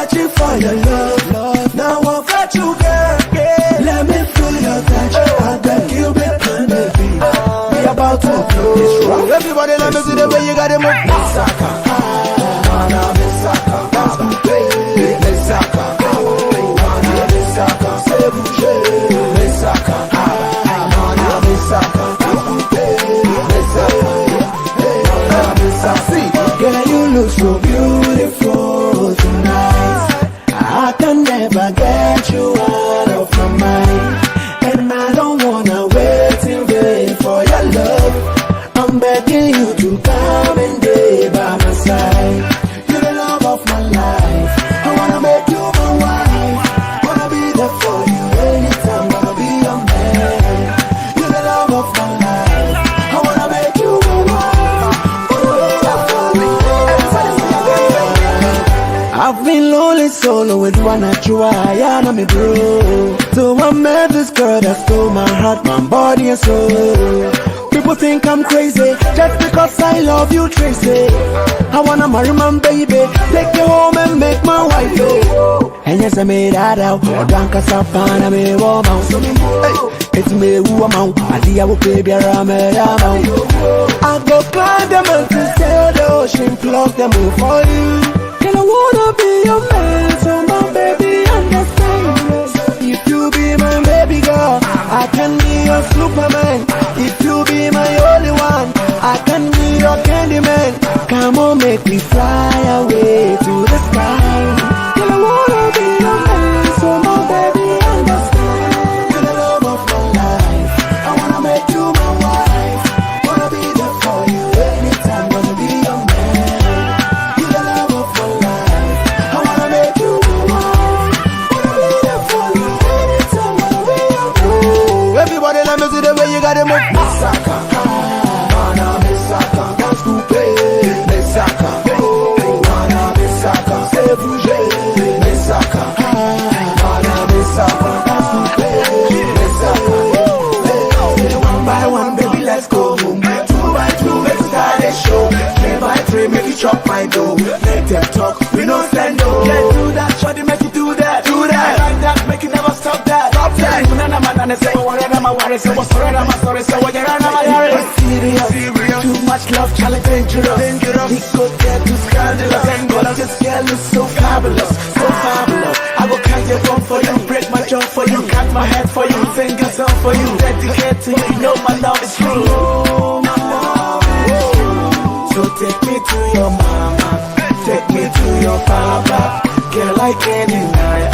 searching for your love. Now I've got you, girl. Let me feel your touch. I beg you, be kind of be. We about to blow this rock. Everybody, let me see the way you got it move. Misaka, mana misaka, misaka, mana misaka, c'est bouger. Misaka, mana misaka, misaka. See, girl, you look so beautiful tonight. I can never get you out of my mind, and I don't wanna wait in vain for your love. I'm begging you to come and be by my side. You're the love of my life. I wanna make you my wife. Wanna be there for you anytime. Wanna be your man. You're the love of my life. I wanna make you my wife. Wanna be there for you. I've been lonely solo with one at you. I am me bro. So I met this girl that stole my heart, my body and soul. People think I'm crazy just because I love you, Tracy. I wanna marry my baby, take you home and make my wife. And yes, I made that out. Drunk as a fan, I made a woman. It's me who I'm out. I see I will pay me around. I go climb the mountain, sail the ocean, plug them all for you. And I wanna be your man, so my baby understand. If you be my baby girl, I can be your Superman. If you be my only one, I can be your candy man. Come on, make me fly away to the sky. Girl, I wanna be your man, so my baby understand. You're the love of my life. I wanna make you my wife. Wanna be there for you anytime. Wanna be your man. You're the love of my life. I wanna make you my wife. Wanna be there for you anytime. Wanna be your man. Everybody, let me see the way you got it move. Misaka, mana misaka, dance to play. Misaka, mana misaka, c'est bouger. Misaka, mana misaka, dance to play. Misaka, one by one, baby, let's go. Two by two, let's start a show. 3x3, make you chop my dough. Let them talk, we no stand no. Let's do that, shawty, make you do that. Do that, I like that, make you never stop that. Stop that. Serious. Too much love, challenge dangerous. He could get too scandalous. But this girl is so fabulous, so fabulous. I will carry your gun for you, break my jaw for you, cut my head for you, sing a song for you, dedicate to you. You know my love is true. So take me to your mama, take me to your papa. Girl, I can't deny it.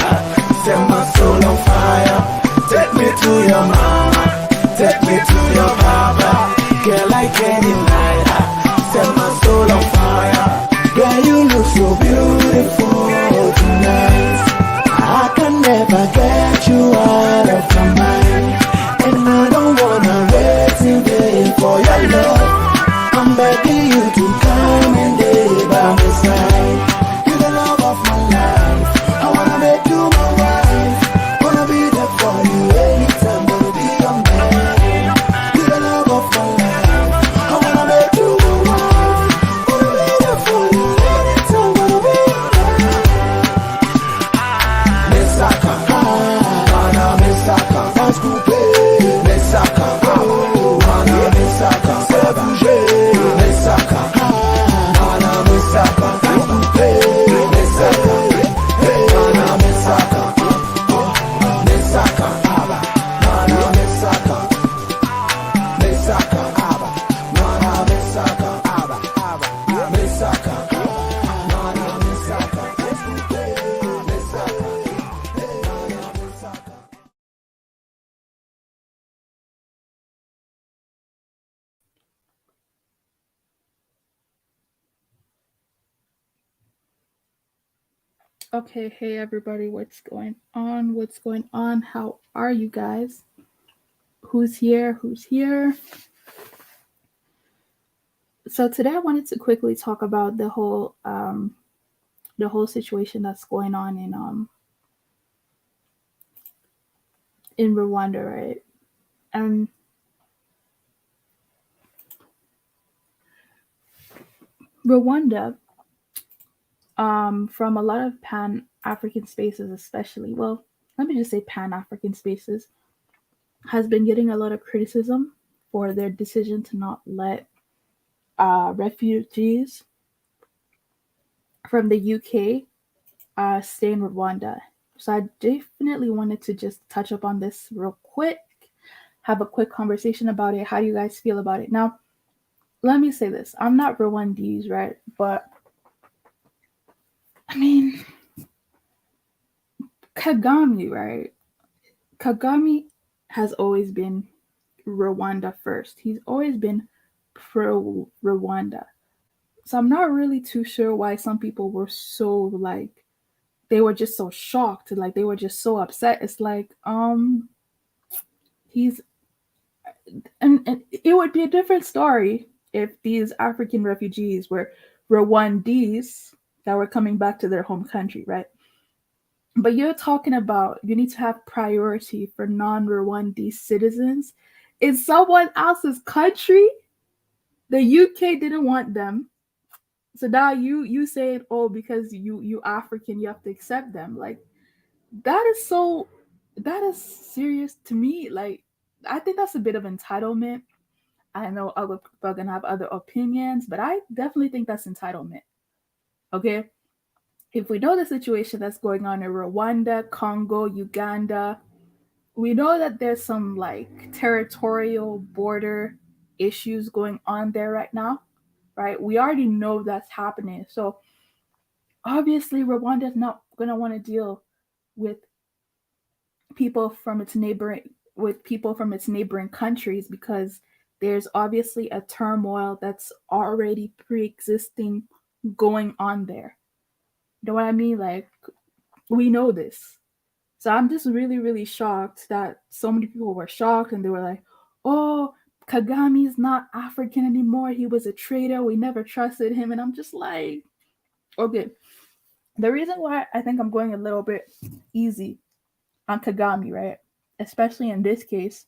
Set my soul on fire. Take me to your mama, take me to your papa. Girl, I can't deny it. Set my soul on fire. Girl, you look so beautiful tonight. I can never get you out of my mind, and I don't wanna wait in vain for your love. I'm begging you to come and stay by my side. You're the love of my life. I wanna make you my wife. Wanna be there for you anytime. Wanna be your man. You're the love of my life. I wanna make you my wife. Wanna be there for you anytime. Wanna be your man. Misaka, mana misaka, dance to play. Misaka, mana misaka, c'est bouger. Misaka, mana misaka, dance to play. Misaka, mana misaka, misaka, mana misaka, misaka, mana misaka, misaka, mana misaka, dance to play. Misaka, mana misaka. Okay, hey everybody, what's going on? What's going on? How are you guys? Who's here? Who's here? So today I wanted to quickly talk about the whole situation that's going on in Rwanda, right? And Rwanda, from a lot of African Spaces, especially, well, let me just say Pan-African Spaces, has been getting a lot of criticism for their decision to not let refugees from the UK stay in Rwanda. So I definitely wanted to just touch up on this real quick, have a quick conversation about it. How do you guys feel about it? Now, let me say this. I'm not Rwandese, right? But, I mean, Kagame, right? Kagame has always been Rwanda first. He's always been pro Rwanda. So I'm not really too sure why some people were so like they were just so shocked, like they were just so upset. It's like he's and it would be a different story if these African refugees were Rwandese that were coming back to their home country, right? But you're talking about you need to have priority for non-Rwandese citizens in someone else's country. The UK didn't want them. So now you say, oh, because you African, you have to accept them. Like that is serious to me. Like I think that's a bit of entitlement. I know other people are gonna have other opinions, but I definitely think that's entitlement. Okay. If we know the situation that's going on in Rwanda, Congo, Uganda, we know that there's some like territorial border issues going on there right now, right? We already know that's happening. So obviously Rwanda is not going to want to deal with people from its neighboring countries because there's obviously a turmoil that's already pre-existing going on there. You know what I mean? Like we know this. So I'm just really, really shocked that so many people were shocked and they were like, oh, Kagame's not African anymore. He was a traitor. We never trusted him. And I'm just like, okay. The reason why I think I'm going a little bit easy on Kagame, right? Especially in this case,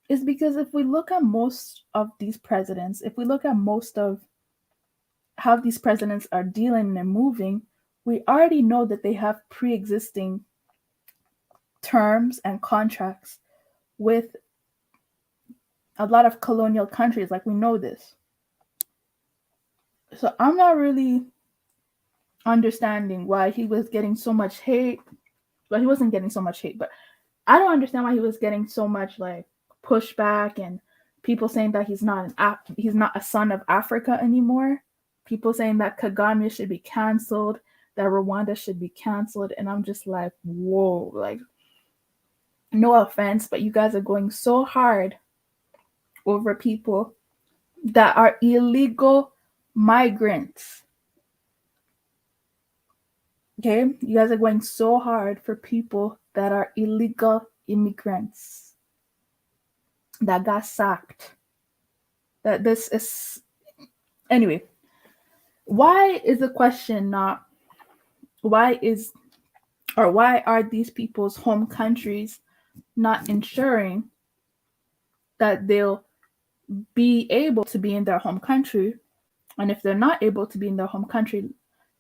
is because if we look at most of these presidents, if we look at most of how these presidents are dealing and moving, we already know that they have pre-existing terms and contracts with a lot of colonial countries. Like we know this. So I'm not really understanding why he was getting so much hate. Well, he wasn't getting so much hate, but I don't understand why he was getting so much like pushback and people saying that he's not a son of Africa anymore. People saying that Kagame should be canceled, that Rwanda should be canceled, and I'm just like, whoa, like no offense, but you guys are going so hard over people that are illegal migrants. Okay? You guys are going so hard for people that are illegal immigrants that got sacked. That this is anyway. Why is the question not why are these people's home countries not ensuring that they'll be able to be in their home country, and if they're not able to be in their home country,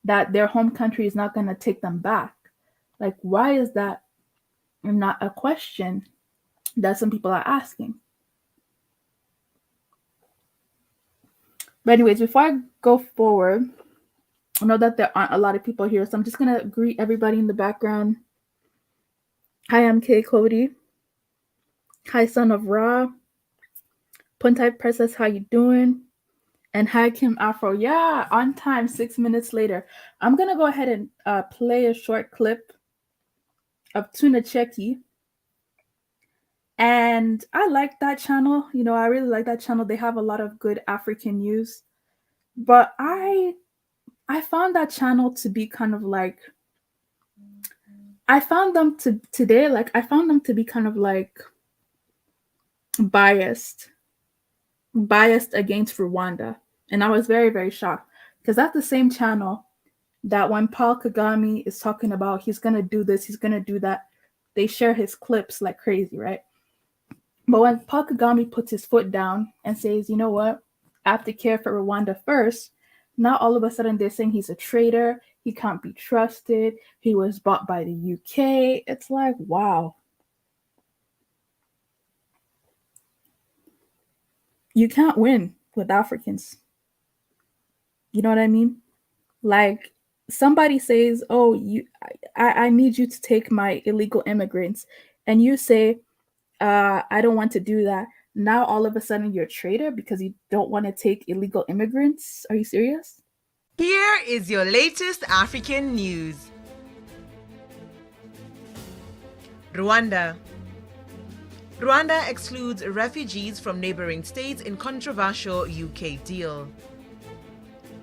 that their home country is not going to take them back? Like, why is that not a question that some people are asking? But anyways, before I go forward, I know that there aren't a lot of people here, so I'm just going to greet everybody in the background. Hi, I'm K. Cody. Hi, son of Ra. Puntai Princess, how you doing? And hi, Kim Afro. Yeah, on time, 6 minutes later. I'm going to go ahead and play a short clip of Tuna Cheki. And I like that channel. You know, I really like that channel. They have a lot of good African news. But I found that channel to be kind of like, I found them to be kind of like biased against Rwanda. And I was very, very shocked because that's the same channel that when Paul Kagame is talking about he's going to do this, he's going to do that, they share his clips like crazy, right? But when Paul Kagame puts his foot down and says, you know what, I have to care for Rwanda first, now all of a sudden they're saying he's a traitor, He can't be trusted. He was bought by the UK. It's like, wow. You can't win with Africans. You know what I mean? Like somebody says, "Oh, I need you to take my illegal immigrants," and you say, I don't want to do that." Now all of a sudden you're a traitor because you don't want to take illegal immigrants. Are you serious? Here is your latest African news. Rwanda. Rwanda excludes refugees from neighboring states in controversial UK deal.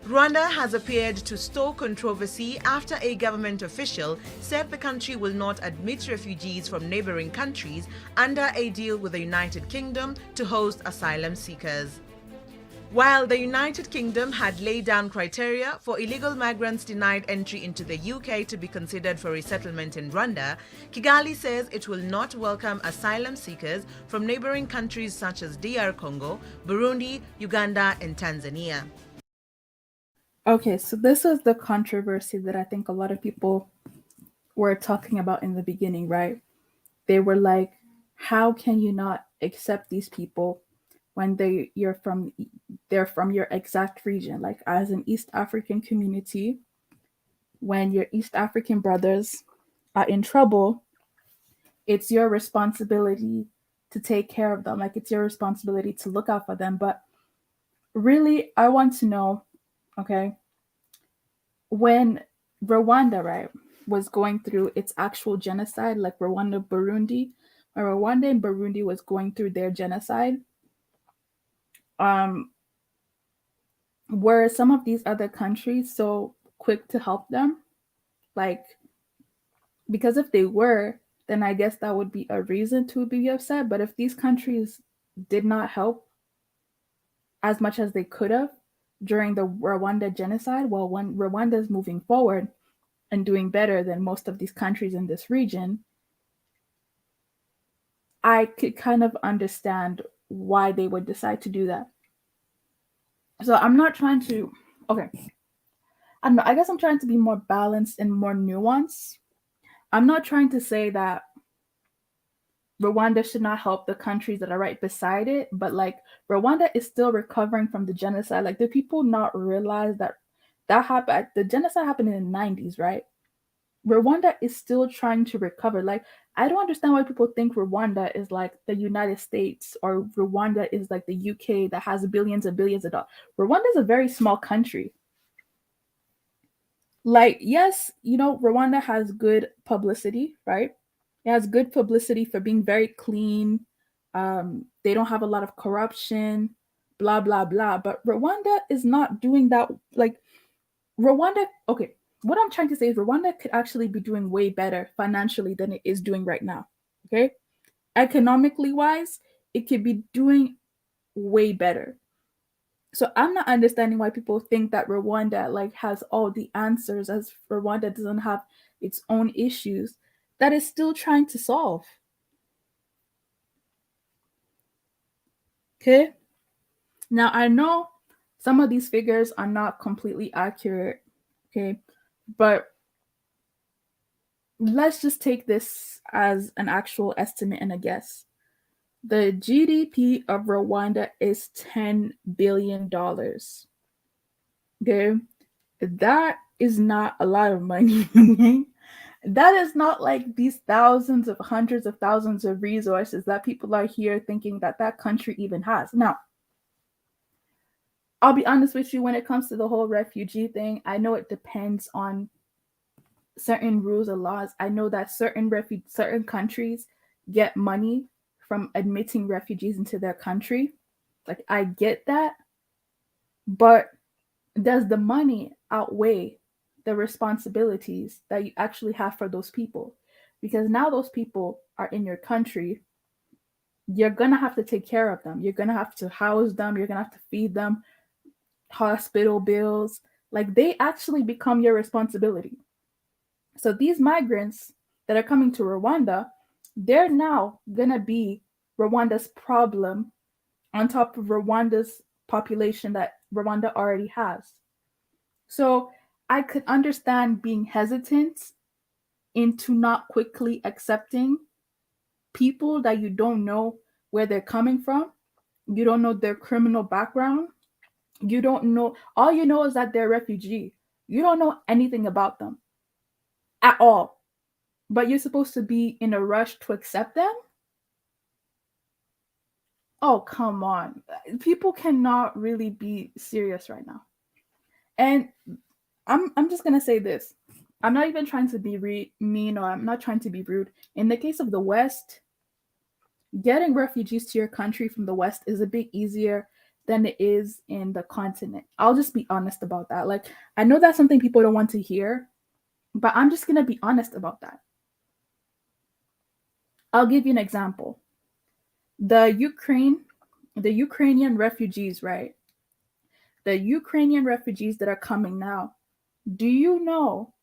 Rwanda has appeared to stoke controversy after a government official said the country will not admit refugees from neighboring countries under a deal with the United Kingdom to host asylum seekers. While the United Kingdom had laid down criteria for illegal migrants denied entry into the UK to be considered for resettlement in Rwanda, Kigali says it will not welcome asylum seekers from neighboring countries such as DR Congo, Burundi, Uganda, and Tanzania. Okay, so this is the controversy that I think a lot of people were talking about in the beginning, right? They were like, how can you not accept these people when they're from your exact region? Like as an East African community, when your East African brothers are in trouble, it's your responsibility to take care of them. Like it's your responsibility to look out for them. But really, I want to know, okay, when Rwanda, right, was going through its actual genocide, like Rwanda, Burundi, when Rwanda and Burundi was going through their genocide, um, were some of these other countries so quick to help them? Like, because if they were, then I guess that would be a reason to be upset. But if these countries did not help as much as they could have during the Rwanda genocide, well, when Rwanda is moving forward and doing better than most of these countries in this region, I could kind of understand why they would decide to do that. So I'm not trying to, okay, I don't know, I guess I'm trying to be more balanced and more nuanced. I'm not trying to say that Rwanda should not help the countries that are right beside it, but like Rwanda is still recovering from the genocide. Like, do people not realize that that happened? The genocide happened in the 90s, right? Rwanda is still trying to recover. Like, I don't understand why people think Rwanda is like the United States or Rwanda is like the UK that has billions and billions of dollars. Rwanda is a very small country. Like, yes, you know, Rwanda has good publicity, right? It has good publicity for being very clean. They don't have a lot of corruption, blah, blah, blah. But Rwanda is not doing that. Like, Rwanda, okay, what I'm trying to say is Rwanda could actually be doing way better financially than it is doing right now. Okay. Economically wise, it could be doing way better. So I'm not understanding why people think that Rwanda like has all the answers as Rwanda doesn't have its own issues that it's still trying to solve. Okay? Now I know some of these figures are not completely accurate, okay? But let's just take this as an actual estimate and a guess. The GDP of Rwanda is $10 billion. Okay? That is not a lot of money. That is not like these thousands of hundreds of thousands of resources that people are here thinking that that country even has. Now, I'll be honest with you, when it comes to the whole refugee thing, I know it depends on certain rules and laws. I know that certain countries get money from admitting refugees into their country. Like, I get that, but does the money outweigh the responsibilities that you actually have for those people? Because now those people are in your country, you're gonna have to take care of them, you're gonna have to house them, you're gonna have to feed them, hospital bills, like they actually become your responsibility. So these migrants that are coming to Rwanda, they're now gonna be Rwanda's problem on top of Rwanda's population that Rwanda already has. So I could understand being hesitant into not quickly accepting people that you don't know where they're coming from. You don't know their criminal background. You don't know, all you know is that they're a refugee. You don't know anything about them at all. But you're supposed to be in a rush to accept them? Oh, come on. People cannot really be serious right now. And I'm just gonna say this. I'm not even trying to be mean, or I'm not trying to be rude. In the case of the West, getting refugees to your country from the West is a bit easier than it is in the continent. I'll just be honest about that. Like, I know that's something people don't want to hear, but I'm just gonna be honest about that. I'll give you an example. The Ukrainian refugees, right? The Ukrainian refugees that are coming now. Do you know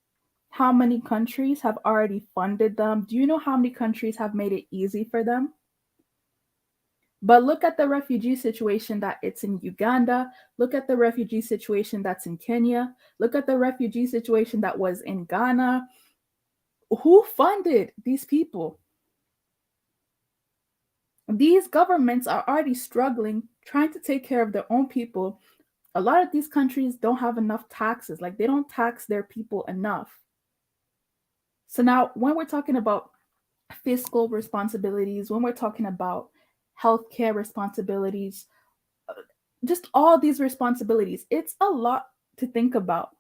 how many countries have already funded them? Do you know how many countries have made it easy for them? But look at the refugee situation that it's in Uganda. Look at the refugee situation that's in Kenya. Look at the refugee situation that was in Ghana. Who funded these people? These governments are already struggling, trying to take care of their own people. A lot of these countries don't have enough taxes. Like, they don't tax their people enough. So now, when we're talking about fiscal responsibilities, when we're talking about healthcare responsibilities, just all these responsibilities, it's a lot to think about.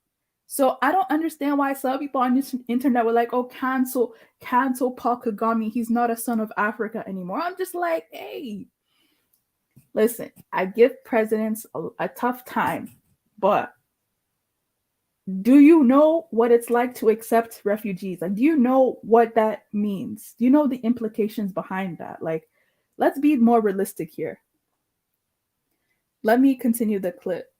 So I don't understand why some people on this internet were like, "Oh, cancel Paul Kagame. He's not a son of Africa anymore." I'm just like, hey, listen, I give presidents a tough time, but do you know what it's like to accept refugees? Like, do you know what that means? Do you know the implications behind that? Like, let's be more realistic here. Let me continue the clip.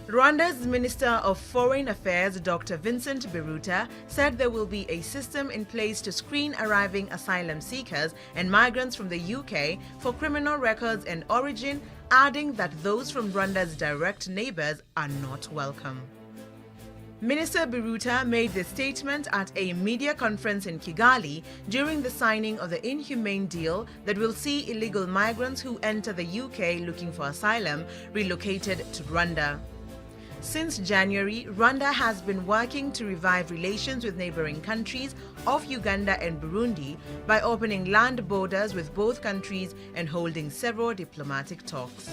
Rwanda's Minister of Foreign Affairs, Dr. Vincent Biruta, said there will be a system in place to screen arriving asylum seekers and migrants from the UK for criminal records and origin, adding that those from Rwanda's direct neighbors are not welcome. Minister Biruta made the statement at a media conference in Kigali during the signing of the inhumane deal that will see illegal migrants who enter the UK looking for asylum relocated to Rwanda. Since January, Rwanda has been working to revive relations with neighboring countries of Uganda and Burundi by opening land borders with both countries and holding several diplomatic talks.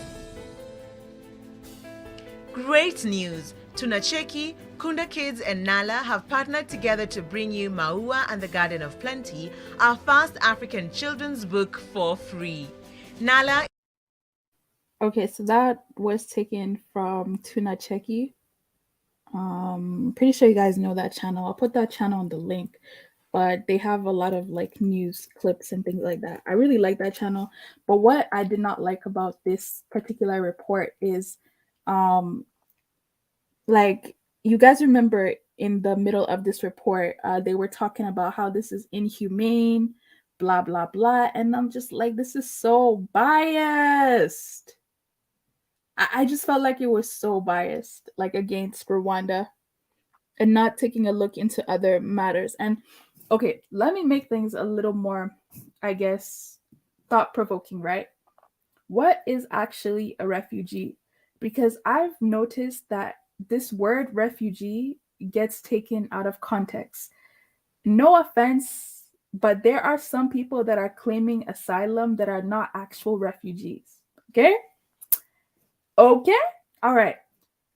Great news! Tunacheki, Kunda Kids and Nala have partnered together to bring you Maua and the Garden of Plenty, our first African children's book for free. Nala. Okay, so that was taken from Tunacheki. Pretty sure you guys know that channel. I'll put that channel on the link, but they have a lot of like news clips and things like that. I really like that channel, but what I did not like about this particular report is, like, you guys remember in the middle of this report, they were talking about how this is inhumane, blah blah blah, and I'm just like, this is so biased. I just felt like it was so biased, like against Rwanda, and not taking a look into other matters. And okay, let me make things a little more, I guess, thought provoking, right? What is actually a refugee? Because I've noticed that this word refugee gets taken out of context. No offense, but there are some people that are claiming asylum that are not actual refugees. Okay? Okay? All right.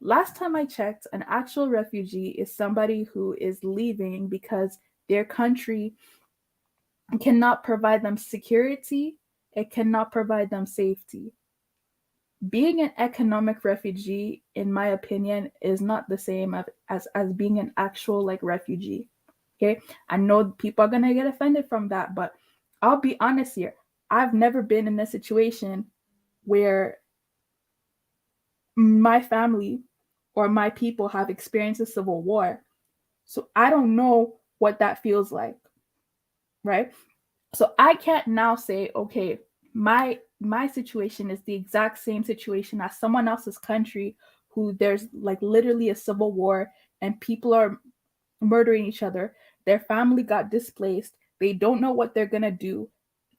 Last time I checked, an actual refugee is somebody who is leaving because their country cannot provide them security, it cannot provide them safety. Being an economic refugee, in my opinion, is not the same as being an actual like refugee. Okay? I know people are gonna get offended from that, but I'll be honest here. I've never been in a situation where my family or my people have experienced a civil war. So I don't know what that feels like, right? So I can't now say, okay, my situation is the exact same situation as someone else's country who there's like literally a civil war and people are murdering each other. Their family got displaced. They don't know what they're going to do.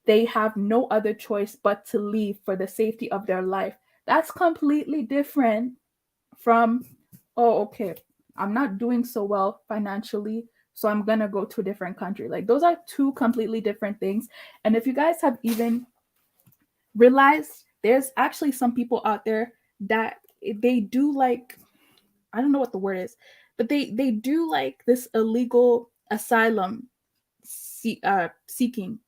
They have no other choice but to leave for the safety of their life. That's completely different from, oh, okay, I'm not doing so well financially, so I'm going to go to a different country. Like, those are two completely different things. And if you guys have even realized, there's actually some people out there that they do like, I don't know what the word is, but they do like this illegal asylum seeking.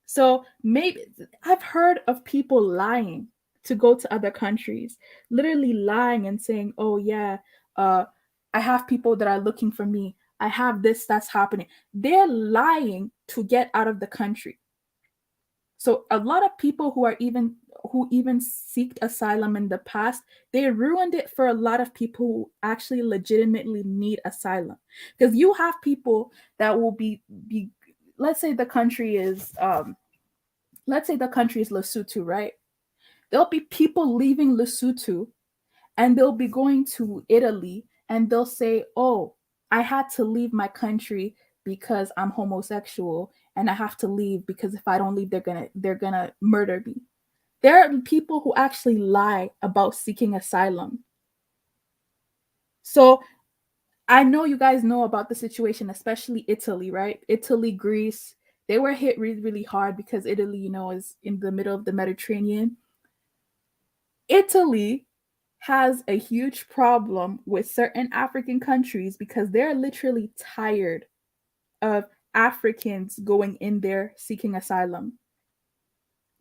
So maybe I've heard of people lying to go to other countries, literally lying and saying, "Oh yeah, uh, I have people that are looking for me. I have this that's happening." They're lying to get out of the country. So a lot of people who even seeked asylum in the past, they ruined it for a lot of people who actually legitimately need asylum. Because you have people that will be let's say the country is Lesotho, right? There'll be people leaving Lesotho and they'll be going to Italy and they'll say, "Oh, I had to leave my country because I'm homosexual and I have to leave because if I don't leave they're going to murder me." There are people who actually lie about seeking asylum. So, I know you guys know about the situation, especially Italy, right? Italy, Greece, they were hit really, really hard because Italy, is in the middle of the Mediterranean. Italy has a huge problem with certain African countries because they're literally tired of Africans going in there seeking asylum.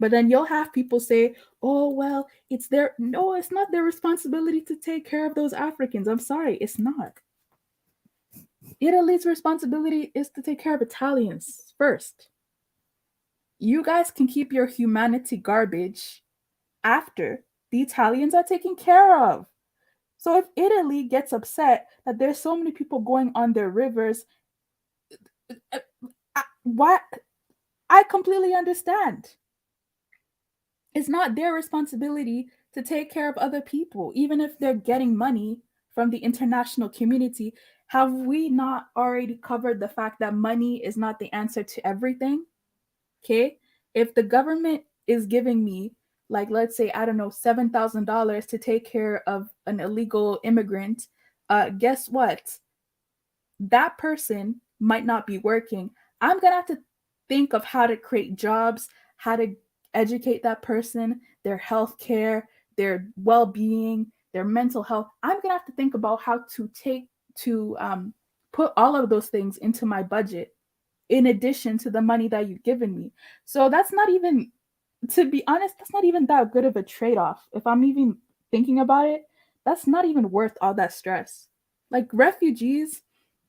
But then you'll have people say, "Oh, well, it's their," no, it's not their responsibility to take care of those Africans. I'm sorry, it's not. Italy's responsibility is to take care of Italians first. You guys can keep your humanity garbage after the Italians are taken care of. So if Italy gets upset that there's so many people going on their rivers, why? I completely understand. It's not their responsibility to take care of other people, even if they're getting money from the international community. Have we not already covered the fact that money is not the answer to everything? Okay. If the government is giving me, like, let's say, I don't know, $7,000 to take care of an illegal immigrant, guess what? That person might not be working. I'm going to have to think of how to create jobs, how to educate that person, their health care, their well being, their mental health. I'm going to have to think about how to put all of those things into my budget in addition to the money that you've given me. So that's not even, to be honest, that's not even that good of a trade off. If I'm even thinking about it, that's not even worth all that stress. Like, refugees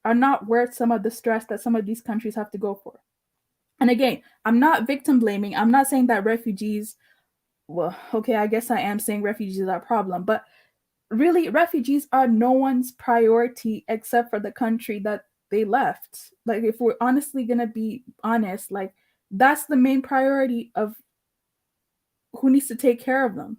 are not worth some of the stress that some of these countries have to go for. And again, I'm not victim blaming. I'm not saying that refugees, well, okay, I guess I am saying refugees are a problem, but really, refugees are no one's priority except for the country that they left. Like, if we're honestly gonna be honest, like, that's the main priority of who needs to take care of them.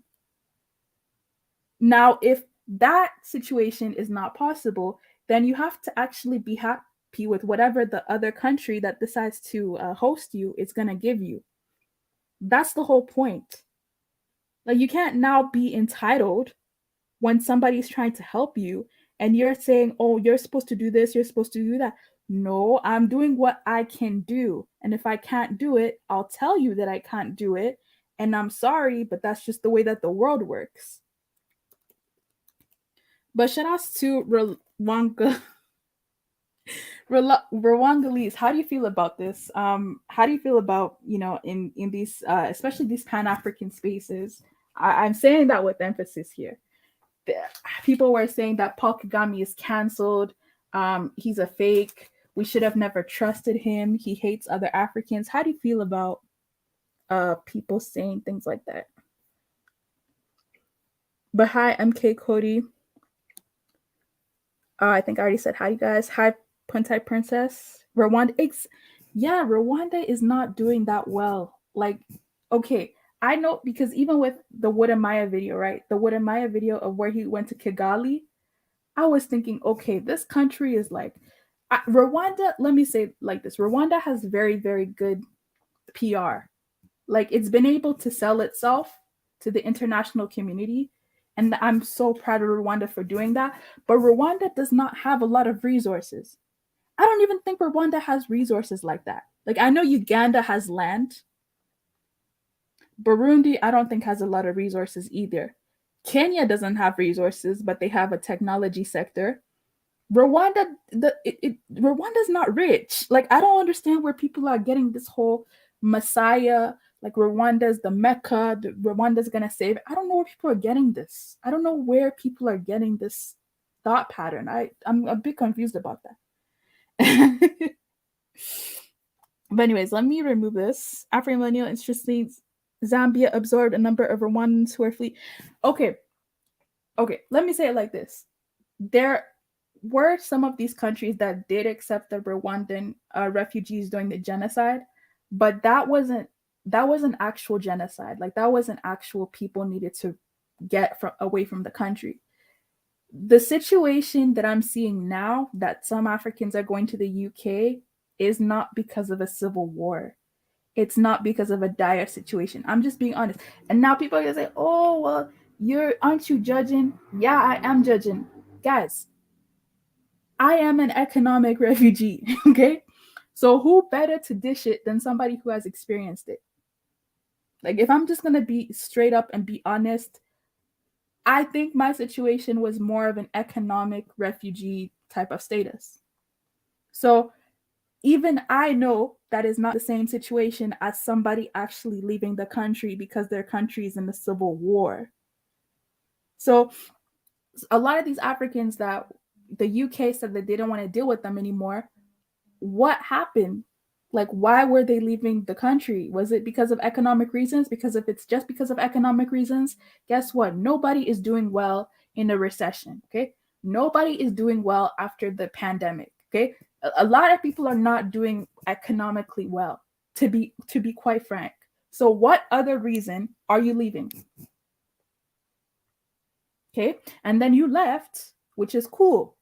Now, if that situation is not possible, then you have to actually be happy with whatever the other country that decides to host you is gonna give you. That's the whole point. Like, you can't now be entitled when somebody's trying to help you and you're saying, "Oh, you're supposed to do this, you're supposed to do that." No, I'm doing what I can do. And if I can't do it, I'll tell you that I can't do it. And I'm sorry, but that's just the way that the world works. But shout outs to Rwandese. How do you feel about this? How do you feel about, in these, especially these Pan-African spaces? I'm saying that with emphasis here. People were saying that Paul Kagame is canceled. He's a fake. We should have never trusted him. He hates other Africans. How do you feel about people saying things like that? But hi, MK Cody. I think I already said hi, you guys. Hi, Puntai Princess. Rwanda. Yeah, Rwanda is not doing that well. Like, okay, I know because even with the Wood Maya video, right? The Wood Maya video of where he went to Kigali, I was thinking, okay, this country is like Rwanda. Let me say like this: Rwanda has very, very good PR. Like it's been able to sell itself to the international community, and I'm so proud of Rwanda for doing that. But Rwanda does not have a lot of resources. I don't even think Rwanda has resources like that. Like I know Uganda has land. Burundi, I don't think has a lot of resources either. Kenya doesn't have resources, but they have a technology sector. Rwanda, Rwanda's not rich. Like I don't understand where people are getting this whole Messiah. Like Rwanda's the Mecca. Rwanda's gonna save. I don't know where people are getting this. I don't know where people are getting this thought pattern. I'm a bit confused about that. But anyways, let me remove this. African millennial interestingly, Zambia absorbed a number of Rwandans who are fleeing. Okay, let me say it like this. There were some of these countries that did accept the Rwandan refugees during the genocide, but that wasn't actual genocide. Like that wasn't actual people needed to get away from the country. The situation that I'm seeing now that some Africans are going to the UK is not because of a civil war. It's not because of a dire situation. I'm just being honest. And now people are gonna say, "Oh, well, aren't you judging?" Yeah, I am judging, guys. I am an economic refugee. Okay, so who better to dish it than somebody who has experienced it? Like, if I'm just gonna be straight up and be honest, I think my situation was more of an economic refugee type of status. So even I know that is not the same situation as somebody actually leaving the country because their country is in a civil war. So a lot of these Africans that the UK said that they don't want to deal with them anymore, what happened? Like, why were they leaving the country? Was it because of economic reasons? Because if it's just because of economic reasons, guess what? Nobody is doing well in a recession, okay? Nobody is doing well after the pandemic, okay? A lot of people are not doing economically well, to be quite frank. So what other reason are you leaving? Okay? And then you left, which is cool.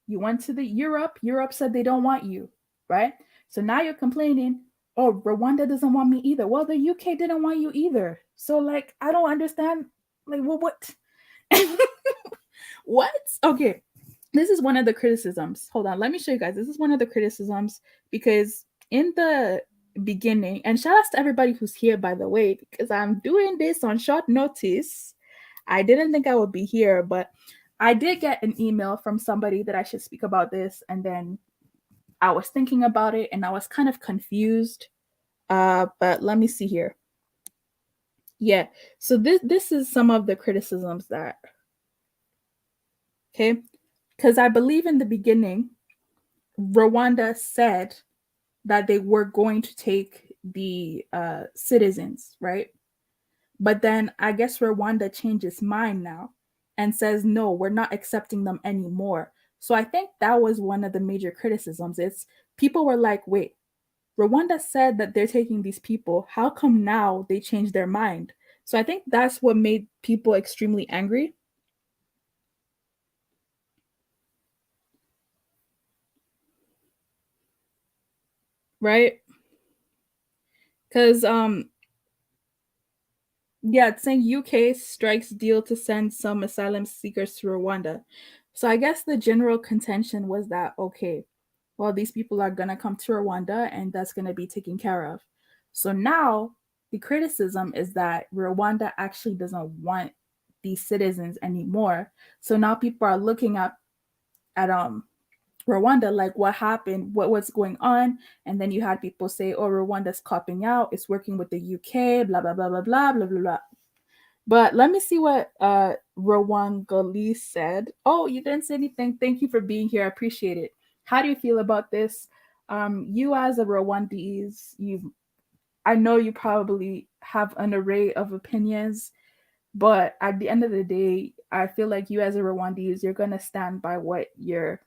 You went to the Europe. Europe said they don't want you, right? So now you're complaining, oh, Rwanda doesn't want me either. Well, the UK didn't want you either. So like, I don't understand. Like, well, what? What? Okay. This is one of the criticisms. Hold on. Let me show you guys. This is one of the criticisms because in the beginning, and shout out to everybody who's here, by the way, because I'm doing this on short notice. I didn't think I would be here, but I did get an email from somebody that I should speak about this. And then I was thinking about it and I was kind of confused. But let me see here. Yeah. So this is some of the criticisms that, okay. Because I believe in the beginning, Rwanda said that they were going to take the citizens, right? But then I guess Rwanda changed its mind now and says, no, we're not accepting them anymore. So I think that was one of the major criticisms. It's people were like, wait, Rwanda said that they're taking these people. How come now they changed their mind? So I think that's what made people extremely angry. Right? Because yeah, it's saying UK strikes deal to send some asylum seekers to Rwanda. So I guess the general contention was that, okay, well, these people are going to come to Rwanda and that's going to be taken care of. So now the criticism is that Rwanda actually doesn't want these citizens anymore. So now people are looking at Rwanda, like what happened, what's going on. And then you had people say, oh, Rwanda's copping out, it's working with the UK, blah, blah, blah, blah, blah, blah, blah, blah. But let me see what Rwangali said. Oh, you didn't say anything. Thank you for being here. I appreciate it. How do you feel about this? You as a Rwandese, I know you probably have an array of opinions, but at the end of the day, I feel like you as a Rwandese, you're gonna stand by what your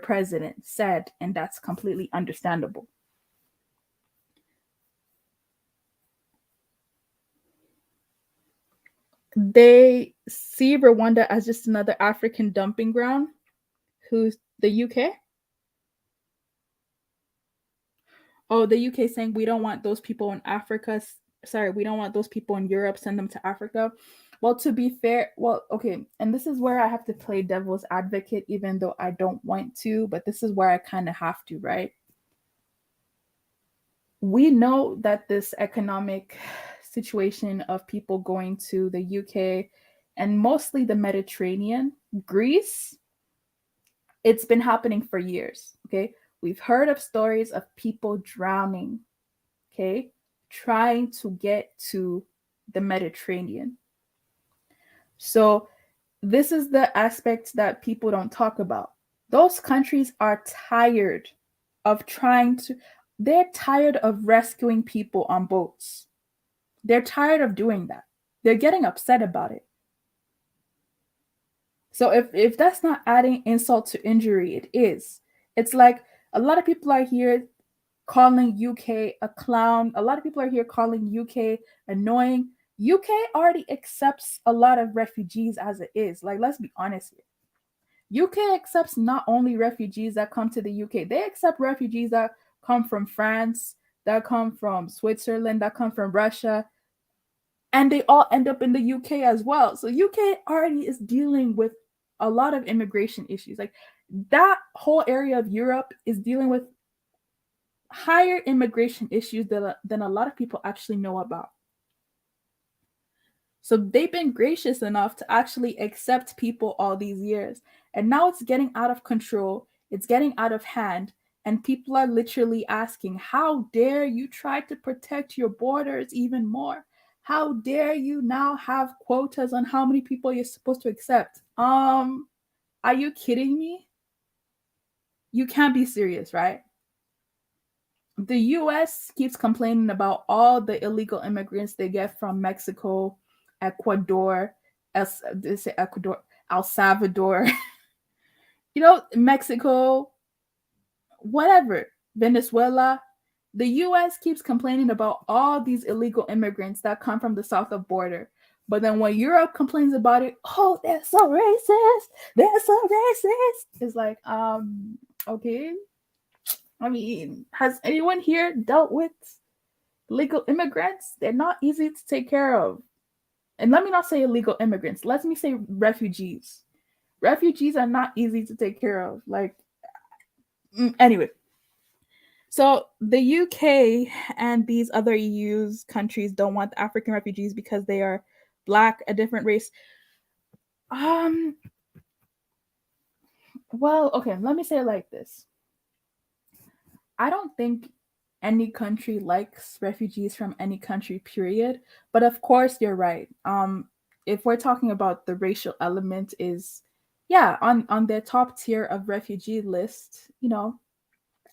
president said, and that's completely understandable. they see Rwanda as just another African dumping ground. Who's the UK? Oh, the UK saying we don't want those people in Africa. Sorry, we don't want those people in Europe. Send them to Africa. Well, to be fair, well, okay, and this is where I have to play devil's advocate, even though I don't want to, but this is where I kind of have to, right? We know that this economic situation of people going to the UK and mostly the Mediterranean, Greece, it's been happening for years, okay? We've heard of stories of people drowning, okay, trying to get to the Mediterranean. So, this is the aspect that people don't talk about. Those countries are tired of they're tired of rescuing people on boats. They're tired of doing that. They're getting upset about it. So if that's not adding insult to injury, it is. It's like a lot of people are here calling UK a clown. A lot of people are here calling UK annoying. UK already accepts a lot of refugees as it is. Like, let's be honest here. UK accepts not only refugees that come to the UK, they accept refugees that come from France, that come from Switzerland, that come from Russia, and they all end up in the UK as well. So UK already is dealing with a lot of immigration issues. Like, that whole area of Europe is dealing with higher immigration issues than a lot of people actually know about. So they've been gracious enough to actually accept people all these years. And now it's getting out of control. It's getting out of hand. And people are literally asking, how dare you try to protect your borders even more? How dare you now have quotas on how many people you're supposed to accept? Are you kidding me? You can't be serious, right? The US keeps complaining about all the illegal immigrants they get from Mexico, Ecuador, El Salvador, Mexico, whatever, Venezuela. The US keeps complaining about all these illegal immigrants that come from the south of border. But then when Europe complains about it, oh, they're so racist. They're so racist. It's like, okay. I mean, has anyone here dealt with illegal immigrants? They're not easy to take care of. And let me not say illegal immigrants. Let me say refugees. Refugees are not easy to take care of. Like, anyway. So the UK and these other EU's countries don't want African refugees because they are Black, a different race. Well, okay, let me say it like this. I don't think any country likes refugees from any country, period. But of course, you're right. If we're talking about the racial element, is on their top tier of refugee list,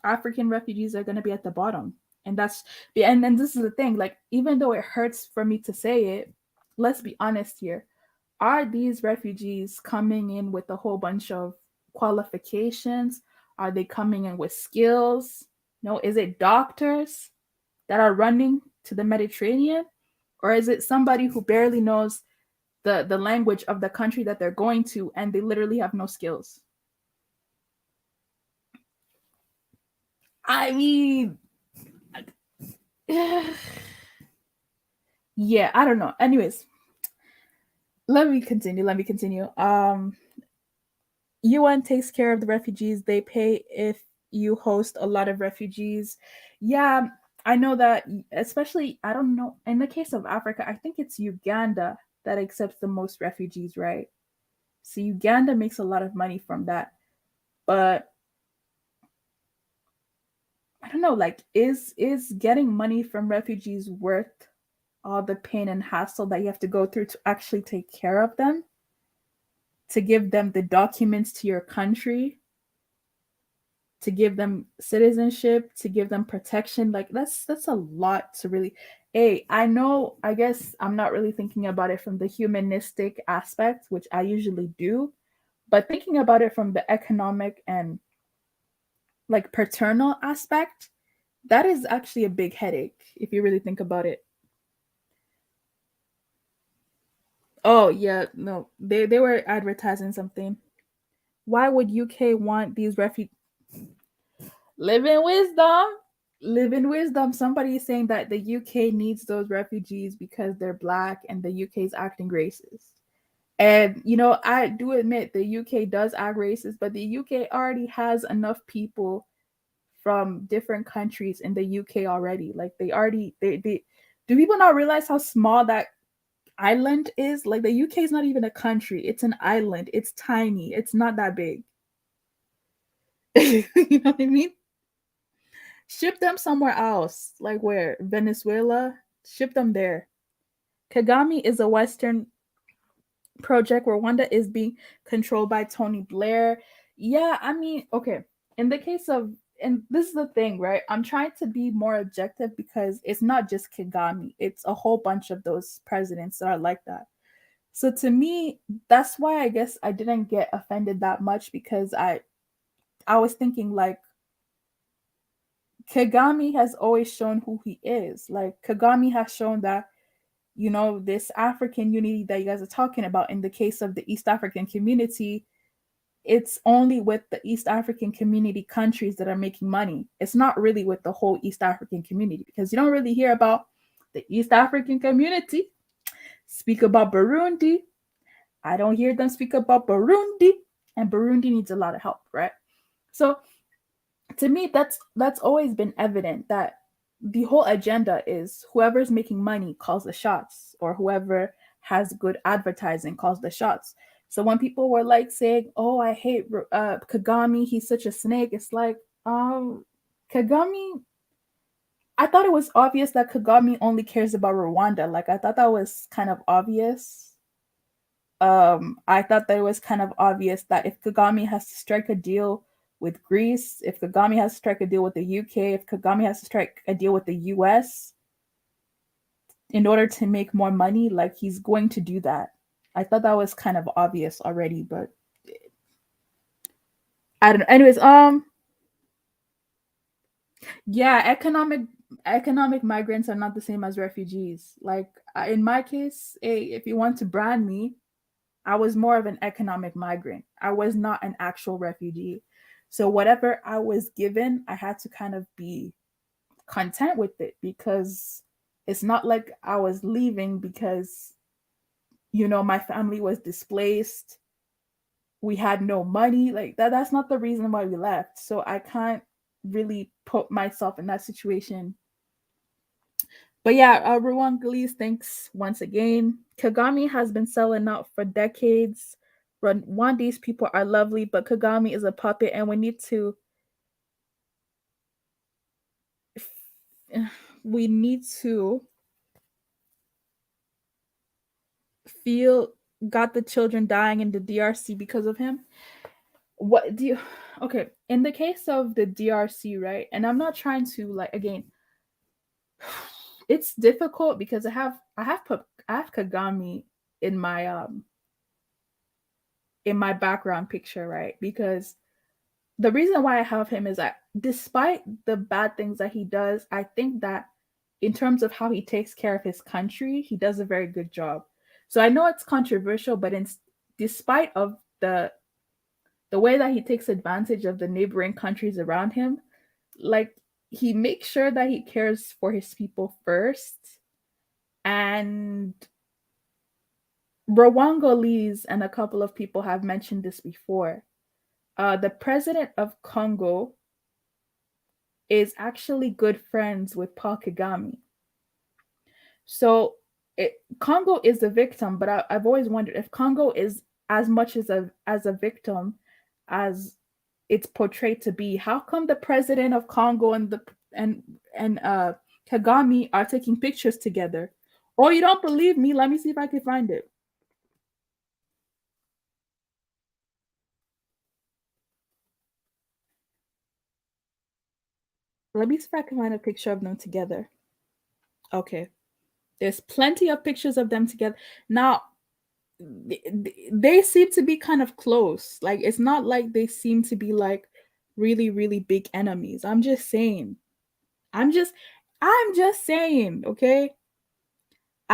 African refugees are going to be at the bottom, and and this is the thing. Like, even though it hurts for me to say it, let's be honest here. Are these refugees coming in with a whole bunch of qualifications? Are they coming in with skills? No, is it doctors that are running to the Mediterranean? Or is it somebody who barely knows the language of the country that they're going to and they literally have no skills? I mean, yeah, I don't know. Anyways, let me continue. UN takes care of the refugees. They pay if you host a lot of refugees. Yeah, I know that, especially, I don't know, in the case of Africa, I think it's Uganda that accepts the most refugees, right? So Uganda makes a lot of money from that. But I don't know, like, is getting money from refugees worth all the pain and hassle that you have to go through to actually take care of them? To give them the documents to your country, to give them citizenship, to give them protection. Like, that's a lot to really. I guess I'm not really thinking about it from the humanistic aspect, which I usually do, but thinking about it from the economic and like paternal aspect, that is actually a big headache if you really think about it. Oh yeah, no, they were advertising something. Why would UK want these refugees? Live in wisdom. Live in wisdom. Somebody is saying that the UK needs those refugees because they're black and the UK is acting racist. And I do admit the UK does act racist, but the UK already has enough people from different countries in the UK already. Like they do people not realize how small that island is? Like the UK is not even a country. It's an island. It's tiny. It's not that big. You know what I mean? Ship them somewhere else. Like where? Venezuela? Ship them there. Kagame is a Western project. Rwanda is being controlled by Tony Blair. Yeah, I mean, okay. In the case of, and this is the thing, right? I'm trying to be more objective because it's not just Kagame, it's a whole bunch of those presidents that are like that. So to me, that's why I guess I didn't get offended that much because I was thinking like Kagame has always shown who he is. Like Kagame has shown that this African unity that you guys are talking about in the case of the East African community, it's only with the East African community countries that are making money. It's not really with the whole East African community because you don't really hear about the East African community speak about Burundi. I don't hear them speak about Burundi, and Burundi needs a lot of help, right? So to me, that's always been evident that the whole agenda is whoever's making money calls the shots, or whoever has good advertising calls the shots. So when people were like saying, "Oh, I hate Kagame, he's such a snake," it's like, Kagame. I thought it was obvious that Kagame only cares about Rwanda. Like I thought that was kind of obvious. I thought that it was kind of obvious that if Kagame has to strike a deal with Greece, if Kagame has to strike a deal with the UK, if Kagame has to strike a deal with the US in order to make more money, like he's going to do that. I thought that was kind of obvious already, but I don't know. Anyways, yeah, economic migrants are not the same as refugees. Like in my case, if you want to brand me, I was more of an economic migrant. I was not an actual refugee. So whatever I was given, I had to kind of be content with it because it's not like I was leaving because my family was displaced. We had no money. Like that's not the reason why we left. So I can't really put myself in that situation. But yeah, Rwandese, thanks once again. Kagame has been selling out for decades. Rwandese people are lovely, but Kagame is a puppet, and we need to we need to feel got the children dying in the DRC because of him. What do you okay, in the case of the DRC, right? And I'm not trying to like again, it's difficult because I have Kagame in my background picture, right? Because the reason why I have him is that despite the bad things that he does, I think that in terms of how he takes care of his country, he does a very good job. So I know it's controversial, but despite of the way that he takes advantage of the neighboring countries around him, like he makes sure that he cares for his people first. And Rwangolese and a couple of people have mentioned this before. The president of Congo is actually good friends with Paul Kagame. So Congo is the victim, but I've always wondered if Congo is as much as a victim as it's portrayed to be. How come the president of Congo and Kagame are taking pictures together? Oh, you don't believe me? Let me see if I can find it. Let me see if I can find a picture of them together. Okay. There's plenty of pictures of them together. Now, they seem to be kind of close. Like, it's not like they seem to be like really, really big enemies. I'm just saying. I'm just saying, okay?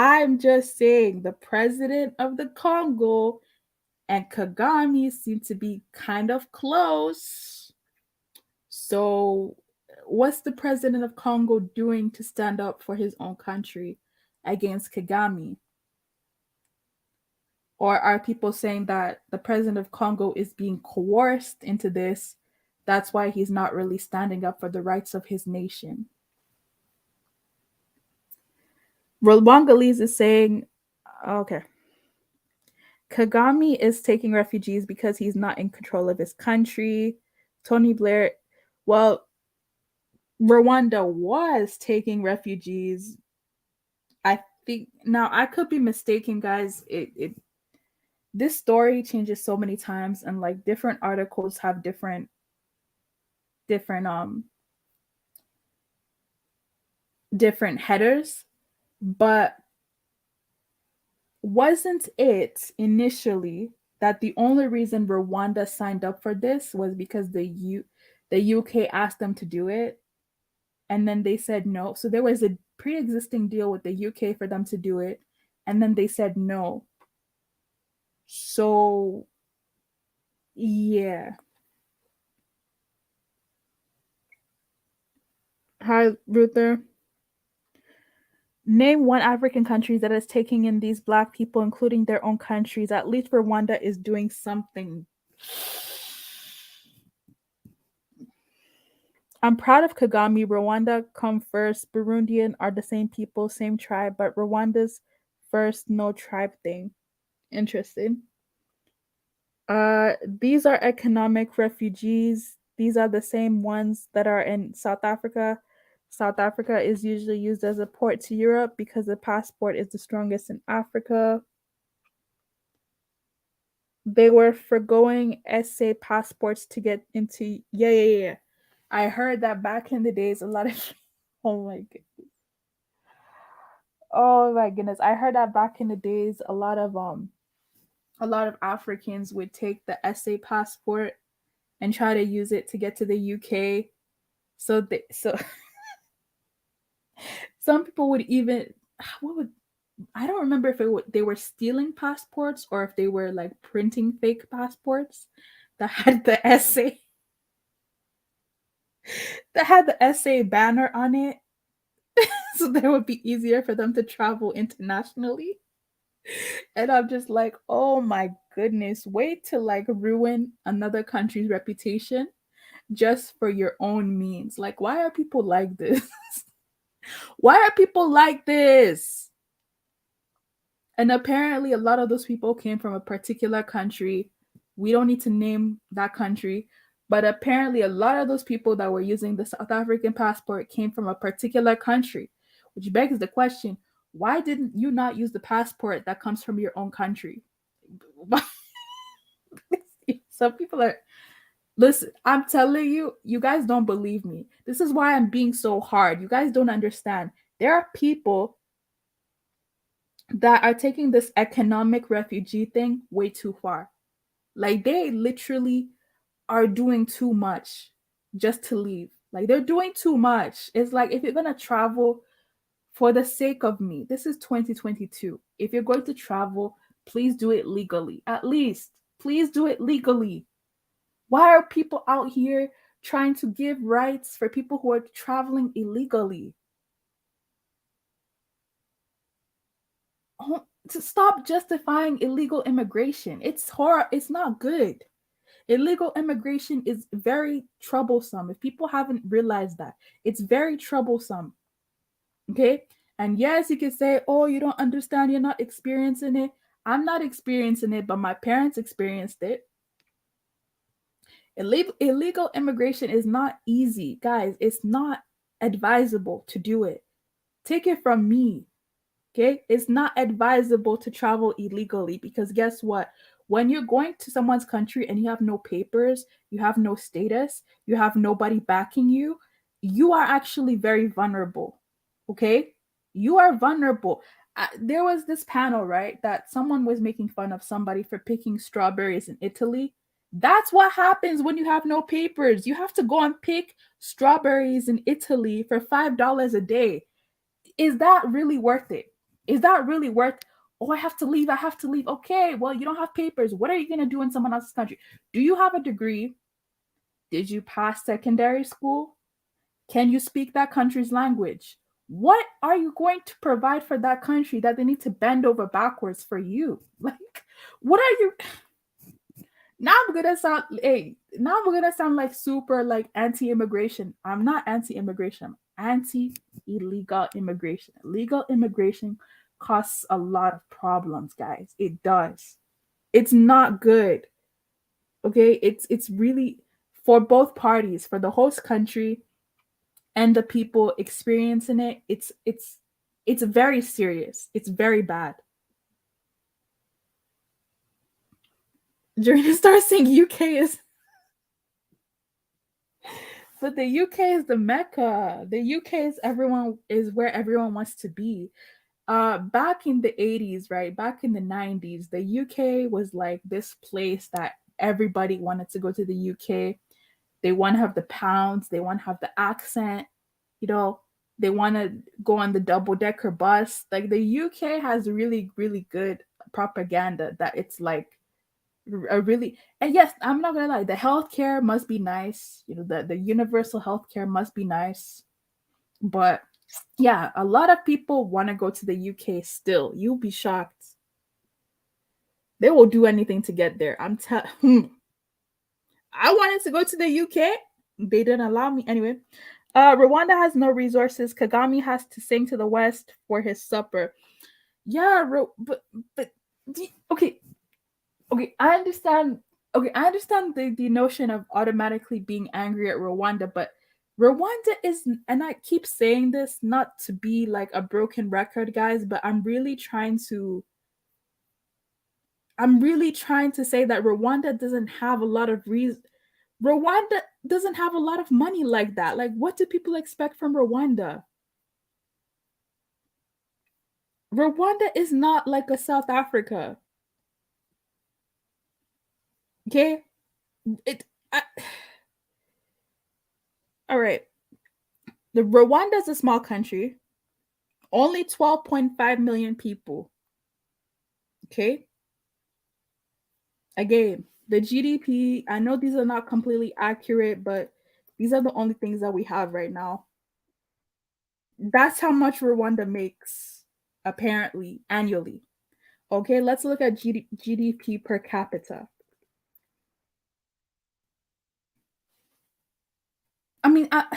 I'm just saying the president of the Congo and Kagame seem to be kind of close. So, what's the president of Congo doing to stand up for his own country against Kagame? Or are people saying that the president of Congo is being coerced into this? That's why he's not really standing up for the rights of his nation. Rwandese is saying, okay, Kagame is taking refugees because he's not in control of his country. Tony Blair, well, Rwanda was taking refugees. I think now I could be mistaken, guys. This story changes so many times, and like different articles have different different headers, but wasn't it initially that the only reason Rwanda signed up for this was because the UK asked them to do it, and then they said no. So there was a pre-existing deal with the UK for them to do it, and then they said no. So yeah. Hi, Ruther. Name one African country that is taking in these black people, including their own countries. At least Rwanda is doing something. I'm proud of Kagame. Rwanda come first. Burundian are the same people, same tribe, but Rwanda's first no tribe thing. Interesting. These are economic refugees. These are the same ones that are in South Africa. South Africa is usually used as a port to Europe because the passport is the strongest in Africa. They were forgoing SA passports to get into. Yeah. I heard that back in the days, a lot of. Oh my goodness. Oh my goodness. I heard that back in the days, a lot of Africans would take the SA passport and try to use it to get to the UK. So some people would even I don't remember if they were stealing passports or if they were like printing fake passports that had the essay banner on it, so that it would be easier for them to travel internationally. And I'm just like, oh my goodness, wait to like ruin another country's reputation just for your own means. Like, why are people like this? Why are people like this? And apparently, a lot of those people came from a particular country. We don't need to name that country, but apparently, a lot of those people that were using the South African passport came from a particular country, which begs the question, why didn't you not use the passport that comes from your own country? Some people are. Listen, I'm telling you, you guys don't believe me. This is why I'm being so hard. You guys don't understand. There are people that are taking this economic refugee thing way too far. Like they literally are doing too much just to leave. Like they're doing too much. It's like if you're going to travel for the sake of me, this is 2022. If you're going to travel, please do it legally. At least, please do it legally. Why are people out here trying to give rights for people who are traveling illegally? To stop justifying illegal immigration. It's horror. It's not good. Illegal immigration is very troublesome. If people haven't realized that, it's very troublesome. Okay? And yes, you can say, oh, you don't understand, you're not experiencing it. I'm not experiencing it, but my parents experienced it. Illegal immigration is not easy, guys. It's not advisable to do it. Take it from me. Okay, it's not advisable to travel illegally because guess what? When you're going to someone's country and you have no papers, you have no status, you have nobody backing you, you are actually very vulnerable. Okay, you are vulnerable. There was this panel, right, that someone was making fun of somebody for picking strawberries in Italy. That's what happens when you have no papers. You have to go and pick strawberries in Italy for $5 a day. Is that really worth it? Is that really worth? Oh, I have to leave. I have to leave. Okay, well, you don't have papers. What are you going to do in someone else's country? Do you have a degree? Did you pass secondary school? Can you speak that country's language? What are you going to provide for that country that they need to bend over backwards for you? Like, what are you? Now I'm gonna sound, hey, now I'm gonna sound like super like anti-immigration. I'm not anti-immigration. I'm anti-illegal immigration. Legal immigration causes a lot of problems, guys. It does. It's not good. Okay, it's really for both parties, for the host country and the people experiencing it. It's very serious. It's very bad. Journey starts saying UK is, but the UK is the mecca. The UK is where everyone wants to be. Back in the 80s, right? Back in the 90s, the UK was like this place that everybody wanted to go to the UK. They want to have the pounds, they want to have the accent, you know, they want to go on the double decker bus. Like the UK has really, really good propaganda that it's like a really, and yes, I'm not gonna lie, the healthcare must be nice, you know, the universal healthcare must be nice. But yeah, a lot of people want to go to the UK still. You'll be shocked. They will do anything to get there. I wanted to go to the UK. They didn't allow me. Anyway, Rwanda has no resources. Kagame has to sing to the West for his supper. Yeah, but okay, okay, I understand. Okay, I understand the notion of automatically being angry at Rwanda, but Rwanda is, and I keep saying this not to be like a broken record, guys, but I'm really trying to say that Rwanda doesn't have a lot of reason. Rwanda doesn't have a lot of money like that. Like, what do people expect from Rwanda? Rwanda is not like a South Africa. Okay? It I, all right. The Rwanda is a small country, only 12.5 million people. Okay? Again, the GDP, I know these are not completely accurate, but these are the only things that we have right now. That's how much Rwanda makes, apparently, annually. Okay, let's look at GDP per capita. I mean, I'm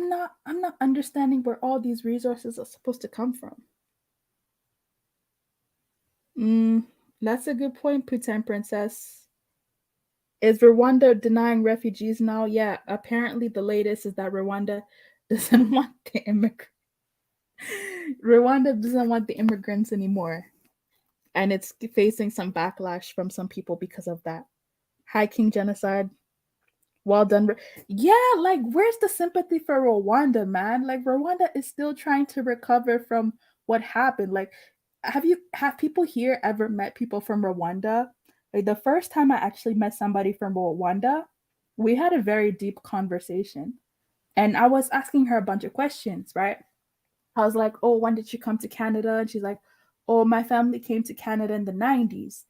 not understanding where all these resources are supposed to come from. That's a good point, Putin Princess. Is Rwanda denying refugees now? Yeah, apparently the latest is that Rwanda doesn't want the immigrants. Rwanda doesn't want the immigrants anymore. And it's facing some backlash from some people because of that. High King genocide. Well done. Yeah, like where's the sympathy for Rwanda, man? Like Rwanda is still trying to recover from what happened. Like, have people here ever met people from Rwanda? Like the first time I actually met somebody from Rwanda, we had a very deep conversation. And I was asking her a bunch of questions, right? I was like, "Oh, when did you come to Canada?" And she's like, "Oh, my family came to Canada in the 90s."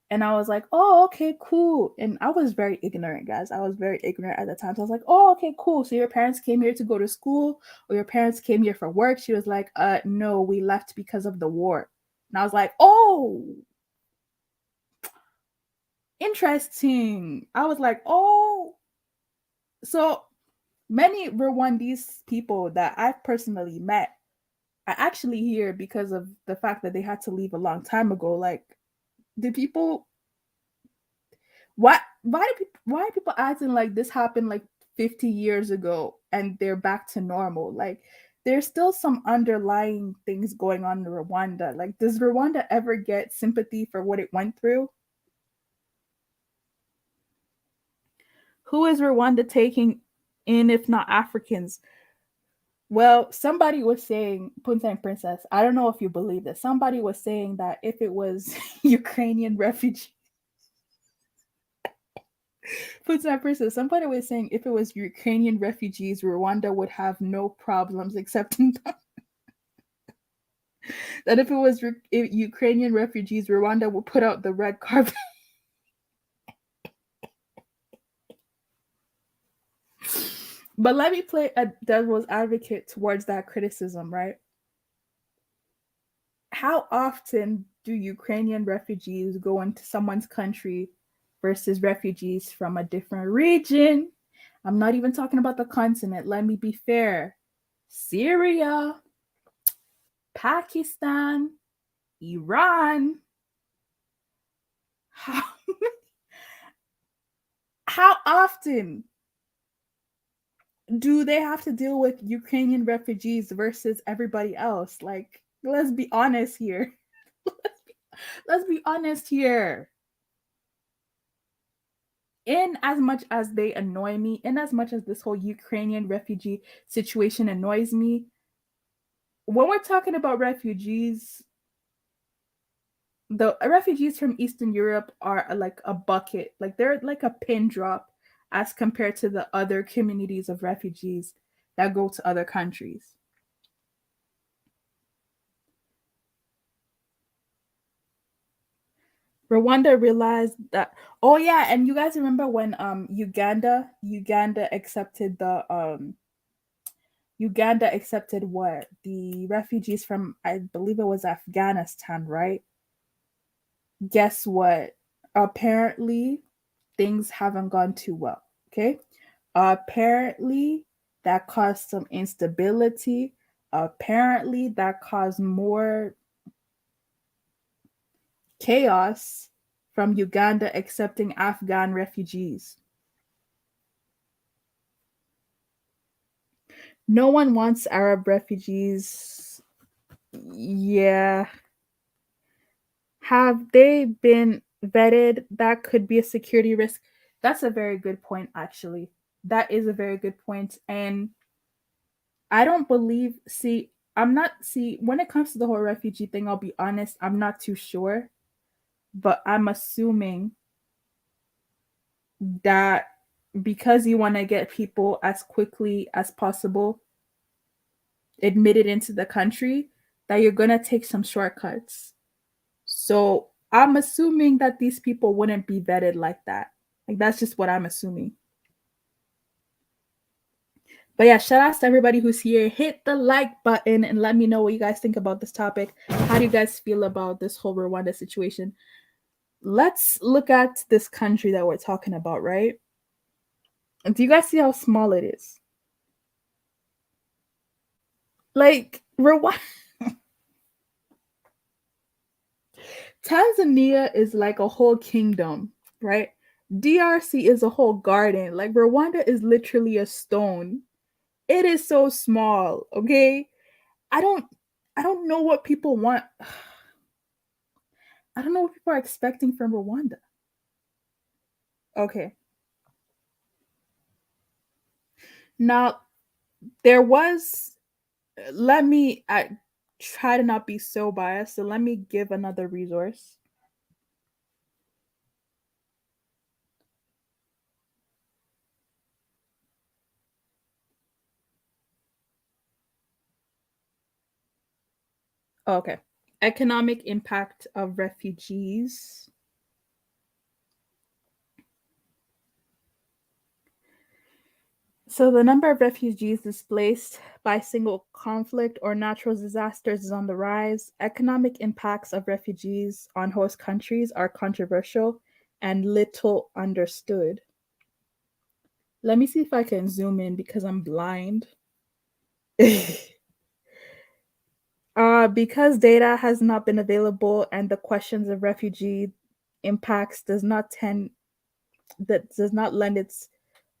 And I was like, "Oh, okay, cool." And I was very ignorant, guys. I was very ignorant at the time. So I was like, "Oh, okay, cool. So your parents came here to go to school or your parents came here for work?" She was like, no, we left because of the war." And I was like, "Oh, interesting." I was like, "Oh." So many Rwandese people that I've personally met are actually here because of the fact that they had to leave a long time ago. Like, the people, why are people acting like this happened like 50 years ago and they're back to normal? Like, there's still some underlying things going on in Rwanda. Like, does Rwanda ever get sympathy for what it went through? Who is Rwanda taking in if not Africans? Well, somebody was saying, Punta and Princess, I don't know if you believe this. Somebody was saying that if it was Ukrainian refugees, Punta and Princess, somebody was saying if it was Ukrainian refugees, Rwanda would have no problems accepting them. that if it was Ukrainian refugees, Rwanda would put out the red carpet. But let me play a devil's advocate towards that criticism, right? How often do Ukrainian refugees go into someone's country versus refugees from a different region? I'm not even talking about the continent. Let me be fair. Syria, Pakistan, Iran. How often do they have to deal with Ukrainian refugees versus everybody else? Like, let's be honest here. let's be honest here. In as much as they annoy me, in as much as this whole Ukrainian refugee situation annoys me, when we're talking about refugees, the refugees from Eastern Europe are like a bucket, like they're like a pin drop as compared to the other communities of refugees that go to other countries. Rwanda realized that. Oh yeah, and you guys remember when Uganda accepted the Uganda accepted what? The refugees from, I believe it was Afghanistan, right? Guess what? Apparently things haven't gone too well. Okay. Apparently that caused some instability. Apparently that caused more chaos from Uganda accepting Afghan refugees. No one wants Arab refugees. Yeah. Have they been vetted? That could be a security risk. That's a very good point, actually. That is a very good point. And I don't believe, when it comes to the whole refugee thing, I'll be honest, I'm not too sure. But I'm assuming that because you want to get people as quickly as possible admitted into the country, that you're going to take some shortcuts. So I'm assuming that these people wouldn't be vetted like that. Like, that's just what I'm assuming. But yeah, shout out to everybody who's here. Hit the like button and let me know what you guys think about this topic. How do you guys feel about this whole Rwanda situation? Let's look at this country that we're talking about, right? Do you guys see how small it is? Like, Rwanda. Tanzania is like a whole kingdom, right? DRC is a whole garden. Like, Rwanda is literally a stone. It is so small, okay? I don't know what people want. I don't know what people are expecting from Rwanda. Okay. Now, there was, I try to not be so biased, so let me give another resource. Okay. Economic impact of refugees. So the number of refugees displaced by single conflict or natural disasters is on the rise. Economic impacts of refugees on host countries are controversial and little understood. Let me see if I can zoom in because I'm blind. Because data has not been available and the questions of refugee impacts does not lend its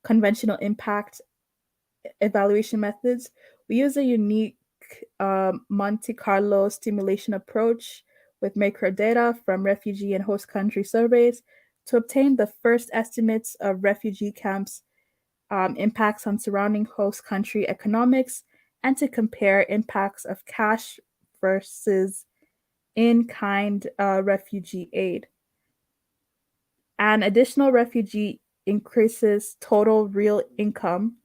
conventional impact evaluation methods, we use a unique Monte Carlo simulation approach with microdata from refugee and host country surveys to obtain the first estimates of refugee camps' impacts on surrounding host country economics and to compare impacts of cash versus in-kind refugee aid. An additional refugee increases total real income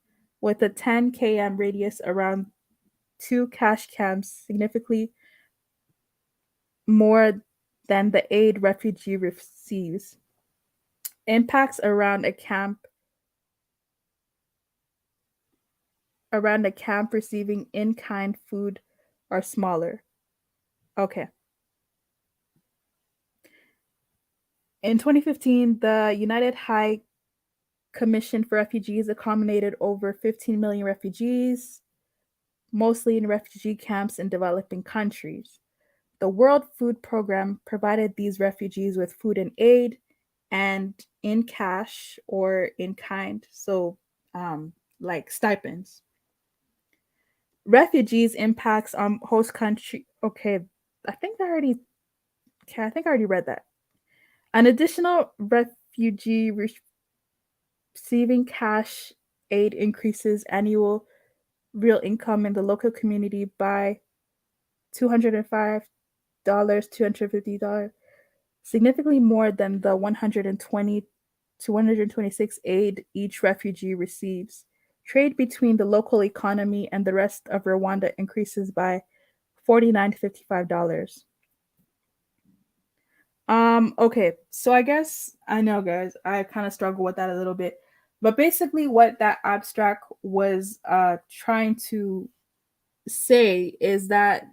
with a 10 km radius around 2 cash camps, significantly more than the aid refugee receives. Impacts around a camp receiving in-kind food are smaller. Okay. In 2015, the United High Commission for Refugees accommodated over 15 million refugees, mostly in refugee camps in developing countries. The World Food Program provided these refugees with food and aid and in cash or in kind, so like stipends. Refugees impacts on host country. Okay, I think I already. Okay, I think I already read that. An additional refugee receiving cash aid increases annual real income in the local community by $205, $250, significantly more than the 120 to 126 aid each refugee receives. Trade between the local economy and the rest of Rwanda increases by 49 to $55. Okay, so I guess I know guys, I kind of struggle with that a little bit. But basically what that abstract was trying to say is that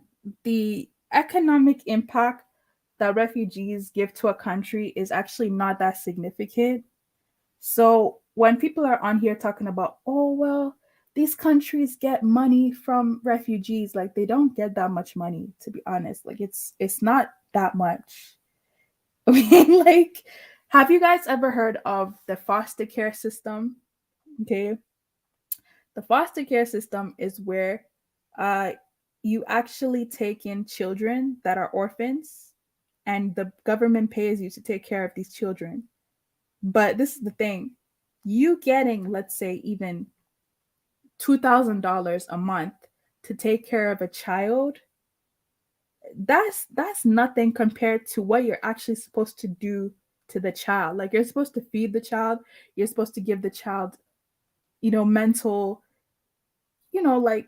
the economic impact that refugees give to a country is actually not that significant. So when people are on here talking about, oh well, these countries get money from refugees, like they don't get that much money, to be honest. Like it's not that much. Okay, like have you guys ever heard of the foster care system? Okay. The foster care system is where uh you actually take in children that are orphans and the government pays you to take care of these children. But this is the thing. You getting, let's say, even $2,000 a month to take care of a child, that's nothing compared to what you're actually supposed to do to the child. Like you're supposed to feed the child, you're supposed to give the child, mental, like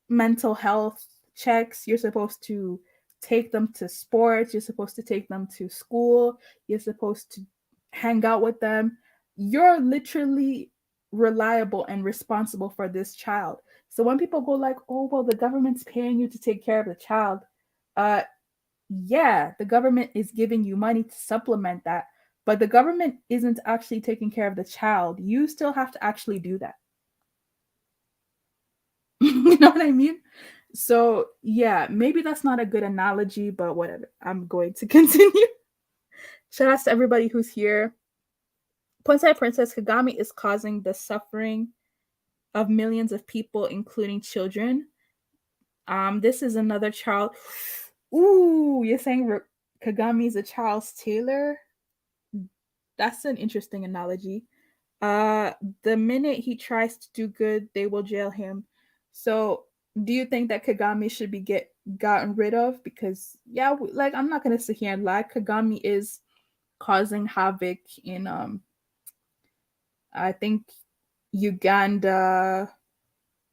mental health checks. You're supposed to take them to sports. You're supposed to take them to school. You're supposed to hang out with them. You're literally reliable and responsible for this child. So when people go like, "Oh, well, the government's paying you to take care of the child," uh, yeah, the government is giving you money to supplement that, but the government isn't actually taking care of the child. You still have to actually do that. You know what I mean? So, yeah, maybe that's not a good analogy, but whatever. I'm going to continue. Shout out to everybody who's here. Poinsettia Princess Kagame is causing the suffering of millions of people, including children. This is another child. Ooh, you're saying Kagame is a Charles Taylor? That's an interesting analogy. Uh, the minute he tries to do good, they will jail him. So, do you think that Kagame should be gotten rid of? Because yeah, like I'm not gonna sit here and lie. Kagame is causing havoc in I think Uganda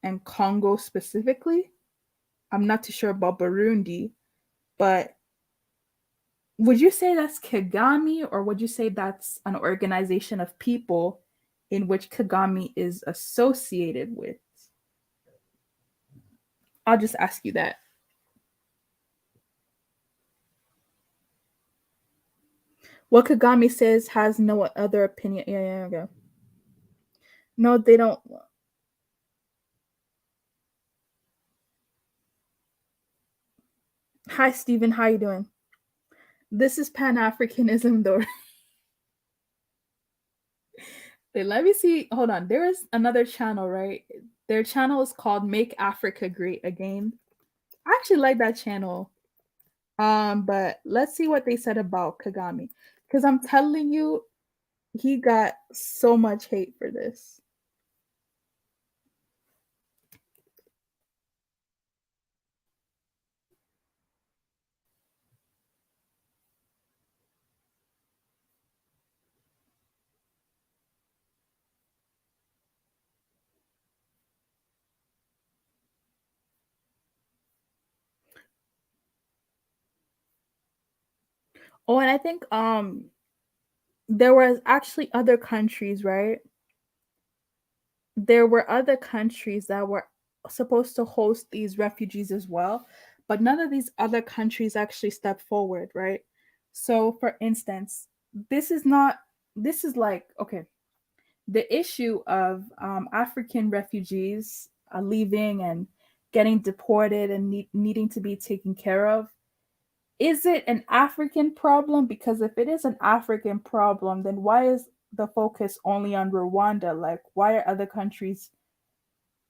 and Congo specifically. I'm not too sure about Burundi, but would you say that's Kagame or would you say that's an organization of people in which Kagame is associated with? I'll just ask you that. What Kagame says has no other opinion. Yeah. No, they don't. Hi, Stephen. How you doing? This is Pan Africanism, though. Wait, let me see. Hold on. There is another channel, right? Their channel is called Make Africa Great Again. I actually like that channel. But let's see what they said about Kagame. Because I'm telling you, he got so much hate for this. Oh, and I think there was actually other countries, right? There were other countries that were supposed to host these refugees as well, but none of these other countries actually stepped forward, right? So, for instance, this is not, this is like, okay, the issue of African refugees leaving and getting deported and needing to be taken care of. Is it an African problem? Because if it is an African problem, then why is the focus only on Rwanda? Like, why are other countries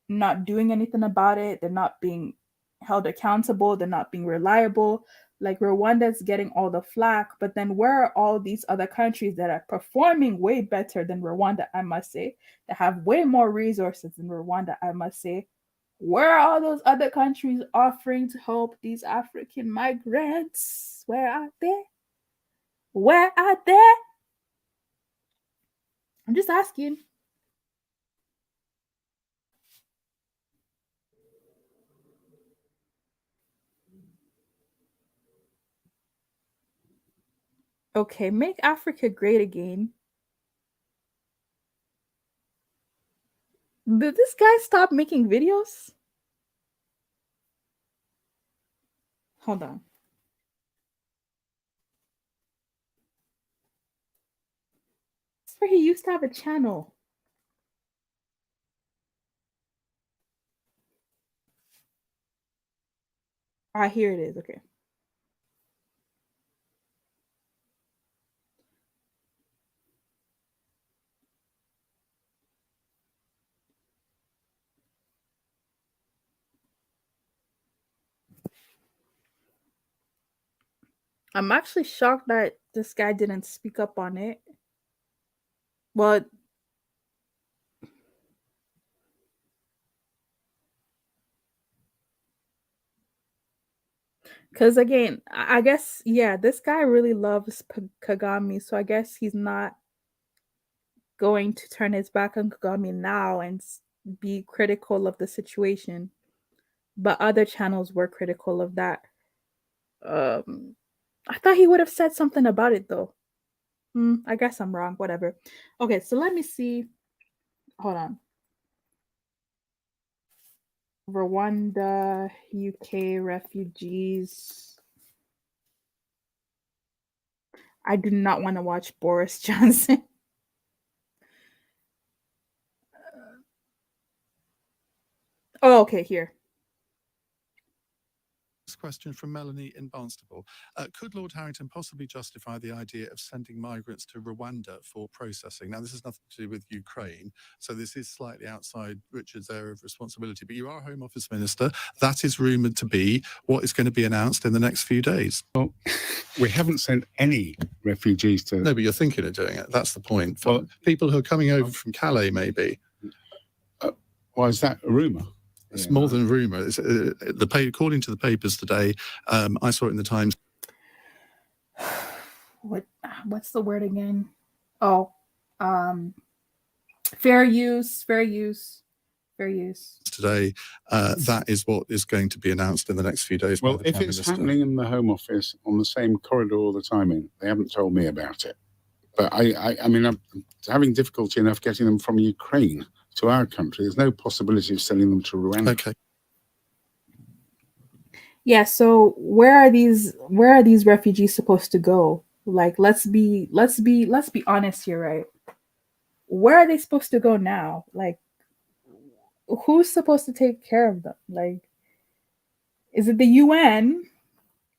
not doing anything about it? They're not being held accountable. They're not being reliable. Like, Rwanda is getting all the flack, but then where are all these other countries that are performing way better than Rwanda, I must say, that have way more resources than Rwanda, I must say? Where are all those other countries offering to help these African migrants? Where are they? Where are they? I'm just asking. Okay, make Africa great again. Did this guy stop making videos? Hold on. That's where he used to have a channel. Ah, here it is. Okay. I'm actually shocked that this guy didn't speak up on it. Well, because again, I guess, yeah, this guy really loves Kagame, so I guess he's not going to turn his back on Kagame now and be critical of the situation. But other channels were critical of that. I thought he would have said something about it though. I guess I'm wrong. Whatever. Okay, so let me see. Hold on. Rwanda, UK refugees. I do not want to watch Boris Johnson. Oh, okay, here. This question from Melanie in Barnstable. Could Lord Harrington possibly justify the idea of sending migrants to Rwanda for processing? Now, this has nothing to do with Ukraine, so this is slightly outside Richard's area of responsibility, but you are a Home Office Minister. That is rumoured to be what is going to be announced in the next few days. Well, we haven't sent any refugees to... No, but you're thinking of doing it. That's the point. Well, people who are coming over from Calais, maybe. Why is that a rumour? It's more than a rumour. According to the papers today, I saw it in the Times. What's the word again? Oh, fair use. Today, that is what is going to be announced in the next few days. Well, if it's happening in the Home Office on the same corridor all the time, they haven't told me about it. But I mean, I'm having difficulty enough getting them from Ukraine to our country. There's no possibility of sending them to Rwanda. Okay. Yeah, so where are these refugees supposed to go? Like, let's be honest here, right? Where are they supposed to go now? Like, who's supposed to take care of them? Like, is it the UN?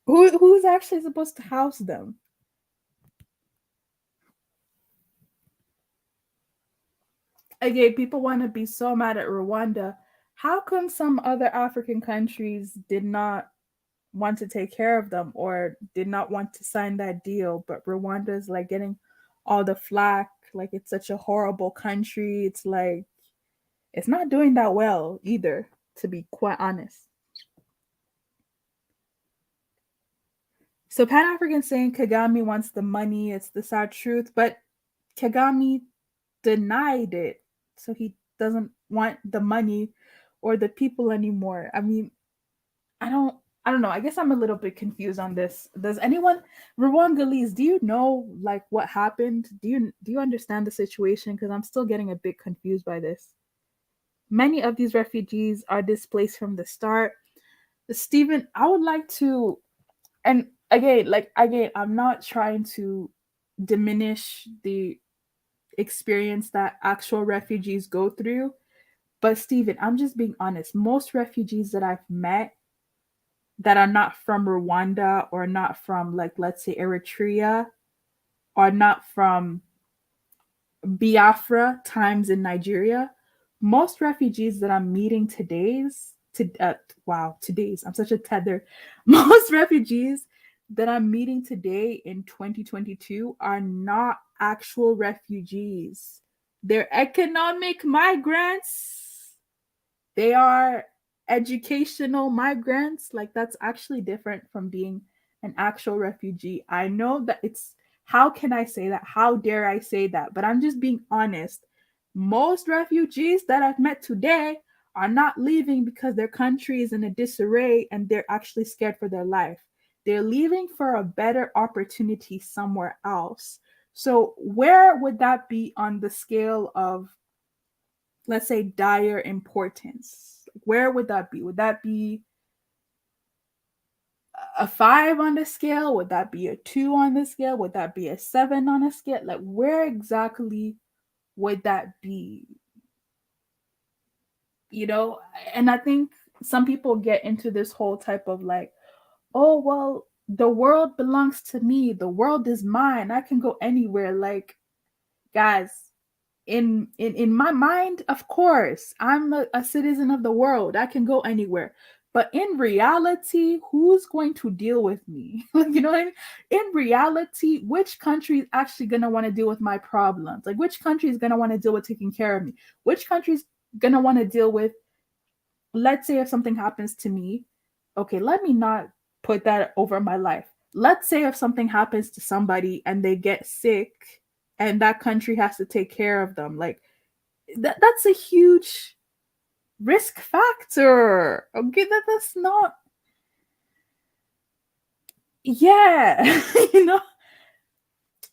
Who's actually supposed to house them? Again, people want to be so mad at Rwanda. How come some other African countries did not want to take care of them or did not want to sign that deal, but Rwanda is like getting all the flack, like it's such a horrible country? It's like it's not doing that well either, to be quite honest. So Pan-African saying Kagame wants the money, it's the sad truth, but Kagame denied it. So he doesn't want the money or the people anymore. I mean, I I don't know. I guess I'm a little bit confused on this. Does anyone, Rwandese, do you know like what happened? Do you understand the situation? Because I'm still getting a bit confused by this. Many of these refugees are displaced from the start. Stephen, I would like to, and again, I'm not trying to diminish the experience that actual refugees go through, but Stephen, I'm just being honest. Most refugees that I've met that are not from Rwanda or not from, like, let's say Eritrea, or not from Biafra times in Nigeria, most refugees that I'm meeting today's, I'm such a tether. Most refugees that I'm meeting today in 2022 are not actual refugees. They're economic migrants. They are educational migrants. Like, that's actually different from being an actual refugee. I know that it's, how can I say that? How dare I say that? But I'm just being honest. Most refugees that I've met today are not leaving because their country is in a disarray and they're actually scared for their life. They're leaving for a better opportunity somewhere else. So, where would that be on the scale of, let's say, dire importance? Where would that be? Would that be a 5 on the scale? Would that be a 2 on the scale? Would that be a 7 on a scale? Like, where exactly would that be? You know, and I think some people get into this whole type of like, oh, well, the world belongs to me. The world is mine. I can go anywhere. Like, guys, in my mind, of course, I'm a citizen of the world. I can go anywhere. But in reality, who's going to deal with me? You know what I mean? In reality, which country is actually going to want to deal with my problems? Like, which country is going to want to deal with taking care of me? Which country is going to want to deal with, let's say if something happens to me, okay, let me not put that over my life. Let's say if something happens to somebody and they get sick and that country has to take care of them. Like, that's a huge risk factor. Okay, that's not, yeah. You know.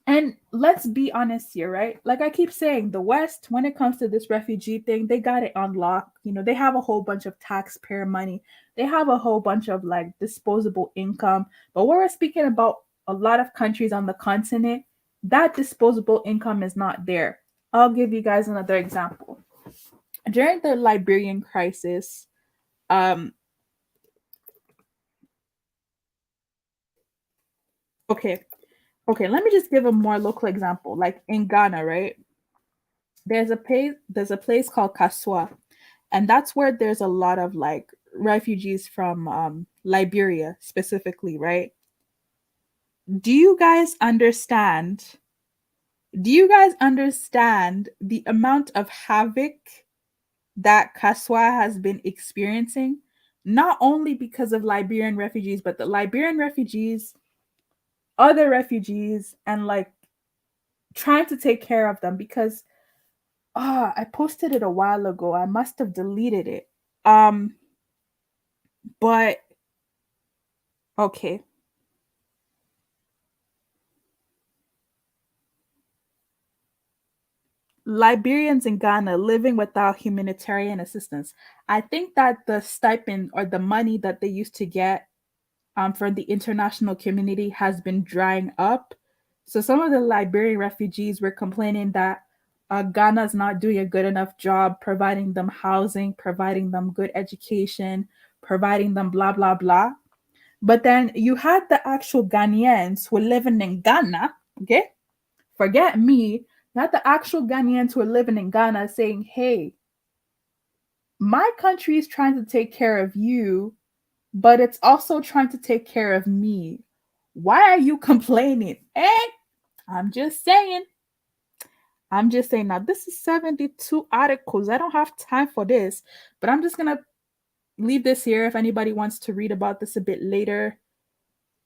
And let's be honest here, right? Like I keep saying, the West, when it comes to this refugee thing, they got it on lock. You know, they have a whole bunch of taxpayer money. They have a whole bunch of like disposable income. But when we're speaking about a lot of countries on the continent, that disposable income is not there. I'll give you guys another example. During the Liberian crisis, okay, let me just give a more local example. Like in Ghana, right? There's a place called Kaswa, and that's where there's a lot of like refugees from Liberia specifically, right? Do you guys understand? Do you guys understand the amount of havoc that Kaswa has been experiencing? Not only because of Liberian refugees, but the Liberian refugees, other refugees, and like trying to take care of them because I posted it a while ago. I must have deleted it. But okay. Liberians in Ghana living without humanitarian assistance. I think that the stipend or the money that they used to get from the international community has been drying up. So some of the Liberian refugees were complaining that Ghana's not doing a good enough job providing them housing, providing them good education, providing them blah, blah, blah. But then you had the actual Ghanaians who were living in Ghana, okay? Forget me. Not the actual Ghanaians who are living in Ghana saying, hey, my country is trying to take care of you, but it's also trying to take care of me. Why are you complaining? Eh? I'm just saying. Now, this is 72 articles. I don't have time for this, but I'm just going to leave this here. If anybody wants to read about this a bit later,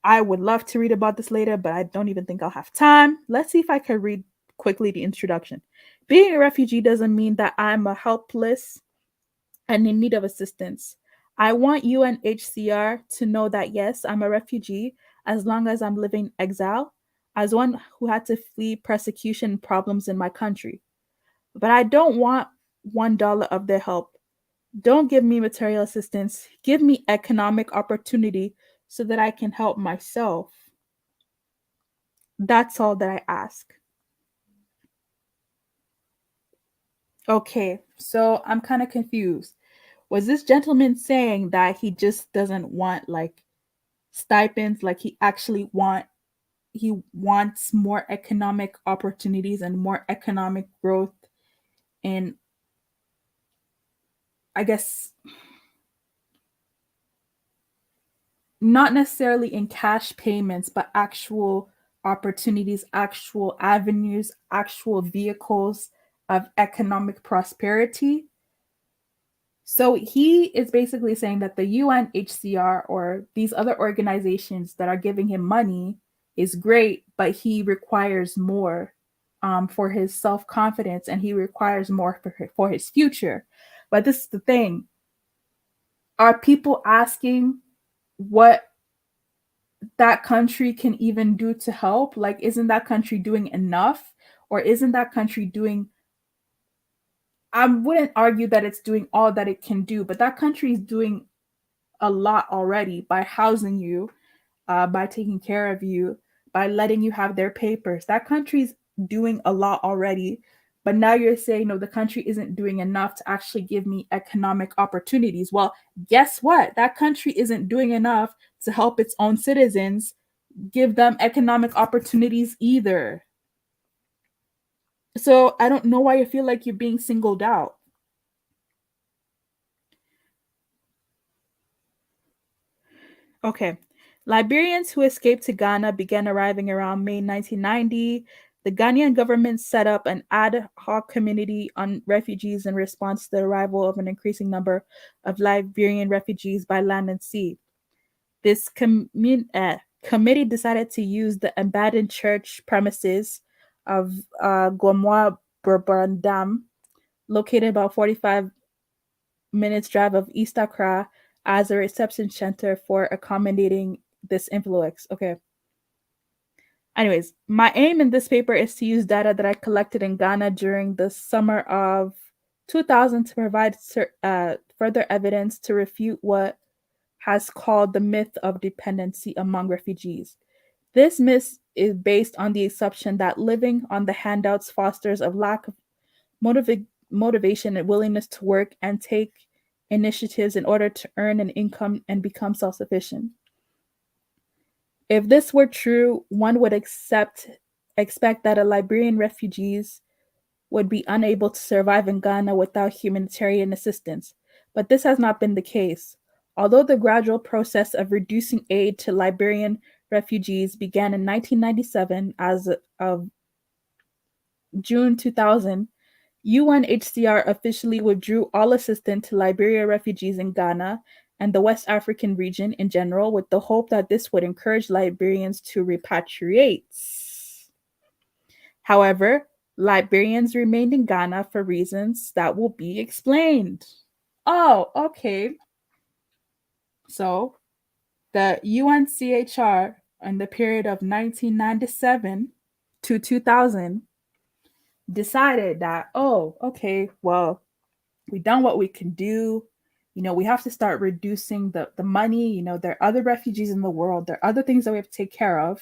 I would love to read about this later, but I don't even think I'll have time. Let's see if I can read quickly the introduction. Being a refugee doesn't mean that I'm a helpless and in need of assistance. I want UNHCR to know that yes, I'm a refugee as long as I'm living exile, as one who had to flee persecution and problems in my country. But I don't want $1 of their help. Don't give me material assistance. Give me economic opportunity so that I can help myself. That's all that I ask. Okay, so I'm kind of confused. Was this gentleman saying that he just doesn't want like stipends, like he wants more economic opportunities and more economic growth in, I guess, not necessarily in cash payments, but actual opportunities, actual avenues, actual vehicles of economic prosperity? So he is basically saying that the UNHCR or these other organizations that are giving him money is great, but he requires more for his self-confidence, and he requires more for his future. But this is the thing. Are people asking what that country can even do to help? Like, isn't that country doing enough? Or isn't that country doing, I wouldn't argue that it's doing all that it can do, but that country is doing a lot already by housing you, by taking care of you, by letting you have their papers. That country's doing a lot already. But now you're saying, no, the country isn't doing enough to actually give me economic opportunities. Well, guess what? That country isn't doing enough to help its own citizens give them economic opportunities either. So I don't know why you feel like you're being singled out. Okay. Liberians who escaped to Ghana began arriving around May 1990. The Ghanaian government set up an ad hoc committee on refugees in response to the arrival of an increasing number of Liberian refugees by land and sea. This committee decided to use the abandoned church premises of Gomoa Burbandam, located about 45 minutes drive of East Accra, as a reception center for accommodating this influx. Okay. Anyways, my aim in this paper is to use data that I collected in Ghana during the summer of 2000 to provide further evidence to refute what has called the myth of dependency among refugees. This myth is based on the assumption that living on the handouts fosters a lack of motivation and willingness to work and take initiatives in order to earn an income and become self-sufficient. If this were true, one would expect that Liberian refugees would be unable to survive in Ghana without humanitarian assistance, but this has not been the case. Although the gradual process of reducing aid to Liberian refugees began in 1997, as of June 2000, UNHCR officially withdrew all assistance to Liberian refugees in Ghana and the West African region in general, with the hope that this would encourage Liberians to repatriate. However, Liberians remained in Ghana for reasons that will be explained. Oh, okay. So, the UNCHR in the period of 1997 to 2000 decided that, oh, okay, well, we've done what we can do. You know, we have to start reducing the money. You know, there are other refugees in the world. There are other things that we have to take care of.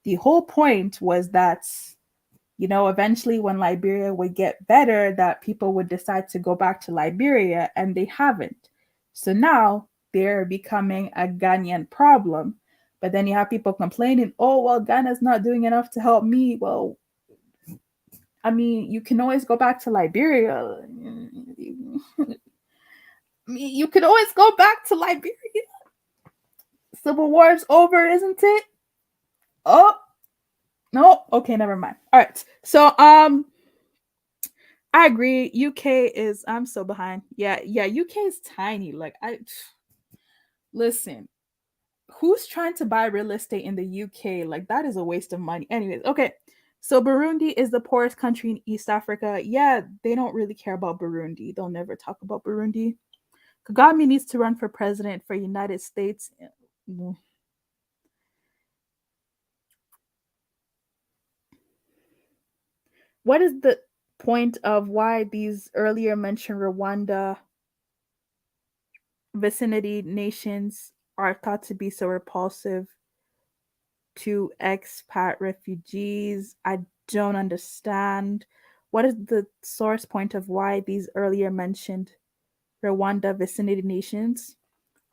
The whole point was that, you know, eventually when Liberia would get better, that people would decide to go back to Liberia, and they haven't. So now they're becoming a Ghanaian problem. But then you have people complaining, oh, well, Ghana's not doing enough to help me. Well, I mean, you can always go back to Liberia. I mean, you could always go back to Liberia. Civil War's over, isn't it? Oh, no. Okay, never mind. All right. So, I agree. UK is, I'm so behind. Yeah, UK is tiny. Like, listen, who's trying to buy real estate in the UK? Like, that is a waste of money. Anyways, okay. So Burundi is the poorest country in East Africa. Yeah, they don't really care about Burundi. They'll never talk about Burundi, Kagame needs to run for president for United States. What is the point of why these earlier mentioned Rwanda vicinity nations are thought to be so repulsive to expat refugees? I don't understand. What is the source point of why these earlier mentioned Rwanda vicinity nations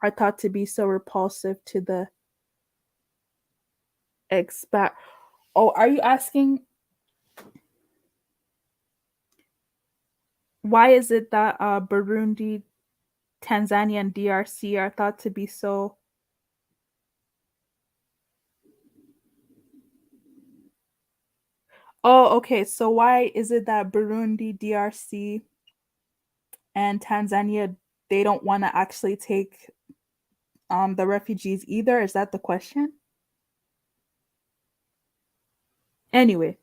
are thought to be so repulsive to the expat? Oh, are you asking why is it that Burundi, Tanzania, and DRC are thought to be so Oh, okay. So why is it that Burundi, DRC, and Tanzania they don't want to actually take the refugees either? Is that the question? Anyway,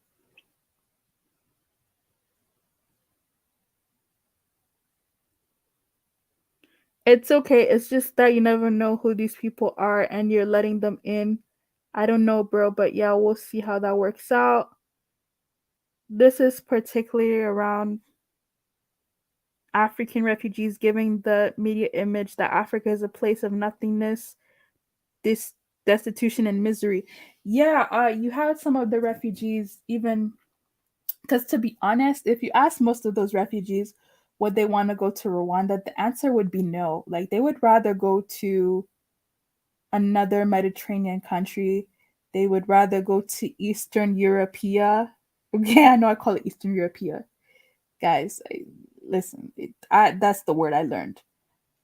it's okay. It's just that you never know who these people are and you're letting them in. I don't know, bro, but yeah, we'll see how that works out. This is particularly around African refugees, giving the media image that Africa is a place of nothingness, this destitution and misery. Yeah, you had some of the refugees even because to be honest, if you ask most of those refugees would they want to go to Rwanda, the answer would be no. Like they would rather go to another Mediterranean country. They would rather go to Eastern Europea. Okay, I know I call it Eastern Europea. Guys, listen, that's the word I learned.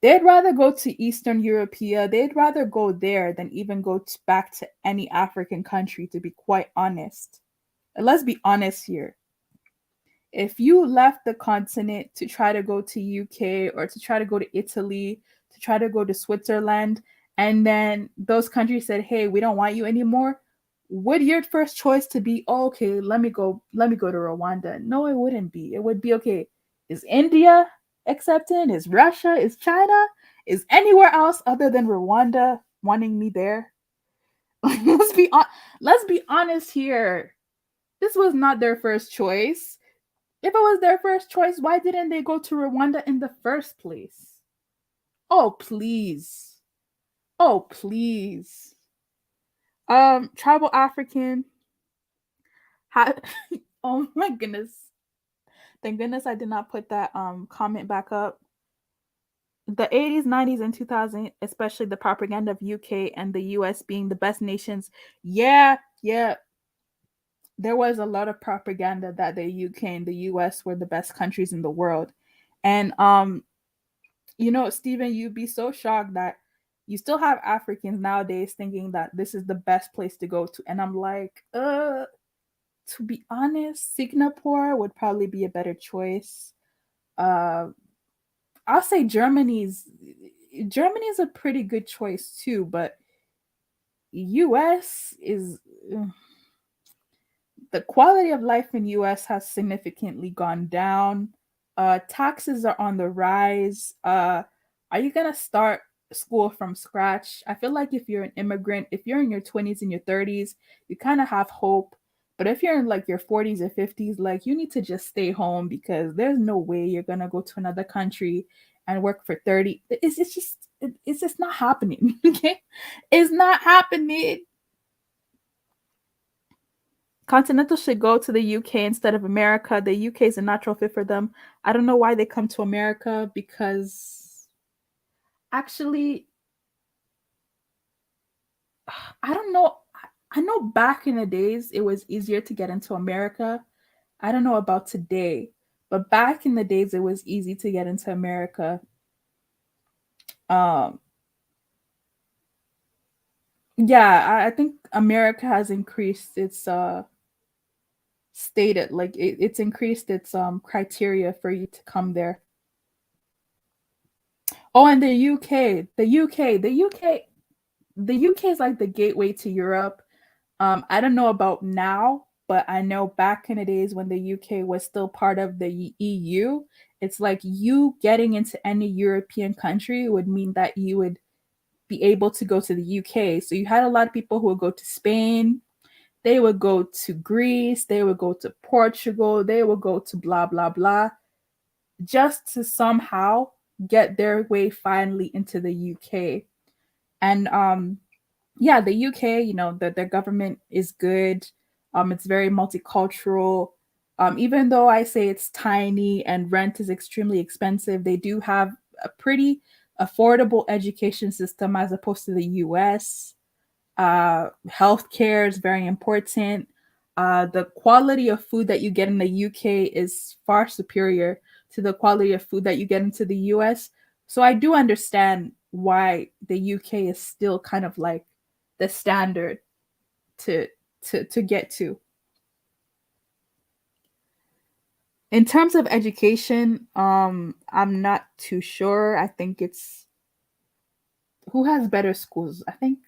They'd rather go to Eastern Europea. They'd rather go there than even go back to any African country, to be quite honest. And let's be honest here. If you left the continent to try to go to UK or to try to go to Italy, to try to go to Switzerland, and then those countries said, "Hey, we don't want you anymore," would your first choice to be, oh, "Okay, let me go to Rwanda"? No, it wouldn't be. It would be, okay, is India accepting? Is Russia? Is China? Is anywhere else other than Rwanda wanting me there? Let's be honest here. This was not their first choice. If it was their first choice, why didn't they go to Rwanda in the first place? Oh, please. Oh, please. Tribal African. Oh my goodness. Thank goodness I did not put that comment back up. The 80s, 90s, and 2000s, especially the propaganda of UK and the US being the best nations. Yeah. There was a lot of propaganda that the UK and the US were the best countries in the world. And Stephen, you'd be so shocked that you still have Africans nowadays thinking that this is the best place to go to. And I'm like, to be honest, Singapore would probably be a better choice. I'll say Germany's a pretty good choice too, but US is the quality of life in US has significantly gone down. Taxes are on the rise. Are you gonna start school from scratch? I feel like if you're an immigrant, if you're in your 20s and your 30s, you kind of have hope. But if you're in like your 40s or 50s, like you need to just stay home because there's no way you're gonna go to another country and work for 30. It's just not happening. Okay, it's not happening. Continental should go to the UK instead of America. The UK is a natural fit for them. I don't know why they come to America because actually, I don't know. I know back in the days it was easier to get into America. I don't know about today, but back in the days it was easy to get into America. Yeah, I think America has increased its stated like it's increased its criteria for you to come there. Oh, and the UK is like the gateway to Europe. I don't know about now, but I know back in the days when the UK was still part of the EU, it's like you getting into any European country would mean that you would be able to go to the UK. So you had a lot of people who would go to Spain, they would go to Greece, they would go to Portugal, they would go to blah, blah, blah, just to somehow get their way finally into the UK. And yeah, the UK, you know, their government is good. It's very multicultural. Even though I say it's tiny and rent is extremely expensive, they do have a pretty affordable education system as opposed to the US. Healthcare is very important. The quality of food that you get in the UK is far superior to the quality of food that you get into the US. So I do understand why the UK is still kind of like the standard to to get to. In terms of education, I'm not too sure. I think it's who has better schools. I think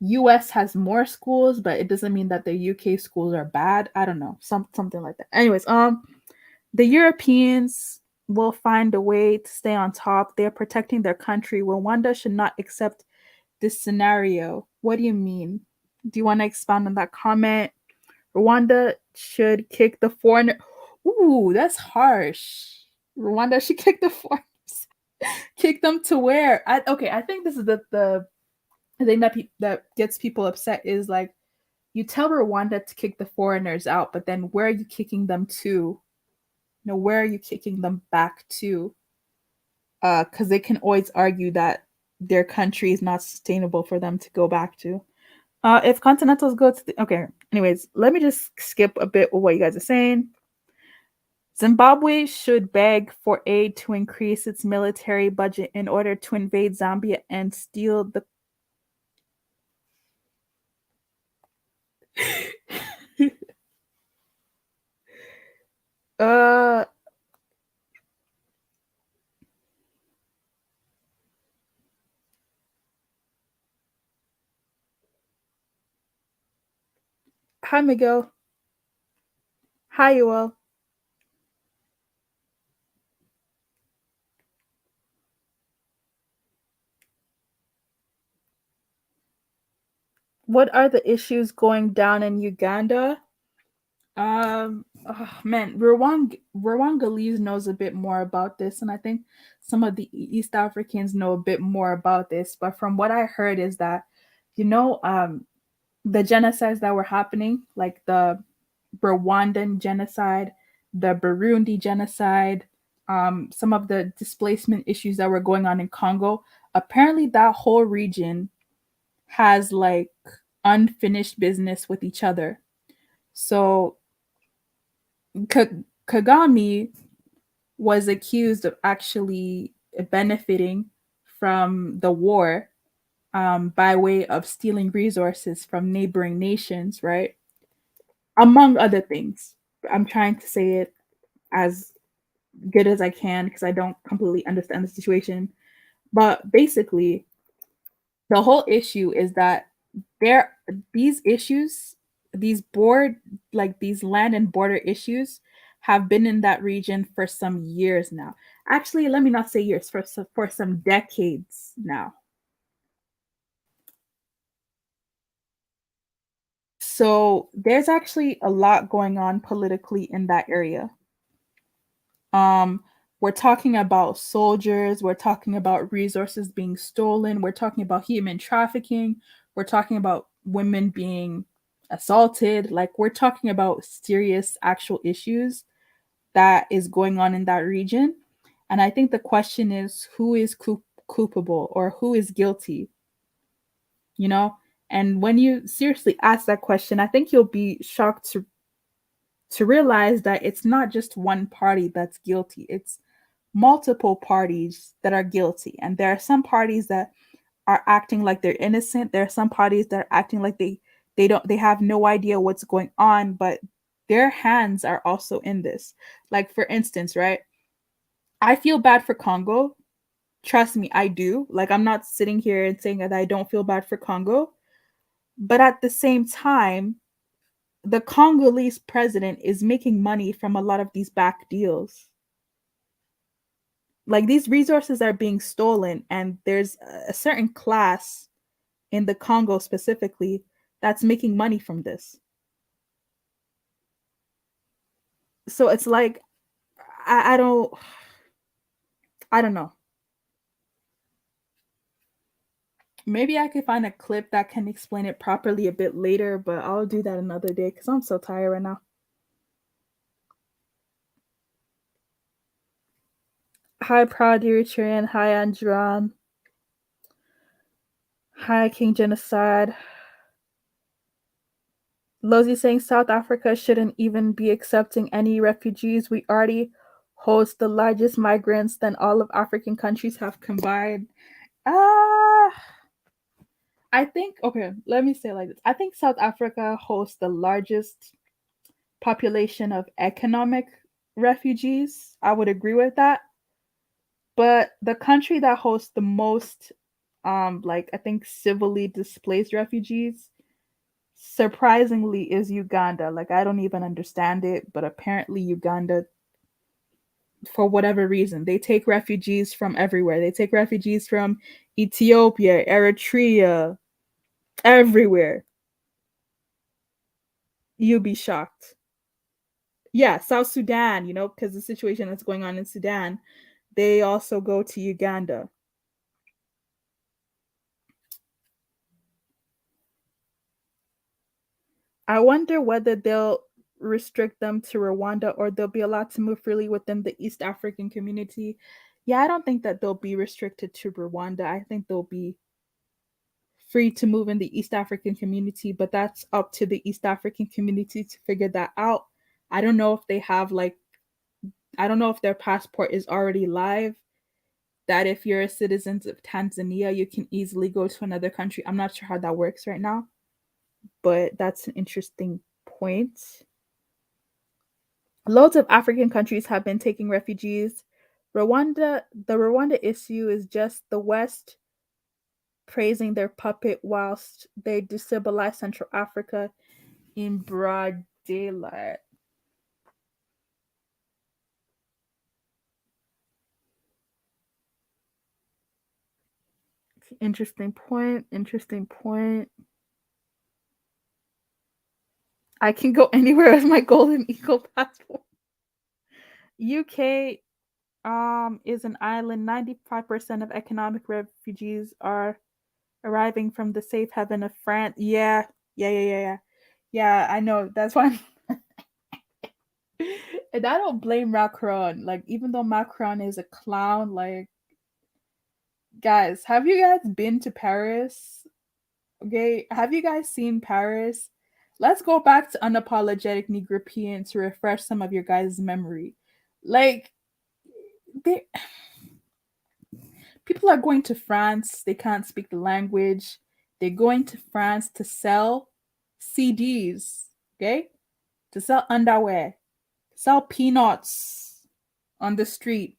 US has more schools, but it doesn't mean that the UK schools are bad. I don't know, something like that. Anyways, the Europeans will find a way to stay on top. They're protecting their country. Rwanda should not accept this scenario. What do you mean? Do you want to expand on that comment? Rwanda should kick the foreigner. Ooh, that's harsh. Rwanda should kick the foreigners. Kick them to where? Okay, I think this is the thing that gets people upset is like you tell Rwanda to kick the foreigners out, but then where are you kicking them to? You know, where are you kicking them back to? Because they can always argue that their country is not sustainable for them to go back to. If Continentals go to okay, anyways, let me just skip a bit of what you guys are saying. Zimbabwe should beg for aid to increase its military budget in order to invade Zambia and steal the uh hi Miguel. Hi you all. What are the issues going down in Uganda? Oh, man, Rwandese knows a bit more about this, and I think some of the East Africans know a bit more about this. But from what I heard is that, you know, the genocides that were happening, like the Rwandan genocide, the Burundi genocide, some of the displacement issues that were going on in Congo. Apparently, that whole region has like unfinished business with each other. So Kagame was accused of actually benefiting from the war by way of stealing resources from neighboring nations, right? Among other things. I'm trying to say it as good as I can because I don't completely understand the situation. But basically, the whole issue is that there these issues, these board like these land and border issues have been in that region for some years now. Actually, let me not say years, for some decades now. So there's actually a lot going on politically in that area. Um, we're talking about soldiers, we're talking about resources being stolen, we're talking about human trafficking, we're talking about women being assaulted, like we're talking about serious actual issues that is going on in that region. And I think the question is who is culpable or who is guilty, you know? And when you seriously ask that question, I think you'll be shocked to realize that it's not just one party that's guilty. It's multiple parties that are guilty. And there are some parties that are acting like they're innocent. There are some parties that are acting like they have no idea what's going on, but their hands are also in this. Like for instance, right? I feel bad for Congo. Trust me, I do. Like I'm not sitting here and saying that I don't feel bad for Congo, but at the same time, the Congolese president is making money from a lot of these back deals. Like these resources are being stolen, and there's a certain class in the Congo specifically that's making money from this. So it's like I don't know. Maybe I could find a clip that can explain it properly a bit later, but I'll do that another day because I'm so tired right now. Hi, Proud Eritrean. Hi, Andron. Hi, King Genocide. Lozi saying South Africa shouldn't even be accepting any refugees. We already host the largest migrants than all of African countries have combined. I think, okay, let me say it like this. I think South Africa hosts the largest population of economic refugees. I would agree with that. But the country that hosts the most, like I think civilly displaced refugees, surprisingly, is Uganda. Like I don't even understand it, but apparently Uganda, for whatever reason, they take refugees from everywhere. They take refugees from Ethiopia, Eritrea, everywhere. You'll be shocked. Yeah, South Sudan, you know, because the situation that's going on in Sudan, they also go to Uganda. I wonder whether they'll restrict them to Rwanda or they'll be allowed to move freely within the East African community. Yeah, I don't think that they'll be restricted to Rwanda. I think they'll be free to move in the East African community, but that's up to the East African community to figure that out. I don't know if they have like, I don't know if their passport is already live, that if you're a citizen of Tanzania, you can easily go to another country. I'm not sure how that works right now, but that's an interesting point. Loads of African countries have been taking refugees. The Rwanda issue is just the West praising their puppet whilst they destabilize Central Africa in broad daylight. Interesting point. Interesting point. I can go anywhere with my golden eagle passport. UK is an island. 95% of economic refugees are arriving from the safe haven of France. Yeah, I know. That's why and I don't blame Macron. Like, even though Macron is a clown, like, guys, have you guys been to Paris? Okay, have you guys seen Paris? Let's go back to unapologetic Negropean to refresh some of your guys' memory. Like, they people are going to France, they can't speak the language. They're going to France to sell CDs, okay? To sell underwear, sell peanuts on the street.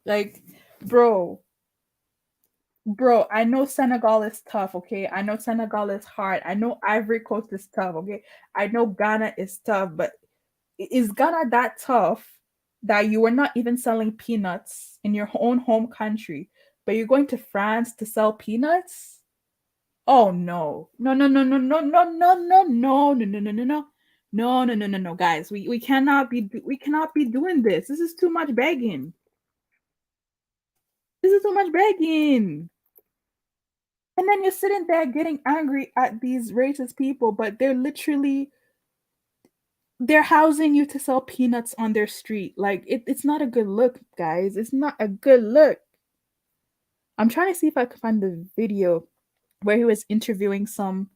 Like, bro, I know Senegal is tough, okay? I know Senegal is hard. I know Ivory Coast is tough, okay? I know Ghana is tough, but is Ghana that tough that you are not even selling peanuts in your own home country, but you're going to France to sell peanuts? Oh no. No, no, no, no, no, no, no, no, no, no, no, no, no, no. No, no, no, no, no, guys. We cannot be doing this. This is too much begging. This is too much begging. And then you're sitting there getting angry at these racist people, but they're housing you to sell peanuts on their street. Like it's not a good look, guys. It's not a good look. I'm trying to see if I can find the video where he was interviewing some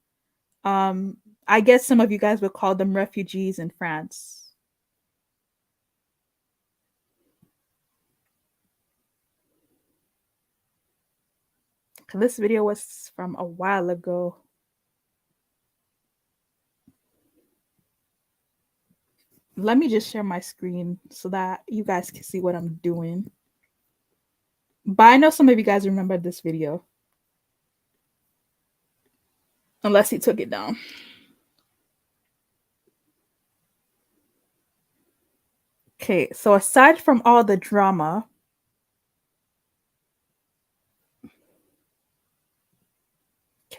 I guess some of you guys would call them refugees in France. This video was from a while ago. Let me just share my screen so that you guys can see what I'm doing. But I know some of you guys remember this video. Unless he took it down. Okay, so aside from all the drama,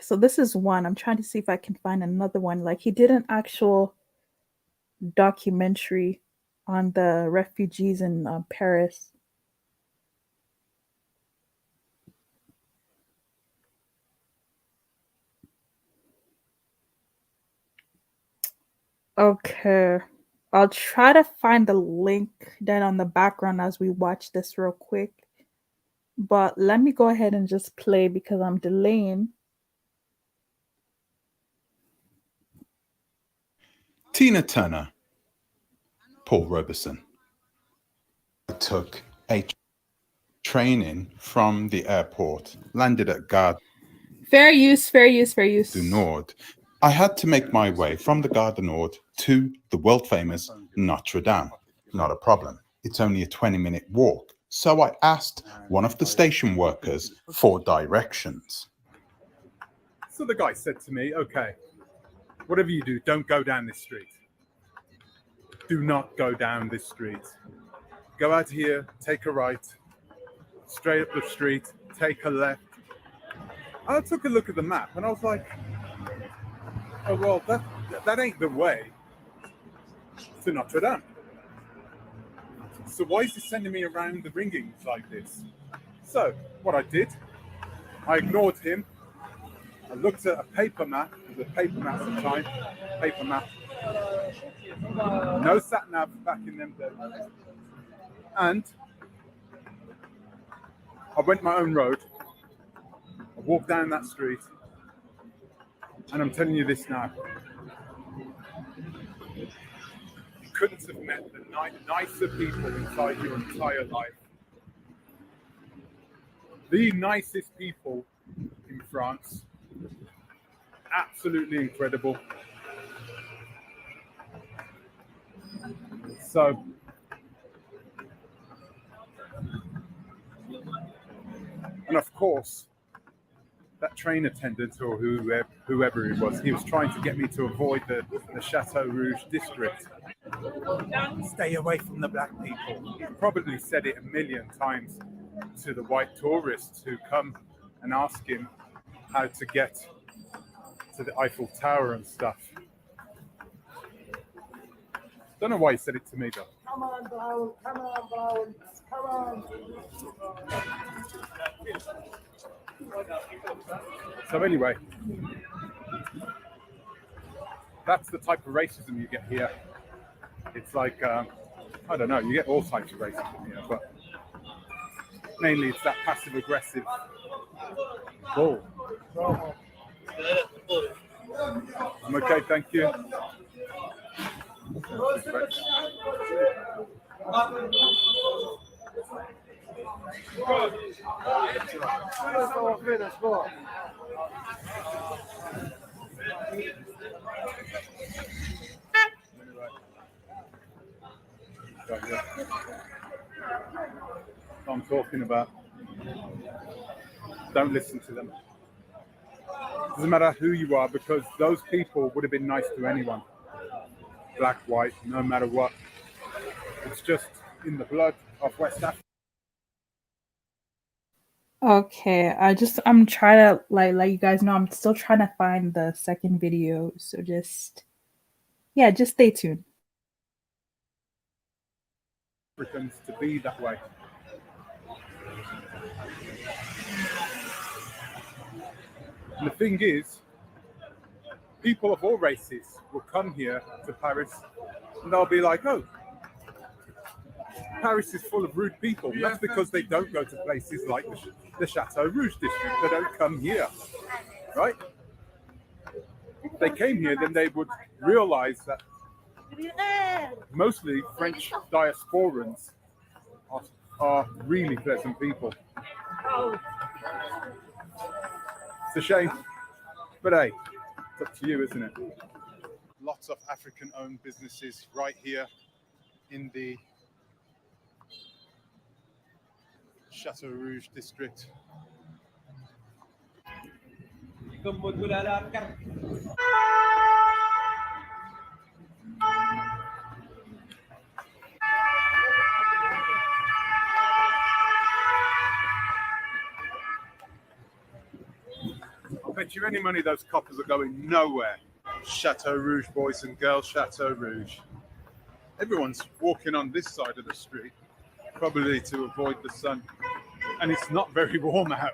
so this is one. I'm trying to see if I can find another one. Like he did an actual documentary on the refugees in Paris. Okay. I'll try to find the link then on the background as we watch this real quick. But let me go ahead and just play because I'm delaying. Tina Turner, Paul Robeson. I took a training from the airport, landed at Gare Fair use, fair use, fair use. du Nord. I had to make my way from the Gare du Nord to the world-famous Notre Dame. Not a problem. It's only a 20-minute walk. So I asked one of the station workers for directions. So the guy said to me, okay, whatever you do, don't go down this street. Do not go down this street. Go out here, take a right, straight up the street, take a left. I took a look at the map and I was like, oh, well, that ain't the way to Notre Dame. So why is he sending me around the ringings like this? So what I did, I ignored him. I looked at a paper map, the paper map at the time, paper map. No sat nav back in them days. And I went my own road. I walked down that street. And I'm telling you this now. You couldn't have met the nicer people inside your entire life. The nicest people in France. Absolutely incredible. So, and of course, that train attendant or whoever it was, he was trying to get me to avoid the Chateau Rouge district. Stay away from the black people. He probably said it a million times to the white tourists who come and ask him how to get to the Eiffel Tower and stuff. Don't know why he said it to me though. Come on, Brown. Come on, Brown. Come on. So anyway, that's the type of racism you get here. It's like, I don't know, you get all types of racism here, but mainly it's that passive-aggressive bull. I'm okay, thank you. I'm talking about. Don't listen to them. Doesn't matter who you are, because those people would have been nice to anyone. Black, white, no matter what. It's just in the blood of West Africa. Okay, I'm trying to like you guys know, I'm still trying to find the second video. So just stay tuned. Africans to be that way. And the thing is, people of all races will come here to Paris and they'll be like, oh, Paris is full of rude people. That's because they don't go to places like the Chateau Rouge district. They don't come here, right? If they came here, then they would realize that mostly French diasporans are really pleasant people. It's a shame, but hey, it's up to you, isn't it? Lots of African-owned businesses right here in the Chateau Rouge district. Bet you any money those coppers are going nowhere. Chateau Rouge, boys and girls, Chateau Rouge. Everyone's walking on this side of the street, probably to avoid the sun. And it's not very warm out.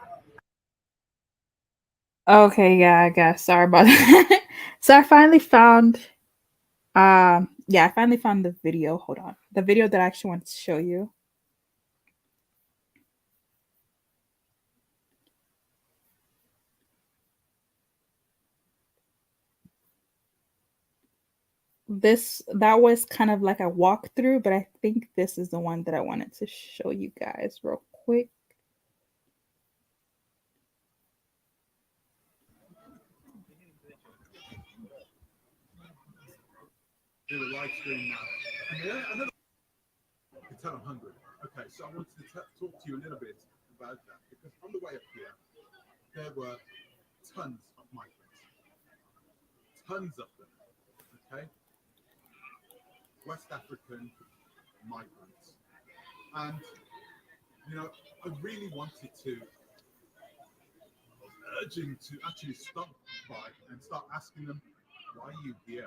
Okay, yeah, I guess. Sorry about that. So I finally found I finally found the video. Hold on. The video that I actually want to show you. That was kind of like a walkthrough, but I think this is the one that I wanted to show you guys real quick. Do a live stream now. And I can tell I'm hungry. Okay, so I wanted to talk to you a little bit about that, because on the way up here, there were tons of migrants. Tons of them. Okay? West African migrants. And, you know, I really wanted to urge him to actually stop by and start asking them, why are you here?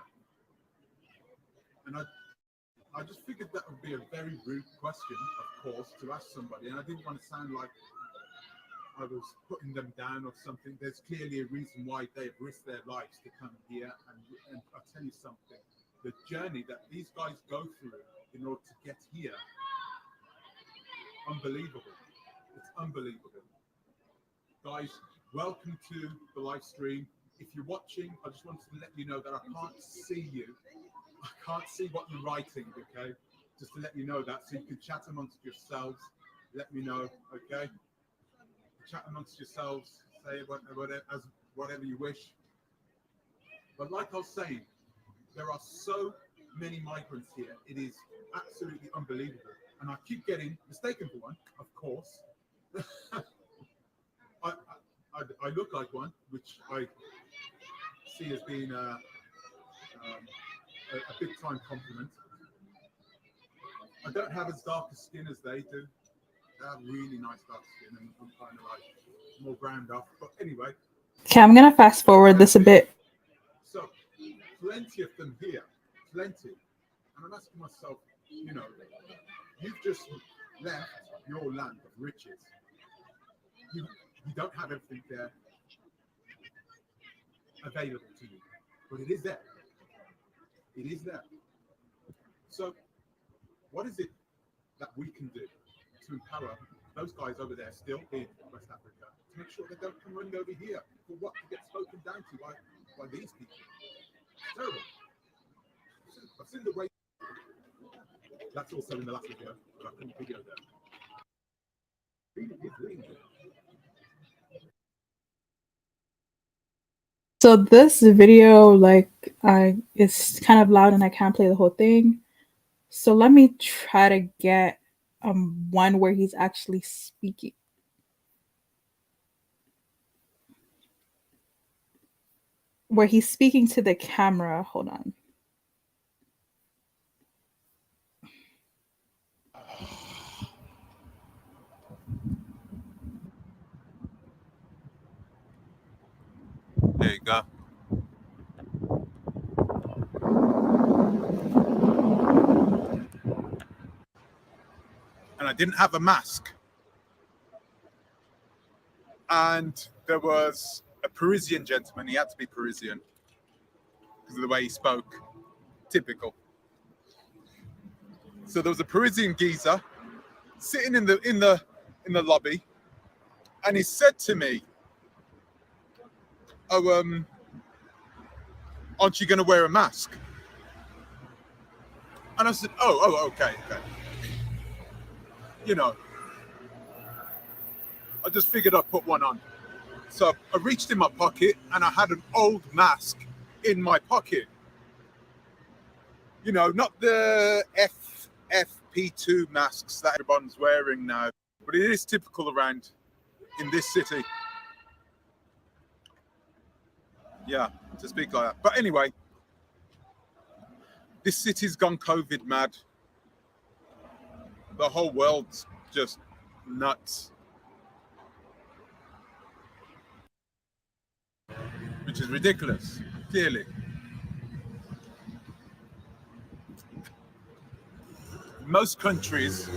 And I just figured that would be a very rude question, of course, to ask somebody. And I didn't want to sound like I was putting them down or something. There's clearly a reason why they've risked their lives to come here. And I'll tell you something, the journey that these guys go through in order to get here, unbelievable. It's unbelievable. Guys, welcome to the live stream. If you're watching, I just wanted to let you know that I can't see you. I can't see what you're writing, okay? Just to let you know that, so you can chat amongst yourselves. Let me know, okay? Chat amongst yourselves, say whatever you wish. But like I was saying, there are so many migrants here. It is absolutely unbelievable. And I keep getting mistaken for one, of course. I look like one, which I see as being a big time compliment. I don't have as dark a skin as they do. They have really nice dark skin, and I'm kind of like more browned up. But anyway. Okay, I'm gonna fast forward this a bit. So, plenty of them here, plenty. And I'm asking myself, you know, you've just left your land of riches. You don't have everything there available to you, but it is there. It is there. So, what is it that we can do to empower those guys over there still in West Africa to make sure they don't come running over here for what to get spoken down to by these people? It's terrible. I've seen the way. That's also in the last video, but I couldn't video there. So this video, like, it's kind of loud and I can't play the whole thing. So let me try to get one where he's actually speaking. Where he's speaking to the camera. Hold on. There you go. And I didn't have a mask. And there was a Parisian gentleman. He had to be Parisian because of the way he spoke. Typical. So there was a Parisian geezer sitting in the lobby, and he said to me, "Oh, aren't you going to wear a mask?" And I said, "Oh, okay. You know, I just figured I'd put one on." So I reached in my pocket and I had an old mask in my pocket. You know, not the FFP2 masks that everyone's wearing now, but it is typical around in this city. Yeah, to speak like that. But anyway, this city's gone COVID mad. The whole world's just nuts. which is ridiculous, clearly. In most countries,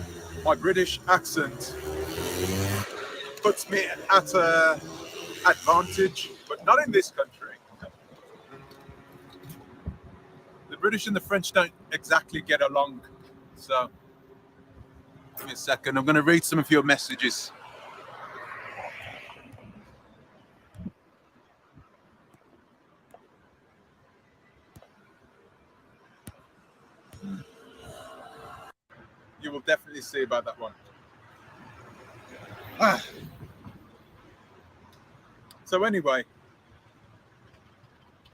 my British accent puts me at an advantage, but not in this country. The British and the French don't exactly get along. So, give me a second. I'm going to read some of your messages. You will definitely see about that one. So anyway,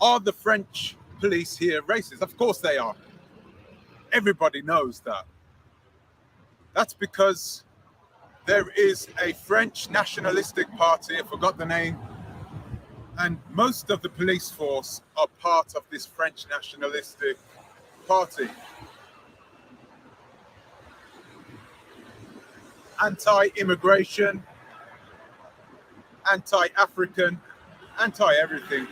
are the French police here racist? Of course they are. Everybody knows that. That's because there is a French nationalistic party, I forgot the name, and most of the police force are part of this French nationalistic party. Anti-immigration, anti-African, anti-everything.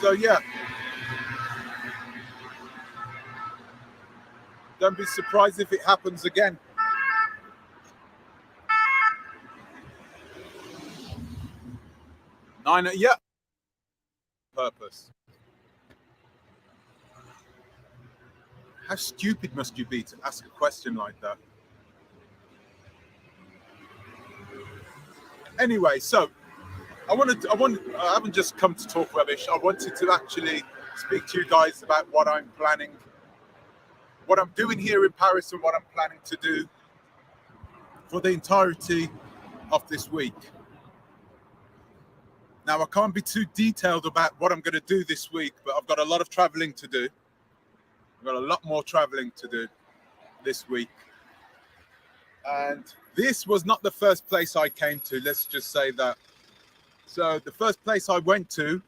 So yeah, don't be surprised if it happens again. Nine, yeah. Purpose. How stupid must you be to ask a question like that? Anyway, so I haven't just come to talk rubbish. I wanted to actually speak to you guys about what I'm planning, what I'm doing here in Paris, and what I'm planning to do for the entirety of this week. Now, I can't be too detailed about what I'm going to do this week, but I've got a lot of traveling to do. I've got a lot more traveling to do this week. And this was not the first place I came to, let's just say that. So the first place I went to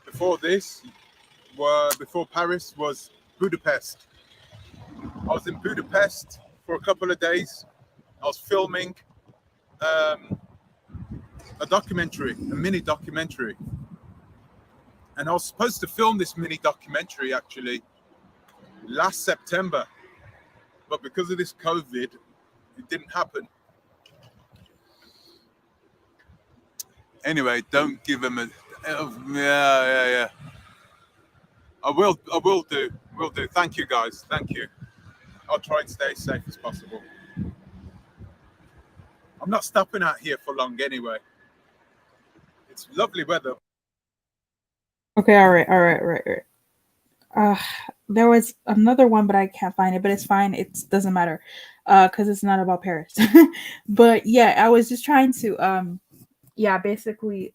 before this, before Paris, was Budapest. I was in Budapest for a couple of days. I was filming a documentary, a mini documentary. And I was supposed to film this mini documentary actually last September. But because of this COVID, it didn't happen. Anyway, don't give him a... Yeah. I will do. Thank you, guys. Thank you. I'll try and stay as safe as possible. I'm not stopping out here for long anyway. It's lovely weather. Okay, all right. There was another one, but I can't find it, but it's fine. It doesn't matter because it's not about Paris. But yeah, I was just trying to, basically,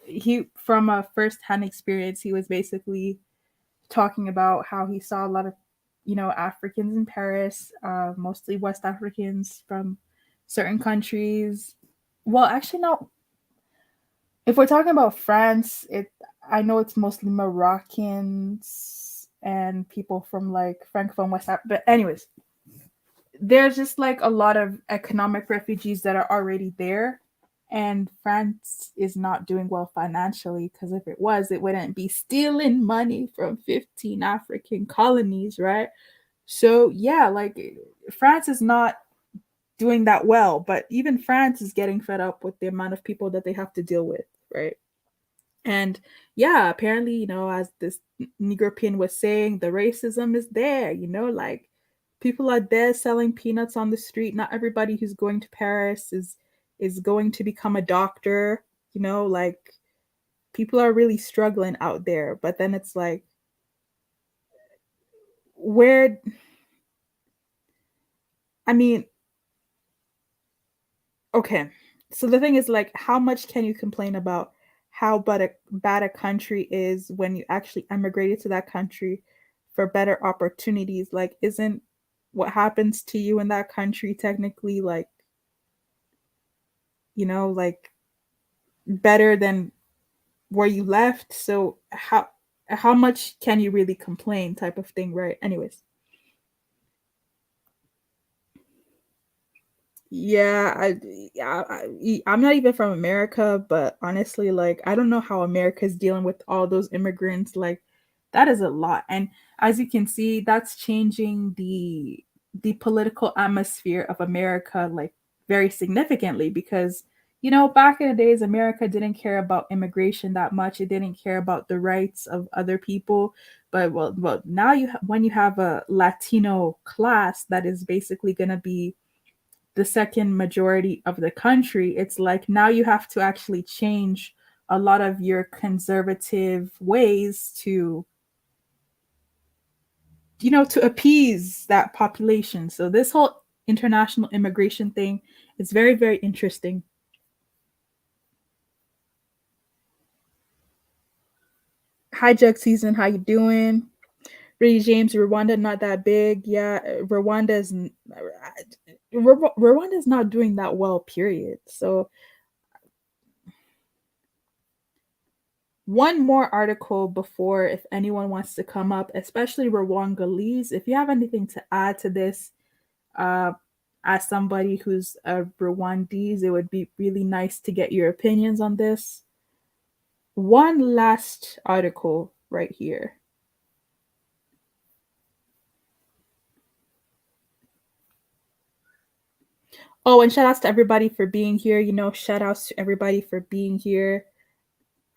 he, from a first-hand experience, he was basically talking about how he saw a lot of, Africans in Paris, mostly West Africans from certain countries. Well, actually, no. If we're talking about France, I know it's mostly Moroccans and people from like Francophone West Africa. But anyways, there's just like a lot of economic refugees that are already there. And France is not doing well financially, because if it was, it wouldn't be stealing money from 15 African colonies, right? So yeah, like France is not doing that well, but even France is getting fed up with the amount of people that they have to deal with, right? And yeah, apparently, as this European was saying, the racism is there, like people are there selling peanuts on the street. Not everybody who's going to Paris is going to become a doctor, like people are really struggling out there. But then it's like, okay. So the thing is, like, how much can you complain about how bad a country is when you actually emigrated to that country for better opportunities? Like, isn't what happens to you in that country technically like, like better than where you left? So how much can you really complain, type of thing, right? Anyways. Yeah, I'm not even from America, but honestly, like, I don't know how America's dealing with all those immigrants. Like, that is a lot. And as you can see, that's changing the political atmosphere of America, like, very significantly, because back in the days, America didn't care about immigration that much. It didn't care about the rights of other people. But well, now when you have a Latino class that is basically going to be the second majority of the country, it's like now you have to actually change a lot of your conservative ways to to appease that population. So this whole international immigration thing is very, very interesting. Hi Jug Season, how you doing? Ray James, Rwanda not that big. Yeah, Rwanda's not doing that well, period. So one more article before, if anyone wants to come up, especially Rwandese, if you have anything to add to this, uh, as somebody who's a Rwandese, it would be really nice to get your opinions on this. One last article right here. Oh, and shout outs to everybody for being here. Shout outs to everybody for being here.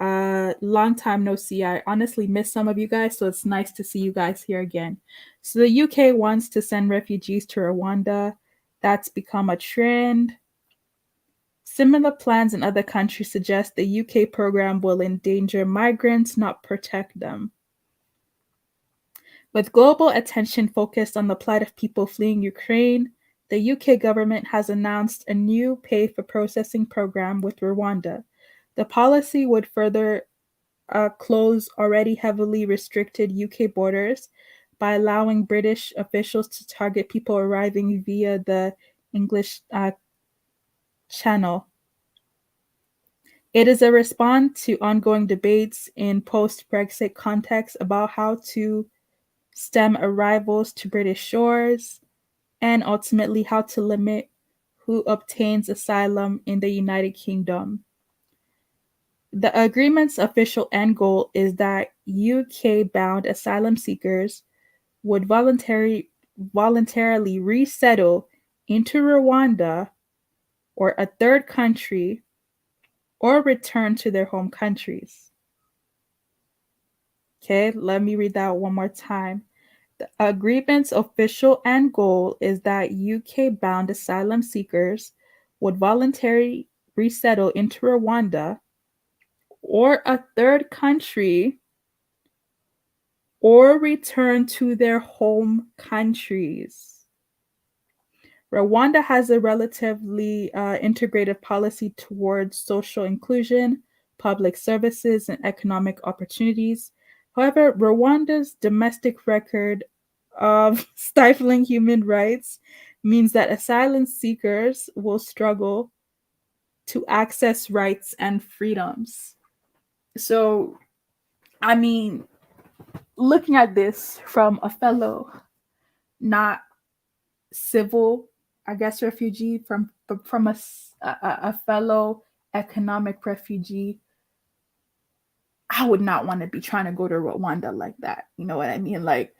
Long time no see. I honestly miss some of you guys, so it's nice to see you guys here again. So the UK wants to send refugees to Rwanda. That's become a trend. Similar plans in other countries suggest the UK program will endanger migrants, not protect them. With global attention focused on the plight of people fleeing Ukraine, the UK government has announced a new pay for processing program with Rwanda. The policy would further close already heavily restricted UK borders by allowing British officials to target people arriving via the English Channel. It is a response to ongoing debates in post-Brexit context about how to stem arrivals to British shores and ultimately how to limit who obtains asylum in the United Kingdom. The agreement's official end goal is that UK-bound asylum seekers would voluntarily resettle into Rwanda or a third country or return to their home countries. Okay, let me read that one more time. The agreement's official end goal is that UK-bound asylum seekers would voluntarily resettle into Rwanda or a third country or return to their home countries. Rwanda has a relatively integrated policy towards social inclusion, public services, and economic opportunities. However, Rwanda's domestic record of stifling human rights means that asylum seekers will struggle to access rights and freedoms. So, I mean, looking at this from a fellow, not civil, I guess, refugee, from a fellow economic refugee, I would not want to be trying to go to Rwanda like that. You know what I mean? Like,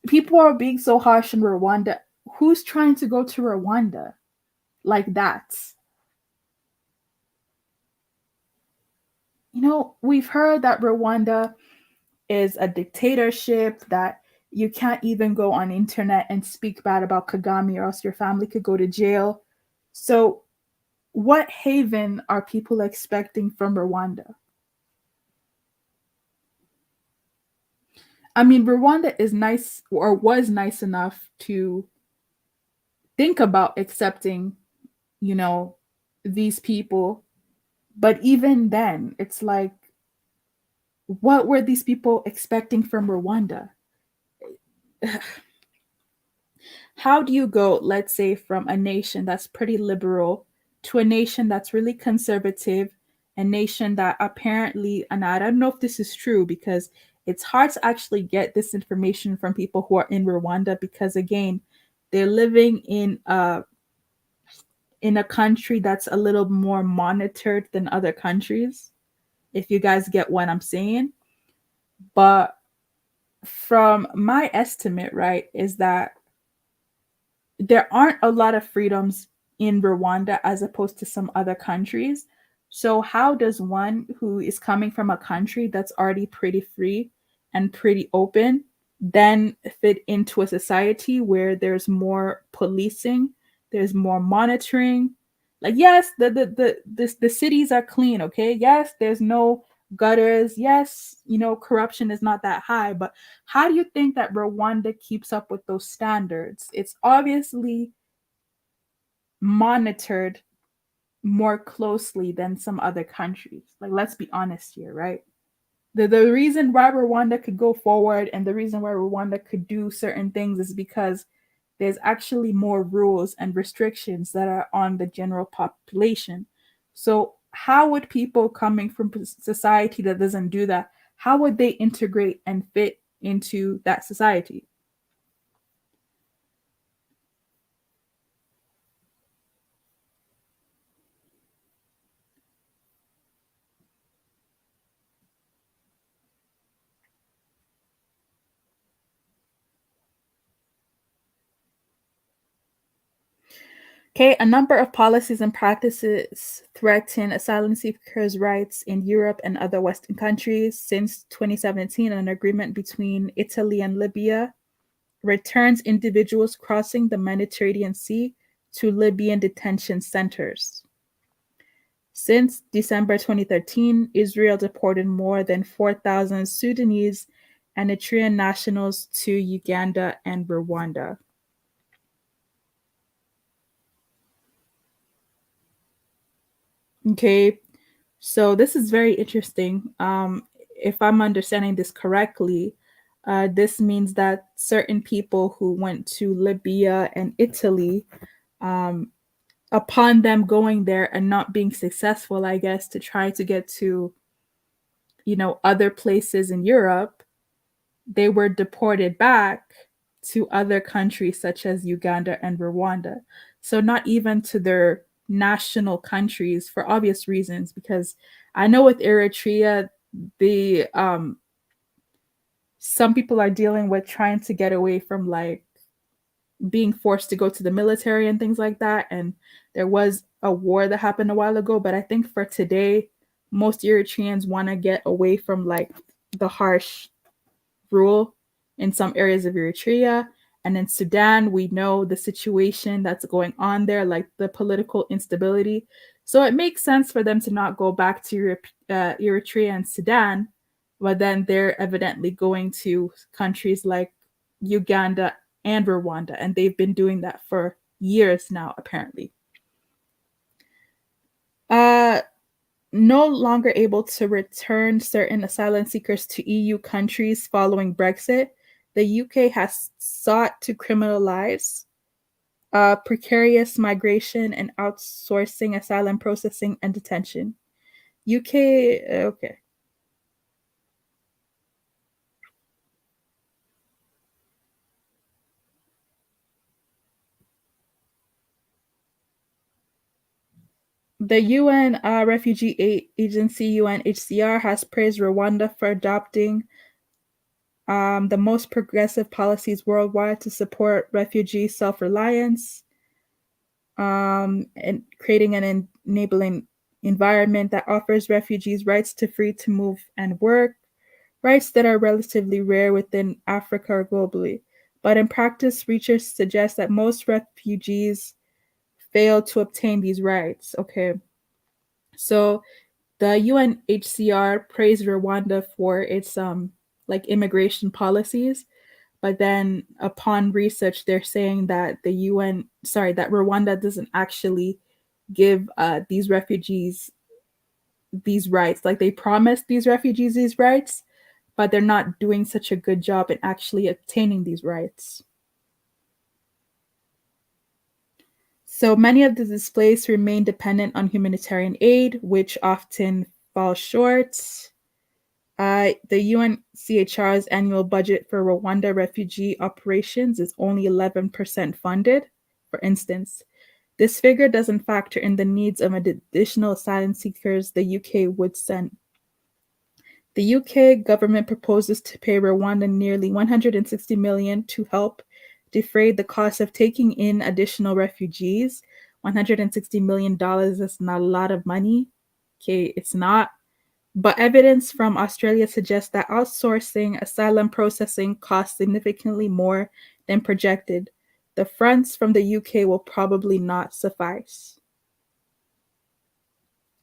people are being so harsh in Rwanda. Who's trying to go to Rwanda like that? We've heard that Rwanda is a dictatorship, that you can't even go on internet and speak bad about Kagame or else your family could go to jail. So what haven are people expecting from Rwanda? I mean, Rwanda is nice, or was nice enough to think about accepting, these people. But even then, it's like, what were these people expecting from Rwanda? How do you go, let's say, from a nation that's pretty liberal to a nation that's really conservative, a nation that apparently, and I don't know if this is true because it's hard to actually get this information from people who are in Rwanda because, again, they're living in in a country that's a little more monitored than other countries, if you guys get what I'm saying. But from my estimate, right, is that there aren't a lot of freedoms in Rwanda as opposed to some other countries. So, how does one who is coming from a country that's already pretty free and pretty open then fit into a society where there's more policing, there's more monitoring? Like, yes, the cities are clean, okay? Yes, there's no gutters. Yes, corruption is not that high, but how do you think that Rwanda keeps up with those standards? It's obviously monitored more closely than some other countries. Like, let's be honest here, right? The reason why Rwanda could go forward and the reason why Rwanda could do certain things is because there's actually more rules and restrictions that are on the general population. So how would people coming from society that doesn't do that, how would they integrate and fit into that society? Okay, a number of policies and practices threaten asylum seekers' rights in Europe and other Western countries. Since 2017, an agreement between Italy and Libya returns individuals crossing the Mediterranean Sea to Libyan detention centers. Since December 2013, Israel deported more than 4,000 Sudanese and Eritrean nationals to Uganda and Rwanda. Okay, so this is very interesting. If I'm understanding this correctly, this means that certain people who went to Libya and Italy, upon them going there and not being successful, I guess, to try to get to, other places in Europe, they were deported back to other countries such as Uganda and Rwanda. So not even to their national countries for obvious reasons, because I know with Eritrea, the some people are dealing with trying to get away from like being forced to go to the military and things like that. And there was a war that happened a while ago, but I think for today, most Eritreans want to get away from like the harsh rule in some areas of Eritrea. And in Sudan, we know the situation that's going on there, like the political instability. So it makes sense for them to not go back to Eritrea and Sudan, but then they're evidently going to countries like Uganda and Rwanda, and they've been doing that for years now, apparently. No longer able to return certain asylum seekers to EU countries following Brexit, the UK has sought to criminalize precarious migration and outsourcing asylum processing and detention. UK, okay. The UN Refugee Agency, UNHCR, has praised Rwanda for adopting the most progressive policies worldwide to support refugee self-reliance, and creating an enabling environment that offers refugees rights to free to move and work, rights that are relatively rare within Africa or globally. But in practice, research suggests that most refugees fail to obtain these rights. Okay. So the UNHCR praised Rwanda for its like immigration policies, but then upon research they're saying that that Rwanda doesn't actually give these refugees these rights. Like they promised these refugees these rights, but they're not doing such a good job in actually obtaining these rights. So many of the displaced remain dependent on humanitarian aid, which often falls short. The UNHCR's annual budget for Rwanda refugee operations is only 11% funded. For instance, This figure doesn't factor in the needs of additional asylum seekers the UK would send. The UK government proposes to pay Rwanda nearly $160 million to help defray the cost of taking in additional refugees. $160 million is not a lot of money. Okay, it's not. But evidence from Australia suggests that outsourcing asylum processing costs significantly more than projected. The funds from the UK will probably not suffice.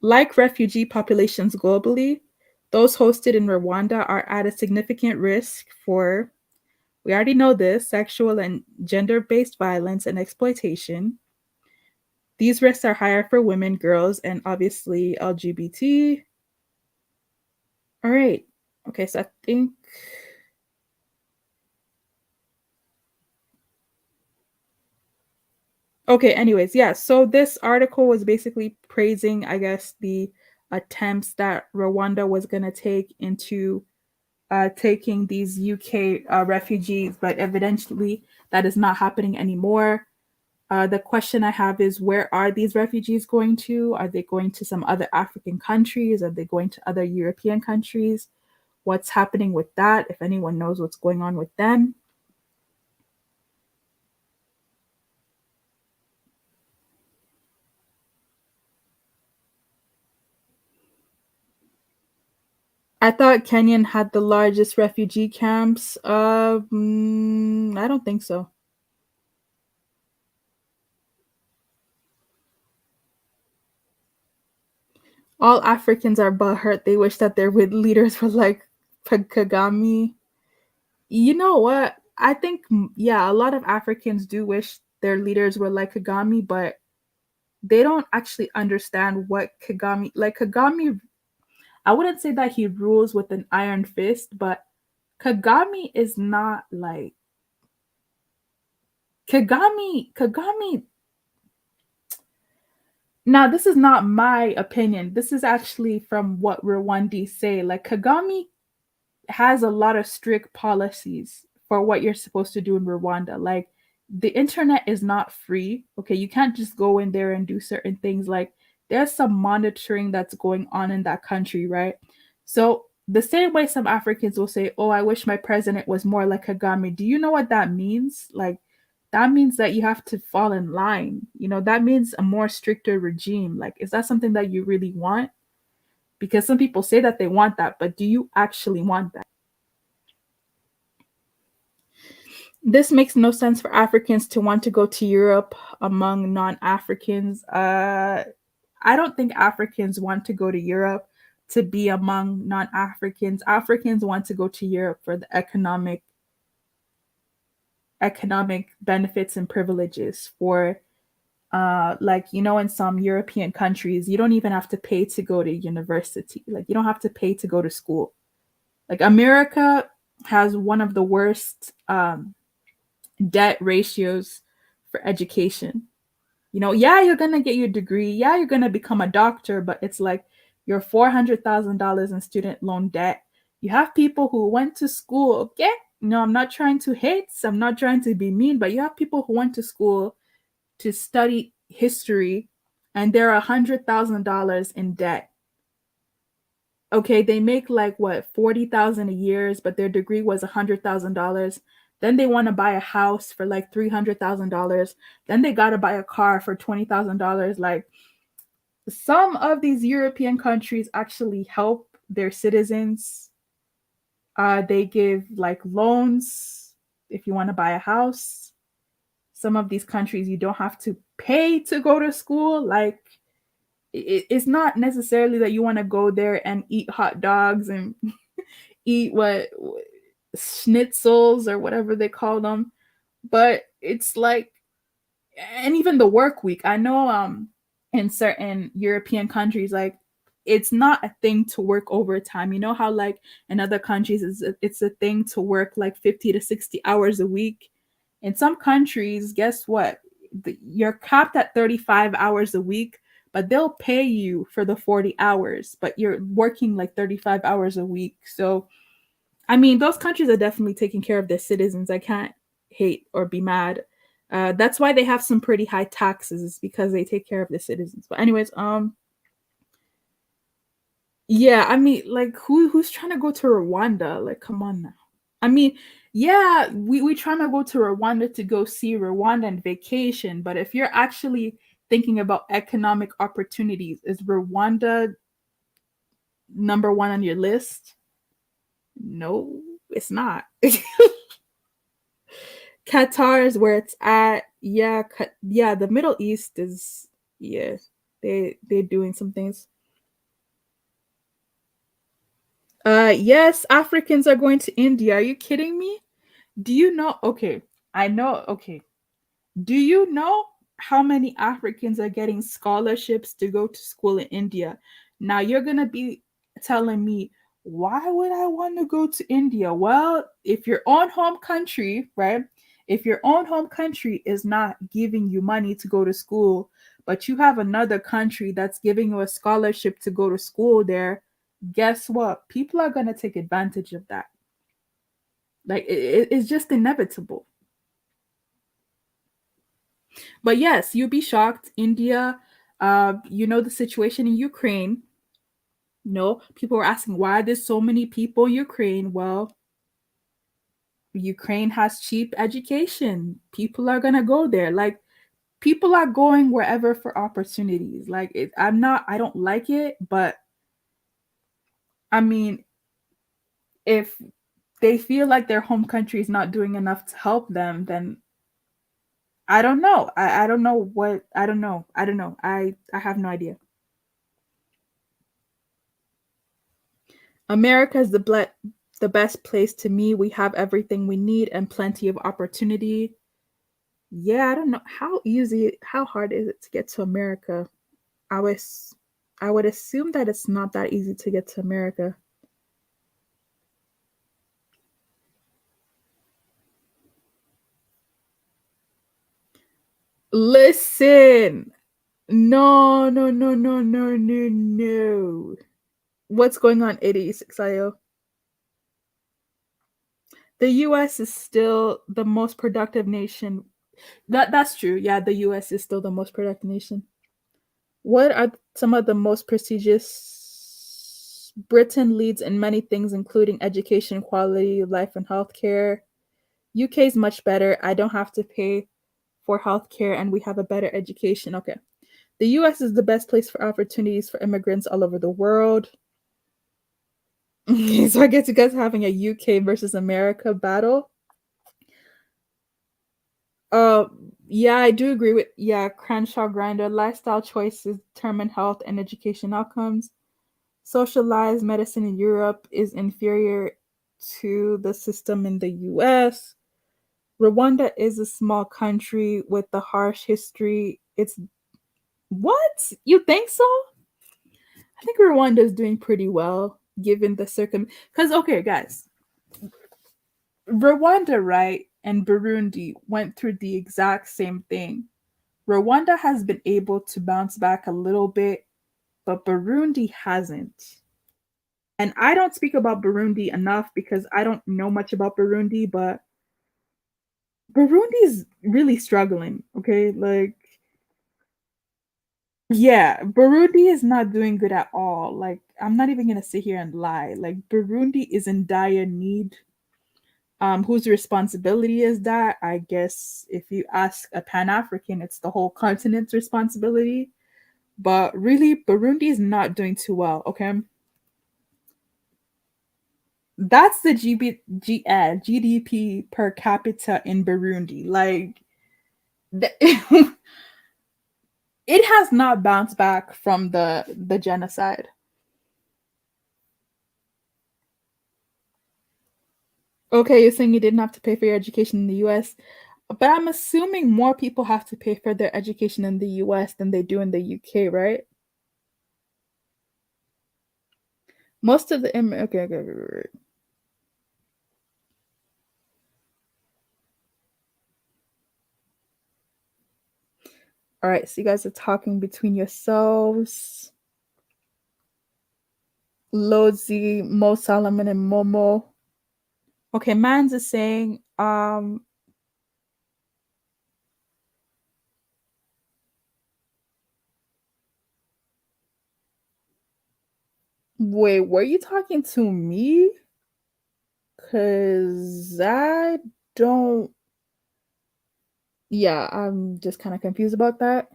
Like refugee populations globally, those hosted in Rwanda are at a significant risk for, we already know this, sexual and gender-based violence and exploitation. These risks are higher for women, girls, and obviously LGBT. All right. Okay, so I think okay, anyways, yeah. So this article was basically praising, I guess, the attempts that Rwanda was going to take into taking these UK refugees, but evidently that is not happening anymore. The question I have is, where are these refugees going to? Are they going to some other African countries? Are they going to other European countries? What's happening with that? If anyone knows what's going on with them. I thought Kenyan had the largest refugee camps. I don't think so. All Africans are butthurt. They wish that their leaders were like Kagame. You know what? I think, yeah, a lot of Africans do wish their leaders were like Kagame, but they don't actually understand what Kagame, like Kagame, I wouldn't say that he rules with an iron fist, but Kagame is not like Kagame. Now, this is not my opinion. This is actually from what Rwandese say. Like, Kagame has a lot of strict policies for what you're supposed to do in Rwanda. Like, the internet is not free. Okay, you can't just go in there and do certain things. Like, there's some monitoring that's going on in that country, right? So, the same way some Africans will say, "Oh, I wish my president was more like Kagame." Do you know what that means? Like, that means that you have to fall in line. You know, that means a more stricter regime. Like, is that something that you really want? Because some people say that they want that, but do you actually want that? This makes no sense for Africans to want to go to Europe among non-Africans. I don't think Africans want to go to Europe to be among non-Africans. Africans want to go to Europe for the economic benefits and privileges, for like, you know, in some European countries you don't even have to pay to go to university. Like, you don't have to pay to go to school. Like, America has one of the worst debt ratios for education. You know, yeah, you're gonna get your degree, yeah, you're gonna become a doctor, but it's like you're $400,000 in student loan debt. You have people who went to school, okay? No, I'm not trying to hate, I'm not trying to be mean, but you have people who went to school to study history and they're $100,000 in debt. Okay, they make like what, 40,000 a year, but their degree was $100,000. Then they want to buy a house for like $300,000. Then they got to buy a car for $20,000. Like, some of these European countries actually help their citizens. They give like loans if you want to buy a house. Some of these countries you don't have to pay to go to school. Like, it's not necessarily that you want to go there and eat hot dogs and eat what schnitzels or whatever they call them, but it's like, and even the work week, I know in certain European countries, like, it's not a thing to work overtime. You know how like in other countries it's a thing to work like 50 to 60 hours a week. In some countries, guess what, you're capped at 35 hours a week, but they'll pay you for the 40 hours, but you're working like 35 hours a week. So I mean, those countries are definitely taking care of their citizens. I can't hate or be mad. That's why they have some pretty high taxes, is because they take care of the citizens. But anyways, yeah, I mean, like, who's trying to go to Rwanda? Like, come on now. I mean, yeah, we trying to go to Rwanda to go see Rwanda and vacation, but if you're actually thinking about economic opportunities, is Rwanda number one on your list? No, it's not. Qatar is where it's at. Yeah, yeah, the Middle East is, yeah, they're doing some things. Yes, Africans are going to India. Are you kidding me? Do you know? Okay, I know. Okay, do you know how many Africans are getting scholarships to go to school in India? Now you're gonna be telling me, why would I want to go to India? Well, if your own home country, right? If your own home country is not giving you money to go to school, but you have another country that's giving you a scholarship to go to school there, guess what? People are gonna take advantage of that. Like it's just inevitable. But yes, you'd be shocked. India, you know the situation in Ukraine. No, people were asking why there's so many people in Ukraine. Well, Ukraine has cheap education. People are gonna go there. Like people are going wherever for opportunities. Like I don't like it, but I mean, if they feel like their home country is not doing enough to help them, then I don't know. I don't know what I don't know. I don't know. I have no idea. America is the best place to me. We have everything we need and plenty of opportunity. Yeah, I don't know how hard is it to get to America? I was I would assume that it's not that easy to get to America. Listen. No, no, no, no, no, no, no. What's going on, 86IO? The US is still the most productive nation. That's true. Yeah, the US is still the most productive nation. What are some of the most prestigious? Britain leads in many things, including education, quality, life, and healthcare. UK is much better. I don't have to pay for healthcare, and we have a better education. Okay. The US is the best place for opportunities for immigrants all over the world. So I guess you guys are having a UK versus America battle. Uh, yeah, I do agree with Crenshaw Grinder. Lifestyle choices determine health and education outcomes. Socialized medicine in Europe is inferior to the system in the US. Rwanda is a small country with a harsh history. It's what? You think so? I think Rwanda is doing pretty well given the because okay, guys, Rwanda, right, and Burundi went through the exact same thing. Rwanda has been able to bounce back a little bit, but Burundi hasn't. And I don't speak about Burundi enough because I don't know much about Burundi, but Burundi is really struggling, okay? Like, yeah, Burundi is not doing good at all. Like, I'm not even gonna sit here and lie. Like, Burundi is in dire need. Whose responsibility is that? I guess if you ask a Pan African, it's the whole continent's responsibility. But really, Burundi is not doing too well, okay? That's the GDP per capita in Burundi. Like, it has not bounced back from the genocide. Okay, you're saying you didn't have to pay for your education in the US, but I'm assuming more people have to pay for their education in the US than they do in the UK, right? Most of the okay. All right, so you guys are talking between yourselves. Lodzi, Mo Solomon, and Momo. Okay, Mans is saying, Wait, were you talking to me? Cause I don't. Yeah, I'm just kind of confused about that.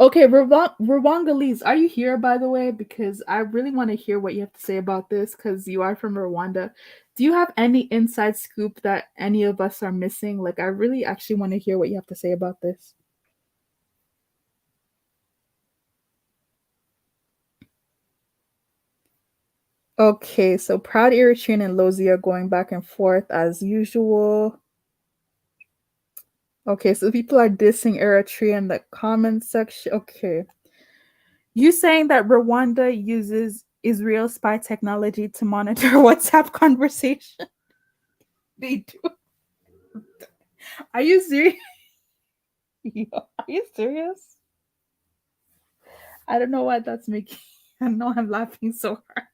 Okay, Rwandalese, are you here by the way? Because I really want to hear what you have to say about this because you are from Rwanda. Do you have any inside scoop that any of us are missing? Like, I really actually want to hear what you have to say about this. Okay, so Proud Eritrean and Lozi are going back and forth as usual. Okay, so people are dissing Eritrea in the comment section. Okay. You saying that Rwanda uses Israel spy technology to monitor WhatsApp conversation? They do. Are you serious? Are you serious? I don't know why that's making. I know I'm laughing so hard.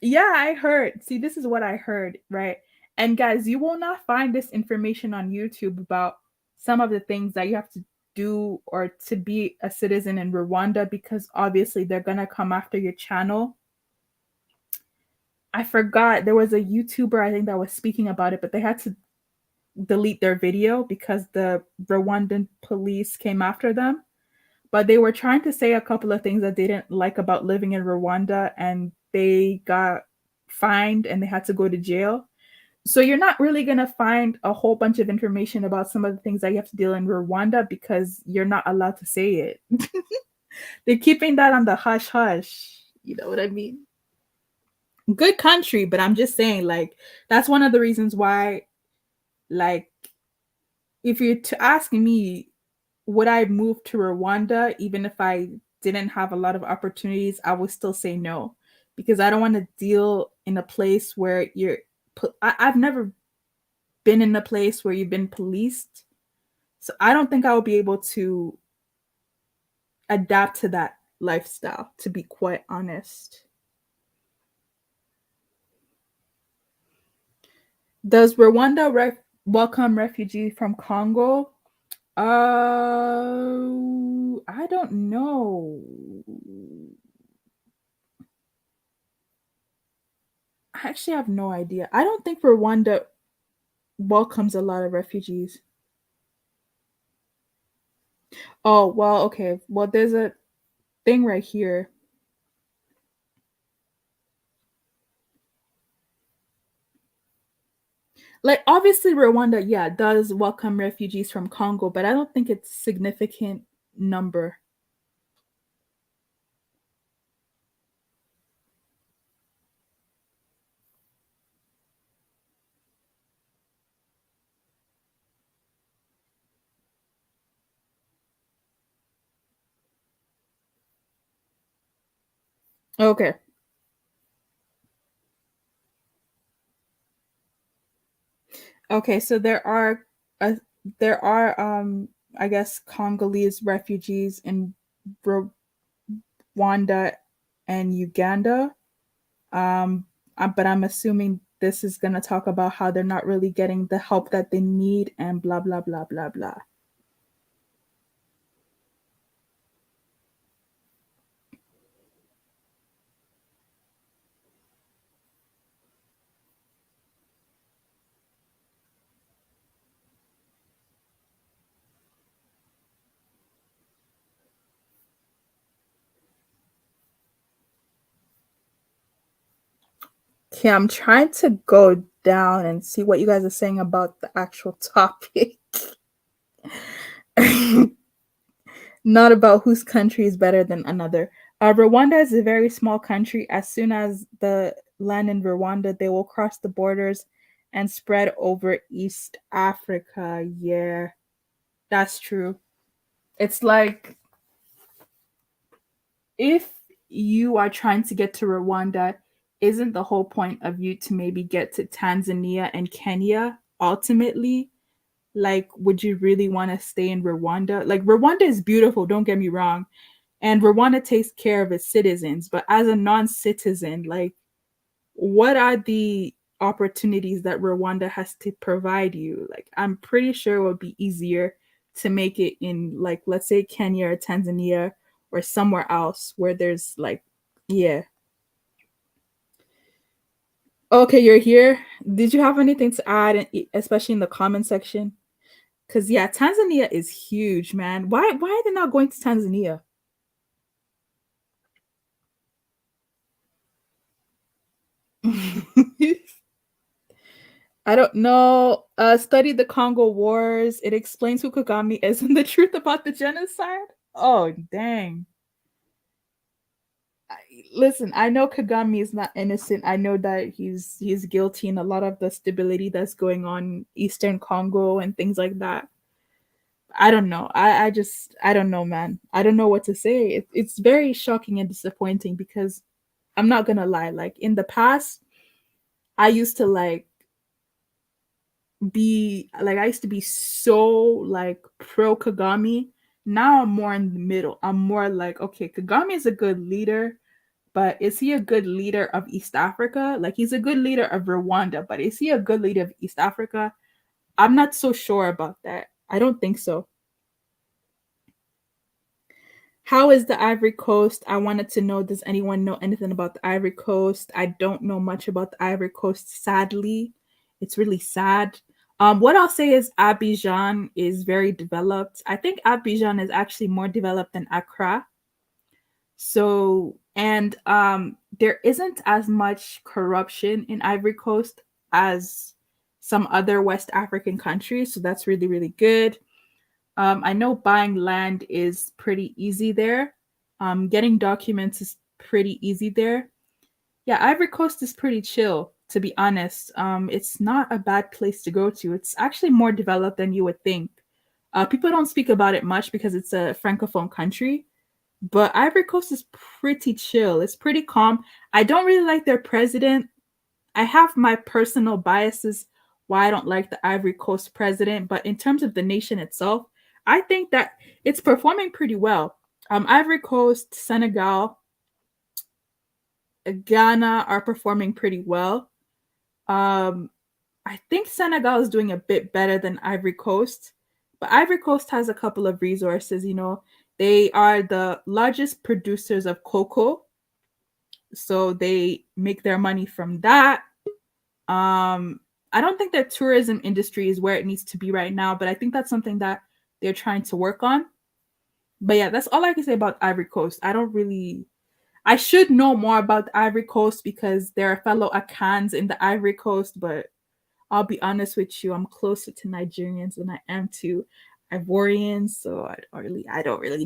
Yeah, I heard. See, this is what I heard, right? And guys, you will not find this information on YouTube about some of the things that you have to do or to be a citizen in Rwanda because obviously they're gonna come after your channel. I forgot there was a YouTuber I think that was speaking about it, but they had to delete their video because the Rwandan police came after them. But they were trying to say a couple of things that they didn't like about living in Rwanda and they got fined and they had to go to jail. So you're not really going to find a whole bunch of information about some of the things that you have to deal in Rwanda because you're not allowed to say it. They're keeping that on the hush hush. You know what I mean? Good country, but I'm just saying, like, that's one of the reasons why, like, if you're to ask me, would I move to Rwanda even if I didn't have a lot of opportunities? I would still say no because I don't want to deal in a place where you're. I've never been in a place where you've been policed, so I don't think I will be able to adapt to that lifestyle. To be quite honest. Does Rwanda welcome refugees from Congo? I don't know. I actually have no idea. I don't think Rwanda welcomes a lot of refugees. Oh, well, okay. Well, there's a thing right here. Like, obviously, Rwanda, yeah, does welcome refugees from Congo, but I don't think it's a significant number. Okay. Okay, so there are I guess Congolese refugees in Rwanda and Uganda. But I'm assuming this is going to talk about how they're not really getting the help that they need and blah blah blah blah blah. Okay, I'm trying to go down and see what you guys are saying about the actual topic. Not about whose country is better than another. Rwanda is a very small country. As soon as the land in Rwanda, they will cross the borders and spread over East Africa. Yeah, that's true. It's like if you are trying to get to Rwanda, isn't the whole point of you to maybe get to Tanzania and Kenya ultimately? Like, would you really want to stay in Rwanda? Like, Rwanda is beautiful, don't get me wrong. and Rwanda takes care of its citizens. But as a non-citizen, like, what are the opportunities that Rwanda has to provide you? Like, I'm pretty sure it would be easier to make it in, like, let's say Kenya or Tanzania or somewhere else where there's like, yeah. Okay, you're here. Did you have anything to add, especially in the comment section? Because yeah, Tanzania is huge, man. Why are they not going to Tanzania? I don't know. Study the Congo Wars. It explains who Kagame is and the truth about the genocide. Oh, dang. Listen, I know Kagame is not innocent. I know that he's guilty in a lot of the stability that's going on in Eastern Congo and things like that. I don't know. I don't know, man. I don't know what to say. It's very shocking and disappointing because I'm not gonna lie. Like in the past, I used to I used to be so like pro Kagame. Now I'm more in the middle. I'm more like, okay, Kagame is a good leader, but is he a good leader of East Africa? Like he's a good leader of Rwanda, but is he a good leader of East Africa? I'm not so sure about that. I don't think so. How is the Ivory Coast? I wanted to know, does anyone know anything about the Ivory Coast? I don't know much about the Ivory Coast, sadly. It's really sad. What I'll say is Abidjan is very developed. I think Abidjan is actually more developed than Accra. So, and there isn't as much corruption in Ivory Coast as some other West African countries. So that's really, really good. I know buying land is pretty easy there. Getting documents is pretty easy there. Yeah, Ivory Coast is pretty chill, to be honest. It's not a bad place to go to. It's actually more developed than you would think. People don't speak about it much because it's a francophone country, but Ivory Coast is pretty chill. It's pretty calm. I don't really like their president. I have my personal biases why I don't like the Ivory Coast president, but in terms of the nation itself, I think that it's performing pretty well. Ivory Coast, Senegal, Ghana are performing pretty well. I think Senegal is doing a bit better than Ivory Coast, but Ivory Coast has a couple of resources. You know, they are the largest producers of cocoa, so they make their money from that. I don't think their tourism industry is where it needs to be right now, but I think that's something that they're trying to work on. But yeah, that's all I can say about Ivory Coast. I should know more about the Ivory Coast because there are fellow Akans in the Ivory Coast, but I'll be honest with you, I'm closer to Nigerians than I am to Ivorians, so I don't really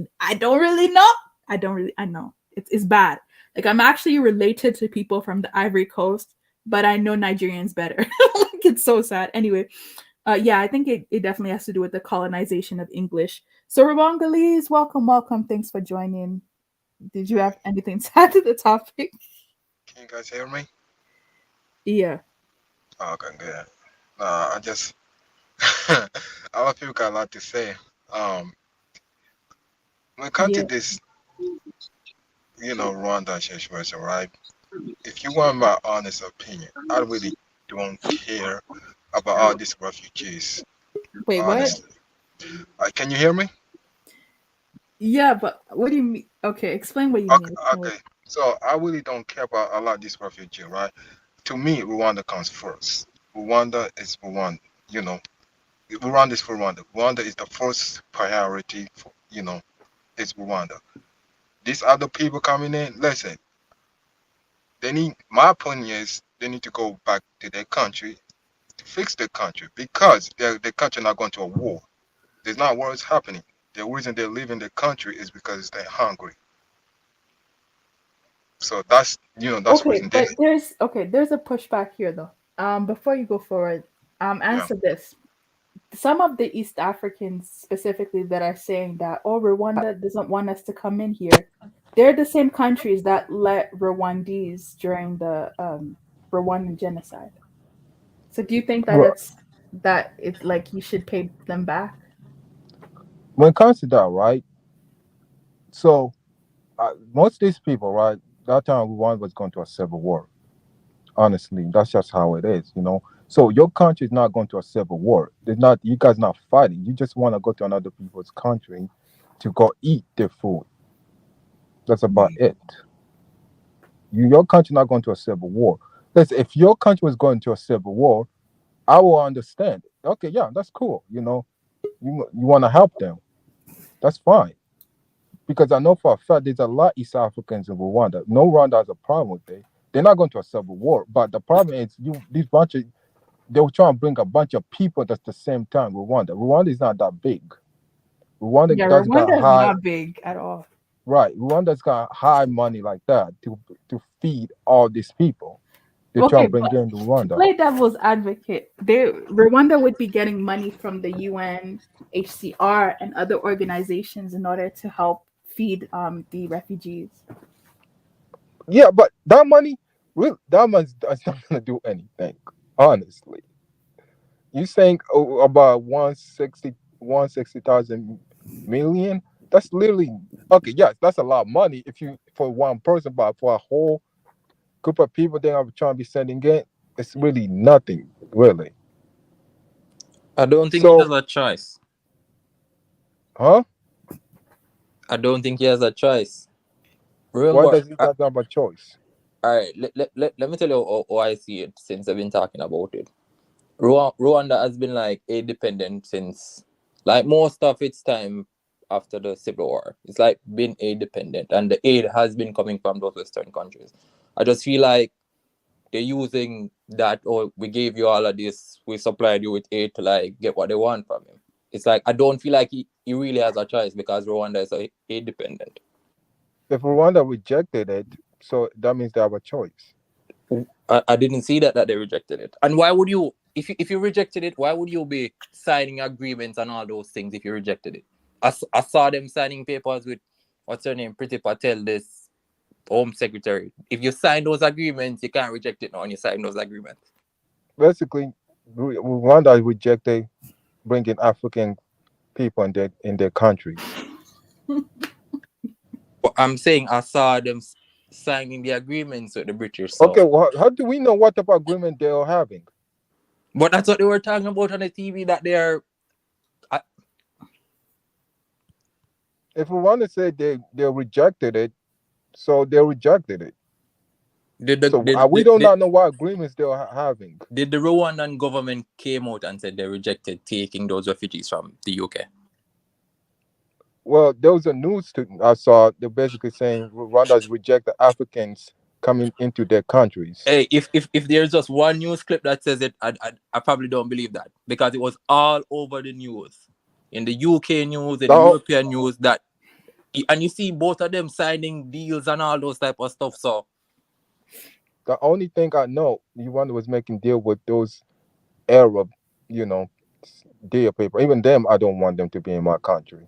know. I know. It's bad. Like I'm actually related to people from the Ivory Coast, but I know Nigerians better. Like it's so sad. Anyway, yeah, I think it definitely has to do with the colonization of English. So Rwandese, welcome. Thanks for joining. Did you have anything to add to the topic? Can you guys hear me? Yeah. Oh, okay, good. I just a lot of people got a lot to say. When it comes to this, Rwanda situation, right? If you want my honest opinion, I really don't care about all these refugees. Wait, honestly. What? Can you hear me? Yeah, but what do you mean? Okay, explain what you mean. Okay. So I really don't care about a lot of these refugees, right? To me, Rwanda comes first. Rwanda is Rwanda, Rwanda is for Rwanda. Rwanda is the first priority for, it's Rwanda. These other people coming in, listen, my opinion is they need to go back to their country to fix their country because their country not going to a war. There's not wars happening. The reason they live in the country is because they're hungry. So that's okay, reason but there's a pushback here though. Before you go forward, answer this. Some of the East Africans specifically that are saying that Rwanda doesn't want us to come in here, they're the same countries that let Rwandese during the Rwandan genocide. So do you think that it's like you should pay them back? When it comes to that, right? So most of these people, right? That time Rwanda was going to a civil war. Honestly, that's just how it is, you know. So your country is not going to a civil war. It's not. You guys not fighting. You just want to go to another people's country to go eat their food. That's about it. Your country not going to a civil war. Listen, if your country was going to a civil war, I will understand. Okay, yeah, that's cool. You know, you want to help them. That's fine. Because I know for a fact there's a lot of East Africans in Rwanda. No Rwanda has a problem with it. They're not going to a civil war. But the problem is these bunch of they were trying to bring a bunch of people at the same time. Rwanda is not that big. Rwanda Yeah, does got Rwanda is high not big at all. right. Rwanda's got high money like that to feed all these people. They're trying Okay, to bring but them to to Rwanda. play devil's advocate, Rwanda would be getting money from the UN, HCR, and other organizations in order to help feed the refugees. Yeah, but that money, really, that money's that's not gonna do anything. Honestly, you saying about 160,000 million? That's literally okay. Yes, that's a lot of money if you for one person, but for a whole group of people, they are trying to be sending it. It's really nothing, really. I don't think he has So, a choice. huh? I don't think he has a choice. Why Remember, does he not have a choice? all right, let me tell you how I see it since I've been talking about it. Rwanda has been like aid dependent since like most of its time after the civil war. It's like been aid dependent, and the aid has been coming from those Western countries. I just feel like they're using that, or we gave you all of this, we supplied you with aid to like get what they want from him. It's like I don't feel like he really has a choice because Rwanda is aid dependent. If Rwanda rejected it, so that means they have a choice. I didn't see that they rejected it. And why would you, if you rejected it, why would you be signing agreements and all those things if you rejected it? I saw them signing papers with, what's her name, Priti Patel, this Home Secretary. If you sign those agreements, you can't reject it now when you sign those agreements. Basically, Rwanda rejected bringing African people in their countries. But I'm saying I saw them signing the agreements with the British. Okay, So, well, how do we know what type of agreement they are having? but that's what they were talking about on the TV, that they are. If Rwanda said they rejected it, so they rejected it. We do not know what agreements they are having. Did the Rwandan government came out and said they rejected taking those refugees from the UK? Well, there was a news I saw. They're basically saying Rwanda's rejected Africans coming into their countries. Hey, if there's just one news clip that says it, I probably don't believe that, because it was all over the news, in the UK news, in the European news, that, and you see both of them signing deals and all those type of stuff. So the only thing I know, Rwanda was making deal with those Arab, deal people. Even them, I don't want them to be in my country.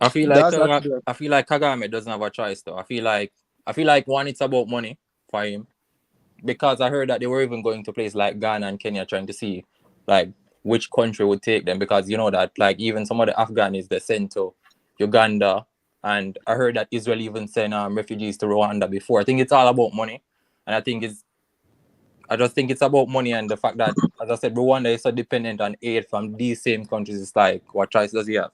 I feel like Kagame doesn't have a choice though. I feel like one, it's about money for him, because I heard that they were even going to places like Ghana and Kenya trying to see like which country would take them, because you know that like even some of the Afghans they sent to Uganda, and I heard that Israel even sent refugees to Rwanda before. I think it's all about money, and I just think it's about money, and the fact that, as I said, Rwanda is so dependent on aid from these same countries. It's like, what choice does he have?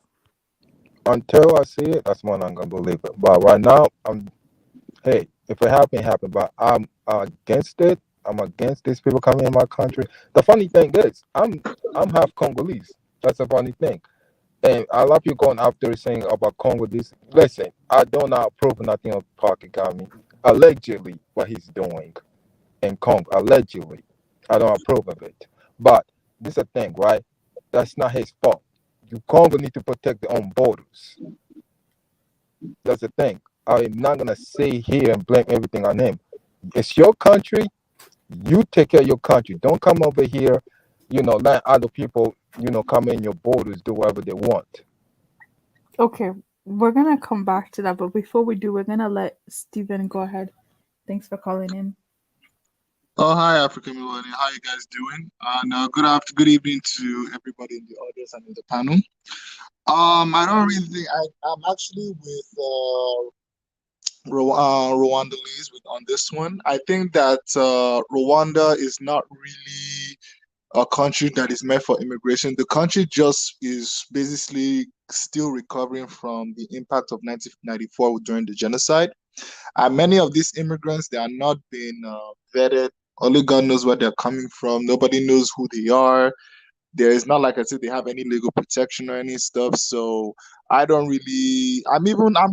Until I see it, that's when I'm gonna believe it. But right now, hey, if it happen. But I'm against it. I'm against these people coming in my country. The funny thing is, I'm half Congolese. That's the funny thing. And a lot of people going after saying about Congolese. Listen, I do not approve nothing of Kagame. Allegedly, what he's doing in Congo. Allegedly, I don't approve of it. But this is a thing, right? That's not his fault. You Congo need to protect their own borders. That's the thing. I'm not gonna sit here and blame everything on him. It's your country. You take care of your country. Don't come over here, let other people, come in your borders, do whatever they want. Okay, we're gonna come back to that, but before we do, we're gonna let Steven go ahead. Thanks for calling in. Oh, hi, African Millennial. How you guys doing? And good evening to everybody in the audience and in the panel. I don't really think I'm actually with Rwandese on this one. I think that Rwanda is not really a country that is meant for immigration. The country just is basically still recovering from the impact of 1994 during the genocide. And many of these immigrants, they are not being vetted. Only God knows where they're coming from. Nobody knows who they are. There is not, like I said, they have any legal protection or any stuff. So I don't really. I'm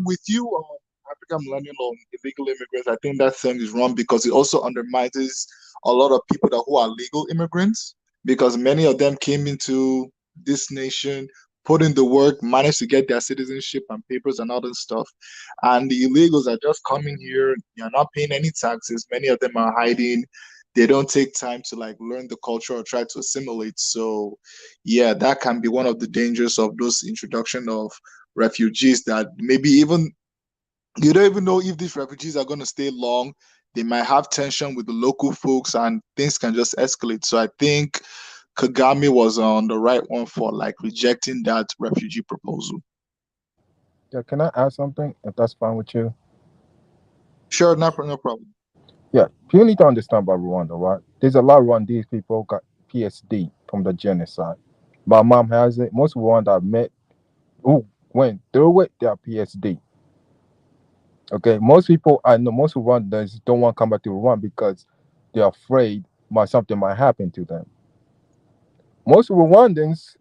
with you on African millennial on illegal immigrants. I think that thing is wrong because it also undermines a lot of people who are legal immigrants because many of them came into this nation, put in the work, managed to get their citizenship and papers and all that stuff. And the illegals are just coming here. You're not paying any taxes. Many of them are hiding. They don't take time to like learn the culture or try to assimilate. So yeah, that can be one of the dangers of those introduction of refugees that maybe even you don't even know if these refugees are going to stay long. They might have tension with the local folks and things can just escalate. So I think Kagame was on the right one for like rejecting that refugee proposal. Yeah, can I add something if that's fine with you? Sure, no problem. Yeah, you need to understand about Rwanda, right? There's a lot of Rwandese people got PSD from the genocide. My mom has it. Most Rwanda I've met who went through it, they are PSD. Okay, most people I know, most Rwandans don't want to come back to Rwanda because they're afraid something might happen to them. Most Rwandans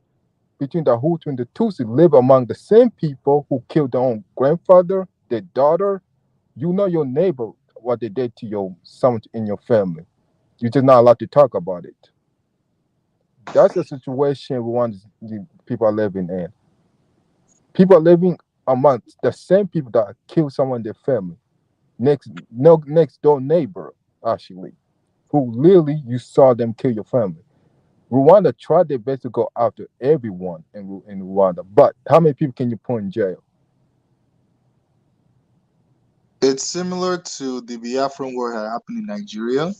between the Hutu and the Tutsi live among the same people who killed their own grandfather, their daughter. You know your neighbor, what they did to your someone in your family. You're just not allowed to talk about it. That's the situation people are living in. People are living amongst the same people that killed someone in their family. Next door neighbor, actually, who literally you saw them kill your family. Rwanda tried their best to go after everyone in Rwanda, but how many people can you put in jail? It's similar to the Biafran war that happened in Nigeria.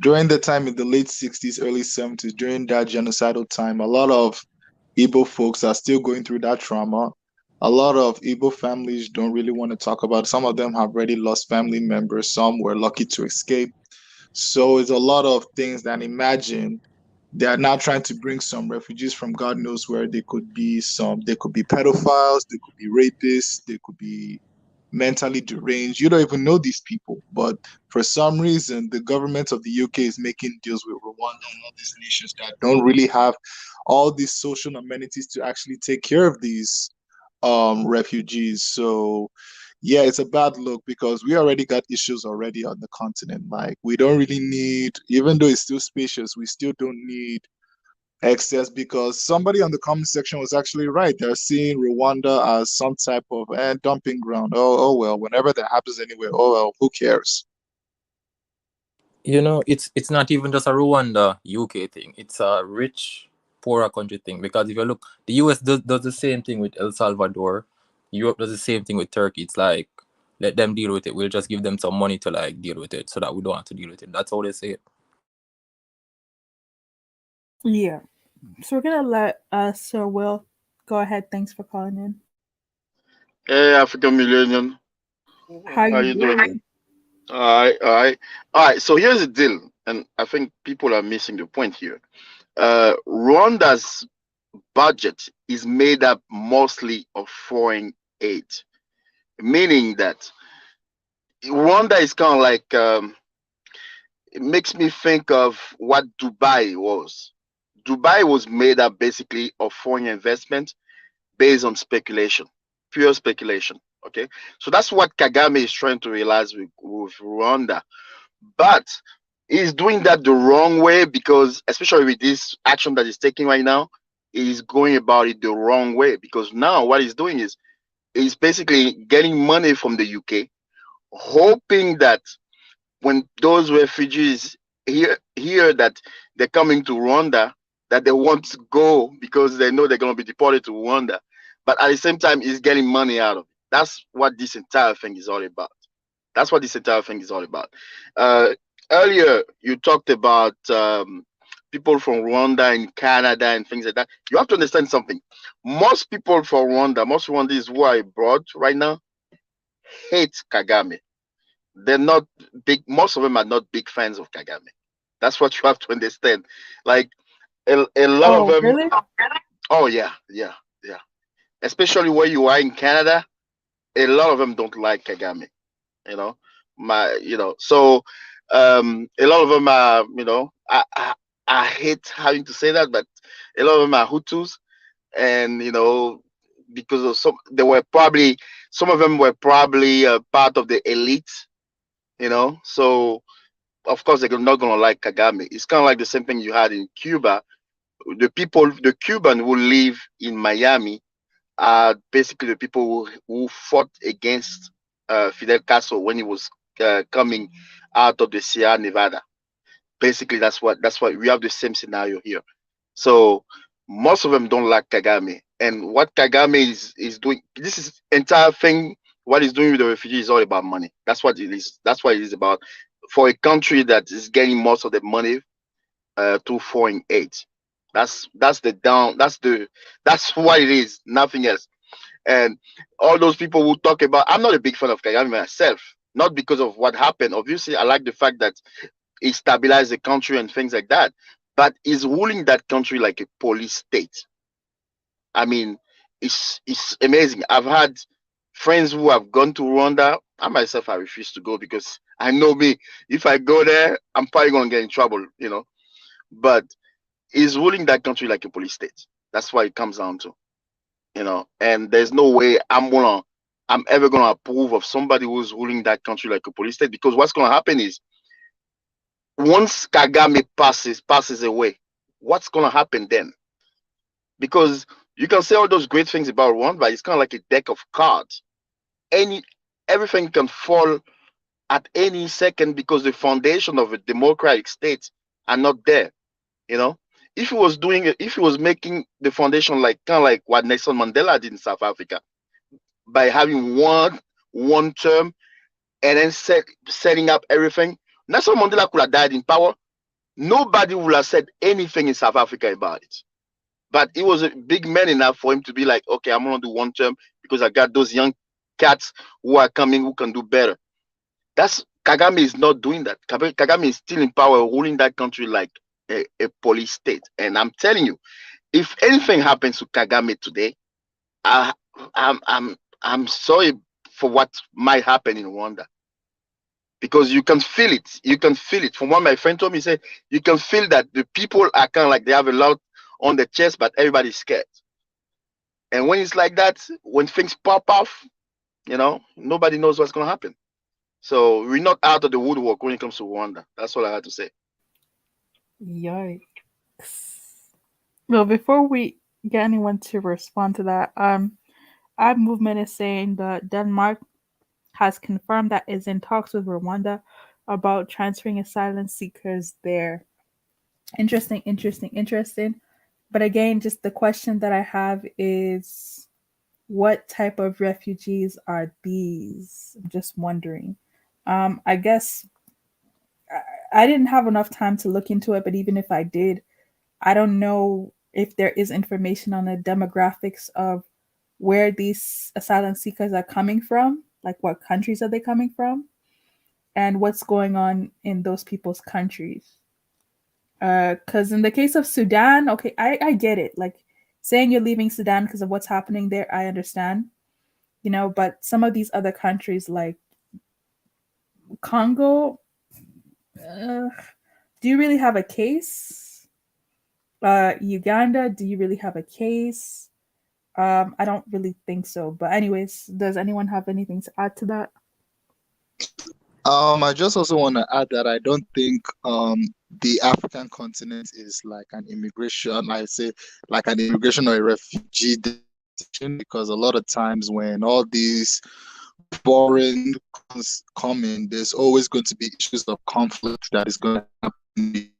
During the time in the late 60s, early 70s, during that genocidal time, a lot of Igbo folks are still going through that trauma. A lot of Igbo families don't really want to talk about it. Some of them have already lost family members. Some were lucky to escape. So it's a lot of things that imagine they are now trying to bring some refugees from God knows where. They could be pedophiles, they could be rapists, they could be mentally deranged. You don't even know these people. But for some reason, the government of the UK is making deals with Rwanda and all these nations that don't really have all these social amenities to actually take care of these refugees. So yeah, it's a bad look because we already got issues already on the continent. Like we don't really need, even though it's still spacious, we still don't need excess because somebody on the comment section was actually right. They're seeing Rwanda as some type of dumping ground. Oh well, whenever that happens anywhere, oh well, who cares? You know, it's not even just a Rwanda UK thing. It's a rich, poorer country thing. Because if you look, the US does the same thing with El Salvador. Europe does the same thing with Turkey. It's like, let them deal with it. We'll just give them some money to like deal with it so that we don't have to deal with it. That's how they say it. Yeah. So we're gonna let Sir Will go ahead. Thanks for calling in. Hey, African Millennium. How you doing? All right. So here's the deal, and I think people are missing the point here. Rwanda's budget is made up mostly of foreign aid, meaning that Rwanda is kind of like it makes me think of what Dubai was. Dubai was made up basically of foreign investment based on speculation, pure speculation. Okay, so that's what Kagame is trying to realize with Rwanda, but he's doing that the wrong way because, especially with this action that he's taking right now, he's going about it the wrong way because now what he's doing is he's basically getting money from the UK, hoping that when those refugees hear that they're coming to Rwanda, that they want to go because they know they're going to be deported to Rwanda. But at the same time, he's getting money out of it. That's what this entire thing is all about. That's what this entire thing is all about. earlier you talked about people from Rwanda and Canada and things like that. You have to understand something. Most people from Rwanda, most Rwandese who are abroad right now, hate Kagame. They're not big. Most of them are not big fans of Kagame. That's what you have to understand. Like a lot of Oh, them. really? Oh yeah, yeah, yeah. Especially where you are in Canada, a lot of them don't like Kagame. You know, so a lot of them are, I hate having to say that, but a lot of them are Hutus, and because of some of them were probably part of the elite, so of course they're not gonna like Kagame. It's kind of like the same thing you had in Cuba. The Cuban who live in Miami are basically the people who fought against Fidel Castro when he was coming out of the Sierra Nevada. Basically, that's what we have the same scenario here. So most of them don't like Kagame, and what Kagame is doing, this is entire thing. What he's doing with the refugees is all about money. That's what it is. That's what it is about. For a country that is getting most of the money through foreign aid, that's the down. That's what it is. Nothing else. And all those people who talk about, I'm not a big fan of Kagame myself, not because of what happened. Obviously, I like the fact that he stabilized the country and things like that, but he's ruling that country like a police state. I mean, it's amazing. I've had friends who have gone to Rwanda. I myself, I refuse to go because I know me. If I go there, I'm probably gonna get in trouble. But he's ruling that country like a police state. That's what it comes down to. And there's no way I'm ever gonna approve of somebody who's ruling that country like a police state, because what's gonna happen is once Kagame passes away, what's gonna happen then? Because you can say all those great things about Rwanda, but it's kind of like a deck of cards. Everything can fall at any second because the foundation of a democratic state are not there. You know, if he was making the foundation like kind of like what Nelson Mandela did in South Africa, by having one term and then setting up everything, Nelson Mandela could have died in power. Nobody would have said anything in South Africa about it. But he was a big man enough for him to be like, okay, I'm gonna do one term because I got those young cats who are coming who can do better. That's Kagame is not doing that. Kagame is still in power, ruling that country like a police state. And I'm telling you, if anything happens to Kagame today, I, I'm sorry for what might happen in Rwanda, because you can feel it. You can feel it. From what my friend told me, he said you can feel that the people are kind of like they have a lot on the chest, but everybody's scared. And when it's like that, when things pop off, nobody knows what's going to happen. So we're not out of the woodwork when it comes to Rwanda. That's all I had to say. Yikes. Well, before we get anyone to respond to that, our movement is saying that Denmark has confirmed that is in talks with Rwanda about transferring asylum seekers there. Interesting. But again, just the question that I have is, what type of refugees are these? I'm just wondering. I guess I didn't have enough time to look into it, but even if I did, I don't know if there is information on the demographics of where these asylum seekers are coming from, like what countries are they coming from, and what's going on in those people's countries. Because in the case of Sudan, okay, I get it. Like saying you're leaving Sudan because of what's happening there, I understand. But some of these other countries like Congo, do you really have a case? Uganda, do you really have a case? I don't really think so. But anyways, does anyone have anything to add to that? I just also want to add that I don't think the African continent is like an immigration, I say like an immigration or a refugee destination, because a lot of times when all these foreign come in, there's always going to be issues of conflict that is going to happen.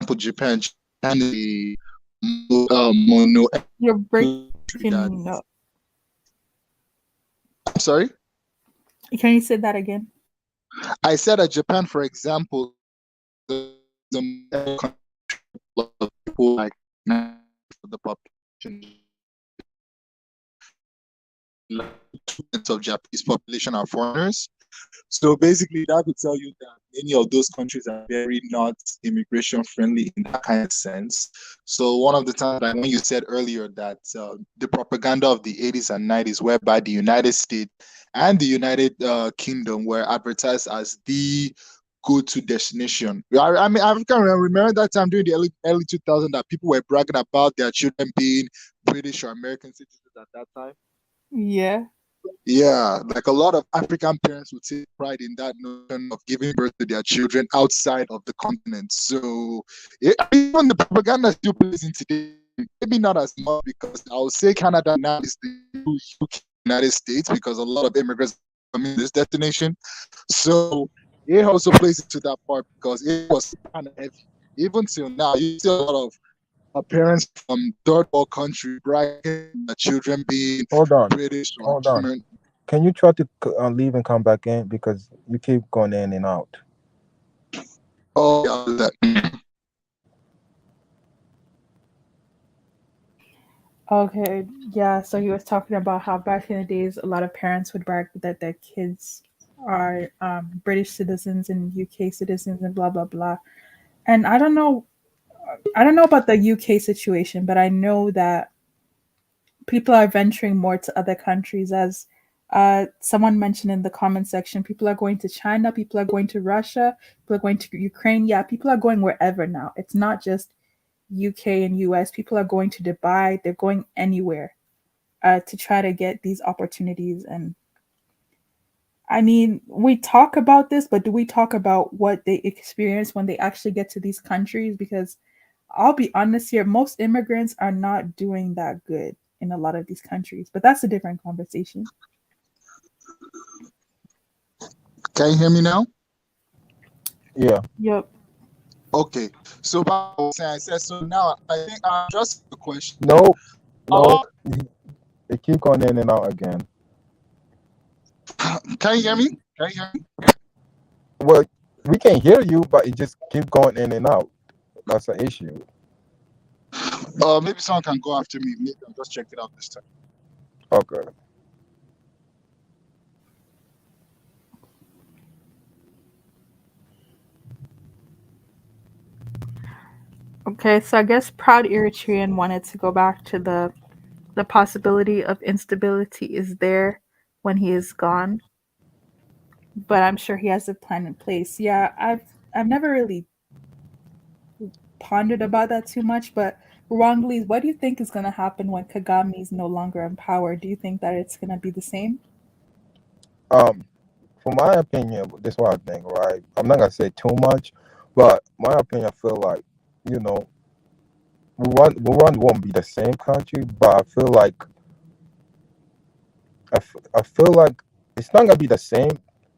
For Japan and the mono. You're breaking up. I'm sorry? Can you say that again? I said that Japan, for example, the people like the population of Japanese population are foreigners. So basically, that would tell you that many of those countries are very not immigration friendly in that kind of sense. So one of the times, like when you said earlier that the propaganda of the 80s and 90s, whereby the United States and the United Kingdom were advertised as the go-to destination. I mean, I can remember that time during the early 2000s that people were bragging about their children being British or American citizens at that time. Yeah. Yeah, like a lot of African parents would take pride in that notion of giving birth to their children outside of the continent. So even the propaganda still plays in today. Maybe not as much because I would say Canada now is the new UK, United States, because a lot of immigrants come in this destination. So it also plays into that part because it was kind of heavy. Even till now, you see a lot of parents from third world country bragging their children being Hold on. British or Hold on. German. Can you try to leave and come back in because you keep going in and out? Oh, yeah, I'll do that. Okay, yeah. So he was talking about how back in the days, a lot of parents would brag that their kids are British citizens and UK citizens and blah blah blah. And I don't know about the UK situation, but I know that people are venturing more to other countries. As someone mentioned in the comment section, people are going to China, people are going to Russia, people are going to Ukraine. Yeah, people are going wherever now. It's not just UK and US. People are going to Dubai. They're going anywhere to try to get these opportunities. And I mean, we talk about this, but do we talk about what they experience when they actually get to these countries? Because I'll be honest here, most immigrants are not doing that good in a lot of these countries, but that's a different conversation. Can you hear me now? Yeah. Yep. Okay. So I said so now. I think I'll just the question. No. They keep going in and out again. Can you hear me? Can you hear me? Well, we can hear you, but it just keep going in and out. That's the issue. Maybe someone can go after me. Maybe I'll just check it out this time. Okay. Okay, so I guess Proud Eritrean wanted to go back to the possibility of instability is there when he is gone, but I'm sure he has a plan in place. Yeah, I've never really pondered about that too much, but wrongly, what do you think is going to happen when Kagame is no longer in power? Do you think that it's going to be the same? For my opinion, this is what I think, right? I'm not gonna say too much, but my opinion, I feel like, you know, Rwanda won't be the same country, but I feel like I feel like it's not gonna be the same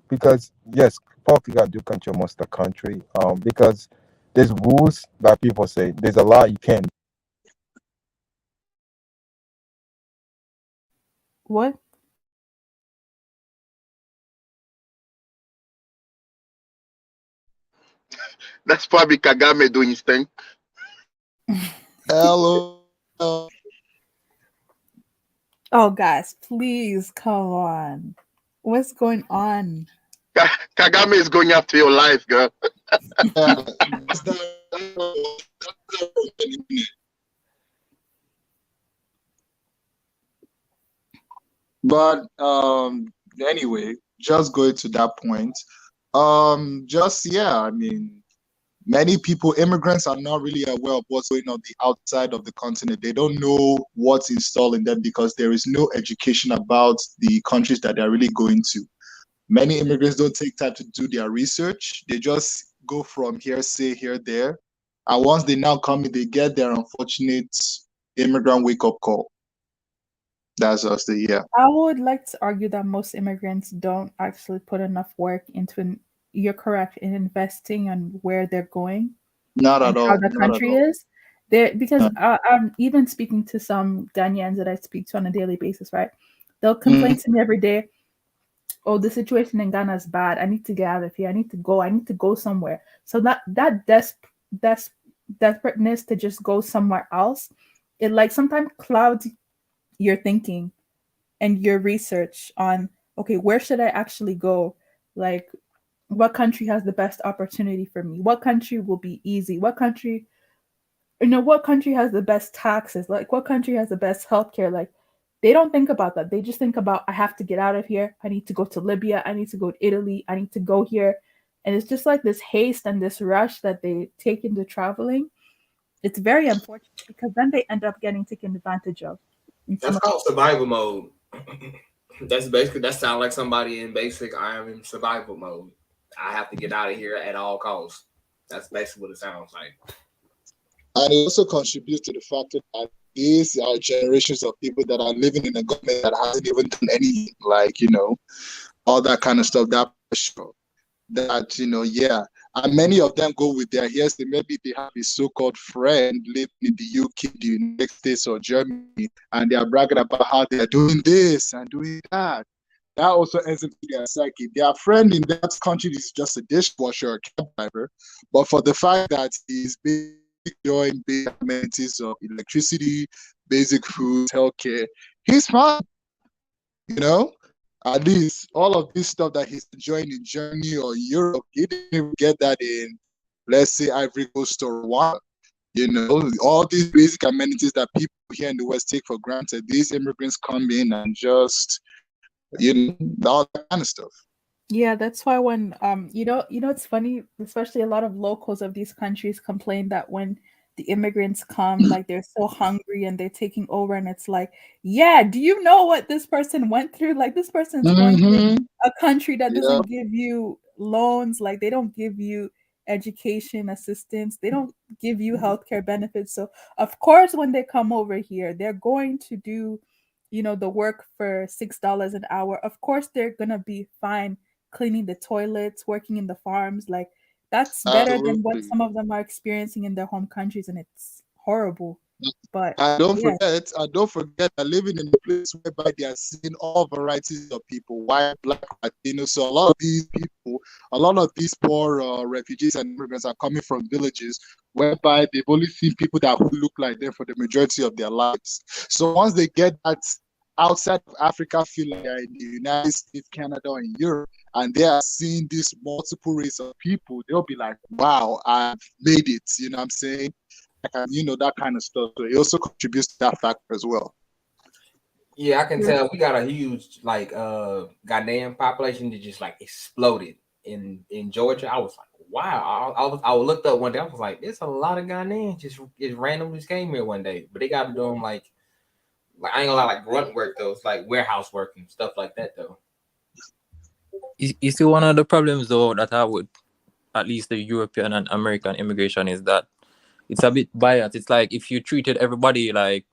because yes, Portugal do control most of the country. Because there's rules that people say there's a lot you can't. What? That's probably Kagame doing his thing. Hello. Oh, guys, please come on. What's going on? Kagame is going after your life, girl. But anyway, just going to that point. I mean, many people, immigrants are not really aware of what's going on the outside of the continent. They don't know what's installed in them because there is no education about the countries that they're really going to. Many immigrants don't take time to do their research. They just go from hearsay here, there. And once they now come in, they get their unfortunate immigrant wake-up call. That's just I would like to argue that most immigrants don't actually put enough work into you're correct in investing and where they're going Not and at how all. the Not at country all. is. There because I'm even speaking to some Ghanaians that I speak to on a daily basis, right? They'll complain to me every day, oh, the situation in Ghana is bad. I need to get out of here. I need to go. I need to go somewhere. So that desperateness to just go somewhere else, it like sometimes clouds your thinking and your research on, okay, where should I actually go? Like, what country has the best opportunity for me? What country will be easy? What country, what country has the best taxes? Like, what country has the best healthcare? Like, they don't think about that. They just think about, I have to get out of here. I need to go to Libya. I need to go to Italy. I need to go here. And it's just like this haste and this rush that they take into traveling. It's very unfortunate because then they end up getting taken advantage of. That's called survival mode. That sounds like somebody in basic, I am in survival mode. I have to get out of here at all costs. That's basically what it sounds like. And it also contributes to the fact that these are generations of people that are living in a government that hasn't even done anything, like, all that kind of stuff, that pressure, that, yeah. And many of them go with their hearsay. Maybe they have a so-called friend living in the UK, the United States, or Germany, and they are bragging about how they are doing this and doing that. That also ends into their psyche. Their friend in that country is just a dishwasher or cab driver, but for the fact that he's enjoying basic amenities of electricity, basic food, healthcare, he's fine. At least all of this stuff that he's enjoying in Germany or Europe, he didn't even get that in, let's say, Ivory Coast or Rwanda. All these basic amenities that people here in the West take for granted, these immigrants come in and just, all that kind of stuff. Yeah, that's why when it's funny, especially a lot of locals of these countries complain that when the immigrants come, like they're so hungry and they're taking over, and it's like, yeah, do you know what this person went through? Like, this person's going through a country that doesn't give you loans, like they don't give you education assistance, they don't give you healthcare benefits. So of course when they come over here, they're going to do the work for $6 an hour. Of course they're gonna be fine cleaning the toilets, working in the farms. Like, that's better than what some of them are experiencing in their home countries, and it's horrible. But don't forget that living in a place whereby they are seeing all varieties of people, white, black, Latino. So a lot of these people, a lot of these poor refugees and immigrants are coming from villages whereby they've only seen people that who look like them for the majority of their lives. So once they get that outside of Africa, feel like they're in the United States, Canada, or in Europe, and they are seeing this multiple race of people, they'll be like, wow, I've made it. You know what I'm saying? That kind of stuff. So it also contributes to that factor as well. Yeah, I can tell we got a huge goddamn population that just like exploded in Georgia. I was like, wow. I looked up one day. I was like, there's a lot of Ghanaians just randomly came here one day, but they got to do them like I ain't gonna lie, like grunt work though. It's like warehouse work and stuff like that though. You see, one of the problems though that I would, at least the European and American immigration, is that it's a bit biased. It's like if you treated everybody like,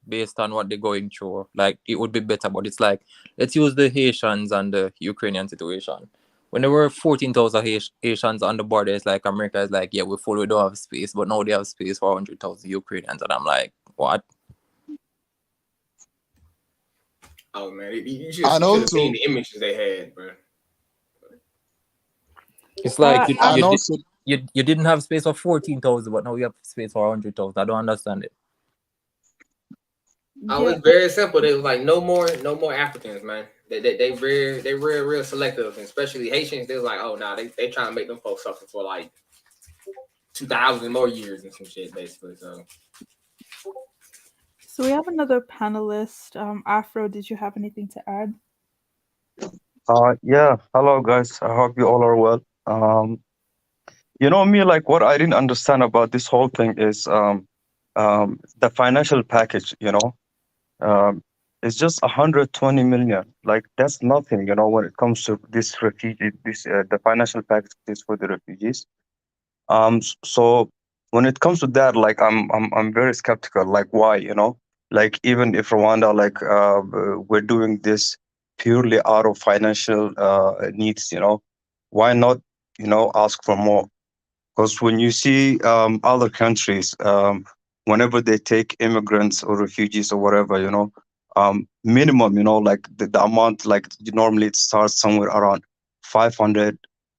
based on what they're going through, like it would be better. But it's like, let's use the Haitians and the Ukrainian situation. When there were 14,000 Haitians on the border, it's like America is like, yeah, we're full, we don't have space, but now they have space for 100,000 Ukrainians. And I'm like, what? Oh man, you should have seen the images they had, bro. It's like you didn't have space for 14,000, but now you have space for 100,000. I don't understand it. Oh, it's very simple. They was like no more Africans, man. They real selective, especially Haitians. They was like, oh no, they trying to make them folks suffer for like 2,000 more years and some shit, basically. So we have another panelist. Afro, did you have anything to add? Yeah. Hello, guys. I hope you all are well. Me, like what I didn't understand about this whole thing is the financial package. It's just 120 million. Like that's nothing. When it comes to this refugee, the financial package is for the refugees. So when it comes to that, like I'm very skeptical. Like why? Like even if Rwanda, like we're doing this purely out of financial needs, why not, ask for more? Because when you see whenever they take immigrants or refugees or whatever, minimum, like the amount, like normally it starts somewhere around 500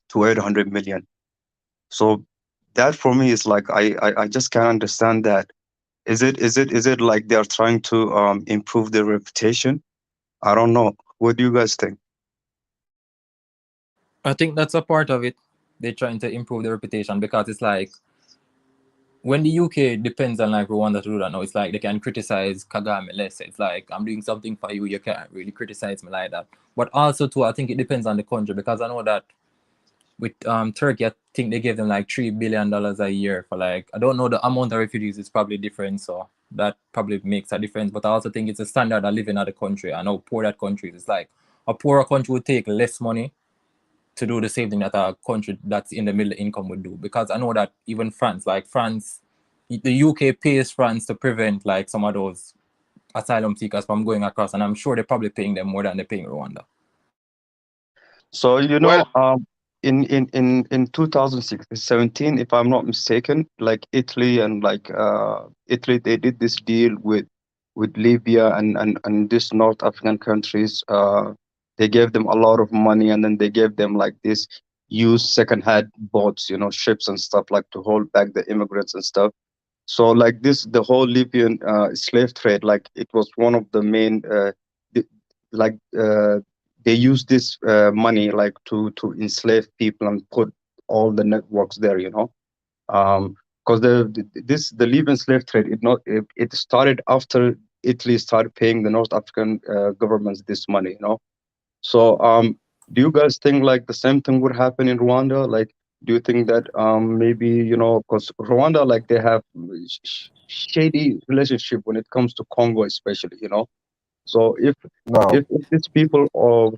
to 800 million. So that for me is like I just can't understand that. Is it like they're trying to improve their reputation? I don't know. What do you guys think? I think that's a part of it. They're trying to improve their reputation because it's like when the UK depends on like Rwanda to do that now, it's like they can criticize Kagame less. It's like I'm doing something for you, you can't really criticize me like that. But also too, I think it depends on the country because I know that with Turkey, I think they gave them like $3 billion a year for like, I don't know the amount of refugees is probably different, so that probably makes a difference. But I also think it's a standard of living of the country. I know poor that country is. It's like a poorer country would take less money to do the same thing that a country that's in the middle income would do. Because I know that even France, like France, the UK pays France to prevent like some of those asylum seekers from going across, and I'm sure they're probably paying them more than they're paying Rwanda. So Well, in 2017, if I'm not mistaken, like Italy and like Italy, they did this deal with Libya and these North African countries. They gave them a lot of money, and then they gave them like this used second-hand boats, ships and stuff, like to hold back the immigrants and stuff. So like the whole Libyan slave trade, like it was one of the main, like they used this money like to enslave people and put all the networks there, because the Libyan slave trade, it started after Italy started paying the North African governments this money, So do you guys think like the same thing would happen in Rwanda? Like, do you think that maybe, because Rwanda, like they have shady relationship when it comes to Congo, especially, So if No, these people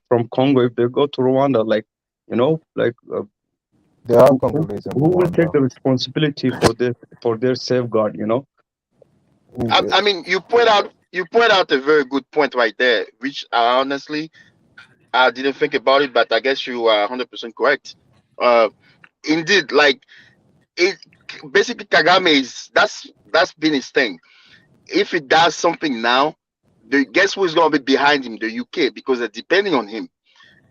from Congo, if they go to Rwanda, like, like there are who Congolese in will take Rwanda. the responsibility for their safeguard, I mean, you point out a very good point right there, which honestly I didn't think about it, but I guess you are 100% correct. Indeed, like it basically Kagame that's been his thing. If he does something now, guess who is going to be behind him? The UK, because they're depending on him.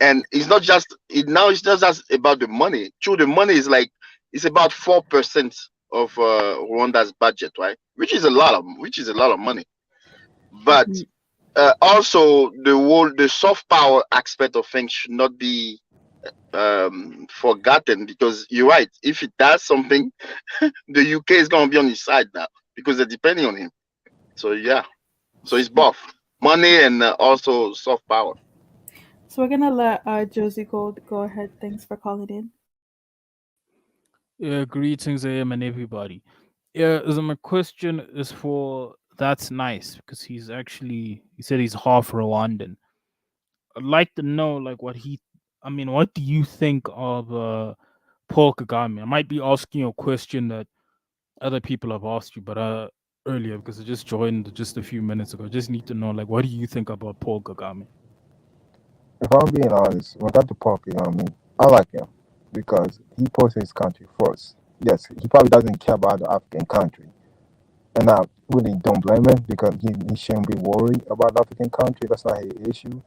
And it's not just it's not just about the money. True, the money is like it's about 4% of Rwanda's budget, right? Which is a lot of money. But also the soft power aspect of things should not be forgotten, because you're right. If it does something, the UK is going to be on his side now because they're depending on him. So yeah, so it's both money and also soft power. So we're gonna let Josie go ahead. Thanks for calling in. Yeah, greetings, AM, and everybody. Yeah, so my question is for that's nice because he said he's half Rwandan. I'd like to know like what do you think of Paul Kagame? I might be asking you a question that other people have asked you, but earlier because I just joined just a few minutes ago. I just need to know like what do you think about Paul Kagame? If I'm being honest, when I got to Paul Kagame, I like him because he puts his country first. Yes, he probably doesn't care about the African country. And I really don't blame him because he shouldn't be worried about the African country. That's not his issue.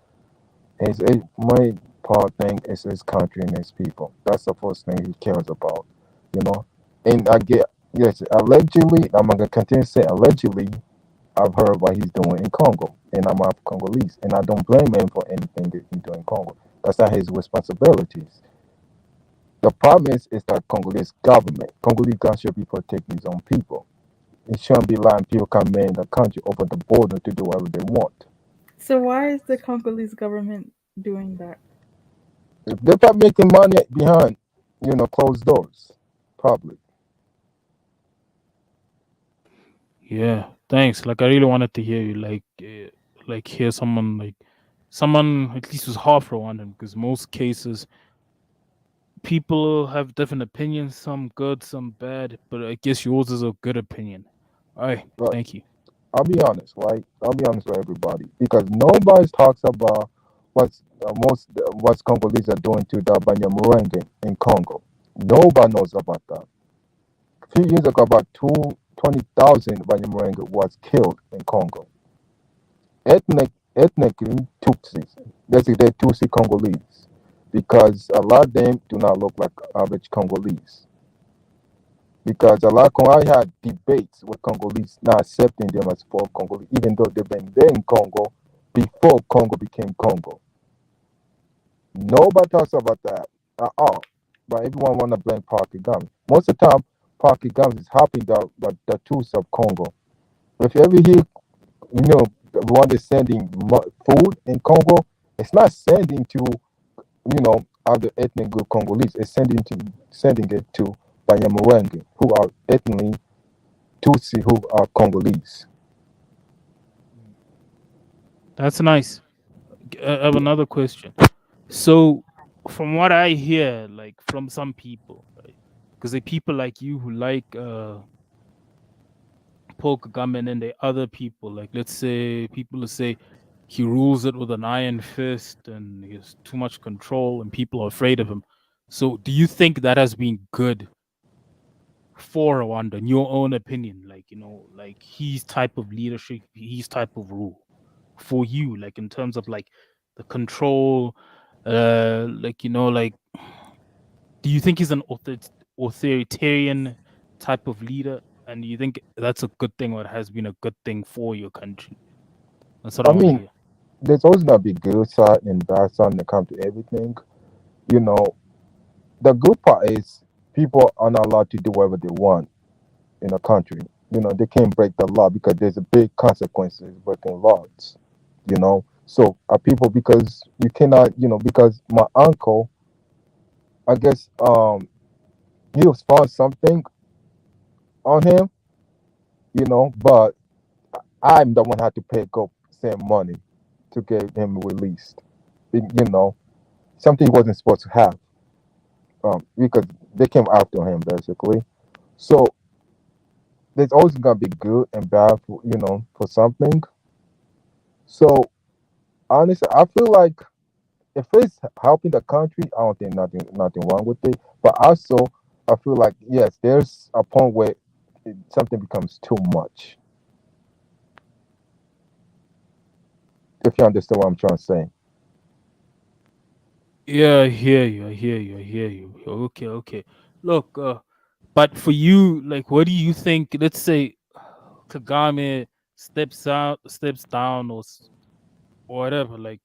My part thing is his country and his people. That's the first thing he cares about, And allegedly, I'm gonna continue to say allegedly, I've heard what he's doing in Congo, and I'm half Congolese, and I don't blame him for anything that he's doing in Congo. That's not his responsibilities. The problem is the Congolese government. Congolese government should be protecting his own people. It shouldn't be letting people come in the country, open the border to do whatever they want. So why is the Congolese government doing that? They're probably making money behind, closed doors, probably. Yeah, thanks. Like I really wanted to hear you like hear someone at least who's half Rwandan, because most cases people have different opinions, some good, some bad, but I guess yours is a good opinion. All right, Right. thank you. I'll be honest, right? I'll be honest with everybody because nobody talks about what's Congolese are doing to the Banyamulenge in Congo. Nobody knows about that. A few years ago, about 20,000 Banyamulenge was killed in Congo. Ethnic ethnically Tutsis. Basically, they're Tutsi Congolese because a lot of them do not look like average Congolese. Because a lot of I had debates with Congolese not accepting them as full Congolese, even though they've been there in Congo before Congo became Congo. Nobody talks about that at all. But everyone want to blame Paul Kagame. Most of the time, Paul Kagame is helping the Tutsi of Congo. If you ever hear, Rwanda is sending food in Congo, it's not sending to, other ethnic group Congolese. It's sending it to Banyamulenge, who are ethnically Tutsi, who are Congolese. That's nice. I have another question. So, from what I hear, like from some people, right? Because there are people like you who like Paul Kagame, and then there are other people, like let's say people who say he rules it with an iron fist and he has too much control and people are afraid of him. So, do you think that has been good for Rwanda, in your own opinion? Like, like his type of leadership, his type of rule for you, like in terms of like the control, like, like, do you think he's an authoritarian type of leader? And do you think that's a good thing or it has been a good thing for your country? That's what I I want to mean, hear. there's always gonna be good side and bad side when it comes to everything. You know, the good part is people are not allowed to do whatever they want in a country. They can't break the law because there's a big consequences breaking laws. So people, because you cannot, because my uncle, I guess, he was found something on him, but I'm the one who had to pay go send money to get him released. You know, something he wasn't supposed to have, because they came after him basically. So there's always gonna be good and bad for something. So honestly, I feel like if it's helping the country, I don't think nothing wrong with it. But also, I feel like yes, there's a point where something becomes too much. If you understand what I'm trying to say. Yeah, I hear you. I hear you. I hear you. Okay, okay. Look, but for you, like, what do you think? Let's say Kagame steps down, or whatever. Like,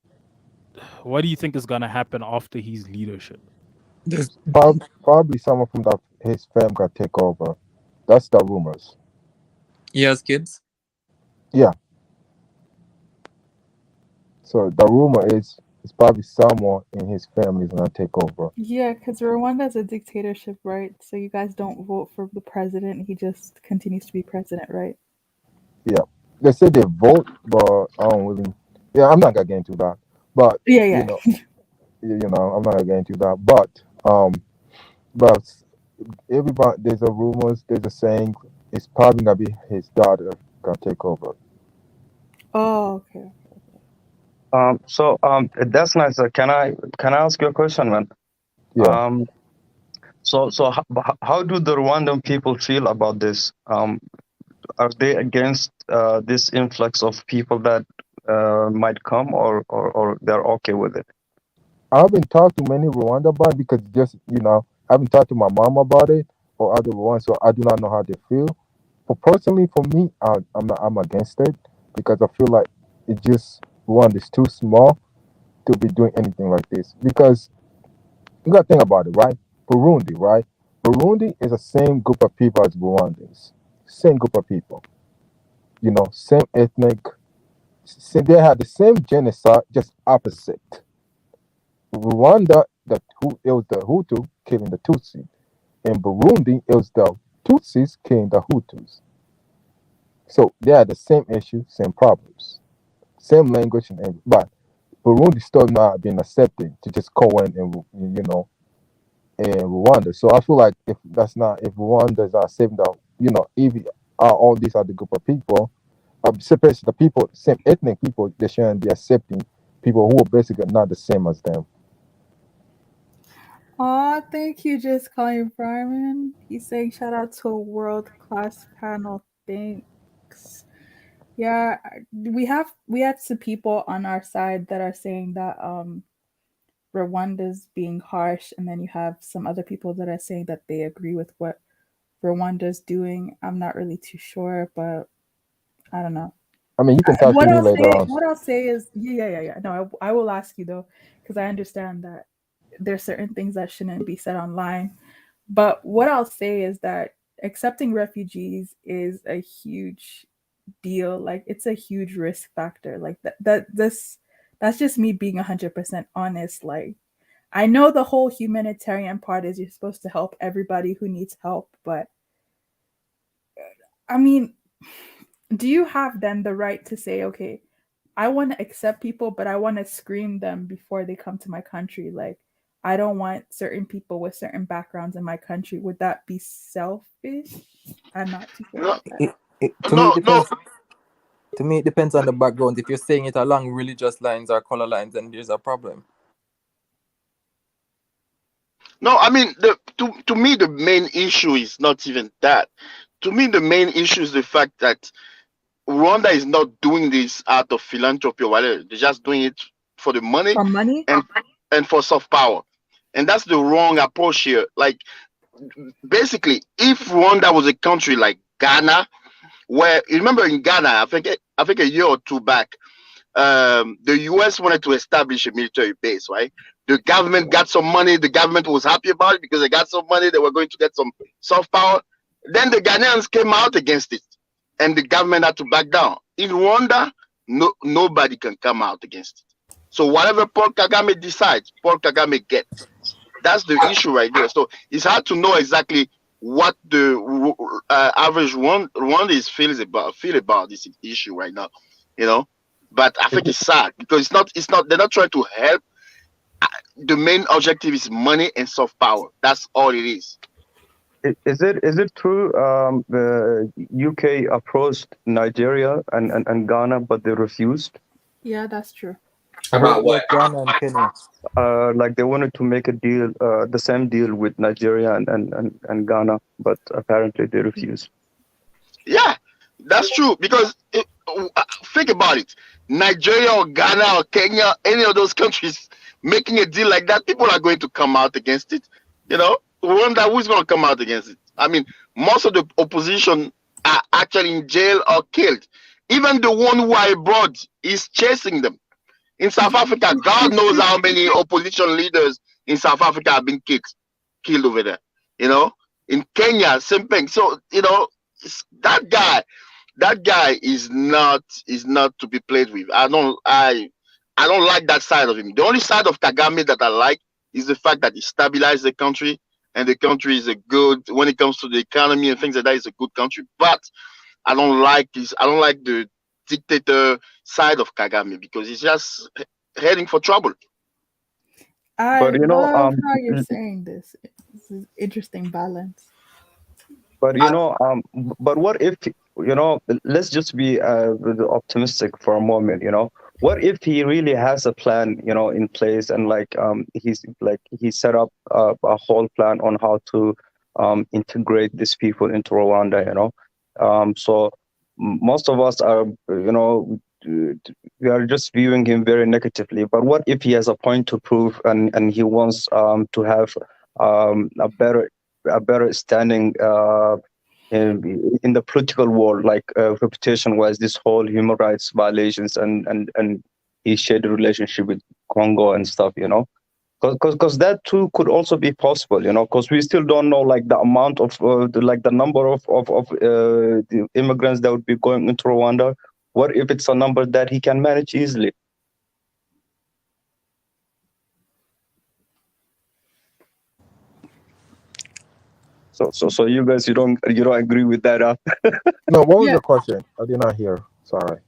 what do you think is gonna happen after his leadership? Probably someone from his fam got take over. That's the rumors. He has kids. Yeah. So the rumor is it's probably someone in his family is gonna take over. Yeah, because Rwanda is a dictatorship, right? So you guys don't vote for the president; he just continues to be president, right? Yeah. They say they vote, but I don't really. Yeah, I'm not gonna get into that. But Yeah, you yeah. know, I'm not gonna get into that. But everybody, there's a rumors, there's a saying it's probably gonna be his daughter gonna take over. Oh, okay. That's nice. Can I ask you a question, man? Yeah. Um, so how do the Rwandan people feel about this? Are they against this influx of people that might come, or they're okay with it? I haven't talked to many Rwanda about it because just I haven't talked to my mom about it or other Rwanda, so I do not know how they feel. But personally, for me, I'm against it because I feel like it just Rwanda is too small to be doing anything like this. Because you got to think about it, right? Burundi, right? Burundi is the same group of people as Rwandans, same group of people. Same ethnic. They had the same genocide, just opposite. Rwanda, it was the Hutu killing the Tutsi. In Burundi, it was the Tutsis killing the Hutus. So they had the same issue, same problems, same language, but Burundi still not being accepted to just go in and Rwanda. So I feel like if Rwanda is not saving if all these other group of people, especially the people, same ethnic people, they shouldn't be accepting people who are basically not the same as them. Aw, thank you, just calling Brian. He's saying shout out to a world class panel. Thanks. Yeah, we have some people on our side that are saying that Rwanda's being harsh, and then you have some other people that are saying that they agree with what Rwanda's doing. I'm not really too sure, but I don't know. I mean, you can talk to me later on. What I'll say is, yeah. No, I will ask you though, because I understand that there's certain things that shouldn't be said online. But what I'll say is that accepting refugees is a huge deal. Like, it's a huge risk factor. Like that's just me being 100% honest. Like, I know the whole humanitarian part is you're supposed to help everybody who needs help, but I mean, do you have then the right to say, okay, I want to accept people, but I want to screen them before they come to my country? Like, I don't want certain people with certain backgrounds in my country. Would that be selfish? I'm not too sure about that. To me, it depends on the background. If you're saying it along religious lines or color lines, then there's a problem. No, I mean, to me, the main issue is not even that. To me, the main issue is the fact that Rwanda is not doing this out of philanthropy or whatever. They're just doing it for the money, For money? and for soft power. And that's the wrong approach here. Like, basically, if Rwanda was a country like Ghana, where, you remember in Ghana, I think a year or two back, the US wanted to establish a military base, right? The government got some money. The government was happy about it because they got some money. They were going to get some soft power. Then the Ghanaians came out against it, and the government had to back down. In Rwanda, nobody can come out against it. So whatever Paul Kagame decides, Paul Kagame gets. That's the issue right there. So it's hard to know exactly what the average Rwandese feel about this issue right now, you know. But I think it's sad because it's not. They're not trying to help. The main objective is money and soft power. That's all it is. Is it true the UK approached Nigeria and Ghana, but they refused? Yeah, that's true. About what? Ghana and Kenya. Like they wanted to make a deal, the same deal with Nigeria and Ghana, but apparently they refused. Yeah, that's true because think about it. Nigeria or Ghana or Kenya, any of those countries making a deal like that, people are going to come out against it. You know, Rwanda, who's going to come out against it? I mean, most of the opposition are actually in jail or killed. Even the one who are abroad is chasing them. In South Africa, God knows how many opposition leaders in South Africa have been killed over there. You know, in Kenya, same thing. So, you know, that guy is not to be played with. I don't like that side of him. The only side of Kagame that I like is the fact that he stabilized the country, and the country is a good, when it comes to the economy and things like that, it's a good country. But I don't like the dictator side of Kagame because he's just heading for trouble. I love how you're saying this. It's an interesting balance. But but what if, let's just be optimistic for a moment, what if he really has a plan, in place, and he set up a whole plan on how to integrate these people into Rwanda, so most of us are, we are just viewing him very negatively. But what if he has a point to prove, and he wants to have a better standing in the political world, like reputation-wise, this whole human rights violations and his shared relationship with Congo and stuff, because that too could also be possible, because we still don't know like the amount of the number of the immigrants that would be going into Rwanda. What if it's a number that he can manage easily? So you guys, you don't agree with that? No, what was the question? I did not hear. Sorry.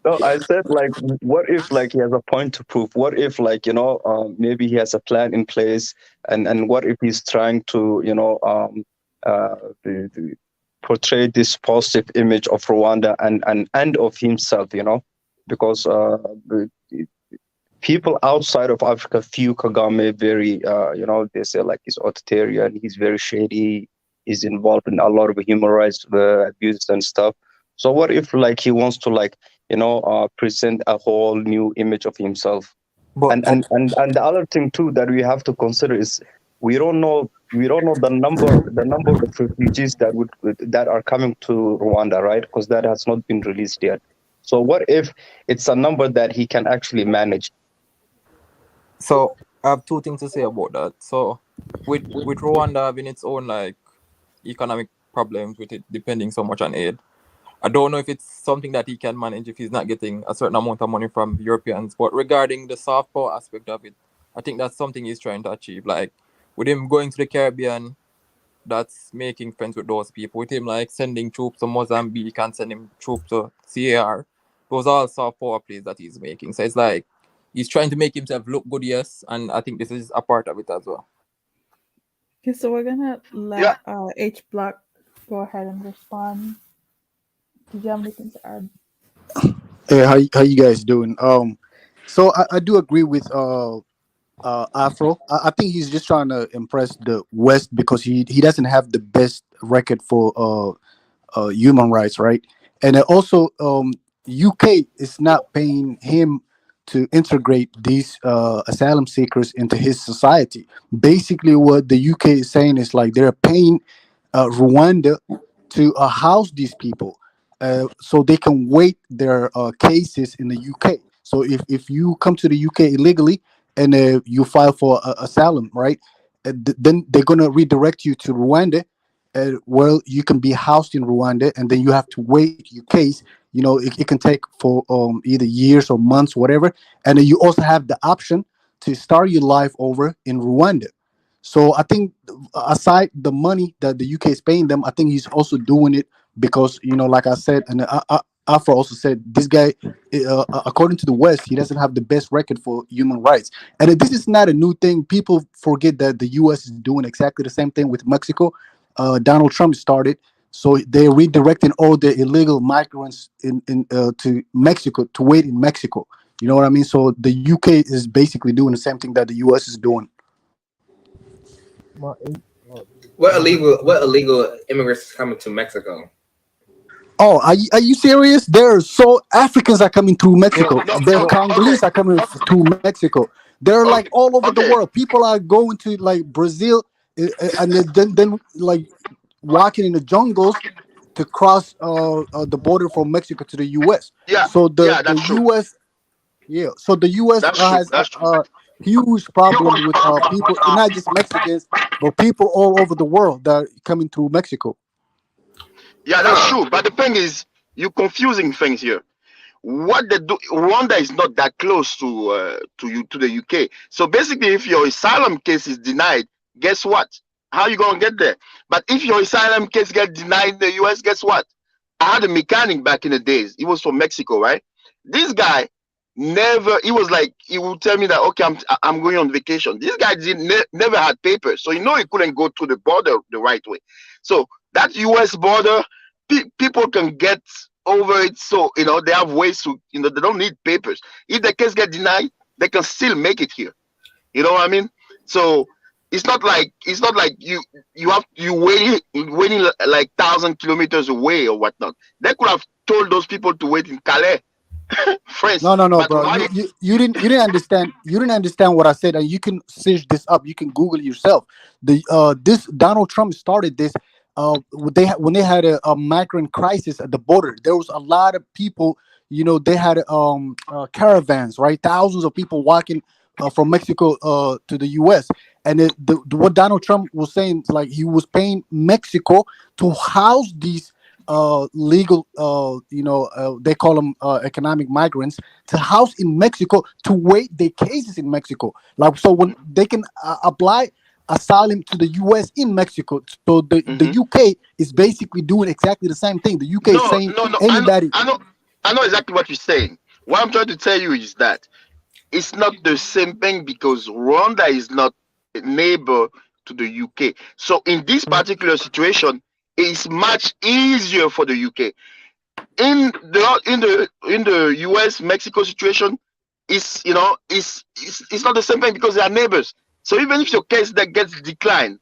No, I said, like, what if, like, he has a point to prove? What if, like, maybe he has a plan in place, and what if he's trying to, portray this positive image of Rwanda and of himself, because people outside of Africa view Kagame very, they say like he's authoritarian, he's very shady, he's involved in a lot of human rights abuses and stuff. So what if like he wants to like present a whole new image of himself? But And the other thing too that we have to consider is we don't know the number of refugees that are coming to Rwanda, right? Because that has not been released yet. So what if it's a number that he can actually manage? So I have two things to say about that. So with Rwanda having its own like economic problems with it depending so much on aid, I don't know if it's something that he can manage if he's not getting a certain amount of money from Europeans. But regarding the soft power aspect of it, I think that's something he's trying to achieve. Like with him going to the Caribbean, that's making friends with those people. With him like sending troops to Mozambique and sending troops to CAR, those are all soft power plays that he's making. So it's like he's trying to make himself look good, yes, and I think this is a part of it as well. Okay, so we're gonna let H Block go ahead and respond. Did you have anything to add? Hey, how you guys doing? So I do agree with Afro. I think he's just trying to impress the West because he doesn't have the best record for human rights, right? And also, UK is not paying him to integrate these asylum seekers into his society. Basically, what the UK is saying is like they're paying Rwanda to house these people so they can wait their cases in the UK. So if you come to the UK illegally and you file for asylum, right, then they're going to redirect you to Rwanda. Well, you can be housed in Rwanda, and then you have to wait your case. It can take for either years or months, whatever. And then you also have the option to start your life over in Rwanda. So I think aside the money that the UK is paying them, I think he's also doing it because like I said, and Afro also said, this guy, according to the West, he doesn't have the best record for human rights. And this is not a new thing. People forget that the US is doing exactly the same thing with Mexico. Donald Trump started, so they're redirecting all the illegal migrants to Mexico to wait in Mexico. You know what I mean? So the UK is basically doing the same thing that the US is doing. What illegal immigrants coming to Mexico? Oh, are you serious? Africans are coming through Mexico. Congolese are coming through Mexico. They're like all over the world. People are going to like Brazil and then like walking in the jungles to cross the border from Mexico to the US. So the US, so the US has a huge problem with people, not just Mexicans, but people all over the world that are coming through Mexico. Yeah, that's true. But the thing is, you're confusing things here. What they do, Rwanda is not that close to the UK. So basically, if your asylum case is denied, guess what? How you gonna get there? But if your asylum case get denied in the US, guess what? I had a mechanic back in the days. He was from Mexico, right? This guy he was like, he would tell me that, okay, I'm going on vacation. This guy never had papers, so he couldn't go to the border the right way. So that US border, people can get over it. So they have ways to, they don't need papers. If the case get denied, they can still make it here. You know what I mean? So it's not like you waiting like 1,000 kilometers away or whatnot. They could have told those people to wait in Calais. France. No, bro. You didn't understand. You didn't understand what I said, and you can search this up. You can Google it yourself. This Donald Trump started this. When they had a migrant crisis at the border, there was a lot of people. They had caravans, right? Thousands of people walking from Mexico to the U.S. And what Donald Trump was saying, like he was paying Mexico to house these legal, they call them economic migrants, to house in Mexico to wait their cases in Mexico. Like, so when they can apply asylum to the U.S. in Mexico. So the UK is basically doing exactly the same thing. The UK is saying anybody. I know exactly what you're saying. What I'm trying to tell you is that it's not the same thing because Rwanda is not a neighbor to the UK. So in this particular situation, it's much easier for the UK. In the US Mexico situation, it's not the same thing because they are neighbors. So even if your case that gets declined,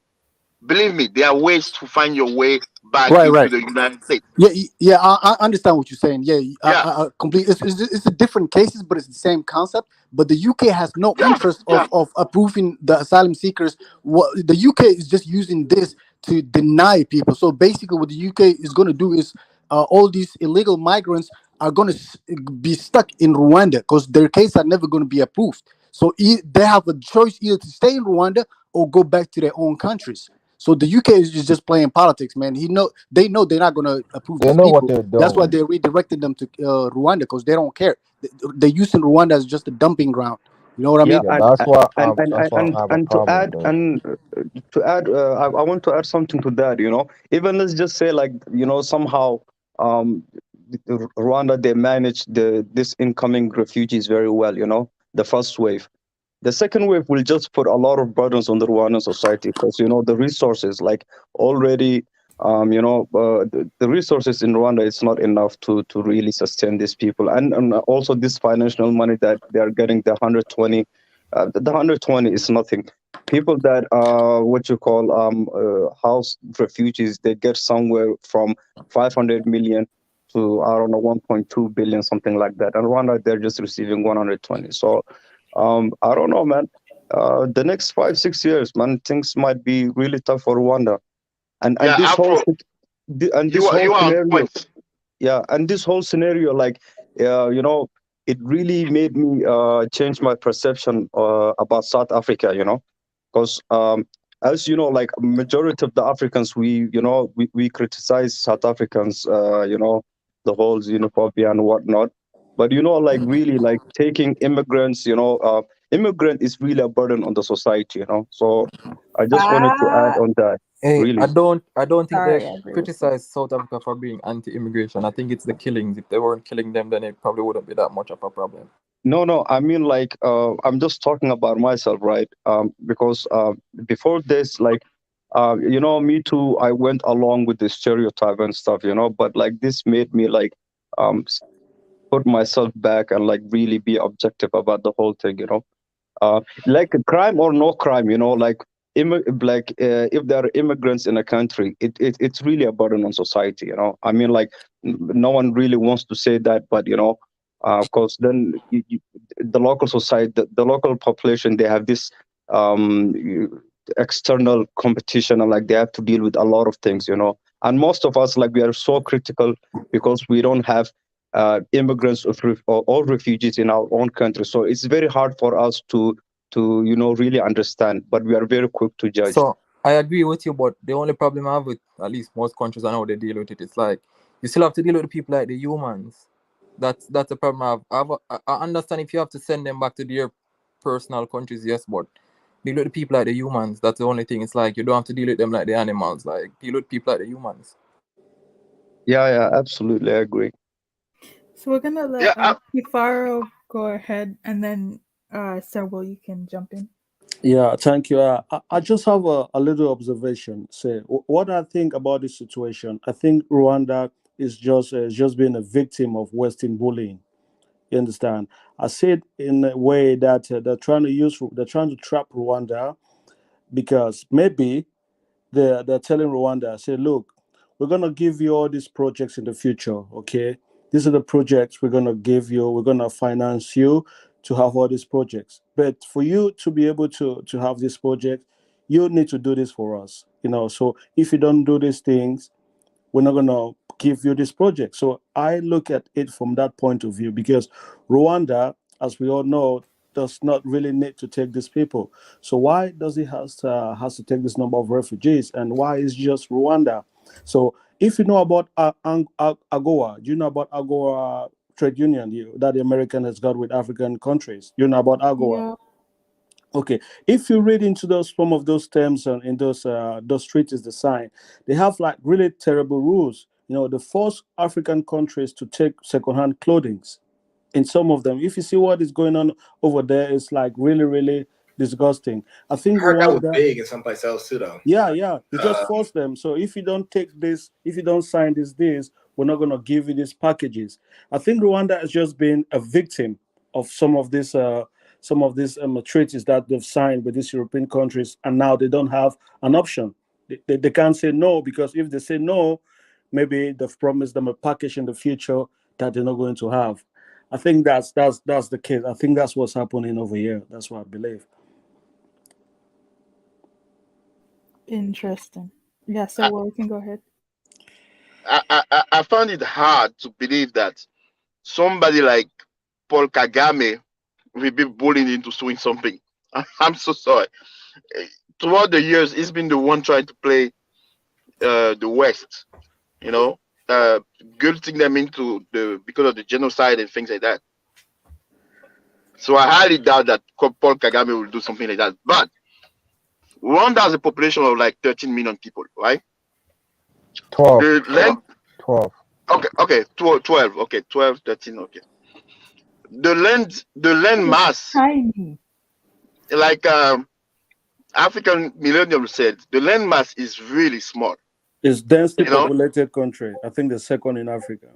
Believe me, there are ways to find your way back Right, into right. the United States. Yeah, yeah, I understand what you're saying. Yeah, Yeah, I complete. It's a different cases, but it's the same concept. But the UK has no yeah, interest yeah. of approving the asylum seekers. What the UK is just using this to deny people. So basically, what the UK is going to do is all these illegal migrants are going to be stuck in Rwanda because their case are never going to be approved. So they have a choice either to stay in Rwanda or go back to their own countries. So the UK is just playing politics, man. They know they're not gonna approve They these know what people. they're That's why doing. they're redirecting them to Rwanda because they don't care. They're using Rwanda as just a dumping ground. You know what I Yeah, mean? Yeah, that's why I and have a and problem with it. to add, I want to add something to that. Even let's just say, like, somehow, um, Rwanda, they managed this incoming refugees very well. The first wave. The second wave will just put a lot of burdens on the Rwandan society because the resources, like, already, the resources in Rwanda, it's not enough to really sustain these people, and also this financial money that they are getting, the 120, the 120 is nothing. People that what you call house refugees, they get somewhere from 500 million to, I don't know, 1.2 billion, something like that, and Rwanda, they're just receiving 120. So I don't know, man. The next 5 6 years, man, things might be really tough for Rwanda, and Yeah, this whole Afro, this whole you are on scenario, point. yeah, and this whole scenario, like, it really made me change my perception about South Africa, because as you know, like, majority of the Africans, we criticize South Africans, the whole xenophobia and whatnot, but like, really, like, taking immigrants, immigrant is really a burden on the society, so I just wanted to add on that, Hey, really. I don't think they Sorry, I agree with you. criticize South Africa for being anti-immigration. I think it's the killings. If they weren't killing them, then it probably wouldn't be that much of a problem. No, no, I mean, like, I'm just talking about myself, right? Because before this, like, me too, I went along with the stereotype and stuff, but, like, this made me, like, put myself back and, like, really be objective about the whole thing. Like, crime or no crime, like, if there are immigrants in a country, it's really a burden on society. I mean, like, no one really wants to say that, but of course, then the local society, the local population, they have this external competition, and, like, they have to deal with a lot of things. And most of us, like, we are so critical because we don't have immigrants or refugees in our own country, so it's very hard for us to really understand, but we are very quick to judge. So I agree with you, but the only problem I have with at least most countries and how they deal with it, it's like you still have to deal with the people like the humans. That's the problem I understand if you have to send them back to their personal countries, yes, but deal with the people like the humans. That's the only thing. It's like you don't have to deal with them like the animals. Like, deal with people like the humans. Yeah, absolutely, I agree. So we're gonna let Kifaro go ahead, and then Serwell, you can jump in. Yeah, thank you. I just have a little observation. Say what I think about this situation. I think Rwanda is just being a victim of Western bullying. You understand? I see it in a way that they're trying to trap Rwanda because maybe they're telling Rwanda, say, look, we're gonna give you all these projects in the future. Okay, these are the projects we're gonna give you. We're gonna finance you to have all these projects. But for you to be able to have this project, you need to do this for us. So if you don't do these things, we're not going to give you this project. So I look at it from that point of view because Rwanda, as we all know, does not really need to take these people. So why does it has to take this number of refugees, and why is just Rwanda? So if you know about AGOA, do you know about AGOA trade union that the American has got with African countries? You know about AGOA? Yeah. Okay, if you read into some of those terms and in those treaties they sign, they have like really terrible rules. The force African countries to take secondhand clothing. In some of them, if you see what is going on over there, it's like really, really disgusting. I think I heard that was Rwanda. big in someplace else too, though. Yeah, they just force them. So if you don't take this, if you don't sign this, we're not going to give you these packages. I think Rwanda has just been a victim of some of these treaties that they've signed with these European countries, and now they don't have an option. They can't say no, because if they say no, maybe they've promised them a package in the future that they're not going to have. I think that's the case. I think that's what's happening over here. That's what I believe. Interesting. Yeah, so well, we can go ahead. I found it hard to believe that somebody like Paul Kagame will be bullied into doing something. I'm so sorry. Throughout the years, he's been the one trying to play the West, you know, guilting them into because of the genocide and things like that. So I highly doubt that Paul Kagame will do something like that. But Rwanda has a population of like 13 million people, right? 12. The land, 12. okay, 12, okay, 12, 13, okay. The land mass, Tiny. like African Millennium said, the land mass is really small. It's densely You know, populated country. I think the second in Africa.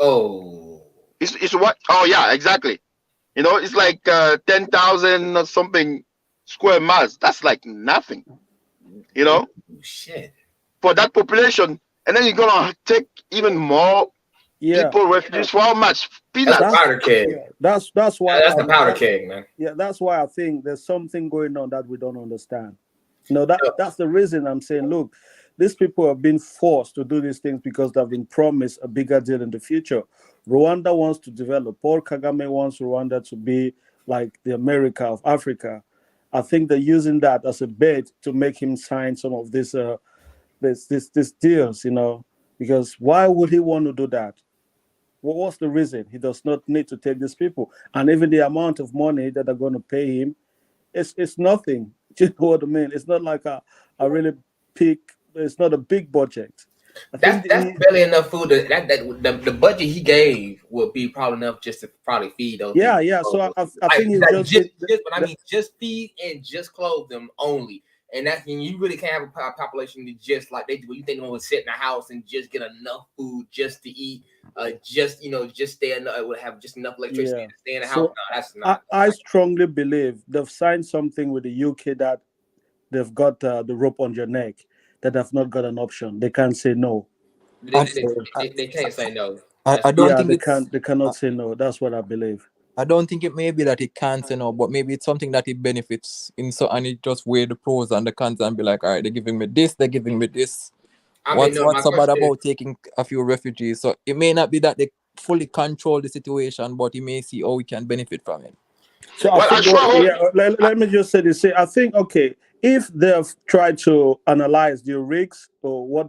Oh, it's what? Oh yeah, exactly. You know, it's like 10,000 or something square miles. That's like nothing. You know, shit. For that population, and then you're gonna take even more people, refugees, for how much? Peanuts. That's powder keg. Yeah, that's why. That's the powder keg, man. Yeah, that's why I think there's something going on that we don't understand. That's the reason I'm saying, look, these people have been forced to do these things because they've been promised a bigger deal in the future. Rwanda wants to develop. Paul Kagame wants Rwanda to be like the America of Africa. I think they're using that as a bait to make him sign some of these deals, you know, because why would he want to do that? Well, what's the reason? He does not need to take these people. And even the amount of money that are going to pay him, it's nothing. Do you know what I mean? It's not like a really big, it's not a big budget. That's barely enough food. The budget he gave would be probably enough just to probably feed those people. Yeah. So I think it's just feed and just clothe them only. And that's when you really can't have a population that just like they do. You think they're gonna sit in a house and just get enough food just to eat, just stay in would have just enough electricity to stay in the house. No, that's not. I strongly believe they've signed something with the UK that they've got the rope on your neck, that have not got an option. They can't say no. They can't say no. I don't think they cannot say no. That's what I believe. I don't think it may be that it can't say no, but maybe it's something that it benefits in, so and it just weigh the pros and the cons and be like, all right, they're giving me this, they're giving me this. What's so bad about taking a few refugees? So it may not be that they fully control the situation, but you may see how we can benefit from it. So let me just say this. I think, okay, if they've tried to analyze the risks or what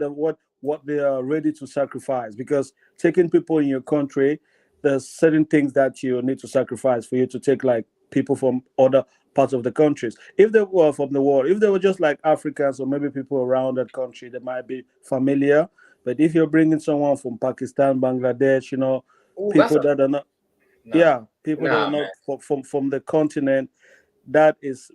they are ready to sacrifice, because taking people in your country, there's certain things that you need to sacrifice for you to take like people from other parts of the countries. If they were from the world, if they were just like Africans or maybe people around that country, they might be familiar. But if you're bringing someone from Pakistan, Bangladesh, you know, people that are not, people that are not from the continent, that is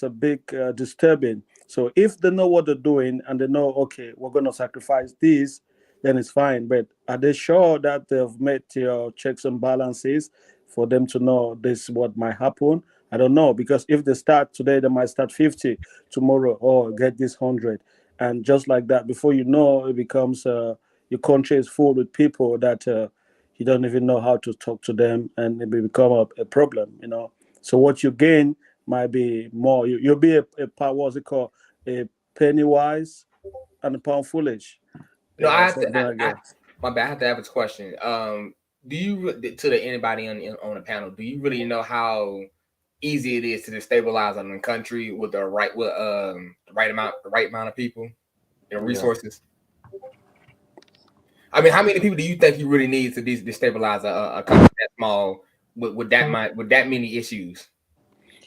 a big disturbing. So if they know what they're doing and they know, okay, we're going to sacrifice these, then it's fine. But are they sure that they've met your checks and balances for them to know this is what might happen? I don't know, because if they start today, they might start 50 tomorrow, or get this 100, and just like that, before you know, it becomes your country is full with people that you don't even know how to talk to them, and it will become a problem, you know. So what you gain might be more. You'll be a what's it called? A penny wise and a pound foolish. No, I have to. My bad. I have to ask this question. Do you, to anybody on the panel, do you really know how easy it is to destabilize a country with the right amount of people and resources? I mean, how many people do you think you really need to destabilize a country that small with that many issues?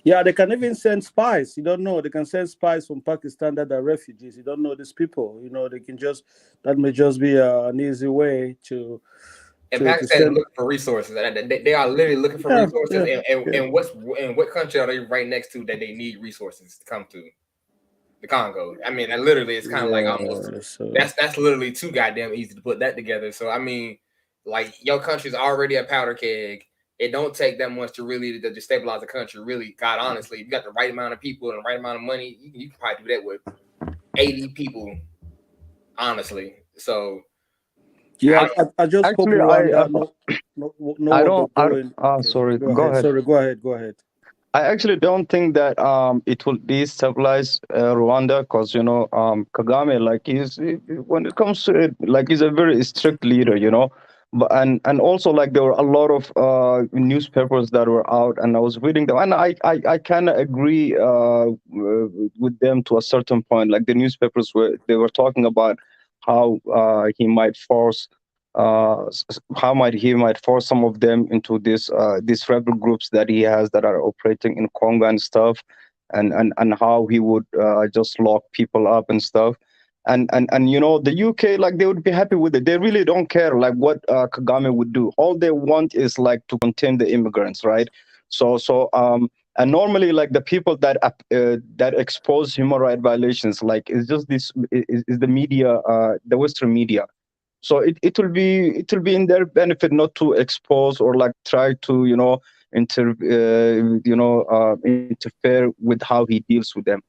Yeah, they can even send spies. You don't know. They can send spies from Pakistan that are refugees. You don't know these people. You know, they can just, that may just be an easy way to. And Pakistan is looking for resources. They are literally looking for resources. And what country are they right next to that they need resources to come to? The Congo. I mean, literally, it's kind of like almost that's literally too goddamn easy to put that together. So I mean, like, your country's already a powder keg. It don't take that much to really to destabilize a country. Really, God, honestly, if you got the right amount of people and the right amount of money, you can probably do that with. 80 people, honestly. So Yeah, how I just hope Actually, I Rwanda know I what they're don't. doing. Okay, Sorry. go Go ahead. ahead. Sorry, go ahead. Go ahead. I actually don't think that it will destabilize Rwanda, because Kagame, like, when it comes to it, like, he's a very strict leader, but and also, like, there were a lot of newspapers that were out, and I was reading them, and I kind of agree with them to a certain point. Like, the newspapers were talking about how he might force he might force some of them into these rebel groups that he has that are operating in Congo and stuff, and how he would just lock people up and stuff. And the UK, like, they would be happy with it. They really don't care like what Kagame would do. All they want is like to contain the immigrants, right? And normally, like, the people that expose human rights violations, like, it's just is the media, the Western media. So it will be in their benefit not to expose or like try to interfere with how he deals with them.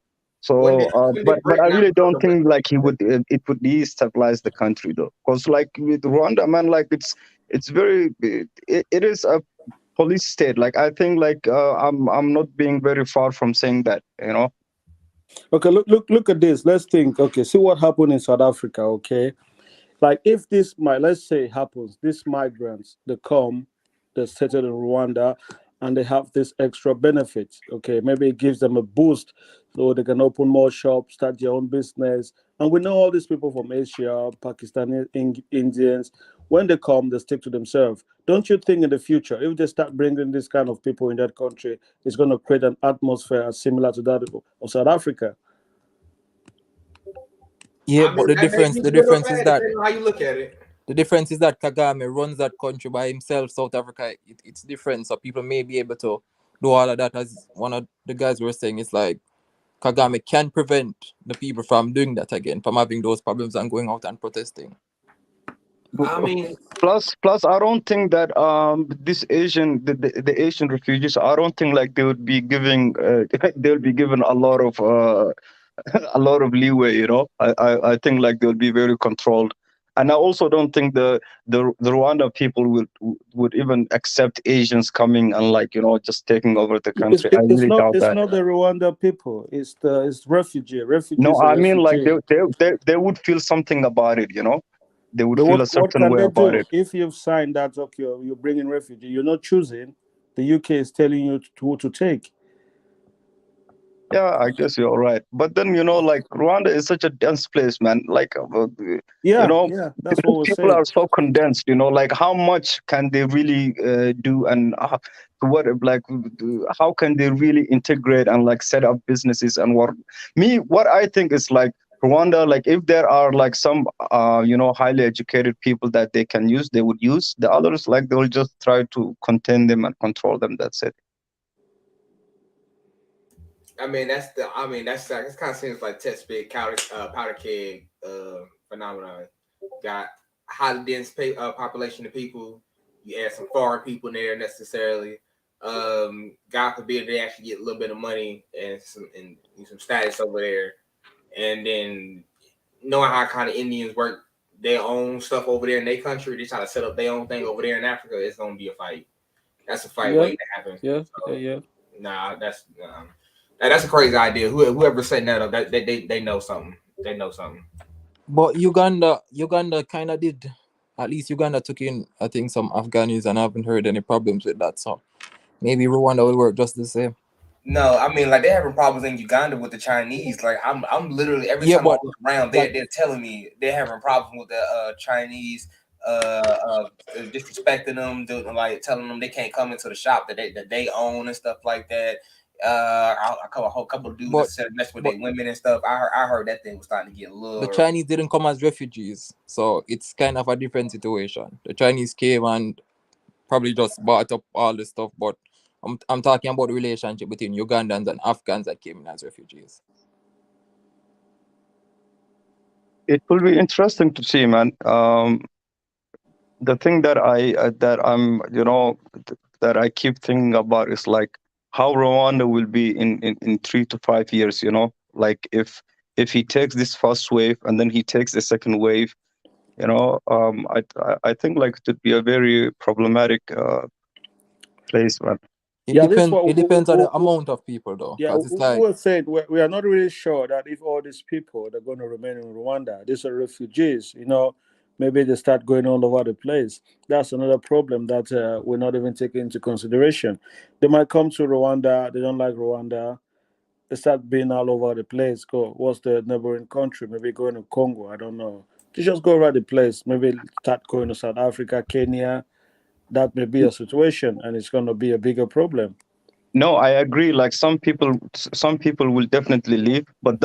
when So did when did but I Britain not really don't become a think like it would destabilize the country, though, because like with Rwanda, man, like it's very it is a police state. Like, I think, like, I'm not being very far from saying that. Okay, look at this. Let's think. Okay, see what happened in South Africa. Okay, like if this let's say it happens, these migrants they come, they settle in Rwanda, and they have this extra benefits. Okay, maybe it gives them a boost, so they can open more shops, start their own business. And we know all these people from Asia, Pakistani, Indians. When they come, they stick to themselves. Don't you think in the future, if they start bringing this kind of people in that country, it's going to create an atmosphere similar to that of South Africa? Yeah, I but mean, the that may difference be the good or difference is bad, that depending on how you look at it. the difference is that Kagame runs that country by himself. South Africa, it's different. So people may be able to do all of that. As one of the guys were saying, it's like Kagame can prevent the people from doing that again, from having those problems and going out and protesting. I mean, Plus, I don't think that this the Asian refugees, I don't think like they would be giving they'll be given a lot of a lot of leeway. I think like they'll be very controlled, and I also don't think the Rwanda people would even accept Asians coming and, like, just taking over the It's, country. I it- it's really not doubt it's that. not the Rwanda people. It's refugee. No, Refugees are I mean, like, refugee. they would feel something about it. They would But feel what a what certain can way they about do it. if you've signed that? Okay, you're bringing refugee. You're not choosing. The UK is telling you who to take. Yeah, I guess you're right. But then, like, Rwanda is such a dense place, man. Like, you Yeah, know, yeah, that's what we're people saying. are so condensed. Like, how much can they really do, and like, how can they really integrate and, like, set up businesses and what I think is, like, Rwanda, like, if there are, like, some, highly educated people that they can use, they would use. The others, like, they'll just try to contain them and control them. That's it. I mean, that's kind of seems like test bed powder keg phenomenon. Got highly dense population of people. You add some foreign people in there necessarily. God forbid they actually get a little bit of money and some status over there, and then knowing how kind of Indians work their own stuff over there in their country, they try to set up their own thing over there in Africa. It's gonna be a fight. That's a fight Yeah, waiting to happen. yeah, So, yeah. nah, that's a crazy idea. Whoever setting that up, they know something. They know something. But Uganda kind of did. At least Uganda took in, I think, some Afghanis, and I haven't heard any problems with that. So maybe Rwanda will work just the same. No, I mean, like, they're having problems in Uganda with the Chinese. Like, I'm literally every Yeah, time I but look around, but they're telling me they're having problems with the Chinese, disrespecting them, like telling them they can't come into the shop that they own and stuff like that. A whole couple of dudes that but said mess with but their women and stuff. I heard that thing was starting to get a the little. Chinese didn't come as refugees, so it's kind of a different situation. The Chinese came and probably just bought up all the stuff, but I'm talking about the relationship between Ugandans and Afghans that came in as refugees. It will be interesting to see, man. The thing that that I keep thinking about is, like, how Rwanda will be in 3 to 5 years. Like, if if he takes this first wave and then he takes the second wave, I think like it would be a very problematic place, man. It Yeah, this depends. what It depends on the amount of people, though, yeah, because it's we like were saying we are not really sure that if all these people are going to remain in Rwanda, these are refugees. Maybe they start going all over the place. That's another problem that we're not even taking into consideration. They might come to Rwanda. They don't like Rwanda. They start being all over the place. Go, what's the neighboring country? Maybe going to Congo. I don't know. They just go around the place. Maybe start going to South Africa, Kenya. That may be a situation, and it's going to be a bigger problem. No, I agree. Like some people will definitely leave, but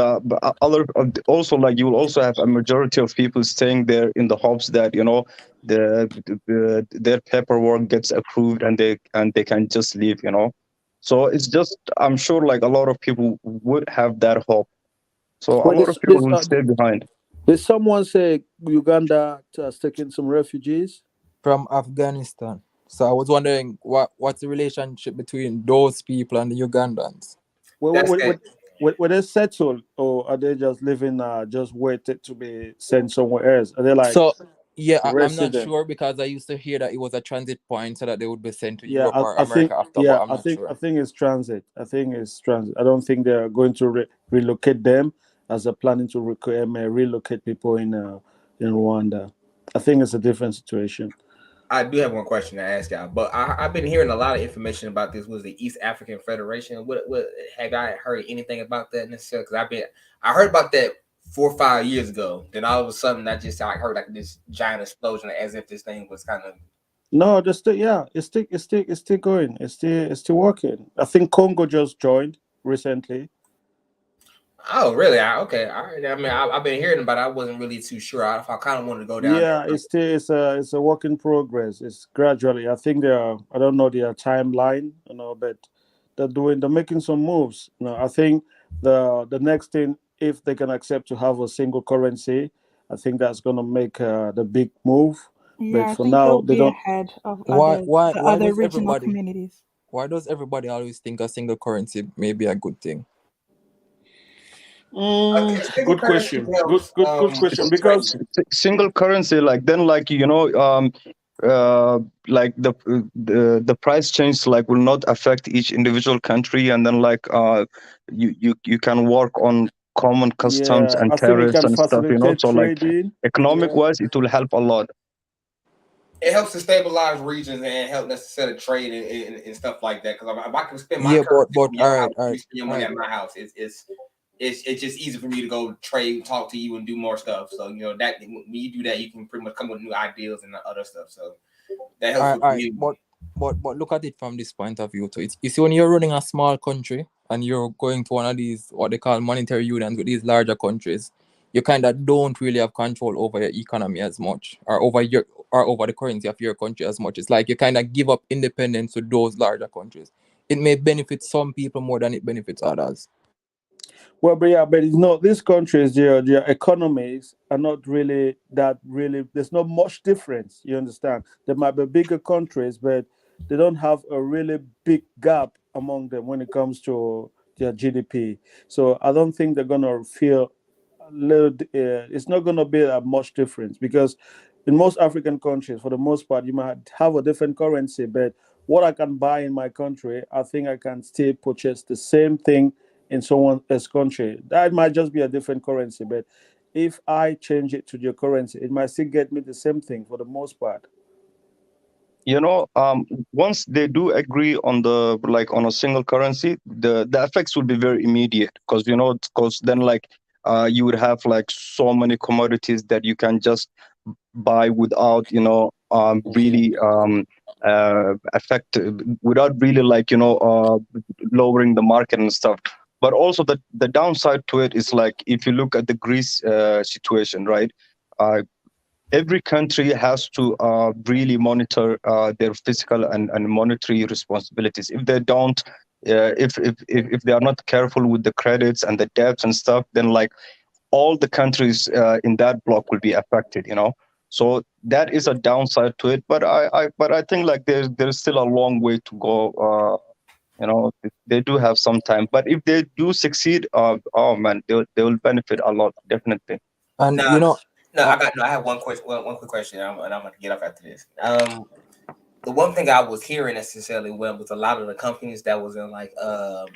also like you will also have a majority of people staying there in the hopes that their paperwork gets approved and they can just leave. So it's just, I'm sure like a lot of people would have that hope. So a Well, lot of people will stay behind. did someone say Uganda has taken some refugees? from Afghanistan. So I was wondering what's the relationship between those people and the Ugandans? Were they settled, or are they just living, just waited to be sent somewhere else? Are they like So yeah, I'm not resident? sure because I used to hear that it was a transit point so that they would be sent to Yeah, Europe or I think America after, but I'm not I sure. think it's transit. I think it's transit. I don't think they're going to relocate them as they're planning to relocate people in Rwanda. I think it's a different situation. I do have one question to ask y'all, but I've been hearing a lot of information about this. Was the East African Federation? What have I heard anything about that necessarily? Because I heard about that 4 or 5 years ago. Then all of a sudden, I heard like this giant explosion, as if this thing was kind of. No, it's still going. It's still working. I think Congo just joined recently. Oh, really? Okay. All right. I mean, I've been hearing about it. I wasn't really too sure. I kind of wanted to go down Yeah, there. it's a work in progress. It's gradually. I think I don't know their timeline, but they're making some moves. I think the next thing, if they can accept to have a single currency, I think that's gonna make the big move. Yeah, But I for think now, they'll they be don't. ahead of Why the other does regional everybody communities. always think a single currency may be a good thing? Good question. Good question. Because Single currency, like then like like the price change like will not affect each individual country, and then like you can work on common customs yeah, and I think it tariffs can and stuff, facilitate so like trading. economic Yeah. wise it will help a lot. It helps to stabilize regions and help necessarily trade and stuff like that. Because if I can spend my Yeah, currency but from your all house, right, you spend your money at my house. It's just easy for me to go trade, talk to you, and do more stuff. So that when you do that, you can pretty much come with new ideas and other stuff. So that helps with all right. community. But look at it from this point of view too. You see, when you're running a small country and you're going to one of these what they call monetary unions with these larger countries, you kind of don't really have control over your economy as much, or over the currency of your country as much. It's like you kind of give up independence to those larger countries. It may benefit some people more than it benefits others. Well, but these countries, their economies are not really that really. There's not much difference. You understand? There might be bigger countries, but they don't have a really big gap among them when it comes to their GDP. So I don't think they're gonna feel a little. It's not gonna be that much difference because in most African countries, for the most part, you might have a different currency, but what I can buy in my country, I think I can still purchase the same thing in someone else's country. That might just be a different currency, but if I change it to your currency, it might still get me the same thing for the most part. Once they do agree on on a single currency, the effects will be very immediate, because then like you would have like so many commodities that you can just buy without really affect, without really like lowering the market and stuff. But also the downside to it is like if you look at the Greece situation, right? Every country has to really monitor their fiscal and monetary responsibilities. If they don't, if they are not careful with the credits and the debts and stuff, then like all the countries in that block will be affected. So that is a downside to it. But I think like there's still a long way to go You know, they do have some time, but if they do succeed, oh man, they will benefit a lot, definitely. And No, you know, I have one question. One quick question, and I'm gonna get off after this. The one thing I was hearing necessarily was a lot of the companies that was in like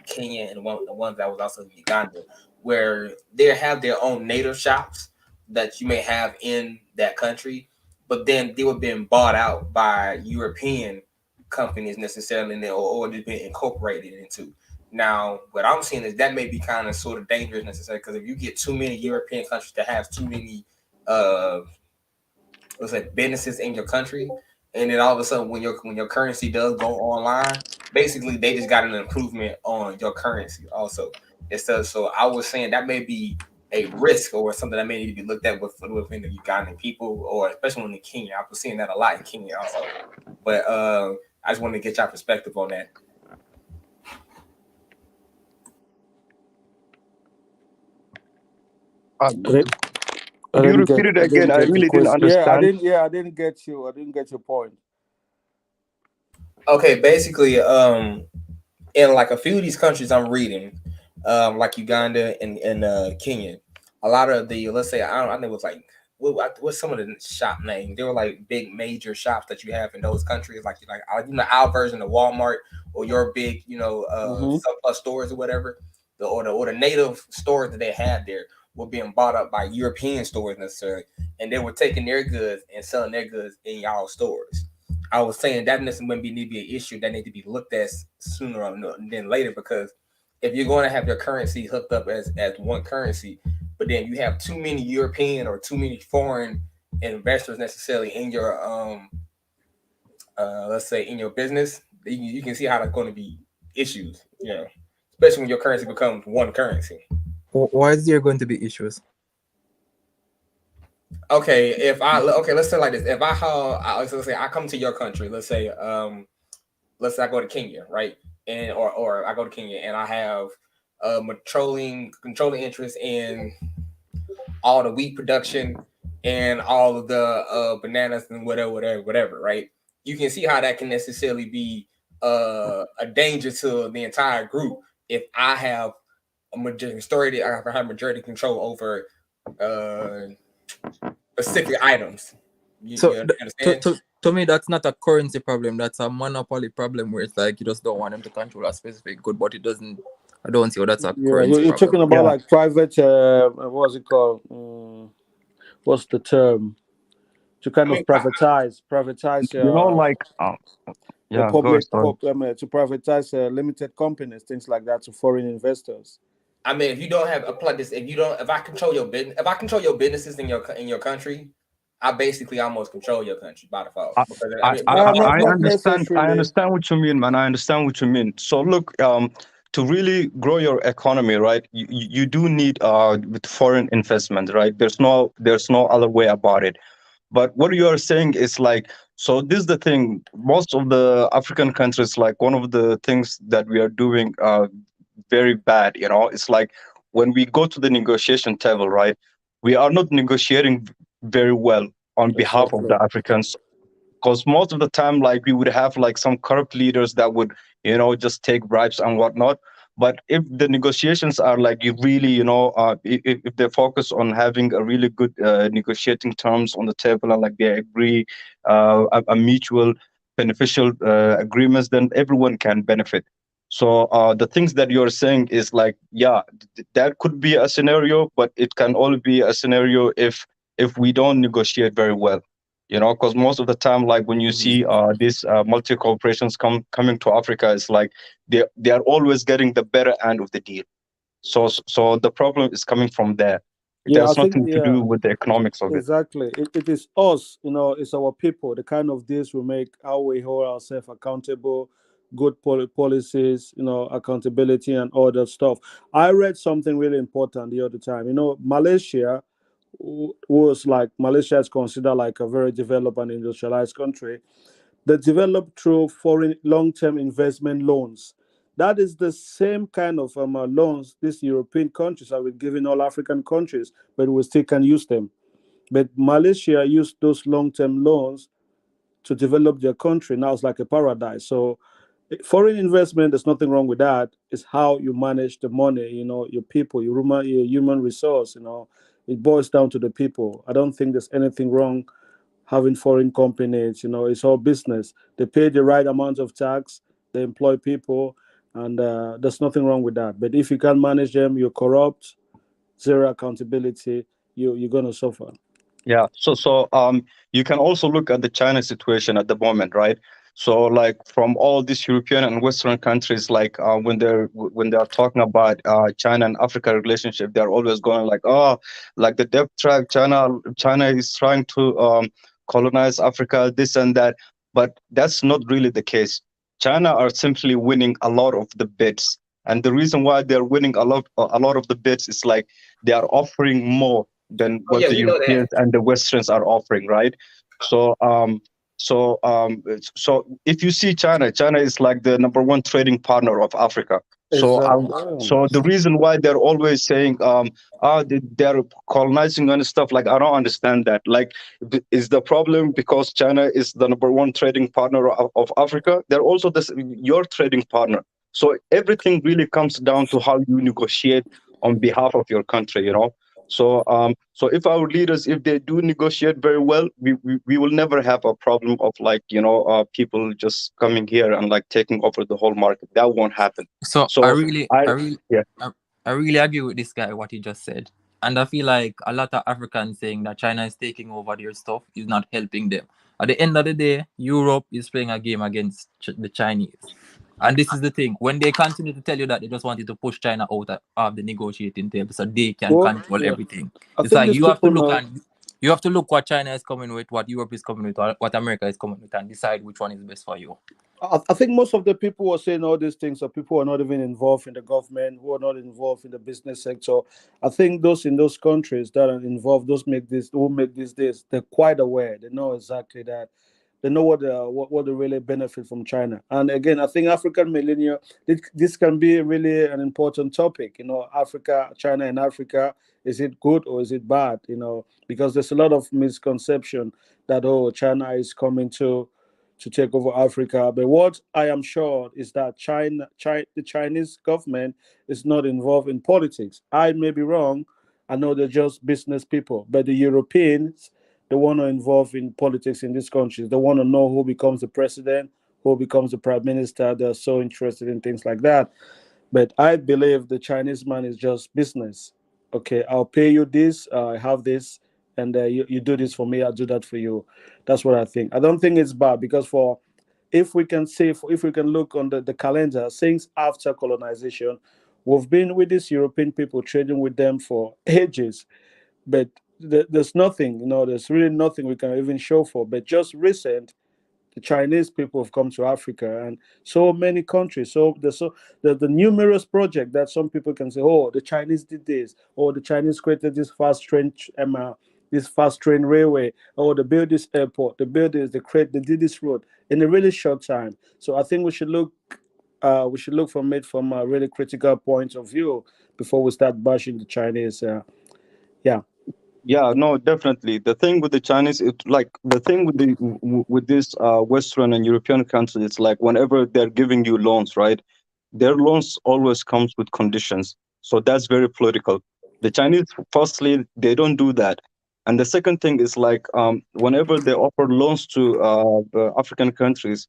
Kenya and the ones that was also in Uganda, where they have their own native shops that you may have in that country, but then they were being bought out by European companies necessarily, or just being incorporated into. Now, what I'm seeing is that may be kind of sort of dangerous necessarily, because if you get too many European countries to have too many let's say businesses in your country, and then all of a sudden when your currency does go online, basically they just got an improvement on your currency also. So I was saying that may be a risk or something that may need to be looked at within the Ugandan people, or especially in Kenya. I was seeing that a lot in Kenya also. But I just wanted to get your perspective on that. Could you repeat it again? I really didn't understand. I didn't get you. I didn't get your point. Okay, basically, in like a few of these countries I'm reading, like Uganda and Kenya, a lot of the, let's say, I think it was like, what's some of the shop names? They were like big major shops that you have in those countries, like our version of Walmart, or your big surplus stores or whatever, or the native stores that they had there were being bought up by European stores necessarily, and they were taking their goods and selling their goods in y'all stores. I was saying that necessarily need to be an issue that need to be looked at sooner than later, because if you're going to have your currency hooked up as one currency, but then you have too many European or too many foreign investors necessarily in your let's say in your business, you can see how that's going to be issues, especially when your currency becomes one currency. Why is there going to be issues? Okay, let's say like this. If let's say I come to your country, let's say I go to Kenya, right? And or I go to Kenya and I have controlling interest in all the wheat production and all of the bananas and whatever, right? You can see how that can necessarily be a danger to the entire group if I have majority control over specific items. To me, that's not a currency problem. That's a monopoly problem, where it's like you just don't want them to control a specific good, but it doesn't. I don't see how that's a currency You're problem. talking about like private. What's it called? What's the term? To kind of privatize. Like public. To privatize limited companies, things like that, to foreign investors. I mean, if you don't have if I control your business, if I control your businesses in your country, I basically almost control your country by default. I understand what you mean, man. I understand what you mean. So look, to really grow your economy, right? You do need with foreign investment, right? There's no other way about it. But what you are saying is like, so this is the thing. Most of the African countries, like one of the things that we are doing very bad, it's like when we go to the negotiation table, right? We are not negotiating very well on behalf of the Africans, because most of the time, like, we would have like some corrupt leaders that would, just take bribes and whatnot. But if the negotiations are like, you really, if they focus on having a really good negotiating terms on the table, and like they agree a mutual beneficial agreements, then everyone can benefit. So the things that you're saying is like, that could be a scenario, but it can only be a scenario if we don't negotiate very well. Because most of the time, like when you see these multi corporations coming to Africa, it's like they are always getting the better end of the deal. So the problem is coming from there. It has nothing to do with the economics of it. Exactly. It is us, it's our people, the kind of deals we make, how we hold ourselves accountable, good policies, accountability and all that stuff. I read something really important the other time. Malaysia is considered like a very developed and industrialized country. They developed through foreign long-term investment loans. That is the same kind of loans these European countries are giving all African countries, but we still can use them. But Malaysia used those long-term loans to develop their country. Now it's like a paradise. So Foreign investment, there's nothing wrong with that. It's how you manage the money, your people, your human resource, it boils down to the people. I don't think there's anything wrong having foreign companies, it's all business. They pay the right amount of tax, they employ people, and there's nothing wrong with that. But if you can't manage them, you're corrupt, zero accountability, you're gonna suffer. Yeah. So you can also look at the China situation at the moment, right? So like from all these European and Western countries, like when they're talking about China and Africa relationship, they're always going like, oh, like the death trap, China is trying to colonize Africa, this and that. But that's not really the case. China are simply winning a lot of the bids. And the reason why they're winning a lot of the bids is like they are offering more than Oh what yeah, the we know Europeans that. and the Westerns are offering, right? So so if you see China is like the number one trading partner of Africa. So so the reason why they're always saying they're colonizing and stuff, like I don't understand that. Like is the problem because China is the number one trading partner of Africa? They're also your trading partner. So everything really comes down to how you negotiate on behalf of your country, So so if our leaders, if they do negotiate very well, we will never have a problem of like, people just coming here and like taking over the whole market. That won't happen. So So yeah. I really agree with this guy, what he just said. And I feel like a lot of Africans saying that China is taking over their stuff is not helping them. At the end of the day, Europe is playing a game against the Chinese. And this is the thing. When they continue to tell you that they just wanted to push China out of the negotiating table so they can control everything. I It's think like these you have to people look know. and you have to look what China is coming with, what Europe is coming with, or what America is coming with, and decide which one is best for you. I think most of the people who are saying all these things are people who are not even involved in the government, who are not involved in the business sector. I think those in those countries that are involved, who make these days, they're quite aware. They know exactly that. They know what they really benefit from China. And again, I think African millennial, this can be really an important topic. Africa, China, and Africa. Is it good or is it bad? Because there's a lot of misconception that China is coming to take over Africa. But what I am sure is that the Chinese government is not involved in politics. I may be wrong. I know they're just business people. But the Europeans, they want to involve in politics in these countries. They want to know who becomes the president, who becomes the prime minister. They're so interested in things like that. But I believe the Chinese man is just business. Okay, I'll pay you this. I have this, and you do this for me. I'll do that for you. That's what I think. I don't think it's bad because if we can look on the calendar, since after colonization, we've been with these European people, trading with them for ages, but there's nothing. There's really nothing we can even show for. But just recent, the Chinese people have come to Africa and so many countries. So the numerous project that some people can say, oh, the Chinese did this, or the Chinese created this fast train railway, or they built this airport, they built this, they did this road in a really short time. So I think we should look from it from a really critical point of view before we start bashing the Chinese. Yeah. Yeah, no, definitely. The thing with the Chinese, the thing with this Western and European countries, it's like whenever they're giving you loans, right? Their loans always comes with conditions. So that's very political. The Chinese, firstly, they don't do that. And the second thing is like whenever they offer loans to the African countries,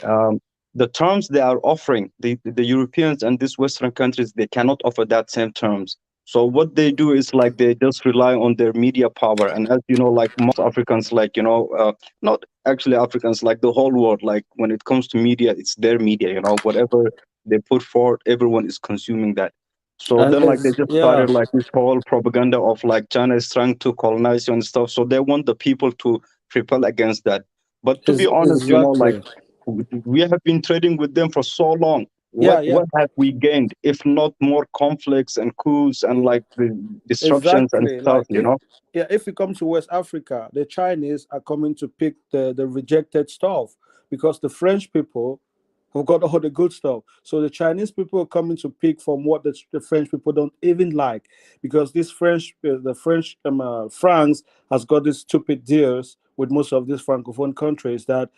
um, the terms they are offering, the Europeans and these Western countries, they cannot offer that same terms. So what they do is like they just rely on their media power. And as you know, like most Africans, like, not actually Africans, like the whole world, like when it comes to media, it's their media, whatever they put forward, everyone is consuming that. So And then like they just yeah, started like this whole propaganda of like China is trying to colonize you and stuff. So they want the people to repel against that. But to be honest, like exactly. we have been trading with them for so long. Yeah, What have we gained if not more conflicts and coups and like the disruptions and exactly. stuff, Like if we come to West Africa, the Chinese are coming to pick the rejected stuff because the French people have got all the good stuff. So the Chinese people are coming to pick from what the French people don't even like because the French France has got these stupid deals with most of these francophone countries that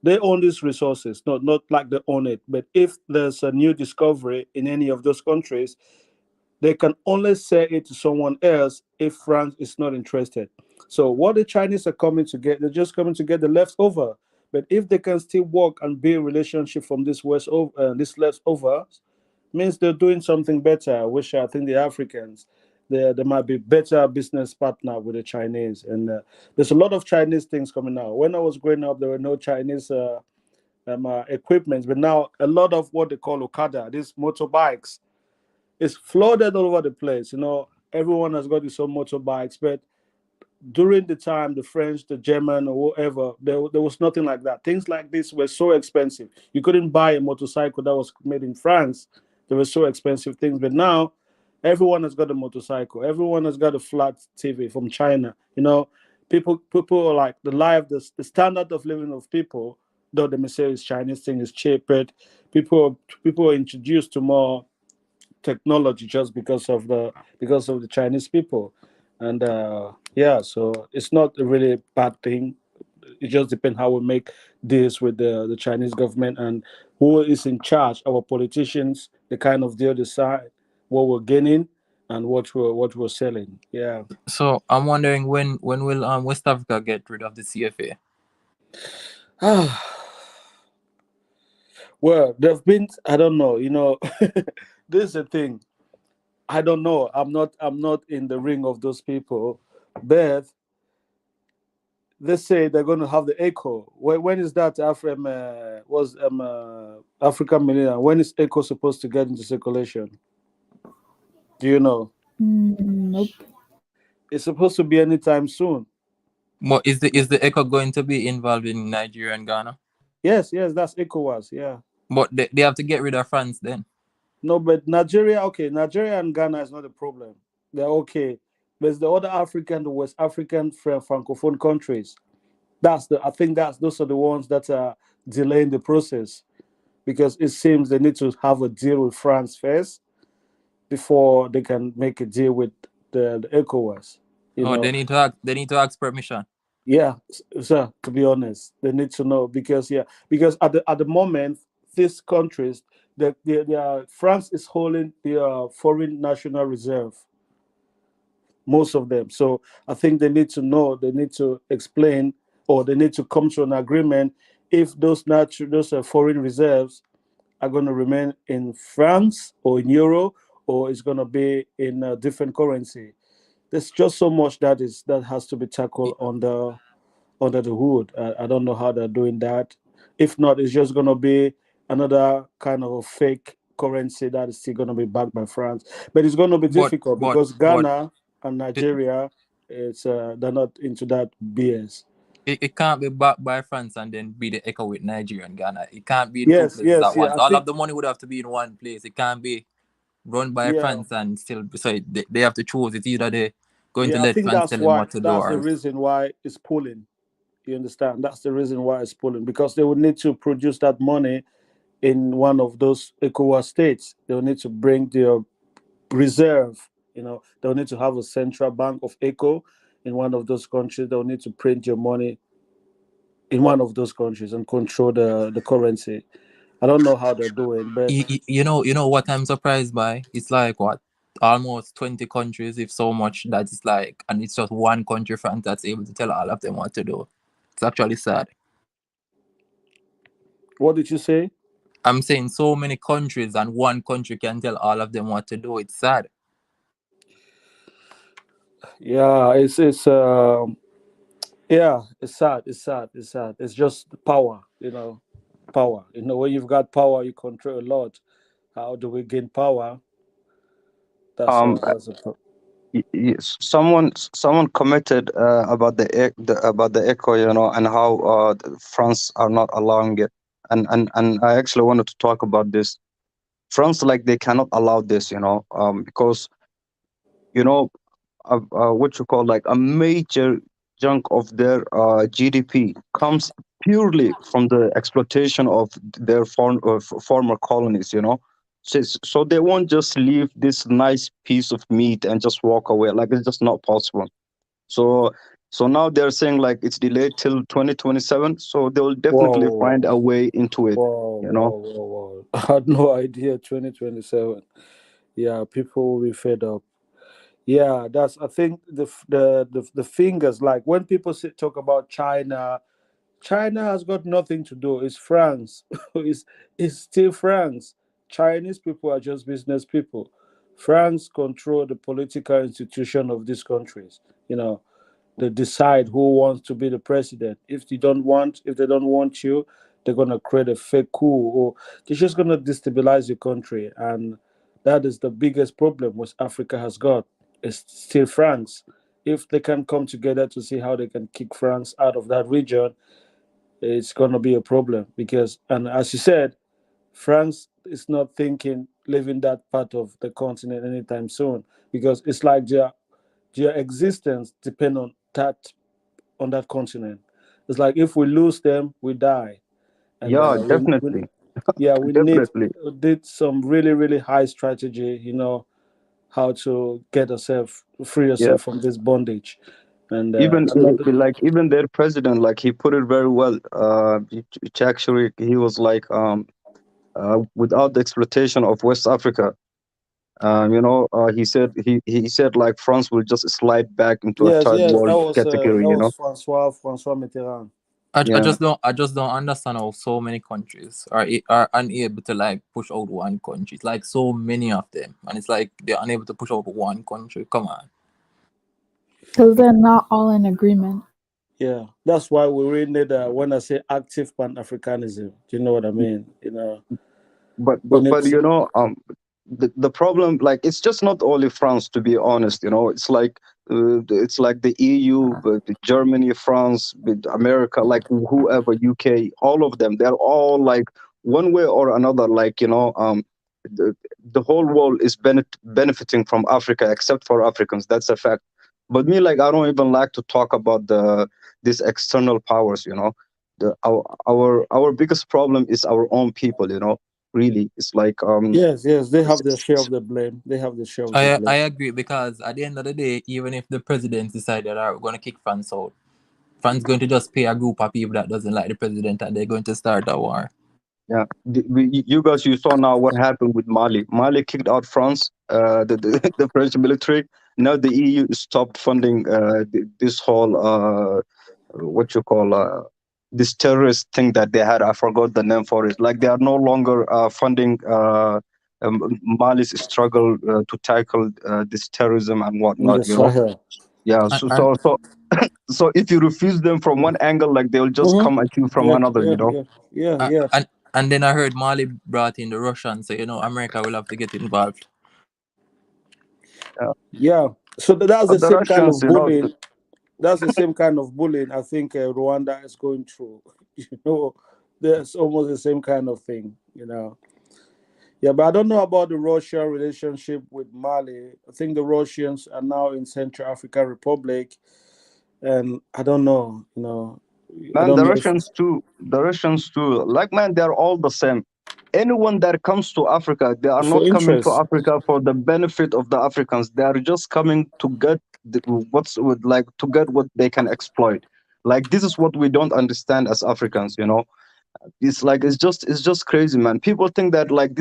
They own these resources, not like they own it. But if there's a new discovery in any of those countries, they can only sell it to someone else if France is not interested. So what the Chinese are coming to get, they're just coming to get the leftover. But if they can still work and build relationship from this leftover, means they're doing something better. Which I think the Africans, they might be better business partner with the Chinese. And there's a lot of Chinese things coming out. When I was growing up, there were no Chinese equipment, but now a lot of what they call Okada, these motorbikes, is flooded all over the place. Everyone has got his own motorbikes, but during the time, the French, the German, or whatever, there was nothing like that. Things like this were so expensive. You couldn't buy a motorcycle that was made in France. They were so expensive things. But now, everyone has got a motorcycle. Everyone has got a flat TV from China. People are like the standard of living of people, though they may say it's Chinese thing is cheap, but people are introduced to more technology just because of the Chinese people. And so it's not a really bad thing. It just depends how we make deals with the Chinese government and who is in charge. Our politicians, the kind of deal decide what we're gaining and what we're selling. Yeah. So I'm wondering when will West Africa get rid of the CFA? Well, there've been, I don't know, this is the thing. I don't know. I'm not in the ring of those people, but they say they're going to have the ECHO. When is that African Millennium? When is ECHO supposed to get into circulation? Do you know? Nope. It's supposed to be anytime soon. But is the ECHO going to be involved in Nigeria and Ghana? Yes, that's ECOWAS, yeah. But they have to get rid of France then. No, but Nigeria and Ghana is not a problem. They're okay. But it's the other African, the West African Francophone countries. I think those are the ones that are delaying the process, because it seems they need to have a deal with France first before they can make a deal with the ECOWAS. They need to ask permission. Yeah, sir. To be honest, they need to know because at the moment, these countries, France is holding the foreign national reserve. Most of them. So I think they need to know. They need to explain, or they need to come to an agreement if those foreign reserves are going to remain in France or in euro, or it's going to be in a different currency. There's just so much that has to be tackled under the hood. I don't know how they're doing that. If not, it's just going to be another kind of a fake currency that is still going to be backed by France. But it's going to be difficult because Ghana and Nigeria, they're not into that BS. It can't be backed by France and then be the ECHO with Nigeria and Ghana. It can't be in two places at once. All of the money would have to be in one place. It can't be run by France and still. So they have to choose. It's either they're going to let France tell them what to do. That's the reason why it's pulling. You understand? That's the reason why it's pulling, because they would need to produce that money in one of those ECOWAS states. They will need to bring their reserve. They'll need to have a central bank of ECO in one of those countries. They'll need to print your money in one of those countries and control the currency. I don't know how they're doing, but you know what I'm surprised by? It's like what, almost 20 countries, if so much, that is like, and it's just one country, France, that's able to tell all of them what to do. It's actually sad. What did you say? I'm saying so many countries and one country can tell all of them what to do. It's sad. Yeah, it's sad. It's sad. It's just power, power. When you've got power, you control a lot. How do we gain power? That's a problem. Someone commented about the ECHO, and how France are not allowing it, and I actually wanted to talk about this. France, like, they cannot allow this, because what you call, like, a major chunk of their GDP comes purely from the exploitation of their former colonies, So they won't just leave this nice piece of meat and just walk away. Like, it's just not possible. So So now they're saying like it's delayed till 2027. So they will definitely Whoa, find a way into it. whoa, You know. whoa. I had no idea 2027. Yeah, people will be fed up. Yeah, that's I think the fingers like when people talk about China. China has got nothing to do. It's France. it's still France. Chinese people are just business people. France control the political institution of these countries. You know, they decide who wants to be the president. If they don't want you, they're gonna create a fake coup, or they're just gonna destabilize your country. And that is the biggest problem West Africa has got. It's still France. If they can come together to see how they can kick France out of that region, it's going to be a problem because, and as you said, France is not thinking leaving that part of the continent anytime soon because it's like their existence depend on that continent. It's like if we lose them, we die, and Yeah, definitely, we definitely. did some really high strategy. You know how to get yourself free Yeah. yourself from this bondage, and Even another. like even their president, like he put it very well. Actually, he was like, without the exploitation of West Africa, he said like France will just slide back into a Yes, third yes, world that category. You know. was François Mitterrand. I Yeah. just don't understand how so many countries are unable to like push out one country. It's like so many of them, and it's like they're unable to push out one country. Come on. Because they're not all in agreement. Yeah, that's why we really need. When I say active Pan Africanism, do you know what I mean? You know, but we but need but to. the problem, like, it's just not only France, to be honest. It's like the EU, but the Germany, France, with America, like whoever, UK, all of them, they're all like one way or another, like, the, the whole world is benefiting from Africa except for Africans. That's a fact. But me, like, I don't even like to talk about these external powers. Our biggest problem is our own people. Really, it's like Yes, they have their share of the blame. They have their share of the I blame. agree because at the end of the day, even if the president decided, "Alright, we're going to kick France out," France going to just pay a group of people that doesn't like the president, and they're going to start a war. Yeah, you guys, you saw now what happened with Mali. Mali kicked out France, the French military. Now the EU stopped funding this whole what you call this terrorist thing that they had. I forgot the name for it. Like, they are no longer funding Mali's struggle to tackle this terrorism and In whatnot. the Sahel. Yeah. And So if you refuse them from one angle, like, they'll just Mm-hmm. come at you from Yeah, another. yeah. and then I heard Mali brought in the Russians, so America will have to get involved. Yeah. So that's the The same kind Russians, of bullying. That's the same kind of bullying I think Rwanda is going through. There's almost the same kind of thing. Yeah, but I don't know about the Russia relationship with Mali. I think the Russians are now in Central African Republic, and I don't know. I man, don't the know if Russians too. The Russians too. Like, man, they're all the same. Anyone that comes to Africa, they are for not coming to interest. Africa for the benefit of the Africans. They are just coming to get to get what they can exploit. Like, this is what we don't understand as Africans. It's just crazy, man. People think that, like,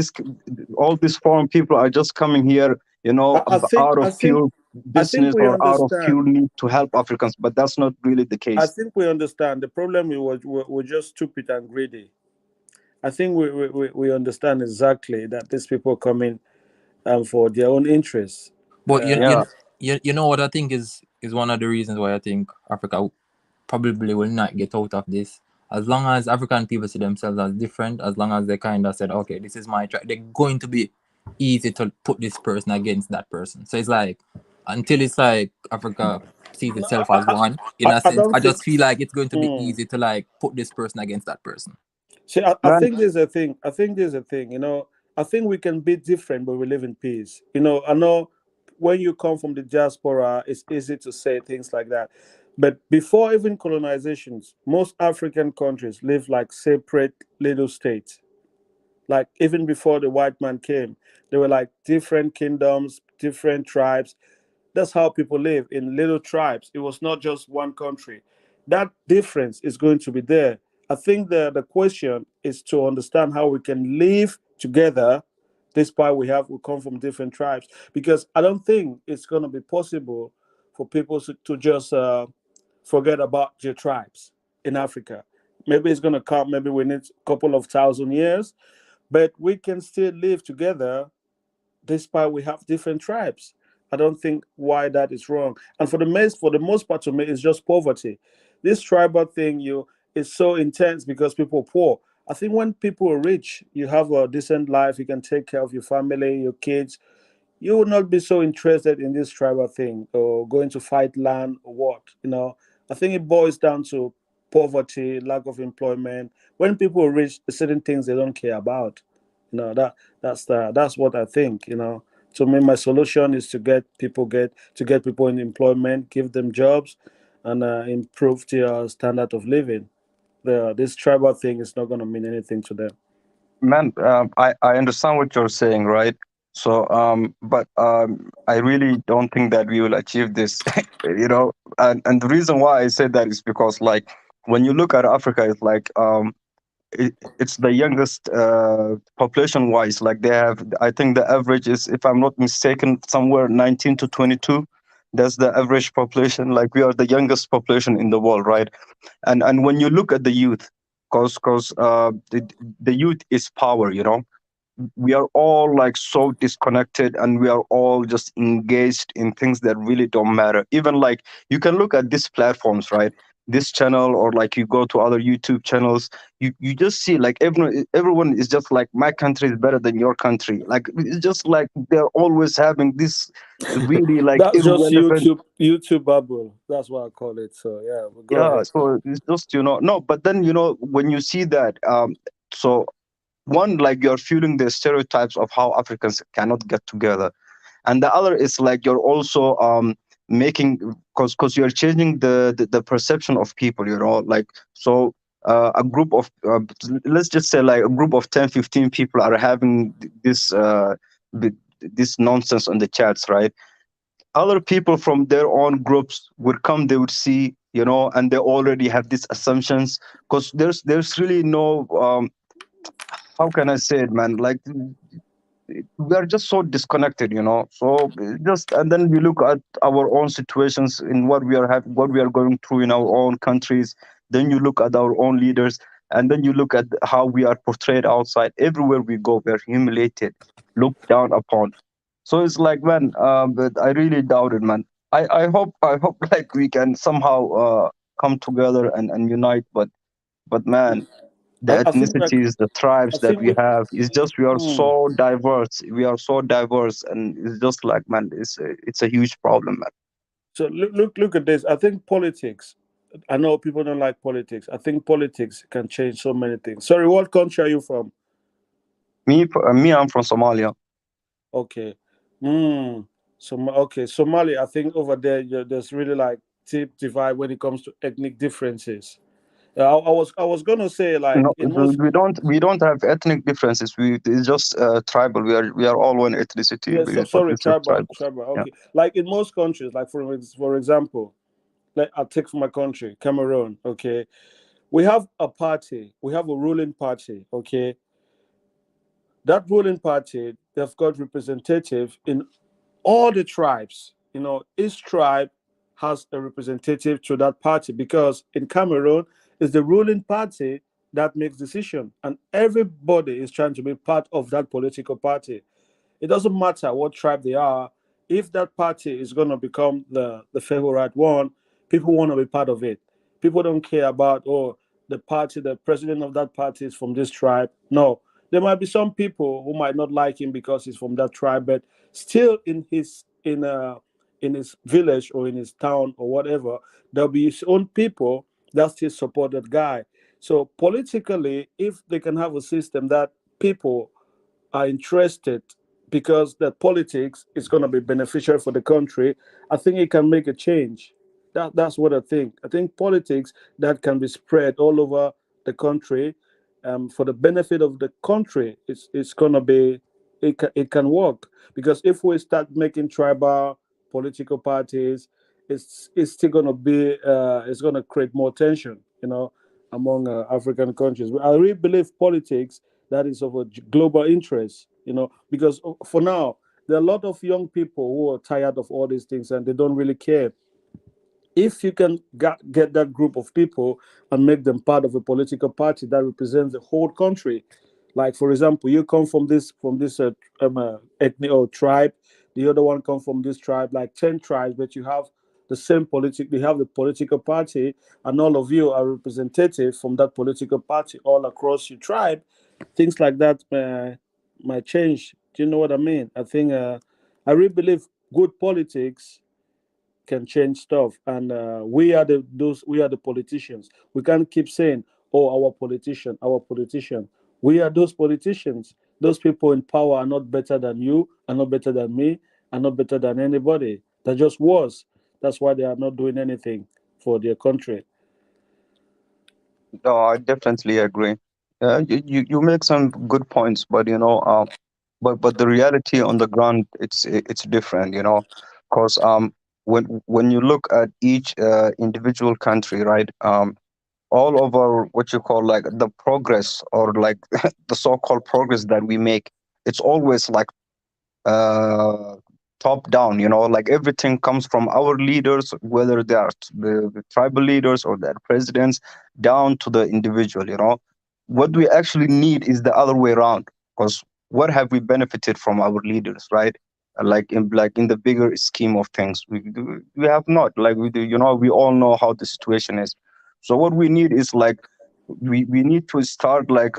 all these foreign people are just coming here, I think out of I think pure I think business we or out of understand. pure need to help Africans, but that's not really the I case. think we understand. The problem is we're just stupid and greedy. I think we understand exactly that these people come in for their own interests. But Yeah. you know what I think is one of the reasons why I think Africa probably will not get out of this. As long as African people see themselves as different, as long as they kind of said, okay, this is my tribe, they're going to be easy to put this person against that person. So it's like, until it's like Africa sees itself as one, in a I sense, don't I think. just feel like it's going to be Mm. easy to like put this person against that person. See, I Man, think there's a thing. I think there's a thing. I think we can be different, but we live in peace. I know when you come from the diaspora, it's easy to say things like that. But before even colonizations, most African countries live like separate little states. Like even before the white man came, they were like different kingdoms, different tribes. That's how people live in little tribes. It was not just one country. That difference is going to be there. I think the question is to understand how we can live together despite we come from different tribes. Because I don't think it's going to be possible for people to just forget about their tribes in Africa. Maybe it's going to come, maybe we need a couple of thousand years, but we can still live together despite we have different tribes. I don't think why that is wrong. And for the most part, to me, it's just poverty. This tribal thing is so intense because people are poor. I think when people are rich, you have a decent life, you can take care of your family, your kids. You will not be so interested in this tribal thing or going to fight land or what. I think it boils down to poverty, lack of employment. When people are rich, there's certain things they don't care about. That's what I think. To me, my solution is to get people in employment, give them jobs, and improve their standard of living. This tribal thing is not going to mean anything to them. Man, I understand what you're saying, right? So, but I really don't think that we will achieve this, and the reason why I say that is because, like, when you look at Africa, it's like it's the youngest population wise. Like they have, I think the average is, if I'm not mistaken, somewhere 19 to 22. That's the average population. Like we are the youngest population in the world, right? And when you look at the youth, because the youth is power, we are all like so disconnected, and we are all just engaged in things that really don't matter. Even like you can look at these platforms, right? This channel, or like you go to other YouTube channels, you just see like everyone is just like, my country is better than your country. Like it's just like they're always having this really like That's just irrelevant. YouTube bubble. That's what I call it. So yeah, well, go Yeah, ahead. so it's just, no, but then when you see that, so one, like you're fueling the stereotypes of how Africans cannot get together, and the other is like you're also making, because you're changing the perception of people, like, so a group of let's just say like a group of 10, 15 people are having this nonsense on the chats, right? Other people from their own groups would come, they would see, and they already have these assumptions, because there's really no how can I say it, man? Like we are just so disconnected, So just, and then we look at our own situations in what we are having, what we are going through in our own countries. Then you look at our own leaders, and then you look at how we are portrayed outside. Everywhere we go, we're humiliated, looked down upon. So it's like, man, but I really doubt it, man. I hope like we can somehow come together and unite, but man, the I think like ethnicities, the tribes I that think we we. have, is just, we are Hmm. so diverse. We are so diverse, and it's just like, man, it's a huge problem, man. So look at this. I think politics. I know people don't like politics. I think politics can change so many things. Sorry, what country are you from? Me, I'm from Somalia. Okay. Hmm. Okay, Somalia. I think over there there's really like deep divide when it comes to ethnic differences. I was gonna say like No, in most. we don't have ethnic differences. It's just tribal. We are all one ethnicity, Yeah, so, but sorry, it's just tribal, tribal. tribal. Yeah. Okay, like in most countries, like for example, like I'll take for my country, Cameroon. Okay, we have a party, we have a ruling party. Okay, that ruling party, they've got representative in all the tribes. Each tribe has a representative to that party because in Cameroon, it's the ruling party that makes decision, and everybody is trying to be part of that political party. It doesn't matter what tribe they are. If that party is going to become the favorite one, people want to be part of it. People don't care about, the president of that party is from this tribe. No, there might be some people who might not like him because he's from that tribe, but still in his village or in his town or whatever, there'll be his own people that still support that guy. So politically, if they can have a system that people are interested because the politics is going to be beneficial for the country, I think it can make a change. That's what I think. I think politics that can be spread all over the country, for the benefit of the country, it's going to be, it can work. Because if we start making tribal political parties, it's still going to be it's going to create more tension, among African countries. But I really believe politics that is of a global interest, because for now there are a lot of young people who are tired of all these things and they don't really care. If you can get that group of people and make them part of a political party that represents the whole country, like for example, you come from this ethnic or tribe, the other one come from this tribe, like 10 tribes, but you have the same they have the political party, and all of you are representative from that political party all across your tribe. Things like that might change. Do you know what I mean? I think I really believe good politics can change stuff, and we are the politicians. We can't keep saying, "Oh, our politician." We are those politicians. Those people in power are not better than you, are not better than me, are not better than anybody. They're just worse. That's why they are not doing anything for their country. No, I definitely agree. You make some good points, but but the reality on the ground, it's different, because when you look at each individual country, right, all over what you call like the progress, or like the so-called progress that we make, it's always like uh, top down, like everything comes from our leaders, whether they are the tribal leaders or their presidents, down to the individual. What we actually need is the other way around, because what have we benefited from our leaders, right? Like in the bigger scheme of things, we have not, like we do, we all know how the situation is. So what we need is like, we need to start like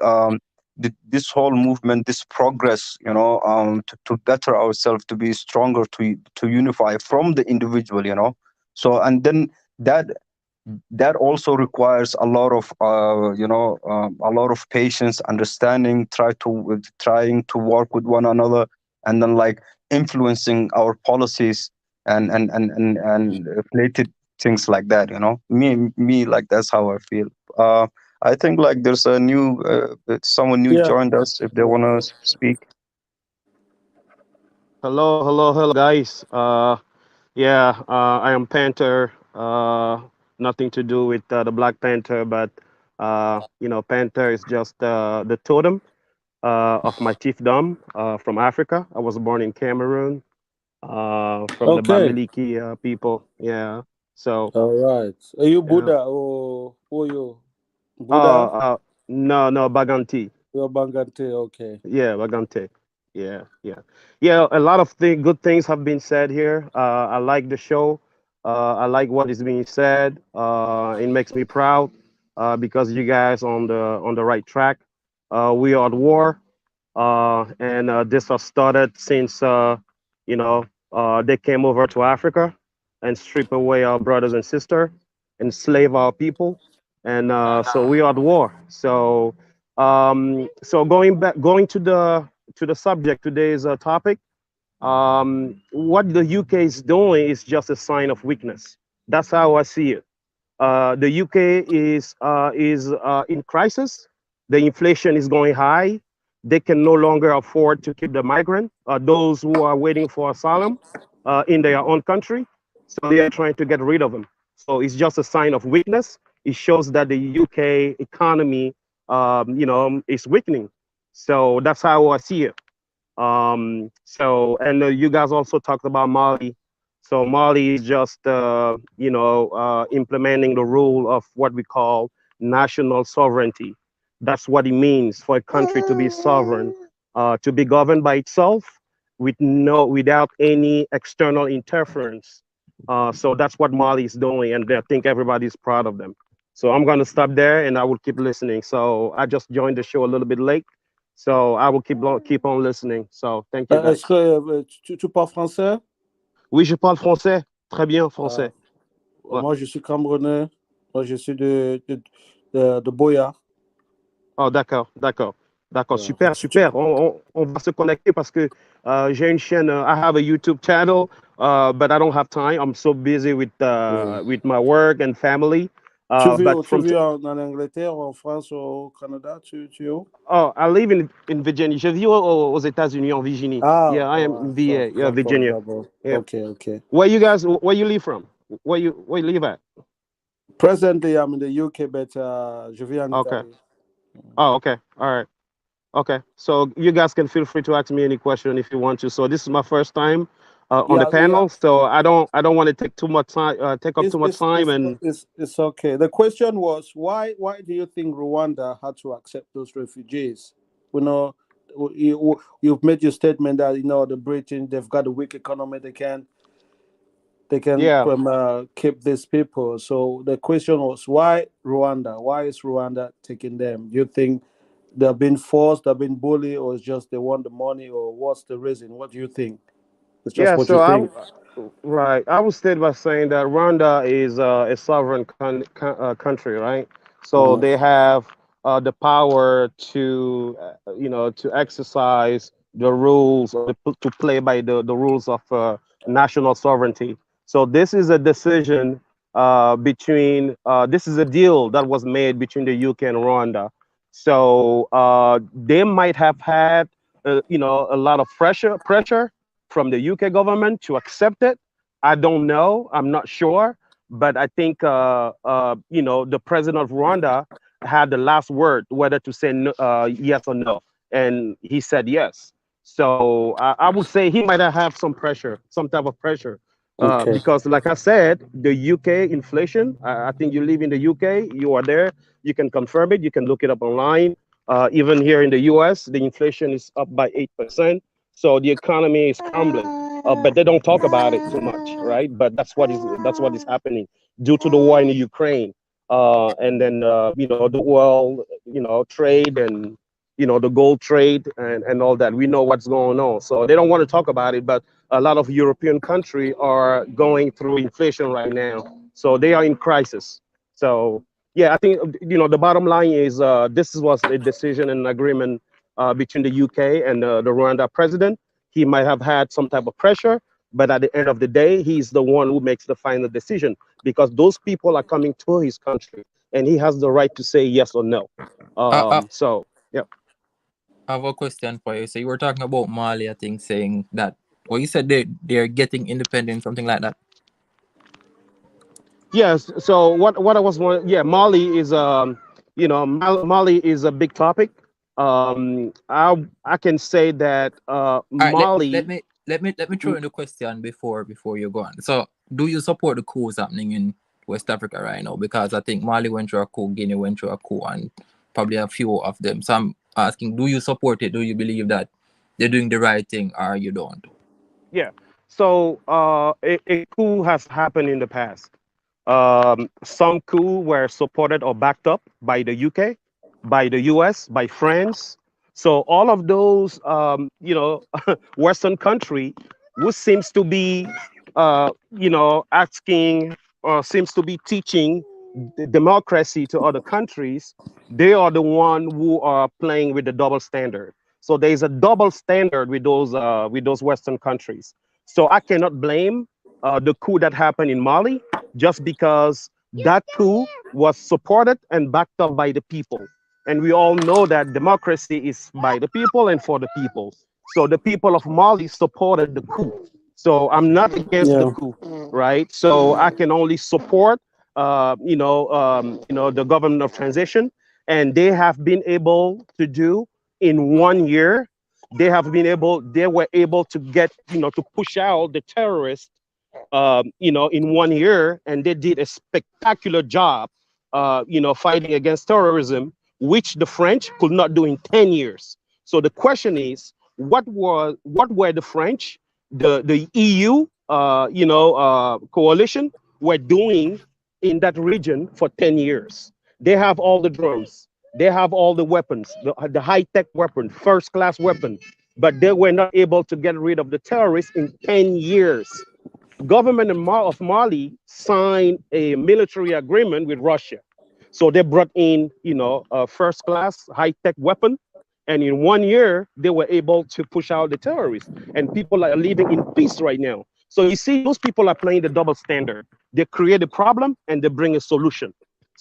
this whole movement, this progress, to better ourselves, to be stronger, to unify from the individual, so, and then that also requires a lot of a lot of patience, understanding, trying to work with one another, and then like influencing our policies and related things like that. Me, like that's how I feel. I think like there's a new someone new Yeah. joined us. If they want to speak. Hello, guys. Yeah, I am Panther. Nothing to do with the Black Panther, but Panther is just the totem of my chiefdom from Africa. I was born in Cameroon, from the Okay. Bamileke people. Yeah. So. All right. Are you Yeah. Buddha or who are you? Buddha? No, Baganti. You're Bangante. Okay. Yeah, Bagante. Yeah. A lot of good things have been said here. I like the show. I like what is being said. It makes me proud because you guys on the right track. We are at war, and this has started since they came over to Africa and strip away our brothers and sisters, enslave our people, and so we are at war. So going to the subject today's topic. What the UK is doing is just a sign of weakness. That's how I see it. The UK is in crisis. The inflation is going high. They can no longer afford to keep the migrant, those who are waiting for asylum, in their own country. So they are trying to get rid of them. So it's just a sign of weakness. It shows that the UK economy, is weakening. So that's how I see it. And you guys also talked about Mali. So Mali is just, implementing the rule of what we call national sovereignty. That's what it means for a country to be sovereign, to be governed by itself without any external interference. So that's what Mali is doing, and I think everybody's proud of them. So I'm going to stop there, and I will keep listening. So I just joined the show a little bit late. So I will keep on listening. So thank you, guys. Est-ce que tu parles français? Oui, je parle français. Très bien français. Ouais. Moi, je suis camerounais. Moi, je suis de Boya. Oh, d'accord. Super. On va se connecter parce que j'ai une chaîne. I have a YouTube channel, but I don't have time. I'm so busy with my work and family. But Tu from vis en Angleterre, en France, au Canada, tu es où? oh, I live in Virginia. Je vis aux États-Unis, en Virginie. Ah, Yeah, I am in VA. Yeah, Virginia. d'abord. Yeah. Okay, okay. Where you live from? Where you live at? Presently, I'm in the UK, but je vis en Okay. Italie. Oh, okay. All right. Okay. So you guys can feel free to ask me any question if you want to. So this is my first time on the Yeah, yeah. panel, so I don't want to take too much time, take up too much time, and It's okay. The question was why do you think Rwanda had to accept those refugees? You know, you've made your statement that the British, they've got a weak economy, they can yeah. keep these people. So the question was why Rwanda? Why is Rwanda taking them? Do you think they're being forced, they're being bullied, or it's just they want the money, or what's the reason? What do you think? It's just Yeah, what you so think. I would start by saying that Rwanda is a sovereign country, right? So they have the power to, to exercise the rules, or to play by the rules of national sovereignty. So this is a decision this is a deal that was made between the UK and Rwanda. So they might have had, a lot of pressure from the UK government to accept it. I don't know. I'm not sure. But I think, the president of Rwanda had the last word whether to say yes or no. And he said yes. So I would say he might have some pressure, some type of pressure. Okay. Because, like I said, the UK inflation, I think you live in the UK, you are there, you can confirm it, you can look it up online. Even here in the US, the inflation is up by 8%. So the economy is crumbling, but they don't talk about it too much, right? But that's what is happening due to the war in the Ukraine, and then the oil, trade, and the gold trade, and all that. We know what's going on, so they don't want to talk about it. But a lot of European countries are going through inflation right now, so they are in crisis. So yeah, I think the bottom line is this was a decision and agreement between the UK and the Rwanda president. He might have had some type of pressure, but at the end of the day, he's the one who makes the final decision because those people are coming to his country, and he has the right to say yes or no. So yeah. I have a question for you. So you were talking about Mali, I think, saying that. Well, you said they're getting independent, something like that. Yes. So what I was wondering, yeah, Mali is Mali is a big topic. I can say that All right, Mali. let me throw in the question before you go on. So, do you support the coups happening in West Africa right now? Because I think Mali went through a coup, Guinea went through a coup, and probably a few of them. So I'm asking, do you support it? Do you believe that they're doing the right thing, or you don't? Yeah. So a coup has happened in the past. Some coup were supported or backed up by the UK, by the US, by France. So all of those, Western country, who seems to be, asking or seems to be teaching democracy to other countries, they are the one who are playing with the double standard. So there is a double standard with those Western countries. So I cannot blame the coup that happened in Mali just because that coup was supported and backed up by the people. And we all know that democracy is by the people and for the people. So the people of Mali supported the coup. So I'm not against the coup, right? So I can only support, the government of transition, and they have been able to do in 1 year. They were able to get, to push out the terrorists in 1 year, and they did a spectacular job, fighting against terrorism, which the French could not do in 10 years. So the question is, what were the French, the EU, coalition were doing in that region for 10 years? They have all the drones, they have all the weapons, the high-tech weapon, first-class weapon, but they were not able to get rid of the terrorists in 10 years. Government of Mali signed a military agreement with Russia. So they brought in, a first-class high-tech weapon, and in 1 year, they were able to push out the terrorists, and people are living in peace right now. So you see, those people are playing the double standard. They create a problem and they bring a solution.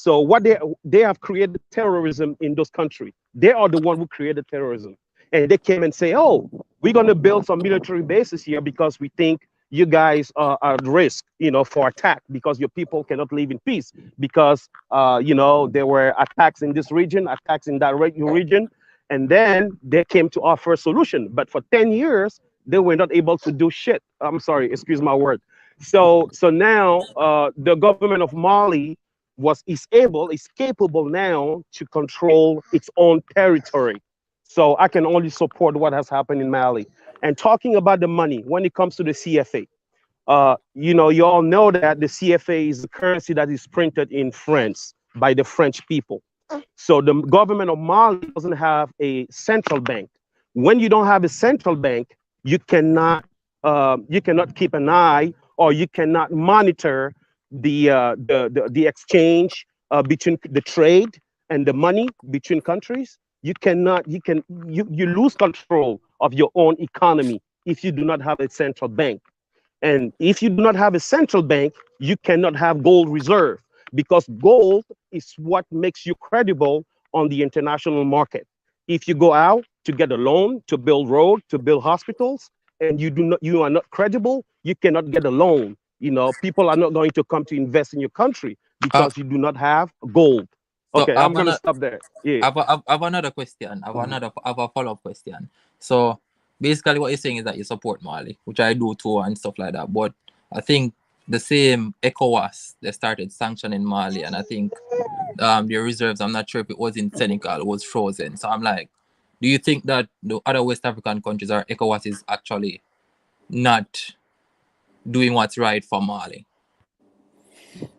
So what they have created terrorism in those countries. They are the one who created terrorism. And they came and say, oh, we're going to build some military bases here because we think you guys are at risk, for attack, because your people cannot live in peace, because, there were attacks in this region, attacks in that region. And then they came to offer a solution. But for 10 years, they were not able to do shit. I'm sorry, excuse my word. So now the government of Mali is capable now to control its own territory. So I can only support what has happened in Mali. And talking about the money, when it comes to the CFA, you all know that the CFA is the currency that is printed in France by the French people. So the government of Mali doesn't have a central bank. When you don't have a central bank, you cannot keep an eye, or you cannot monitor the exchange between the trade and the money between countries. You lose control of your own economy if you do not have a central bank. And if you do not have a central bank, you cannot have gold reserve, because gold is what makes you credible on the international market. If you go out to get a loan to build roads, to build hospitals, and you are not credible, you cannot get a loan. People are not going to come to invest in your country because you do not have gold. So Okay, I'm gonna stop there. Yeah. I have another question. I have a follow-up question. So basically what you're saying is that you support Mali, which I do too and stuff like that. But I think the same ECOWAS, they started sanctioning Mali, and I think their reserves, I'm not sure if it was in Senegal, was frozen. So I'm like, do you think that the other West African countries or ECOWAS is actually not doing what's right for Mali?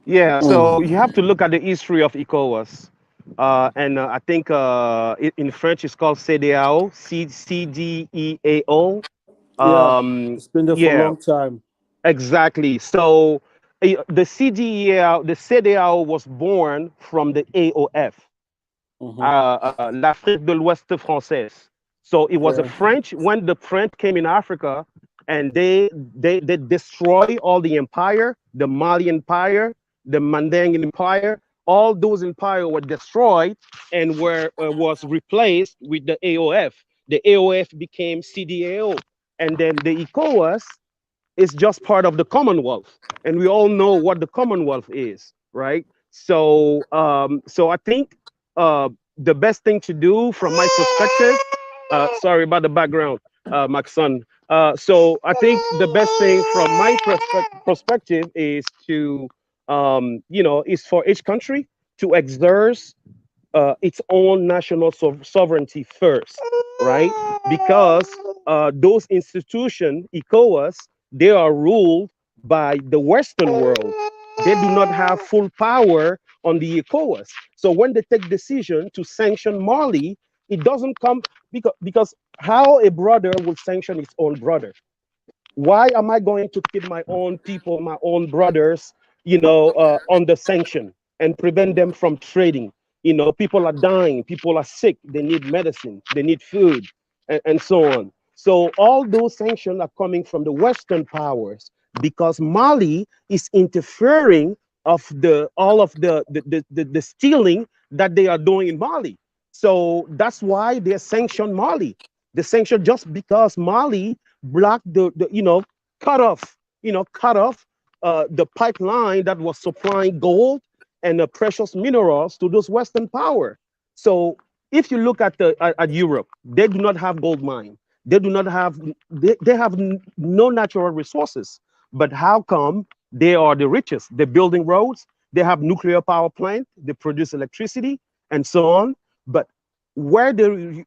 Yeah, so you have to look at the history of ECOWAS. And I think in French it's called CDAO, CDEAO. It's been there for a long time. Exactly. So the CDAO was born from the AOF, l'Afrique de l'Ouest française. So it was a French, when the French came in Africa, and they destroy all the empire, the Mali Empire, the Mandingo Empire. All those empires were destroyed and was replaced with the AOF. The AOF became CDAO, and then the ECOWAS is just part of the Commonwealth, and we all know what the Commonwealth is, right? So I think the best thing to do from my perspective, sorry about the background, my son. So I think the best thing from my perspective is to, is for each country to exert its own national sovereignty first, right? Because those institutions, ECOWAS, they are ruled by the Western world. They do not have full power on the ECOWAS. So when they take decision to sanction Mali, it doesn't come because how a brother will sanction his own brother? Why am I going to keep my own people, my own brothers, under sanction and prevent them from trading? People are dying, people are sick, they need medicine, they need food, and so on. So all those sanctions are coming from the Western powers because Mali is interfering of all of the stealing that they are doing in Mali. So that's why they sanction Mali. They sanction just because Mali blocked cut off the pipeline that was supplying gold and precious minerals to those Western power. So if you look at Europe, they do not have gold mine. They do not have, they have no natural resources. But how come they are the richest? They're building roads, they have nuclear power plant, they produce electricity, and so on. But where the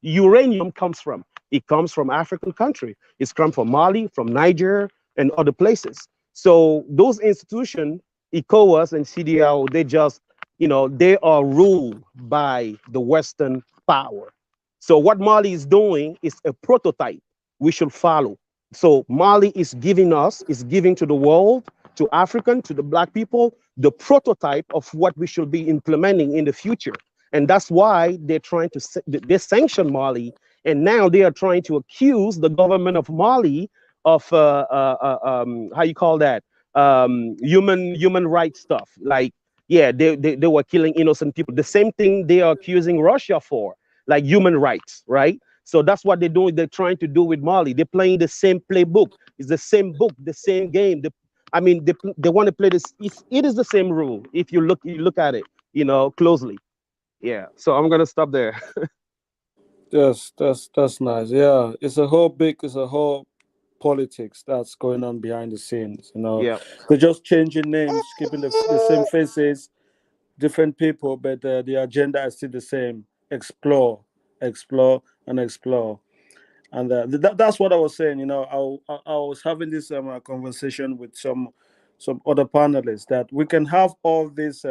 uranium comes from, it comes from African country. It's come from Mali, from Niger, and other places. So those institutions, ECOWAS and CDAO, they just, they are ruled by the Western power. So what Mali is doing is a prototype we should follow. So Mali is giving to the world, to African, to the Black people, the prototype of what we should be implementing in the future. And that's why they're trying to, they sanction Mali. And now they are trying to accuse the government of Mali of, how you call that? human rights stuff. Like, yeah, they were killing innocent people. The same thing they are accusing Russia for, like human rights, right? So that's what they're doing. They're trying to do with Mali. They're playing the same playbook. It's the same book, the same game. I mean, they want to play this. It is the same rule if you look at it, closely. Yeah. So I'm gonna stop there. Yes, that's nice. Yeah, it's a whole politics that's going on behind the scenes. Yeah. They're just changing names, keeping the same faces, different people, but the agenda is still the same: explore, explore, and explore. And that's what I was saying. I was having this conversation with some other panelists that we can have all these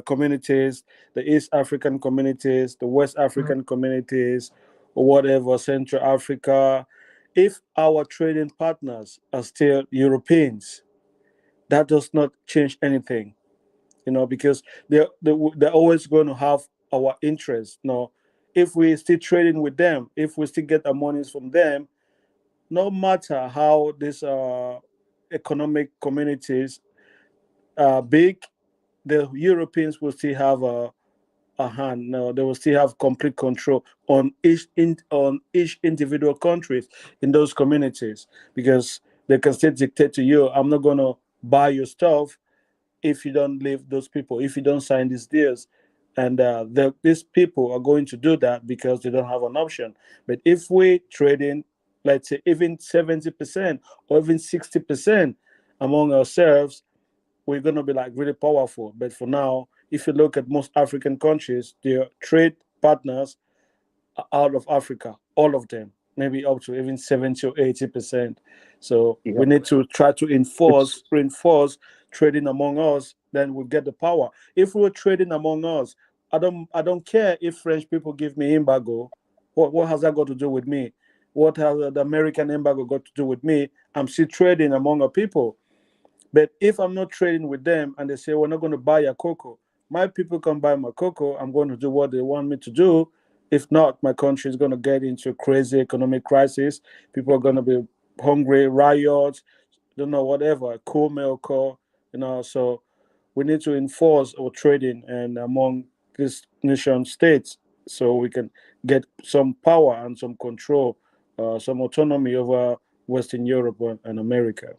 communities, the East African communities, the West African communities, or whatever, Central Africa. If our trading partners are still Europeans, that does not change anything, because they're always going to have our interest. If we still trading with them, if we still get our monies from them, no matter how these economic communities are big, the Europeans will still have a hand. No, they will still have complete control on each individual countries in those communities, because they can still dictate to you, I'm not going to buy your stuff if you don't leave those people, if you don't sign these deals. And these people are going to do that because they don't have an option. But if we trade in, let's say, even 70% or even 60% among ourselves, we're going to be like really powerful. But for now, if you look at most African countries, their trade partners are out of Africa, all of them, maybe up to even 70 or 80%. So Yeah. we need to try to It's reinforce trading among us, then we'll get the power. If we're trading among us, I don't care if French people give me embargo. What has that got to do with me? What has the American embargo got to do with me? I'm still trading among our people. But if I'm not trading with them and they say, we're not going to buy your cocoa, my people can buy my cocoa. I'm going to do what they want me to do. If not, my country is going to get into a crazy economic crisis. People are going to be hungry, riots, don't know, whatever, coal milk, so we need to enforce our trading and among these nation states so we can get some power and some control, some autonomy over Western Europe and America.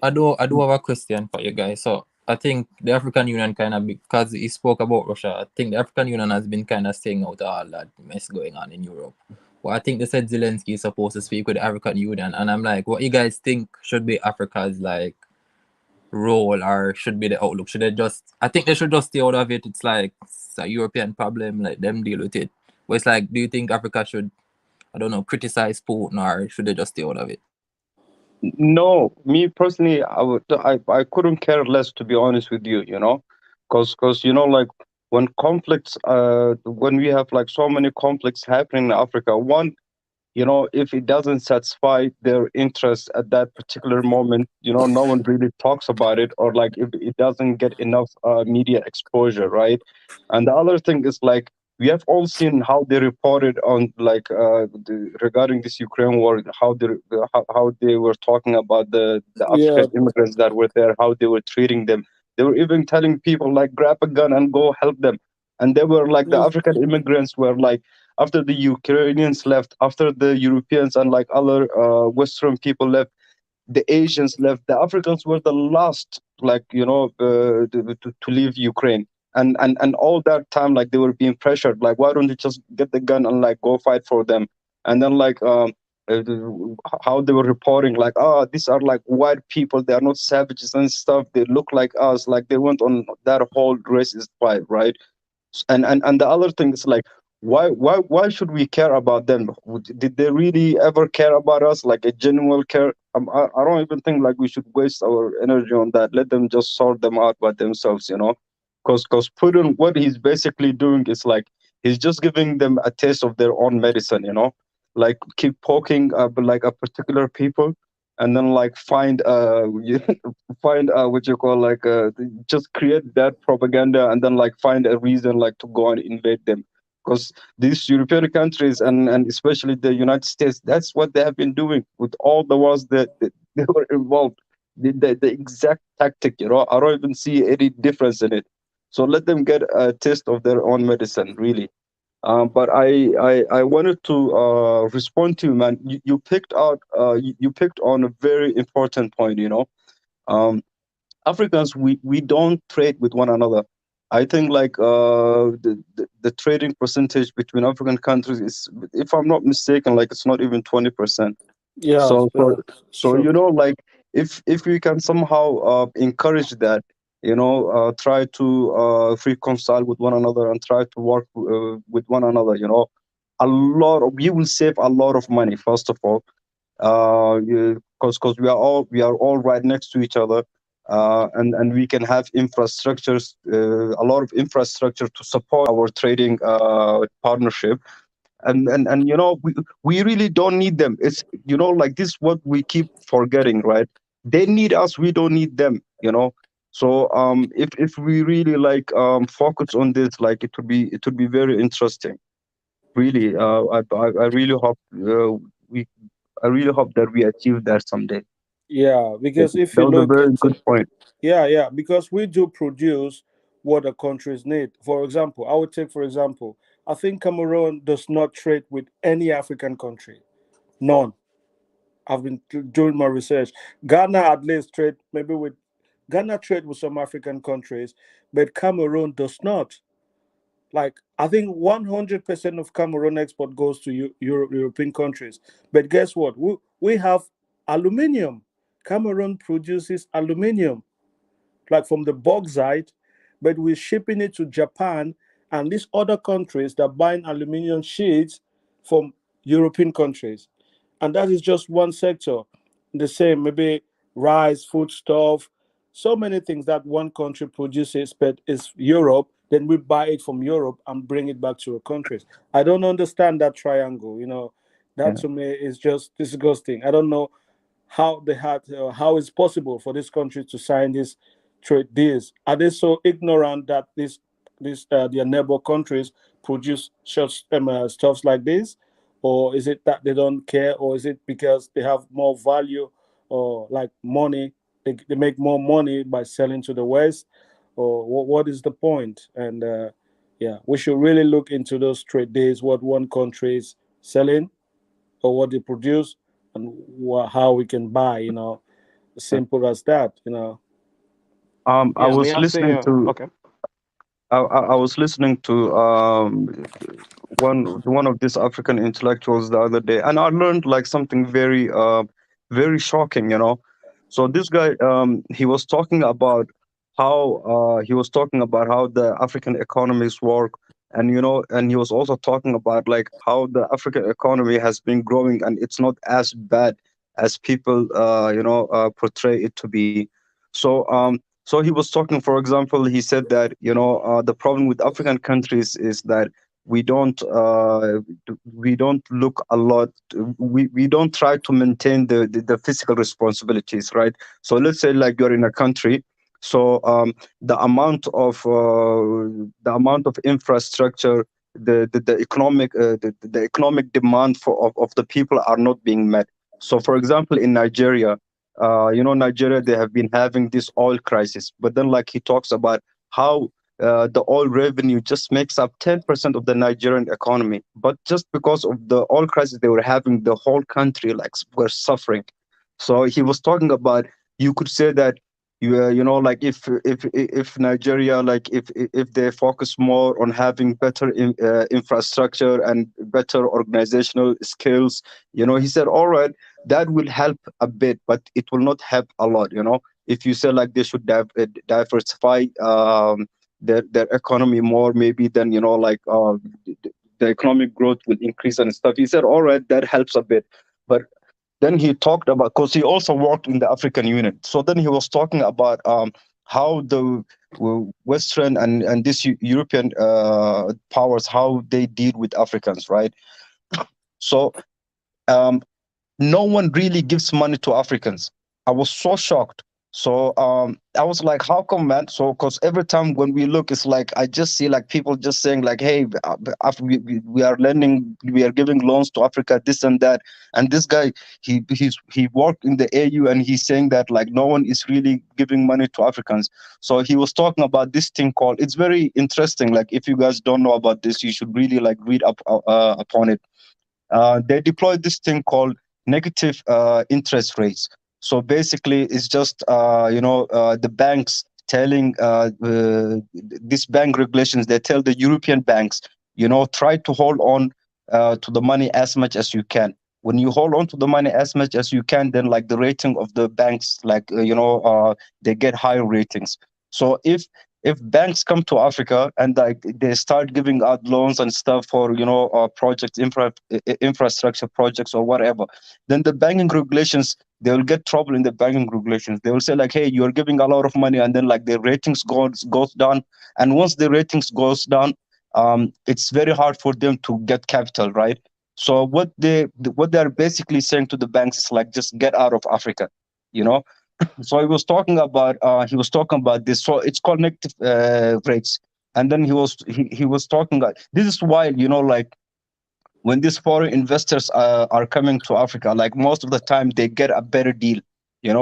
I do have a question for you guys. So I think the African Union kind of, because he spoke about Russia, I think the African Union has been kind of staying out of all that mess going on in Europe. Well, I think they said Zelensky is supposed to speak with the African Union, and I'm like, what you guys think should be Africa's like role, or should be the outlook? Should they I think they should just stay out of it. It's like it's a European problem, let them deal with it. But it's like, do you think Africa should, I don't know, criticize Putin, or should they just stay out of it? No, me personally, I couldn't care less, to be honest with you, because like when when we have like so many conflicts happening in Africa, one, if it doesn't satisfy their interests at that particular moment, no one really talks about it, or like if it doesn't get enough media exposure, right? And the other thing is like, we have all seen how they reported on like regarding this Ukraine war, how they were talking about the Yeah. African immigrants that were there, how they were treating them. They were even telling people like, grab a gun and go help them. And they were like, the African immigrants were like, after the Ukrainians left, after the Europeans and like other Western people left, the Asians left, the Africans were the last, like, to leave Ukraine. And all that time, like, they were being pressured, like, why don't you just get the gun and like go fight for them? And then like how they were reporting, like, oh, these are like white people, they are not savages and stuff, they look like us, like they went on that whole racist fight, right? And the other thing is like, why should we care about them? Did they really ever care about us, like a genuine care? I don't even think like we should waste our energy on that. Let them just sort them out by themselves, because Putin, what he's basically doing is like, he's just giving them a taste of their own medicine, like keep poking like a particular people, and then like find find what you call like just create that propaganda, and then like find a reason like to go and invade them. Because these European countries and especially the United States, that's what they have been doing with all the wars that they were involved. The exact tactic, I don't even see any difference in it. So let them get a taste of their own medicine, really. But I wanted to respond to you, man. You picked out you picked on a very important point. Um, Africans, we don't trade with one another. I think like the trading percentage between African countries is, if I'm not mistaken, like it's not even 20%. Yeah, So yeah, sure. like if we can somehow encourage that, try to reconcile with one another and try to work with one another, you will save a lot of money, first of all, because we are all right next to each other, and we can have infrastructures, a lot of infrastructure to support our trading partnership. And we really don't need them. It's, like this what we keep forgetting, right? They need us, we don't need them. So if we really like focus on this, like it would be very interesting, really. I really hope we I really hope that we achieve that someday. Yeah, because if That you was a look very at good point. yeah, because we do produce what the countries need. For example, I would take for example, I think Cameroon does not trade with any African country, none. I've been doing my research. Ghana at least trade maybe with Ghana trade with some African countries, but Cameroon does not. Like I think 100% of Cameroon export goes to European countries. But guess what? We have aluminium. Cameroon produces aluminium, like from the bauxite, but we're shipping it to Japan and these other countries that buying aluminium sheets from European countries. And that is just one sector. The same, maybe rice, foodstuff, so many things that one country produces, but it's Europe, then we buy it from Europe and bring it back to our countries. I don't understand that triangle, That Yeah. to me is just disgusting. I don't know how they had how it's possible for this country to sign these trade deals. Are they so ignorant that their neighbor countries produce such stuffs like this, or is it that they don't care, or is it because they have more value or like money? They make more money by selling to the West, or what is the point? And yeah, we should really look into those trade deals. What one country is selling or what they produce and how we can buy, simple as that. I Yeah, may was I say, listening to okay. I was listening to one of these African intellectuals the other day, and I learned like something very shocking. So this guy, he was talking about how the African economies work, and he was also talking about like how the African economy has been growing, and it's not as bad as people portray it to be. So he was talking, for example, he said that the problem with African countries is that we don't look a lot, we don't try to maintain the physical responsibilities, right? So let's say like you're in a country, so the amount of infrastructure, the economic the economic demand of the people are not being met. So for example, in Nigeria, Nigeria, they have been having this oil crisis, but then like he talks about how the oil revenue just makes up 10% of the Nigerian economy. But just because of the oil crisis they were having, the whole country like were suffering. So he was talking about, you could say that like if Nigeria, like if they focus more on having better infrastructure and better organizational skills, he said, all right, that will help a bit, but it will not help a lot. If you say like they should diversify their economy more, maybe then like the economic growth will increase and stuff. He said, all right, that helps a bit, but then he talked about, because he also worked in the African Union. So then he was talking about how the Western and this European powers, how they deal with Africans, right? So no one really gives money to Africans. I was so shocked. So I was like, how come, man? So because every time when we look, it's like I just see like people just saying like, hey, we are lending, we are giving loans to Africa, this and that. And this guy, he worked in the AU, and he's saying that like no one is really giving money to Africans. So he was talking about this thing called. It's very interesting. Like if you guys don't know about this, you should really like read up upon it. They deployed this thing called negative interest rates. So basically, it's just the banks telling these bank regulations. They tell the European banks, try to hold on to the money as much as you can. When you hold on to the money as much as you can, then like the rating of the banks, like they get higher ratings. So if banks come to Africa and like they start giving out loans and stuff for projects, infrastructure projects or whatever, then the banking regulations, they will get trouble in the banking regulations. They will say like, hey, you're giving a lot of money, and then like the ratings goes down. And once the ratings goes down, it's very hard for them to get capital, right? So what they're basically saying to the banks is like, just get out of Africa, you know. So he was talking about this. So it's called negative rates. And then he was talking about this is why, like when these foreign investors are coming to Africa, like most of the time they get a better deal,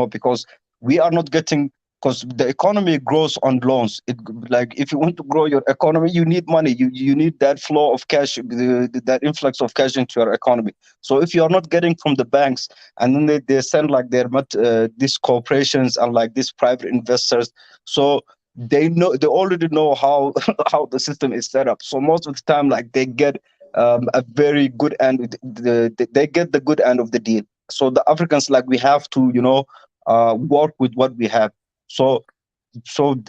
because we are not getting, because the economy grows on loans. Like if you want to grow your economy, you need money. You need that flow of cash, that influx of cash into your economy. So if you are not getting from the banks, and then they send like these corporations and like these private investors, so they already know how how the system is set up. So most of the time, like they get a very good end. They get the good end of the deal. So the Africans, like we have to, work with what we have. So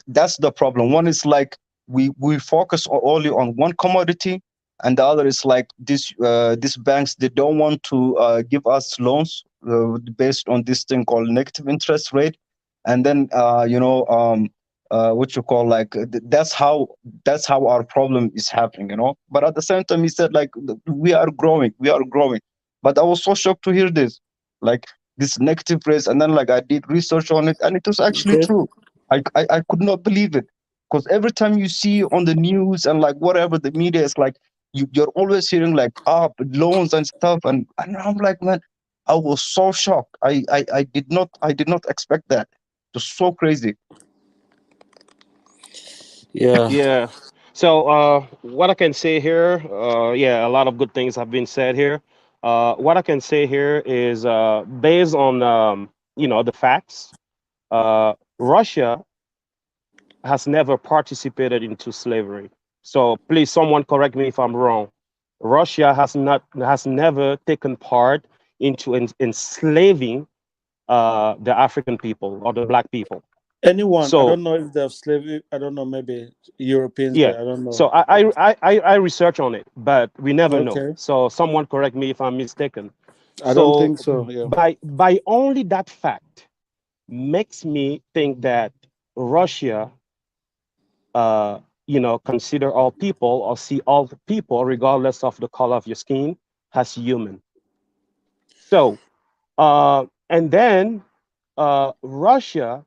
that's the problem. One is like we focus only on one commodity, and the other is like these banks, they don't want to give us loans based on this thing called negative interest rate. And then what you call like that's how our problem is happening, but at the same time he said like we are growing. But I was so shocked to hear this, like this negative rates. And then like I did research on it, and it was actually Okay. true. I could not believe it, because every time you see on the news and like whatever the media is like, you're always hearing like loans and stuff, and I'm like, man, I was so shocked. I did not expect that. It was so crazy. Yeah. Yeah. So what I can say here, yeah, a lot of good things have been said here. What I can say here is based on the facts. Russia has never participated into slavery. So please, someone correct me if I'm wrong. Russia has never taken part into enslaving the African people or the black people. Anyone, I So don't know if they've slavery. I don't know, maybe Europeans, yeah. but I don't know. So I research on it, but we never know. Okay. So someone correct me if I'm mistaken. I don't So think so. Yeah. by only that fact makes me think that Russia, consider all people or see all people, regardless of the color of your skin, as human. So, and then Russia,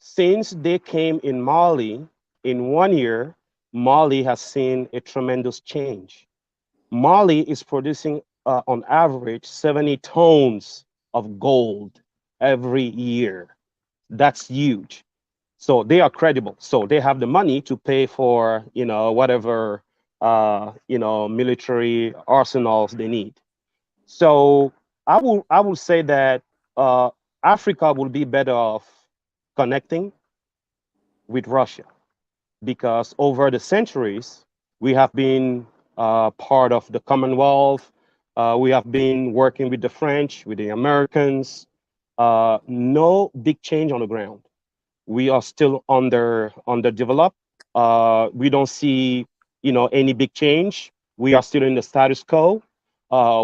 since they came in Mali in 1 year, Mali has seen a tremendous change. Mali is producing, on average, 70 tons of gold every year. That's huge. So they are credible. So they have the money to pay for, whatever, military arsenals they need. So I will say that Africa will be better off connecting with Russia, because over the centuries we have been part of the Commonwealth. We have been working with the French, with the Americans. No big change on the ground. We are still underdeveloped. We don't see, any big change. We are still in the status quo.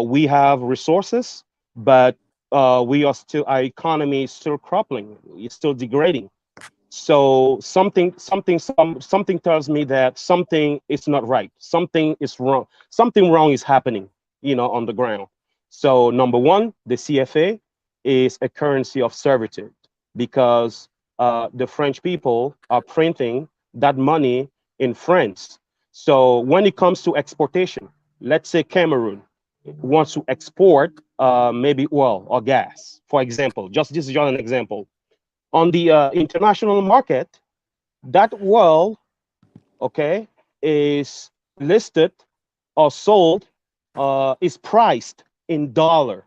We have resources, but our economy is still crippling. It's still degrading. So something tells me that something is not right. Something is wrong. Something wrong is happening, on the ground. So number one, the CFA is a currency of servitude, because the French people are printing that money in France. So when it comes to exportation, let's say Cameroon wants to export maybe oil or gas, for example. This is just an example. On the international market, that oil, okay, is listed or sold, is priced in dollar.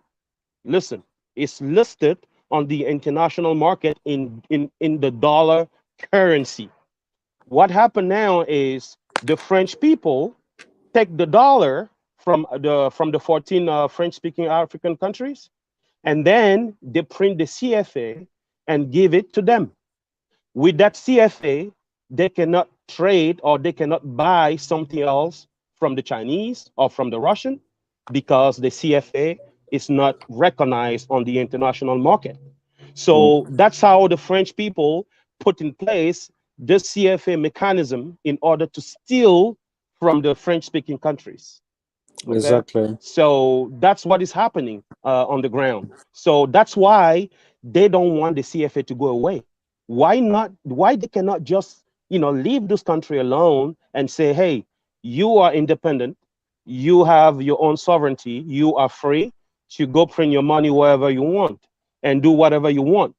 Listen, it's listed on the international market in the dollar currency. What happened now is the French people take the dollar from the 14 French-speaking African countries, and then they print the CFA and give it to them. With that CFA, they cannot trade or they cannot buy something else from the Chinese or from the Russian because the CFA is not recognized on the international market. So that's how the French people put in place this CFA mechanism in order to steal from the French-speaking countries. Okay? Exactly. So that's what is happening on the ground. So that's why they don't want the CFA to go away. Why not? Why they cannot just, leave this country alone and say, hey, you are independent, you have your own sovereignty, you are free to go print your money wherever you want and do whatever you want.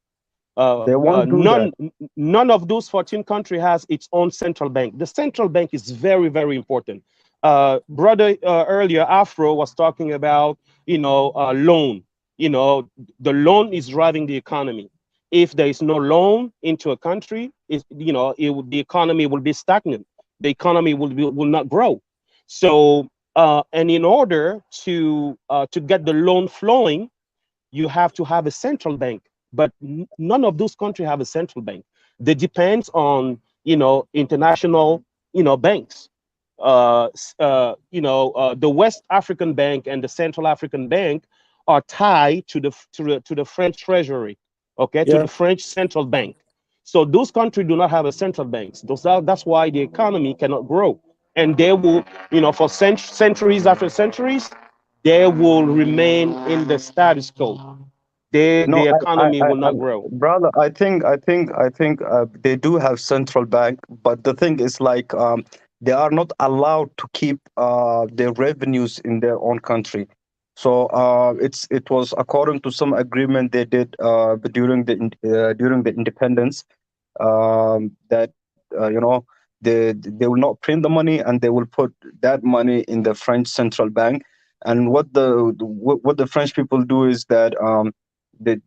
They won't do that. None of those 14 countries has its own central bank. The central bank is very, very important. Brother earlier, Afro was talking about, loan. The loan is driving the economy. If there is no loan into a country, the economy will be stagnant. The economy will not grow. So, and in order to get the loan flowing, you have to have a central bank. But none of those countries have a central bank. They depend on, international, banks. The West African Bank and the Central African Bank are tied to the French Treasury, okay, to the French Central Bank. So those countries do not have a central bank. That's why the economy cannot grow. And they will, for centuries after centuries, they will remain in the status quo. The economy will not grow. Brother, I think they do have central bank, but the thing is like they are not allowed to keep their revenues in their own country. So it was according to some agreement they did during the independence, that they will not print the money and they will put that money in the French central bank. And what the French people do is that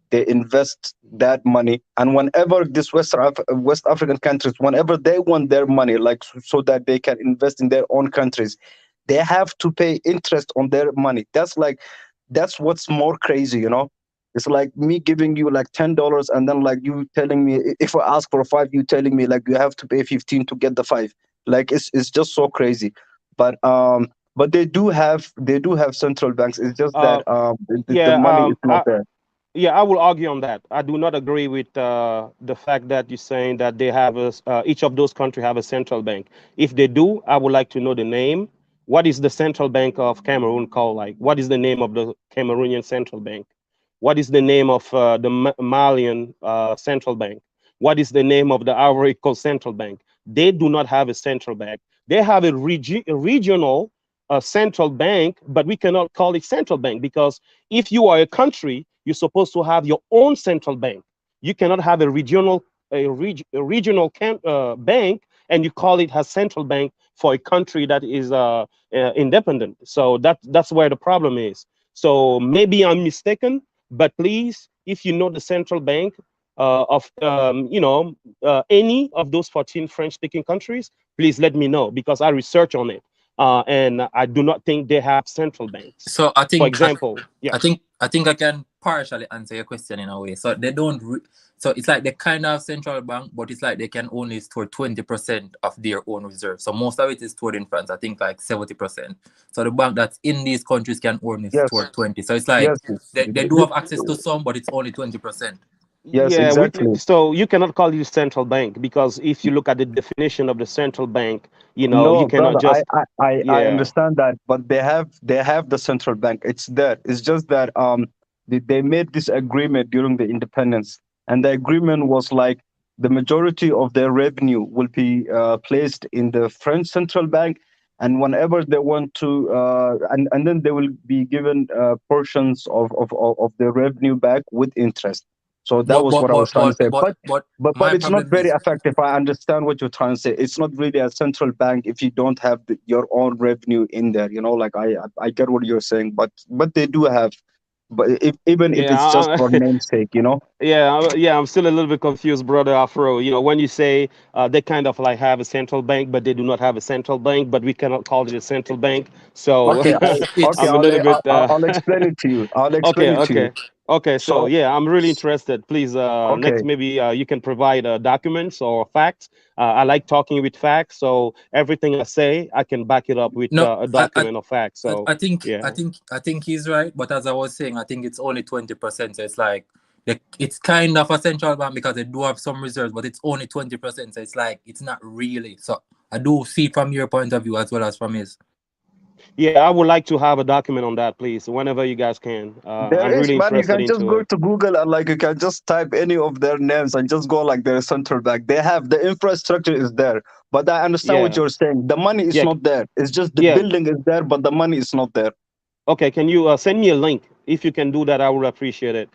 they invest that money, and whenever this West African countries, whenever they want their money, like so that they can invest in their own countries, they have to pay interest on their money. That's what's more crazy, It's like me giving you like $10, and then like you telling me, if I ask for 5, you telling me like you have to pay 15 to get the 5. Like it's just so crazy. But they do have central banks. It's just that the money is not there. Yeah, I will argue on that. I do not agree with the fact that you're saying that they have each of those countries have a central bank. If they do, I would like to know the name. What is the central bank of Cameroon called? Like, what is the name of the Cameroonian central bank? What is the name of the Malian central bank? What is the name of the Ivory Coast central bank? They do not have a central bank. They have a regional central bank, but we cannot call it central bank because if you are a country, you're supposed to have your own central bank. You cannot have a regional bank and you call it a central bank for a country that is independent. So that's where the problem is. So maybe I'm mistaken, but please, if you know the central bank of any of those 14 French-speaking countries, please let me know because I research on it. And I do not think they have central banks. So I think, for example, I think I can partially answer your question in a way. So they don't. So it's like they kind of have central bank, but it's like they can only store 20% of their own reserves. So most of it is stored in France. I think like 70%. So the bank that's in these countries can only store 20. So it's like they do have access to some, but it's only 20%. Yes, exactly. So you cannot call it central bank because if you look at the definition of the central bank, no, you cannot brother, just. I understand that, but they have the central bank. It's just that they made this agreement during the independence, and the agreement was like the majority of their revenue will be placed in the French central bank, and whenever they want to, and then they will be given portions of their revenue back with interest. So that But was but what I was but trying to but say. but but But my it's not problem very is, effective. I understand what you're trying to say. It's not really a central bank if you don't have your own revenue in there. You know, like I get what you're saying, but they do have, but even if Yeah, it's just for namesake, you know. yeah. I'm still a little bit confused, brother Afro. You know, when you say they kind of like have a central bank, but they do not have a central bank, but we cannot call it a central bank. So Okay, I'm a little bit. I'll explain it to you. I'll explain Okay, it to you. okay. So So, yeah, I'm really interested. Please, okay, next maybe you can provide documents or facts. I like talking with facts, so everything I say, I can back it up with no, a document of facts. So yeah. I think he's right. But as I was saying, I think it's only 20%. So it's like it's kind of a central bank because they do have some reserves, but it's only 20%. So it's like it's not really. So I do see from your point of view as well as from his. Yeah, I would like to have a document on that, please, whenever you guys can. there I'm is, really man. You interested can just into go it. to Google and like you can just type any of their names and just go like their central bank. They have the infrastructure is there, but I understand what Yeah, you're saying. The money is yeah, not there. It's just the yeah. building is there, but the money is not there. Okay, can you send me a link? If you can do that, I would appreciate it.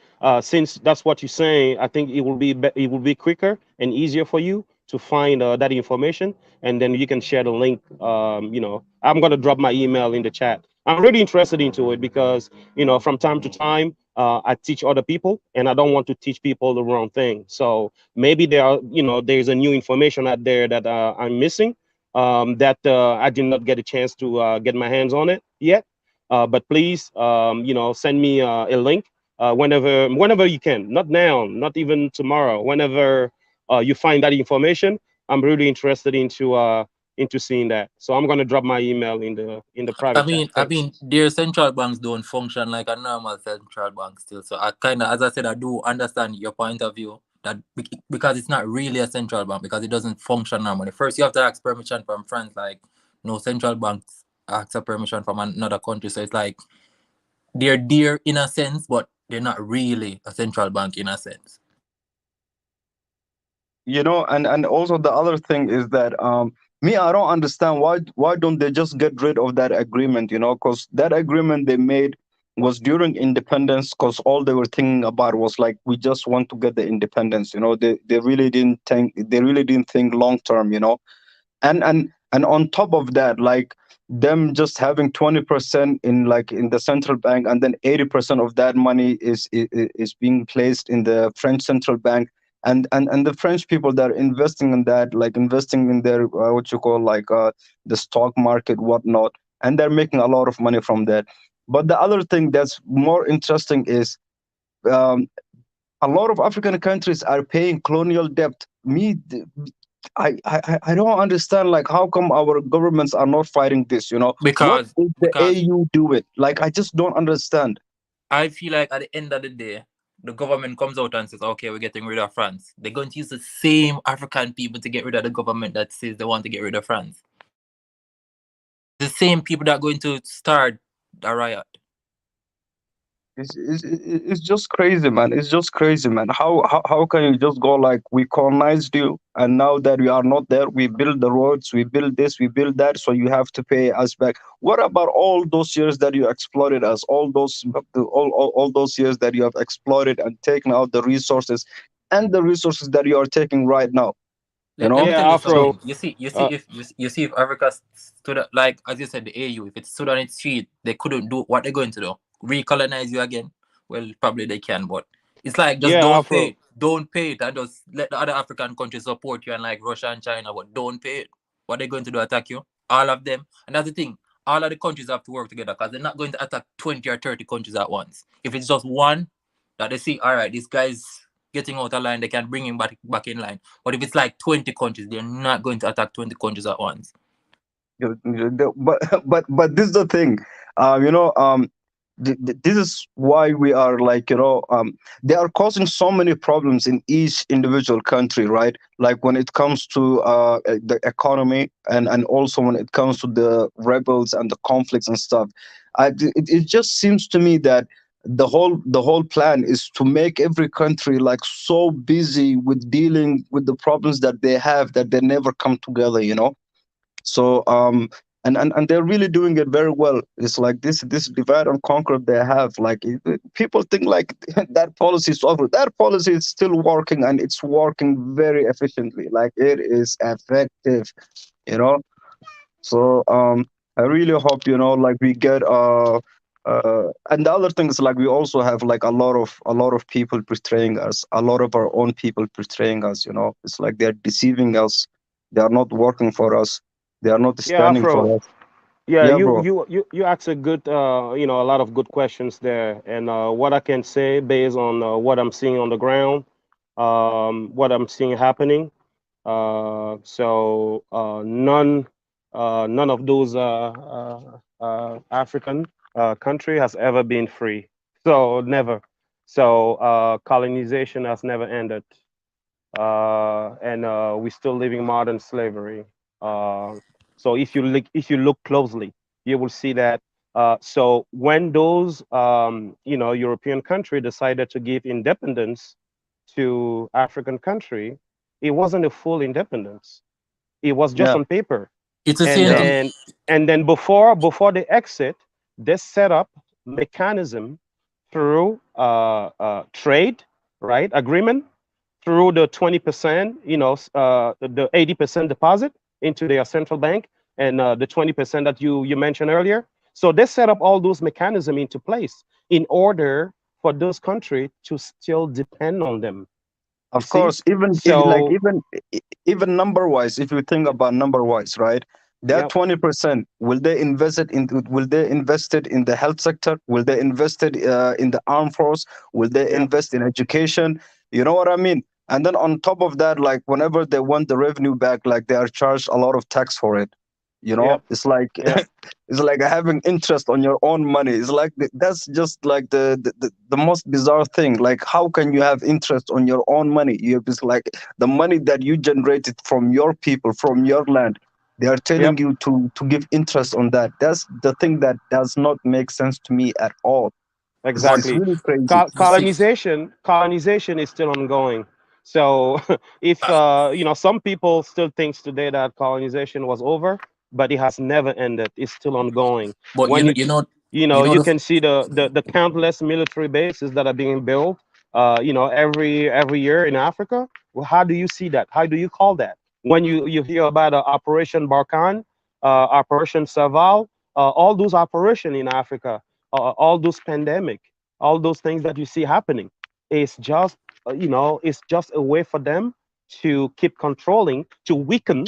Since that's what you're saying, I think it will be quicker and easier for you to find that information, and then you can share the link. I'm gonna drop my email in the chat. I'm really interested into it because from time to time, I teach other people, and I don't want to teach people the wrong thing. So maybe there's a new information out there that I'm missing, that I did not get a chance to get my hands on it yet. But please, send me a link whenever you can. Not now, not even tomorrow. Whenever you find that information, I'm really interested into seeing that. So I'm gonna drop my email in the private chat. I Thanks. mean, their central banks don't function like a normal central bank still. So I kind of, as I said, I do understand your point of view that because it's not really a central bank because it doesn't function normally. First, you have to ask permission from France. Like no central banks ask a permission from another country. So it's like they're there in a sense, but they're not really a central bank in a sense. You know, and also the other thing is that me, I don't understand why don't they just get rid of that agreement, you know, because that agreement they made was during independence, because all they were thinking about was like we just want to get the independence, you know. They really didn't think long term, you know. And on top of that, like them just having 20% in the central bank, and then 80% of that money is being placed in the French central bank, and the French people that are investing in that, like investing in their what you call like the stock market, whatnot, and they're making a lot of money from that. But the other thing that's more interesting is um, a lot of African countries are paying colonial debt. I don't understand, like, how come our governments are not fighting this, you know? What Because is the AU doing? Like, I just don't understand. I feel like at the end of the day, the government comes out and says, okay, we're getting rid of France. They're going to use the same African people to get rid of the government that says they want to get rid of France. The same people that are going to start a riot. It's just crazy, man. It's just crazy, man. How can you just go like, we colonized you, and now that we are not there, we build the roads, we build this, we build that, so you have to pay us back. What about all those years that you exploited us? All those years that you have exploited and taken out the resources, and the resources that you are taking right now, you Let know? me tell you Afro. something. You see if Africa stood up, like as you said, the AU, if it stood on its feet, they couldn't do what they're going to do. Recolonize you again. Well, probably they can, but it's like just Yeah, don't pay Afro. it. Don't pay it and just let the other African countries support you and like Russia and China, but don't pay it. What they're going to do, attack you? All of them. And that's the thing. All of the countries have to work together because they're not going to attack 20 or 30 countries at once. If it's just one that they see, all right, this guy's getting out of line, they can bring him back in line. But if it's like 20 countries, they're not going to attack 20 countries at once. But this is the thing, you know. This is why we are like, you know, they are causing so many problems in each individual country, right? Like when it comes to the economy, and also when it comes to the rebels and the conflicts and stuff. It just seems to me that the whole plan is to make every country like so busy with dealing with the problems that they have that they never come together, you know. So and they're really doing it very well. It's like this divide and conquer they have, like people think like that policy is over. That policy is still working, and it's working very efficiently, like it is effective, you know. So I really hope, you know, like we get and the other thing is like we also have like a lot of people betraying us, a lot of our own people betraying us, you know. It's like they're deceiving us, they are not working for us, they are not Yeah, standing Afro. for us. Yeah, Yeah, you bro. you you you asked a good, a lot of good questions there. And what I can say based on what I'm seeing on the ground, what I'm seeing happening. None of those African country has ever been free. So never. So colonization has never ended, and we're still living modern slavery. Uh, so if you look closely, you will see that. So when those European country decided to give independence to African country, it wasn't a full independence. It was just Yeah. on paper. It's the And same thing. then before they exit, they set up mechanism through trade, right, agreement, through the 20%, the 80% deposit into their central bank, and the 20% that you mentioned earlier. So they set up all those mechanisms into place in order for those countries to still depend on them. You Of see? course, even if like So, even number wise, if you think about number wise, right? That yep, 20%, will they invest it in the health sector? Will they invest it in the armed force? Will they yep, invest in education? You know what I mean? And then on top of that, like whenever they want the revenue back, like they are charged a lot of tax for it. You know, yep, it's like yep, it's like having interest on your own money. It's like that's just like the most bizarre thing. Like, how can you have interest on your own money? You It's like the money that you generated from your people, from your land. They are telling yep. you to give interest on that. That's the thing that does not make sense to me at all. It's Exactly. really crazy. You see, Colonization is still ongoing. So if some people still thinks today that colonization was over, but it has never ended. It's still ongoing. but When you know you the can see the countless military bases that are being built, every year in Africa. Well, how do you see that? How do you call that? When you hear about Operation Barkhane, Operation Serval, all those operation in Africa, all those pandemic, all those things that you see happening, it's just it's just a way for them to keep controlling, to weaken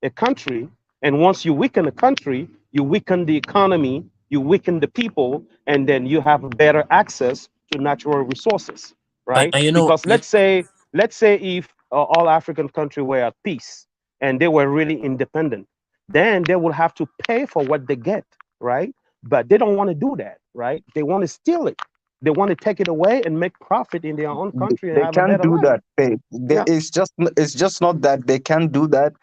a country. And once you weaken a country, you weaken the economy, you weaken the people, and then you have better access to natural resources, right? and you know Because let's say if all African countries were at peace and they were really independent, then they will have to pay for what they get, right? But they don't want to do that, right? They want to steal it. They want to take it away and make profit in their own country and They have a can't better do life. that. Yeah. It's just not that they can't do that.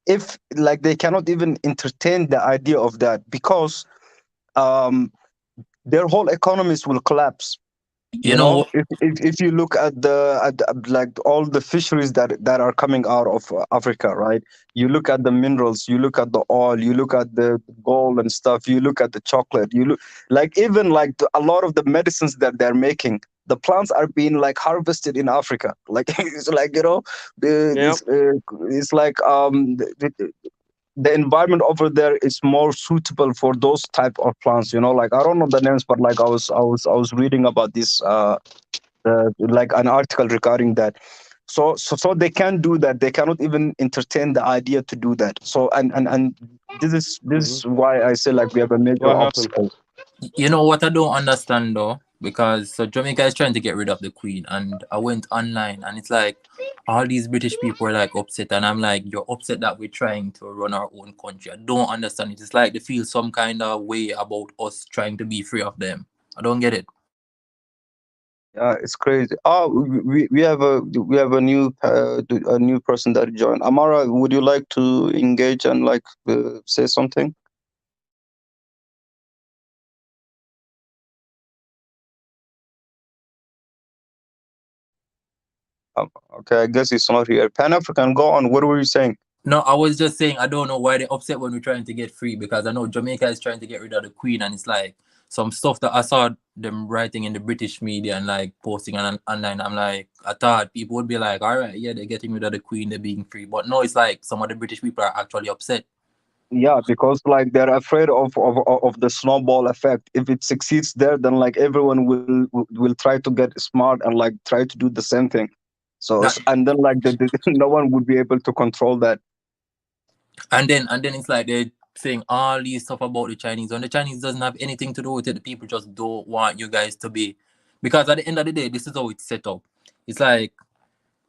If like they cannot even entertain the idea of that, because um their whole economies will collapse. you You know know, if you look at like all the fisheries that are coming out of Africa, right? You look at the minerals, you look at the oil, you look at the gold and stuff, you look at the chocolate, you look like even like a lot of the medicines that they're making, the plants are being like harvested in Africa. Like it's like, you know, Yeah. it's like the environment over there is more suitable for those type of plants, you know. Like I don't know the names, but like I was reading about this like an article regarding that. So they can't do that. They cannot even entertain the idea to do that. So and this is why I say like we have a major What happened? obstacle. You know what I don't understand though, because so Jamaica is trying to get rid of the Queen, and I went online and it's like all these British people are like upset, and I'm like, you're upset that we're trying to run our own country. I don't understand it. It's like they feel some kind of way about us trying to be free of them. I don't get it. Yeah, it's crazy. Oh, we have a new person that joined. Amara, would you like to engage and like say something? Okay, I guess he's not here. Pan-African, go on. What were you saying? No, I was just saying I don't know why they're upset when we're trying to get free, because I know Jamaica is trying to get rid of the Queen, and it's like some stuff that I saw them writing in the British media and like posting online. I'm like, I thought people would be like, all right, yeah, they're getting rid of the Queen, they're being free. But no, it's like some of the British people are actually upset. Yeah, because like they're afraid of the snowball effect. If it succeeds there, then like everyone will try to get smart and like try to do the same thing. So and then like no one would be able to control that. And then it's like they're saying all these stuff about the Chinese, and the Chinese doesn't have anything to do with it. The people just don't want you guys to be, because at the end of the day, this is how it's set up. It's like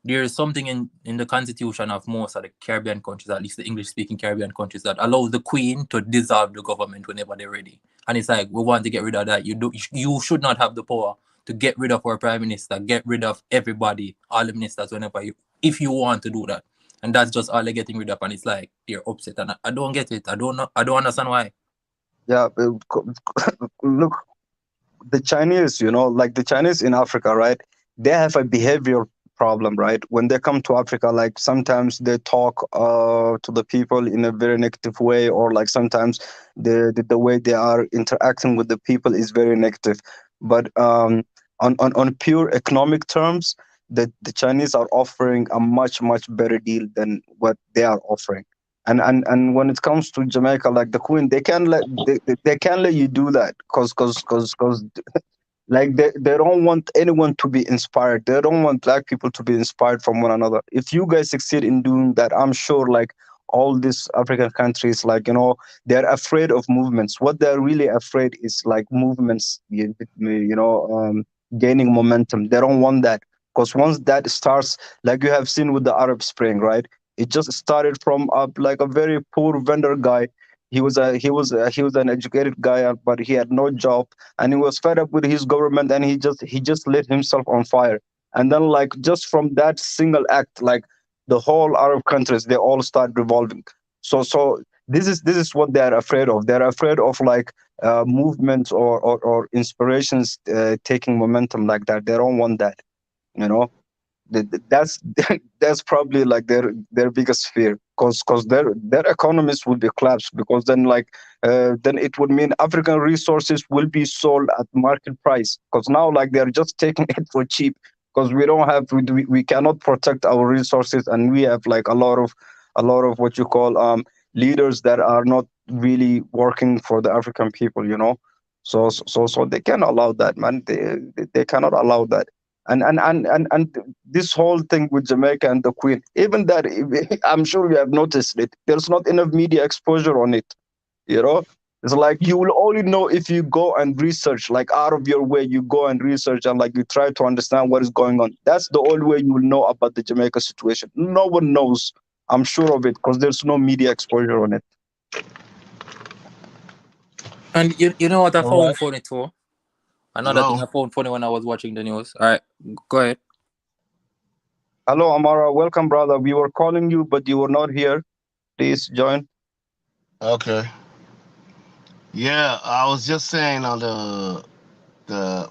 there is something in the constitution of most of the Caribbean countries, at least the English-speaking Caribbean countries, that allows the Queen to dissolve the government whenever they're ready. And it's like, we want to get rid of that. You should not have the power to get rid of our prime minister, get rid of everybody, all the ministers, if you want to do that. And that's just all they're getting rid of, and it's like they're upset, and I don't get it. I don't understand why. Yeah, look, the Chinese, like the Chinese in Africa, right? They have a behavior problem, right? When they come to Africa, like sometimes they talk to the people in a very negative way, or like sometimes the way they are interacting with the people is very negative. But on pure economic terms, the Chinese are offering a much better deal than what they are offering. And when it comes to Jamaica, like the Queen, they can't let you do that, cause like they don't want anyone to be inspired. They don't want black people to be inspired from one another. If you guys succeed in doing that, I'm sure like all these African countries, like they're afraid of movements. What they're really afraid is like movements, gaining momentum. They don't want that, because once that starts, like you have seen with the Arab Spring, right? It just started from like a very poor vendor guy. He was an educated guy, but he had no job, and he was fed up with his government, and he just lit himself on fire. And then like just from that single act, like the whole Arab countries, they all start revolving. So this is what they are afraid of. They're afraid of like movements or inspirations taking momentum like that. They don't want that, you know. That's that's probably like their biggest fear, because their economies will be collapsed, because then like then it would mean African resources will be sold at market price, because now like they're just taking it for cheap, because we cannot protect our resources, and we have like a lot of what you call leaders that are not really working for the African people, so they can't allow that, man. They cannot allow that. And this whole thing with Jamaica and the Queen, even that, I'm sure you have noticed it. There's not enough media exposure on it. It's like you will only know if you go and research, like out of your way, you go and research and like you try to understand what is going on. That's the only way you will know about the Jamaica situation. No one knows. I'm sure of it, because there's no media exposure on it. And you know what I found funny too? Another thing I found funny when I was watching the news. All right, go ahead. Hello, Amara. Welcome, brother. We were calling you, but you were not here. Please join. Okay. Yeah, I was just saying on the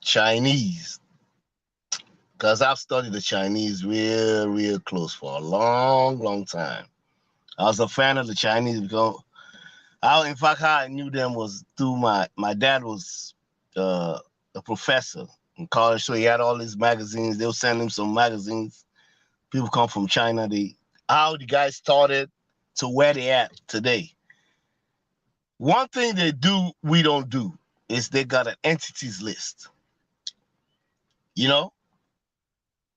Chinese, because I've studied the Chinese real close for a long time. I was a fan of the Chinese because in fact, how I knew them was through my dad was a professor in college, so he had all these magazines. They'll send him some magazines. People come from China. How the guys started to where they at today. One thing they do we don't do is they got an entities list.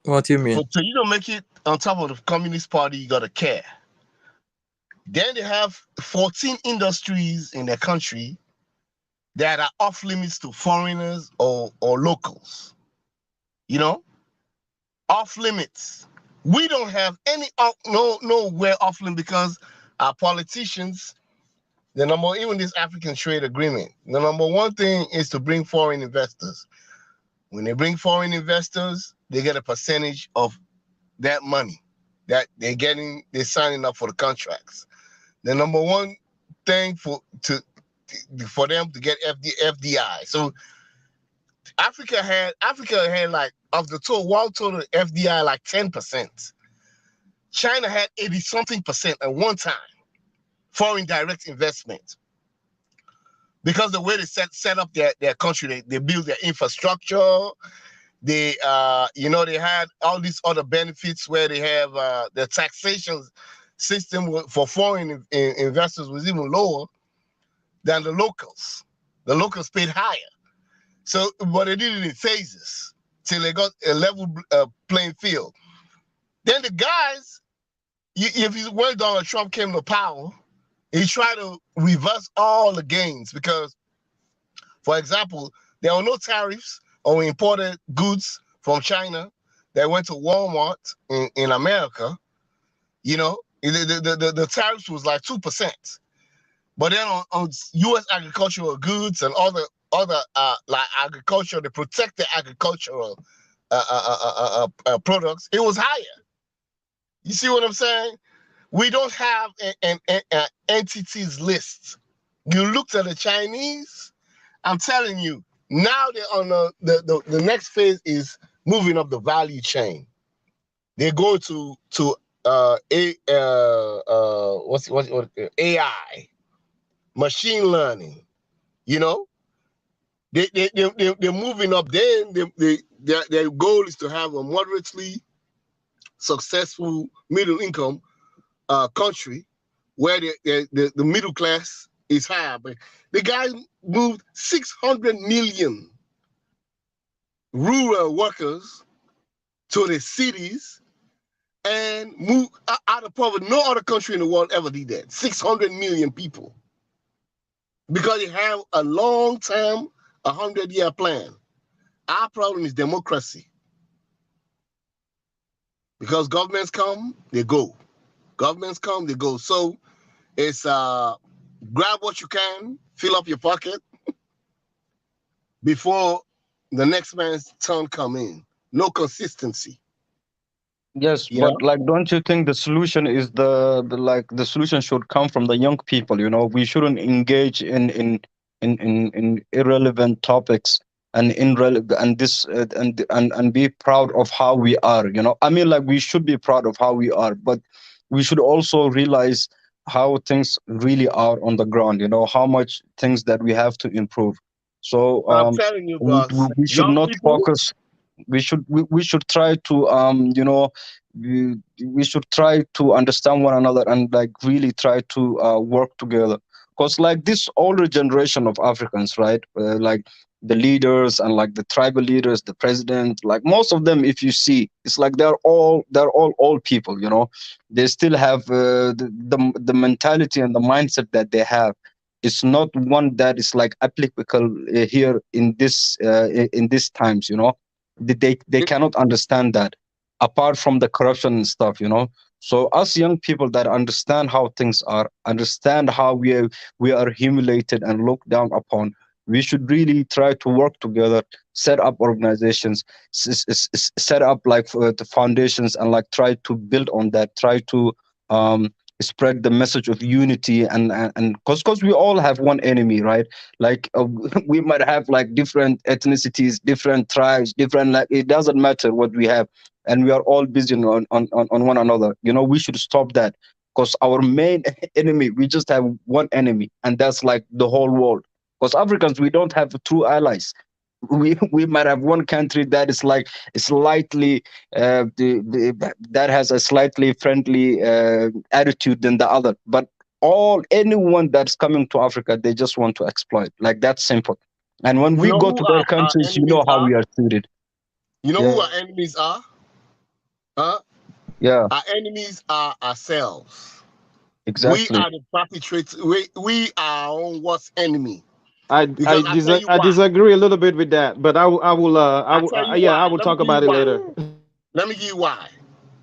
What do you mean? So you don't make it on top of the Communist Party, you gotta care. Then they have 14 industries in their country that are off limits to foreigners or locals. Off limits. We don't have any nowhere off limits, because our politicians, even this African trade agreement, the number one thing is to bring foreign investors. When they bring foreign investors, they get a percentage of that money that they're signing up for the contracts. The number one thing for them to get FDI. So Africa had like of the total world total FDI like 10%. China had 80-something% at one time, foreign direct investment. Because the way they set up their country, they build their infrastructure. They, they had all these other benefits where they have the taxation system for foreign investors was even lower than the locals. The locals paid higher. So, but they did it in phases till they got a level playing field. Then the guys, when Donald Trump came to power, he tried to reverse all the gains because, for example, there were no tariffs on imported goods from China that went to Walmart in America. You know, the tariffs was like 2%. But then on U.S. agricultural goods and other like agriculture, they protect the agricultural products, it was higher. You see what I'm saying? We don't have an entities list. You looked at the Chinese, I'm telling you, now they're on the next phase is moving up the value chain. They go to AI, machine learning. You know, they're moving up. Then their goal is to have a moderately successful middle income country where the middle class is high. But the guy moved 600 million rural workers to the cities and moved out of poverty. No other country in the world ever did that. 600 million people. Because they have a long-term, 100-year plan. Our problem is democracy. Because governments come, they go. Governments come, they go. So it's grab what you can, fill up your pocket before the next man's turn come in. No consistency. Yes, You but know? like, don't you think the solution is the solution should come from the young people? You know, we shouldn't engage in irrelevant topics and and be proud of how we are. You know, I mean, like, we should be proud of how we are, but we should also realize how things really are on the ground. You know, how much things that we have to improve. So I'm telling you, boss, we should young not people, focus. We should try to we should try to understand one another and like really try to work together, because like this older generation of Africans, right, like the leaders and like the tribal leaders, the president, like most of them, if you see, it's like they're all old people. You know, they still have the mentality and the mindset that they have. It's not one that is like applicable here in these times. You know, they cannot understand that, apart from the corruption and stuff. You know, so us young people that understand how things are, understand how we are humiliated and looked down upon, we should really try to work together, set up organizations, set up like the foundations, and like try to build on that, try to um spread the message of unity, and because we all have one enemy, right? Like we might have like different ethnicities, different tribes, different, like, it doesn't matter what we have, and we are all busy on one another. You know, we should stop that, because our main enemy, we just have one enemy, and that's like the whole world. Because Africans, we don't have true allies. We might have one country that is like slightly that has a slightly friendly attitude than the other, but anyone that's coming to Africa, they just want to exploit. Like, that's simple. And when you we know go who to their our countries, you enemies know how are? we are treated. You know Yeah, who our enemies are? Huh? yeah, Our enemies are ourselves. We exactly. are the perpetrators. We are our own worst enemy. I Because I tell you I why. disagree a little bit with that, but I tell you yeah, I why. will Let me talk give you about it why. later. Let me give you why.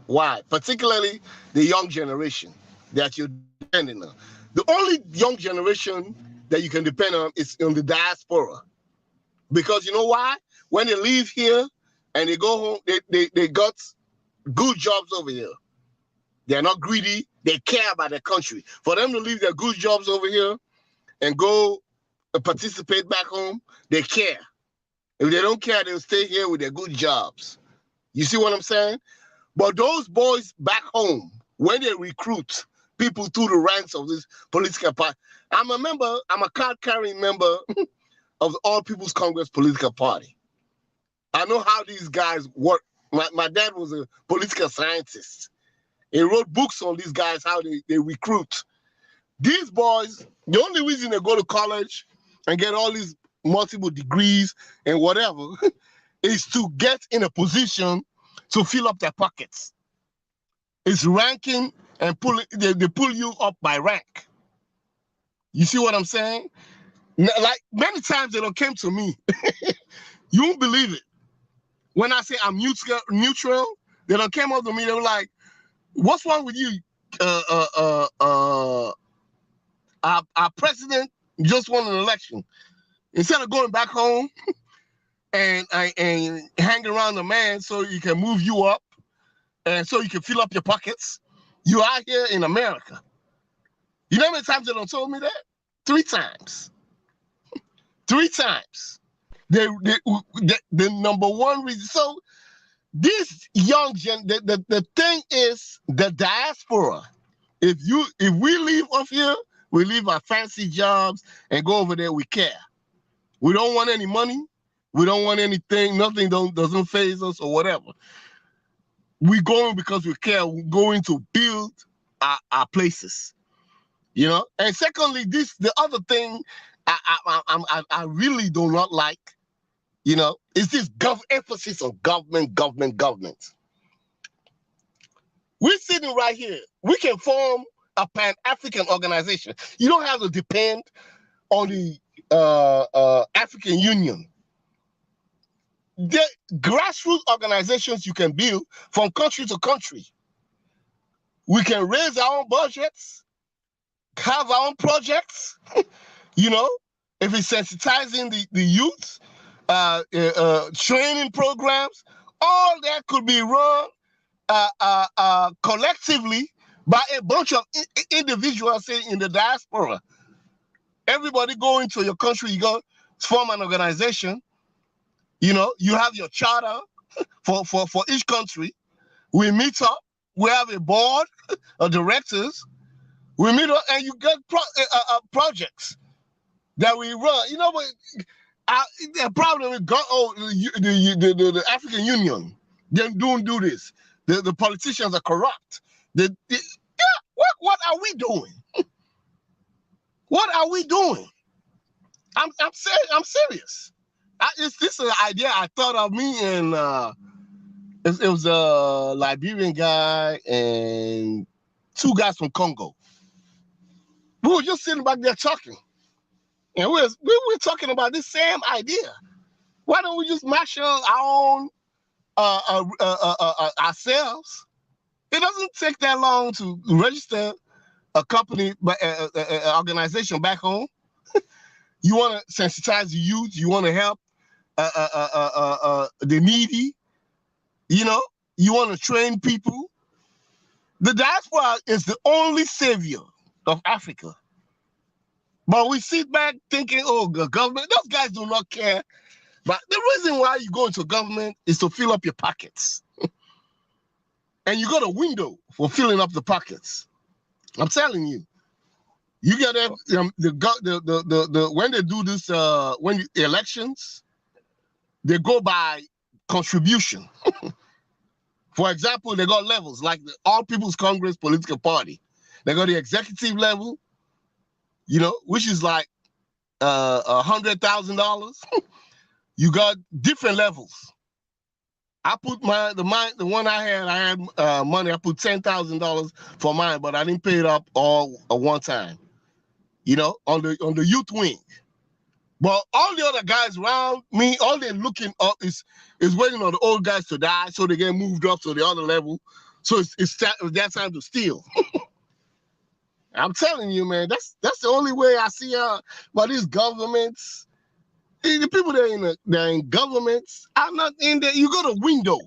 Why? Particularly the young generation that you're depending on. The only young generation that you can depend on is on the diaspora. Because you know why? When they leave here and they go home, they got good jobs over here. They're not greedy. They care about their country. For them to leave their good jobs over here and go participate back home, they care. If they don't care, they'll stay here with their good jobs. You see what I'm saying? But those boys back home, when they recruit people through the ranks of this political party, I'm a card-carrying member of the All People's Congress political party. I know how these guys work. My dad was a political scientist. He wrote books on these guys, how they recruit. These boys, the only reason they go to college and get all these multiple degrees and whatever is to get in a position to fill up their pockets. It's ranking and they pull you up by rank. You see what I'm saying? Like many times they don't came to me. You won't believe it. When I say I'm neutral, they don't came up to me. They were like, "What's wrong with you? Our president just won an election. Instead of going back home and hang around the man so he can move you up and so you can fill up your pockets, you are here in America." You know how many times they don't told me that? 3 times. 3 times. The number one reason. So this young the thing is the diaspora. If we leave off here, we leave our fancy jobs and go over there, we care. We don't want any money. We don't want anything. Nothing doesn't faze us or whatever. We're going because we care. We're going to build our places. You know? And secondly, the other thing I really do not like, you know, is this emphasis on government. We're sitting right here. We can form a Pan-African organization. You don't have to depend on the African Union. The grassroots organizations you can build from country to country. We can raise our own budgets, have our own projects, you know, if it's sensitizing the youth, training programs, all that could be run collectively by a bunch of individuals, say, in the diaspora. Everybody go into your country, you go form an organization, you know, you have your charter for each country. We meet up, we have a board of directors, we meet up and you get projects that we run. You know, but the problem with the African Union, they don't do this. The politicians are corrupt. What are we doing? What are we doing? I'm serious. This is an idea I thought of. Me and it was a Liberian guy and 2 guys from Congo. We were just sitting back there talking, and we were talking about this same idea. Why don't we just marshal our own ourselves? It doesn't take that long to register a company, an organization back home. You want to sensitize the youth. You want to help the needy. You know, you want to train people. The diaspora is the only savior of Africa. But we sit back thinking, oh, the government, those guys do not care. But the reason why you go into government is to fill up your pockets. And you got a window for filling up the pockets. I'm telling you. You get when they do this elections, they go by contribution. For example, they got levels like the All People's Congress political party. They got the executive level, you know, which is like $100,000. You got different levels. I put the one I had money. I put $10,000 for mine, but I didn't pay it up all at one time. You know, on the youth wing. But all the other guys around me, all they're looking up is waiting on the old guys to die so they get moved up to the other level. So it's that time to steal. I'm telling you, man, that's the only way I see but these governments, the people that are in governments are not in there. You got a window.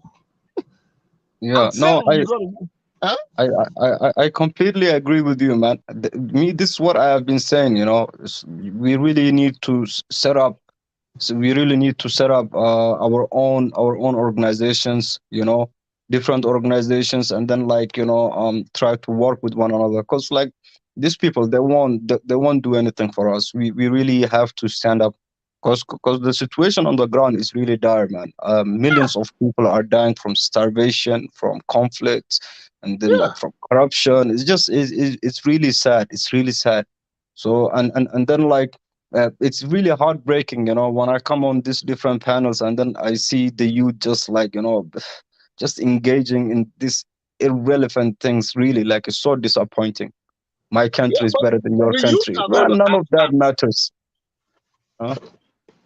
Yeah, no, I completely agree with you, man. This is what I have been saying, you know. We really need to set up So we really need to set up our own organizations, different organizations, and then try to work with one another. Because like these people, they won't do anything for us. We really have to stand up. Because the situation on the ground is really dire, man. Millions of people are dying from starvation, from conflicts, and then Yeah. like from corruption. It's really sad. It's really sad. So and then it's really heartbreaking, when I come on these different panels and then I see the youth just just engaging in these irrelevant things. Really, like it's so disappointing. My Yeah, country is but better than your the youth country. are Well, going to none of act that out. matters. Huh?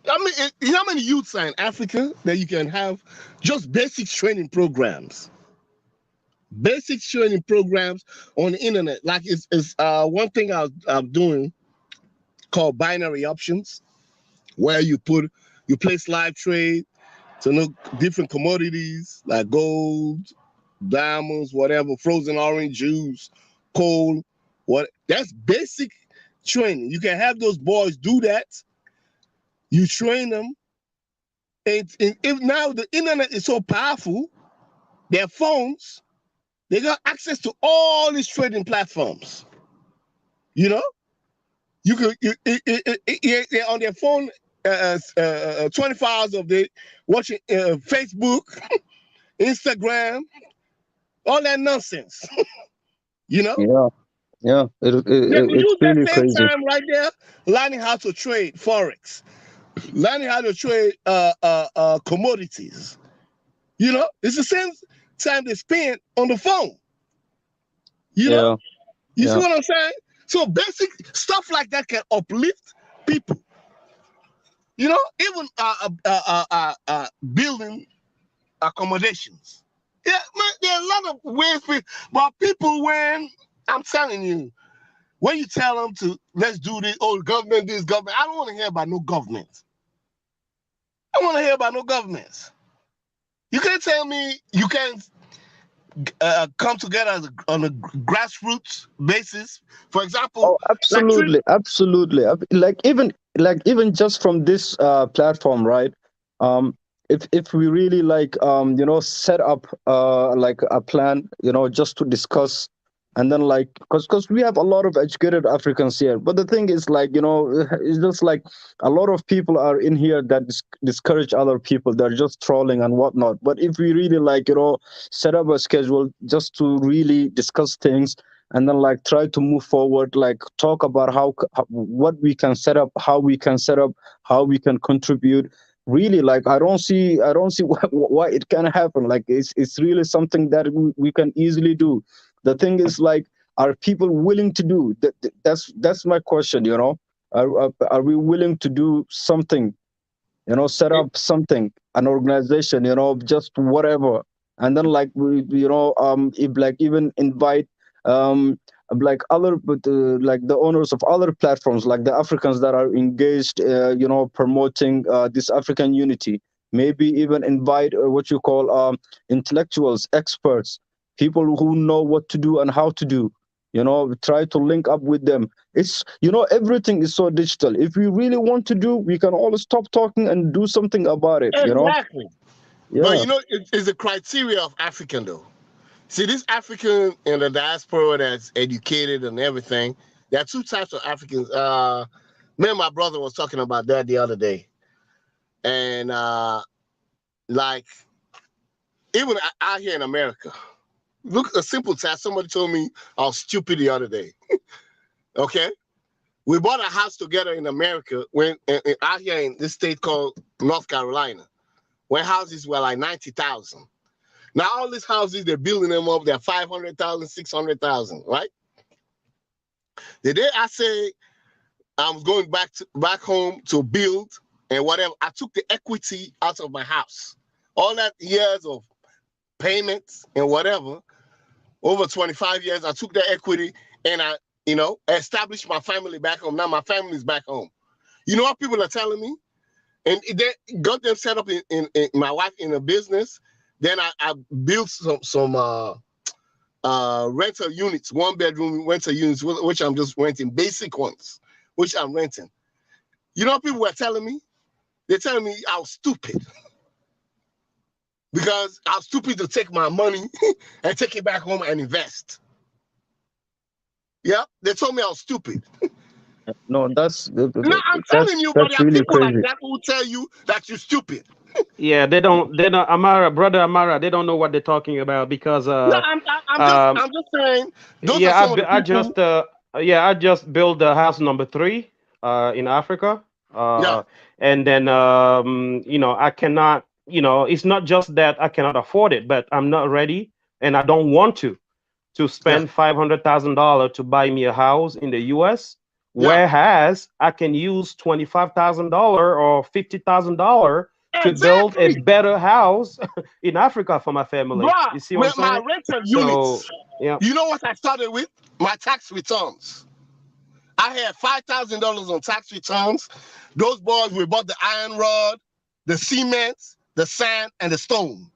I mean, you know how many youths are in Africa that you can have just basic training programs? Basic training programs on the internet. Like it's one thing I'm doing called binary options, where you place live trade to know different commodities like gold, diamonds, whatever, frozen orange juice, coal, that's basic training. You can have those boys do that. You train them. And if now the internet is so powerful, their phones, they got access to all these trading platforms. You know, you could they're on their phone 24 hours of the day watching Facebook, Instagram, all that nonsense. You know, Yeah, they could it's use that really same crazy. time right there learning how to trade forex, learning how to trade commodities. You know, it's the same time they spend on the phone. You know, Yeah, you see yeah. what I'm saying? So basic stuff like that can uplift people. You know, even building accommodations. Yeah, man, there are a lot of ways, but people, when I'm telling you, when you tell them to let's do this, oh, government, this government, I don't want to hear about no government. I don't want to hear about no governments. You can't tell me you can't come together on a grassroots basis. For example, Oh, like absolutely. Like even just from this platform, right? Um, if we really set up like a plan, just to discuss, and then because we have a lot of educated Africans here, but the thing is it's just like a lot of people are in here that discourage other people. They're just trolling and whatnot. But if we really set up a schedule just to really discuss things, and then try to move forward, talk about what we can set up, how we can set up, how we can contribute. Really, I don't see why it can happen. Like it's really something that we can easily do. The thing is, are people willing to do that? That's my question. Are we willing to do something? Set up something, an organization, just whatever. And then if even invite other, but the owners of other platforms, like the Africans that are engaged, promoting this African unity. Maybe even invite what you call intellectuals, experts, people who know what to do and how to do. Try to link up with them. It's everything is so digital. If we really want to do, we can all stop talking and do something about it. exactly. But Yeah. it's the criteria of African though. See, this African in the diaspora that's educated and everything. There are two types of Africans. Me and my brother was talking about that the other day, and even out here in America, look, a simple task. Somebody told me I was stupid the other day. Okay, we bought a house together in America when out here in this state called North Carolina, when houses were like 90,000. Now all these houses, they're building them up. They're 500,000, 600,000, right? The day I say I was going back home to build and whatever, I took the equity out of my house. All that years of payments and whatever, over 25 years, I took that equity and I, established my family back home. Now my family's back home. You know what people are telling me? And they got them set up in my wife in a business. Then I built some rental units, 1-bedroom rental units, which I'm just renting, basic ones, which I'm renting. You know what people were telling me? They're telling me I was stupid because I was stupid to take my money and take it back home and invest. Yeah, they told me I was stupid. No, that's No, I'm telling you, but there that's are really people like crazy. that who tell you that you're stupid. Yeah, they don't. Amara, brother Amara, they don't know what they're talking about because No, I'm just saying those are yeah, some of the people. I just built the house number 3 in Africa. Yeah. And then you know, I cannot, you know, it's not just that I cannot afford it, but I'm not ready and I don't want to spend $500,000 to buy me a house in the US, whereas I can use $25,000 or $50,000 to build a better house in Africa for my family. Bruh, You see what I'm with my saying? rental So, units, yeah. you know what I started with? My tax returns. I had $5,000 on tax returns. Those boys, we bought the iron rod, the cement, the sand, and the stone.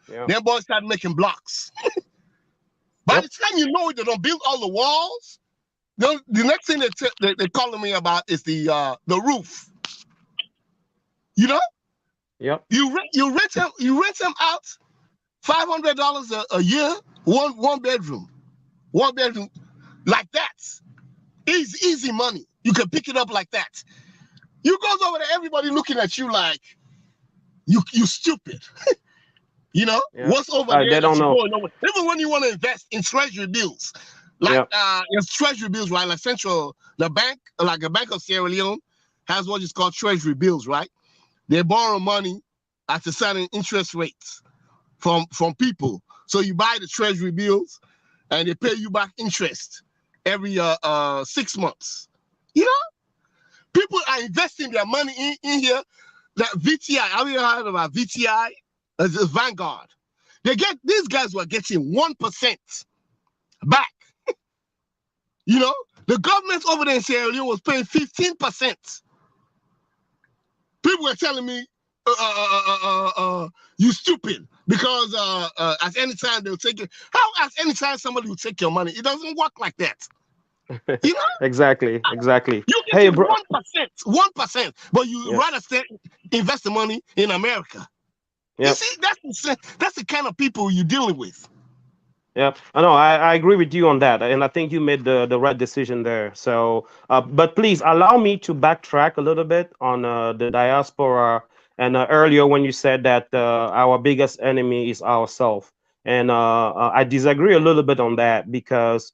Yeah. Them boys started making blocks. By the time you know it, they don't build all the walls. The next thing they're calling me about is the roof. You know? Yep. You rent them out $500 a year, one bedroom like that. Easy money. You can pick it up like that. You goes over there, everybody looking at you like you stupid. You know what's over there They that don't you're know. going over. Even when you want to invest in treasury bills, like it's treasury bills, right? Like the bank, like a Bank of Sierra Leone, has what is called treasury bills, right? They borrow money at a certain interest rates from people. So you buy the treasury bills, and they pay you back interest every 6 months. You know, people are investing their money in here. That VTI, have you heard about VTI? As a Vanguard. These guys were getting 1% back. You know, the government over there in Sierra Leone was paying 15%. People were telling me, you stupid, because at any time they'll take it. How at any time somebody will take your money? It doesn't work like that. You know? Exactly. You get 1%, but you rather invest the money in America. You see, that's the kind of people you're dealing with. Yeah, I know. I agree with you on that, and I think you made the right decision there. So, but please allow me to backtrack a little bit on the diaspora. And earlier, when you said that our biggest enemy is ourselves, and I disagree a little bit on that because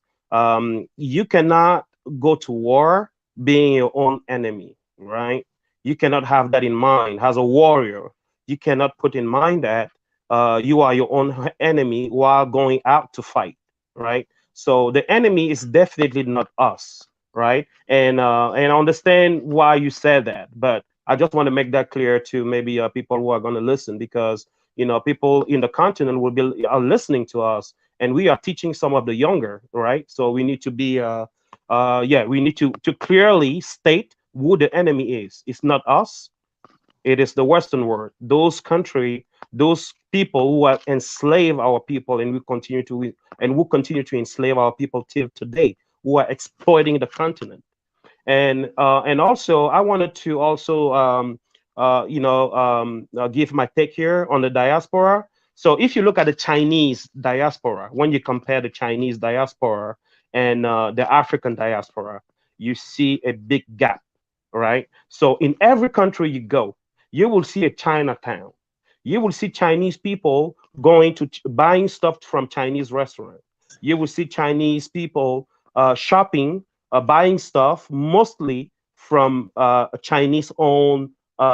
you cannot go to war being your own enemy, right? You cannot have that in mind as a warrior. You cannot put in mind that you are your own enemy while going out to fight, right? So the enemy is definitely not us, right? And I understand why you said that, but I just want to make that clear to maybe people who are going to listen, because you know people in the continent will be are listening to us, and we are teaching some of the younger, right? So we need to be we need to clearly state who the enemy is. It's not us. It is the Western world. Those people who have enslaved our people, and will continue to enslave our people till today, who are exploiting the continent. And also, I wanted to also give my take here on the diaspora. So if you look at the Chinese diaspora, when you compare the Chinese diaspora and the African diaspora, you see a big gap, right? So in every country you go, you will see a Chinatown. You will see Chinese people going to buying stuff from Chinese restaurants. You will see Chinese people shopping, buying stuff mostly from a Chinese-owned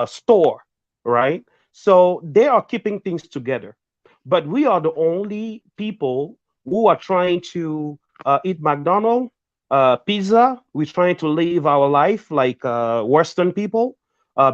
store, right? So they are keeping things together. But we are the only people who are trying to eat McDonald's, pizza. We're trying to live our life like Western people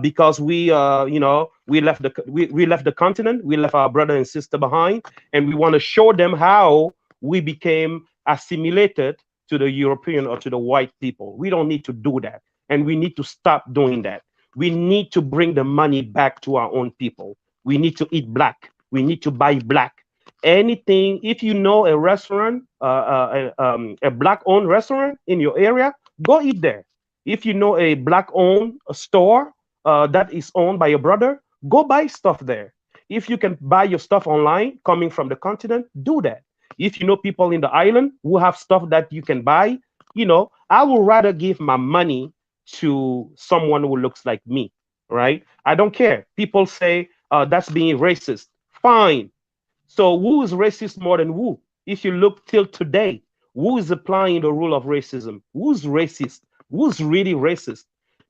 because we left the continent, we left our brother and sister behind, and we want to show them how we became assimilated to the European or to the white people. We don't need to do that, and we need to stop doing that. We need to bring the money back to our own people. We need to eat black. We need to buy black. Anything, if you know a restaurant, a black-owned restaurant in your area, go eat there. If you know a black-owned store that is owned by your brother, go buy stuff there. If you can buy your stuff online coming from the continent, do that. If you know people in the island who have stuff that you can buy, I would rather give my money to someone who looks like me, right? I don't care. People say that's being racist. Fine. So who is racist more than who? If you look till today, who is applying the rule of racism? Who's racist? Who's really racist?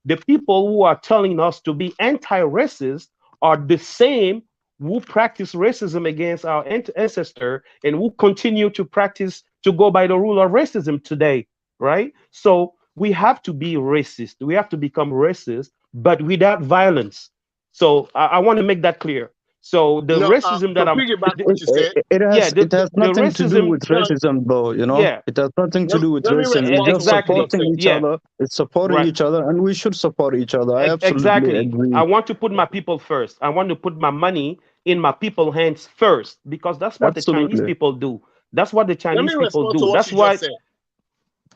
The people who are telling us to be anti-racist are the same who practice racism against our ancestor and who continue to practice to go by the rule of racism today, right? So we have to be racist. We have to become racist, but without violence. So I want to make that clear. So the racism that to I'm, piggyback what you said, It has the nothing to do racism, with racism, though. yeah, It has nothing to do with let me racism. It's respond to just what you just exactly, supporting said. each yeah, other. It's supporting right. each other, and we should support each other. I absolutely Exactly. agree. I want to put my people first. I want to put my money in my people's hands first because that's what the Chinese Absolutely. people do. That's what the Let Chinese me people respond to do. what That's you just why, said.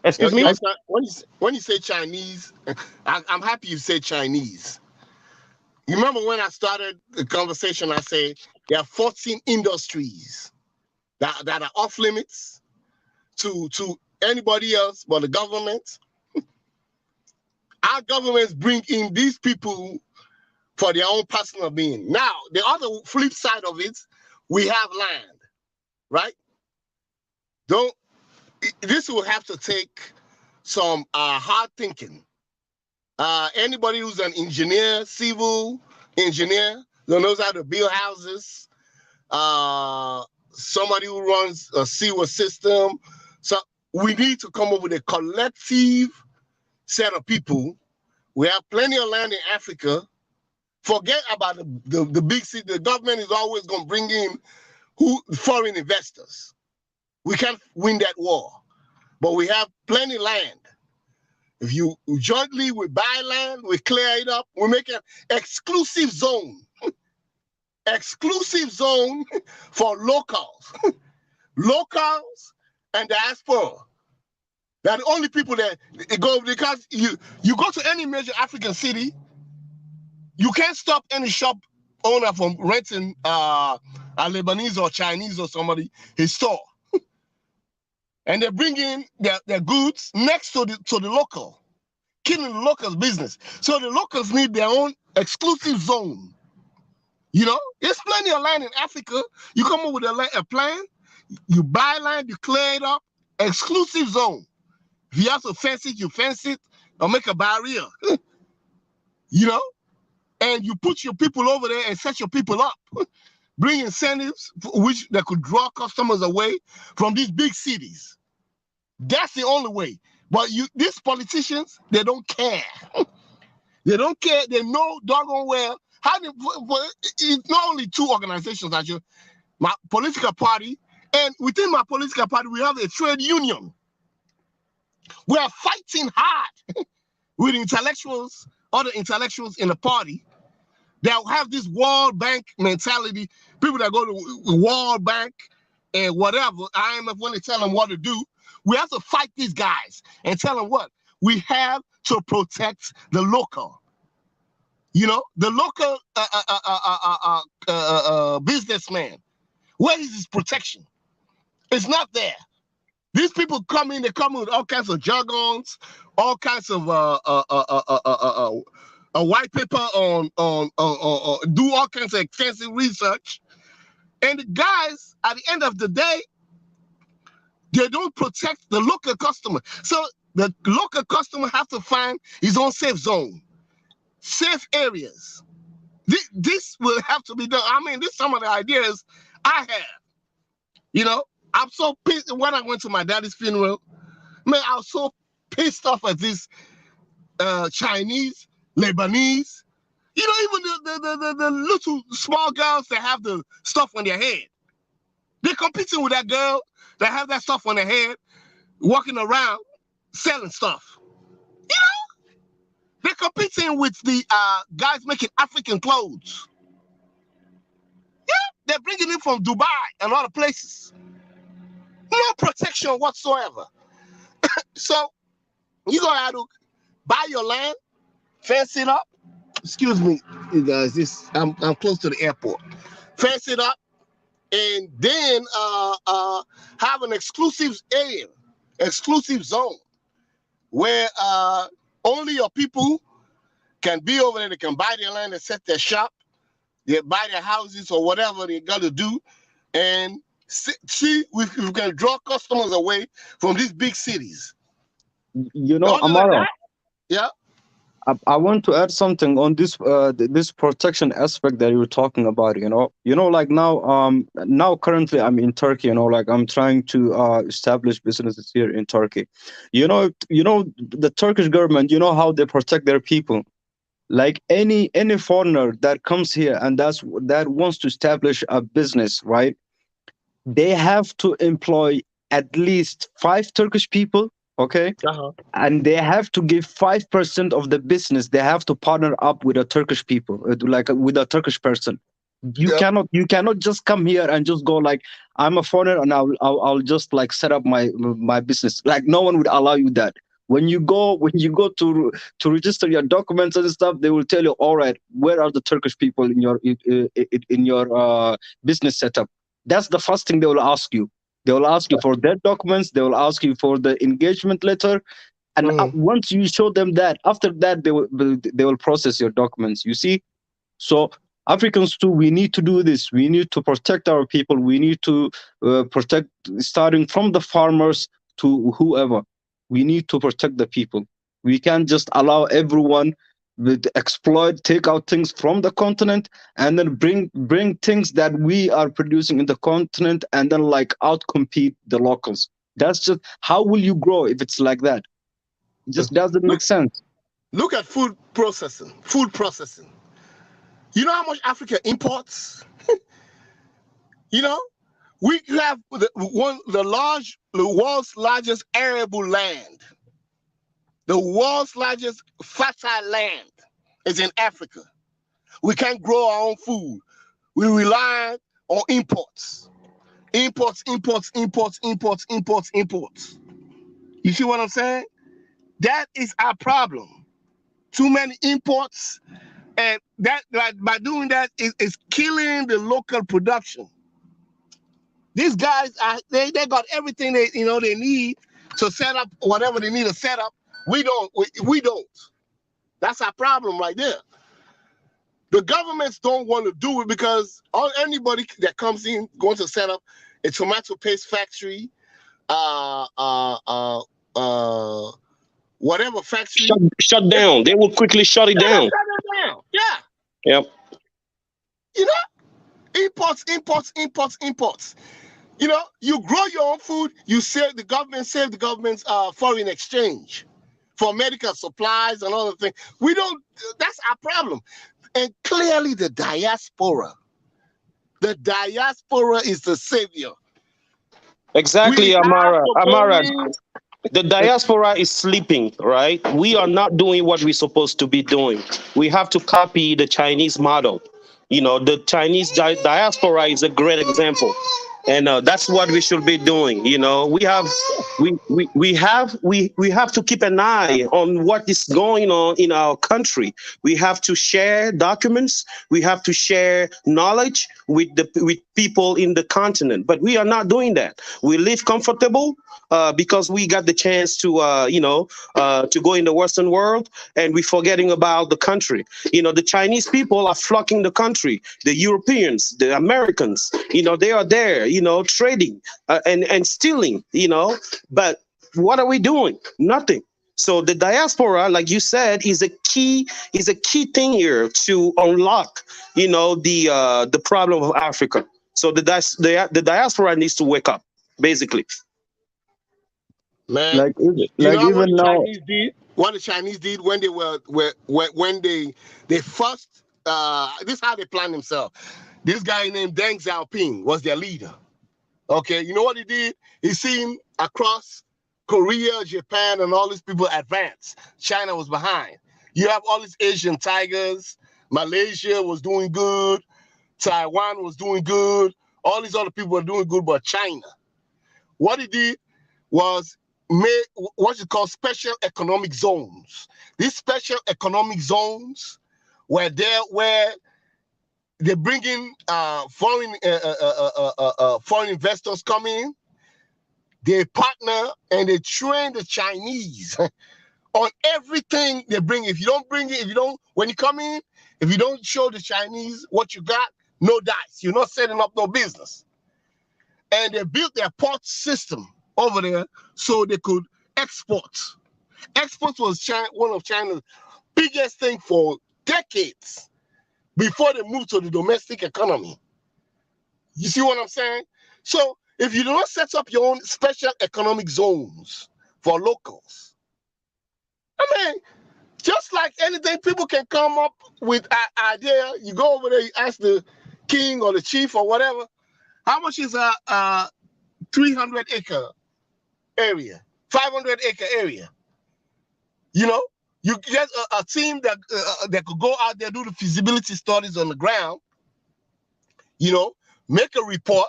excuse You me? understand? When you say Chinese, I'm happy you said Chinese. You remember when I started the conversation, I said there are 14 industries that are off limits to anybody else but the government. Our governments bring in these people for their own personal being. Now, the other flip side of it, we have land, right? This will have to take some hard thinking. Anybody who's an engineer, civil engineer, that knows how to build houses, somebody who runs a sewer system. So we need to come up with a collective set of people. We have plenty of land in Africa. Forget about the big city. The government is always going to bring in foreign investors. We can't win that war, but we have plenty of land. If you jointly we buy land, we clear it up, we make an exclusive zone. Exclusive zone for locals. Locals and diaspora. They're the only people that go, because you go to any major African city, you can't stop any shop owner from renting a Lebanese or Chinese or somebody his store. And they bring in their goods next to the local, killing the locals' business. So the locals need their own exclusive zone. There's plenty of land in Africa. You come up with a plan, you buy land, you clear it up, exclusive zone. If you have to fence it, you fence it, or make a barrier. And you put your people over there and set your people up. Bring incentives which that could draw customers away from these big cities. That's the only way. But these politicians, they don't care. They don't care. They know doggone well. It's not only two organizations, actually. My political party, and within my political party, we have a trade union. We are fighting hard with intellectuals, other intellectuals in the party that have this World Bank mentality. People that go to the World Bank and whatever, IMF, when they tell them what to do, we have to fight these guys and tell them what? We have to protect the local. The local businessman. Where is his protection? It's not there. These people come in, they come with all kinds of jargons, all kinds of a white paper on do all kinds of extensive research. And the guys, at the end of the day, they don't protect the local customer. So the local customer has to find his own safe zone, safe areas. This will have to be done. I mean, this is some of the ideas I have. I'm so pissed. When I went to my daddy's funeral, man, I was so pissed off at this Chinese, Lebanese, even the little small girls that have the stuff on their head. They're competing with that girl that have that stuff on their head, walking around selling stuff. They're competing with the guys making African clothes. Yeah, they're bringing it from Dubai and other places. No protection whatsoever. So you gonna have to buy your land, fence it up, excuse me, you guys. I'm close to the airport. Fence it up, and then have an exclusive area, exclusive zone, where only your people can be over there. They can buy their land and set their shop, they buy their houses or whatever they got to do, and see if we can draw customers away from these big cities. You know, Other than Amara, that, yeah. I want to add something on this this protection aspect that you were talking about. Like now currently I'm in Turkey. Like I'm trying to establish businesses here in Turkey. The Turkish government. You know how they protect their people. Like any foreigner that comes here and that wants to establish a business, right? They have to employ at least 5 Turkish people, okay? And they have to give 5% of the business. They have to partner up with a Turkish people, like with a Turkish person. You cannot just come here and just go like, I'm a foreigner and I'll just like set up my business. Like no one would allow you that. When you go to register your documents and stuff, they will tell you, all right, where are the Turkish people in your business setup? That's the first thing they will ask you. They will ask you for their documents. They will ask you for the engagement letter, and once you show them that, after that they will process your documents. You see, so Africans too, we need to do this. We need to protect our people. We need to protect, starting from the farmers to whoever. We need to protect the people. We can't just allow everyone with exploit, take out things from the continent, and then bring things that we are producing in the continent, and then like outcompete the locals. That's just, how will you grow if it's like that? It just doesn't make sense. Look at food processing. Food processing. You know how much Africa imports? We have the world's largest arable land. The world's largest fertile land is in Africa. We can't grow our own food. We rely on imports. Imports. You see what I'm saying? That is our problem. Too many imports, and by doing that is killing the local production. These guys they got everything they need to set up whatever they need to set up. We don't. That's our problem right there. The governments don't want to do it because anybody that comes in going to set up a tomato paste factory, whatever factory, shut down. They will quickly shut it down. Yeah. Yep. Imports. You grow your own food. You save the government's foreign exchange for medical supplies and other things. We don't. That's our problem. And clearly, the diaspora is the savior. Exactly, Amara. The diaspora is sleeping, right? We are not doing what we're supposed to be doing. We have to copy the Chinese model. The Chinese diaspora is a great example. And that's what we should be doing. We have to keep an eye on what is going on in our country. We have to share documents. We have to share knowledge with people in the continent. But we are not doing that. We live comfortable because we got the chance to to go in the Western world, and we're forgetting about the country. The Chinese people are flocking the country. The Europeans, the Americans, they are there. Trading and stealing, but what are we doing? Nothing. So the diaspora, like you said, is a key thing here to unlock, the problem of Africa. So the diaspora needs to wake up, basically. Man, even now, what the Chinese did when they when they first this is how they planned themselves. This guy named Deng Xiaoping was their leader. Okay, you know what he did? He seen across Korea, Japan, and all these people advance. China was behind. You have all these Asian tigers. Malaysia was doing good. Taiwan was doing good. All these other people were doing good, but China. What he did was make what you call special economic zones. These special economic zones where they're bringing foreign investors come in. They partner and they train the Chinese on everything they bring. If you don't bring it, when you come in, if you don't show the Chinese what you got, no dice. You're not setting up no business. And they built their port system over there so they could export. Export was one of China's biggest thing for decades before they moved to the domestic economy. You see what I'm saying? So if you do not set up your own special economic zones for locals, I mean, just like anything, people can come up with an idea. You go over there, you ask the king or the chief or whatever, how much is a 300-acre area, 500-acre area? You know, you get a team that could go out there, do the feasibility studies on the ground, you know, make a report,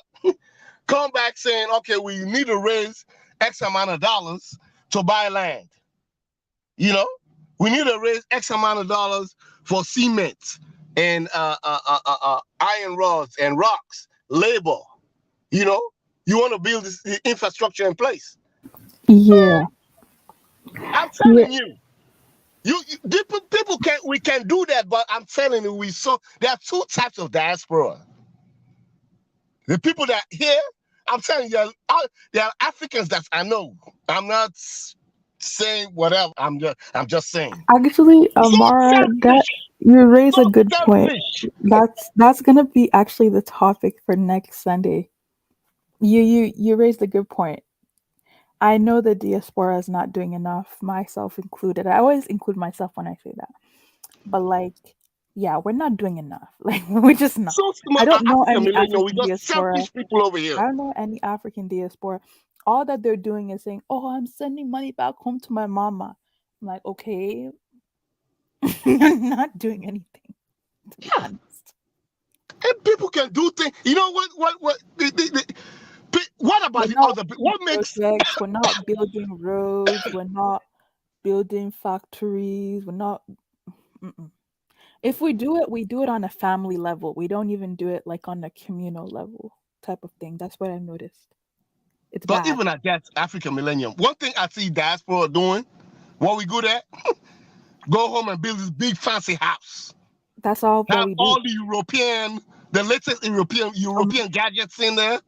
come back saying, okay, we need to raise X amount of dollars to buy land. You know, we need to raise X amount of dollars for cement and iron rods and rocks, labor. You know, you want to build this infrastructure in place. Yeah. I'm telling you, people we can do that, but I'm telling you, there are two types of diaspora. The people that here, I'm telling you, there are Africans that I know. I'm not saying whatever. I'm just saying. Actually, Amara, that you raise a good point. That's gonna be actually the topic for next Sunday. You raised a good point. I know the diaspora is not doing enough, myself included. I always include myself when I say that. But like, yeah, we're not doing enough. Like, we're just not. I don't know any African diaspora. People over here. I don't know any African diaspora. All that they're doing is saying, "Oh, I'm sending money back home to my mama." I'm like, okay, you're not doing anything. To be honest. And people can do things. You know what? What about the other? What makes projects? We're not building roads. We're not building factories. We're not. If we do it on a family level. We don't even do it like on a communal level type of thing. That's what I've noticed. It's But bad. even at that African Millennium, one thing I see diaspora doing, what we good at, go home and build this big fancy house. That's all Have that we do. all the latest European gadgets in there,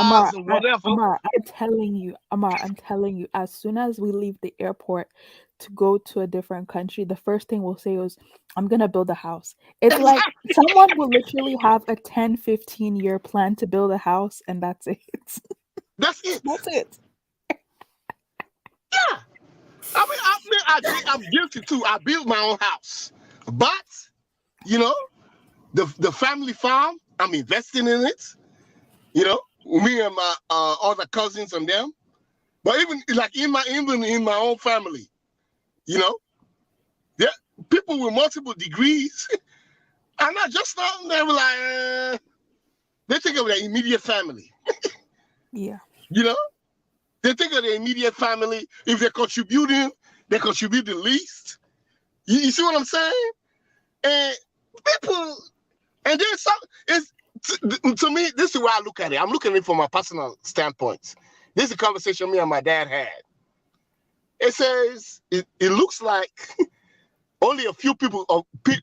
Amar, tires and whatever. I'm telling you, as soon as we leave the airport to go to a different country, the first thing we'll say is, I'm going to build a house. It's like someone will literally have a 10, 15-year plan to build a house, and that's it. That's it. That's it. Yeah. I'm guilty too. I built my own house. But, you know, the family farm, I'm investing in it. You know, me and my other cousins and them. But even like in my own family, you know, there people with multiple degrees. I'm not just not they were like they think of their immediate family. Yeah. You know, they think of their immediate family. If they're contributing, they contribute the least. You see what I'm saying? And people, and there's some. To me, this is why I look at it. I'm looking at it from my personal standpoint. This is a conversation me and my dad had. It says it looks like only a few people,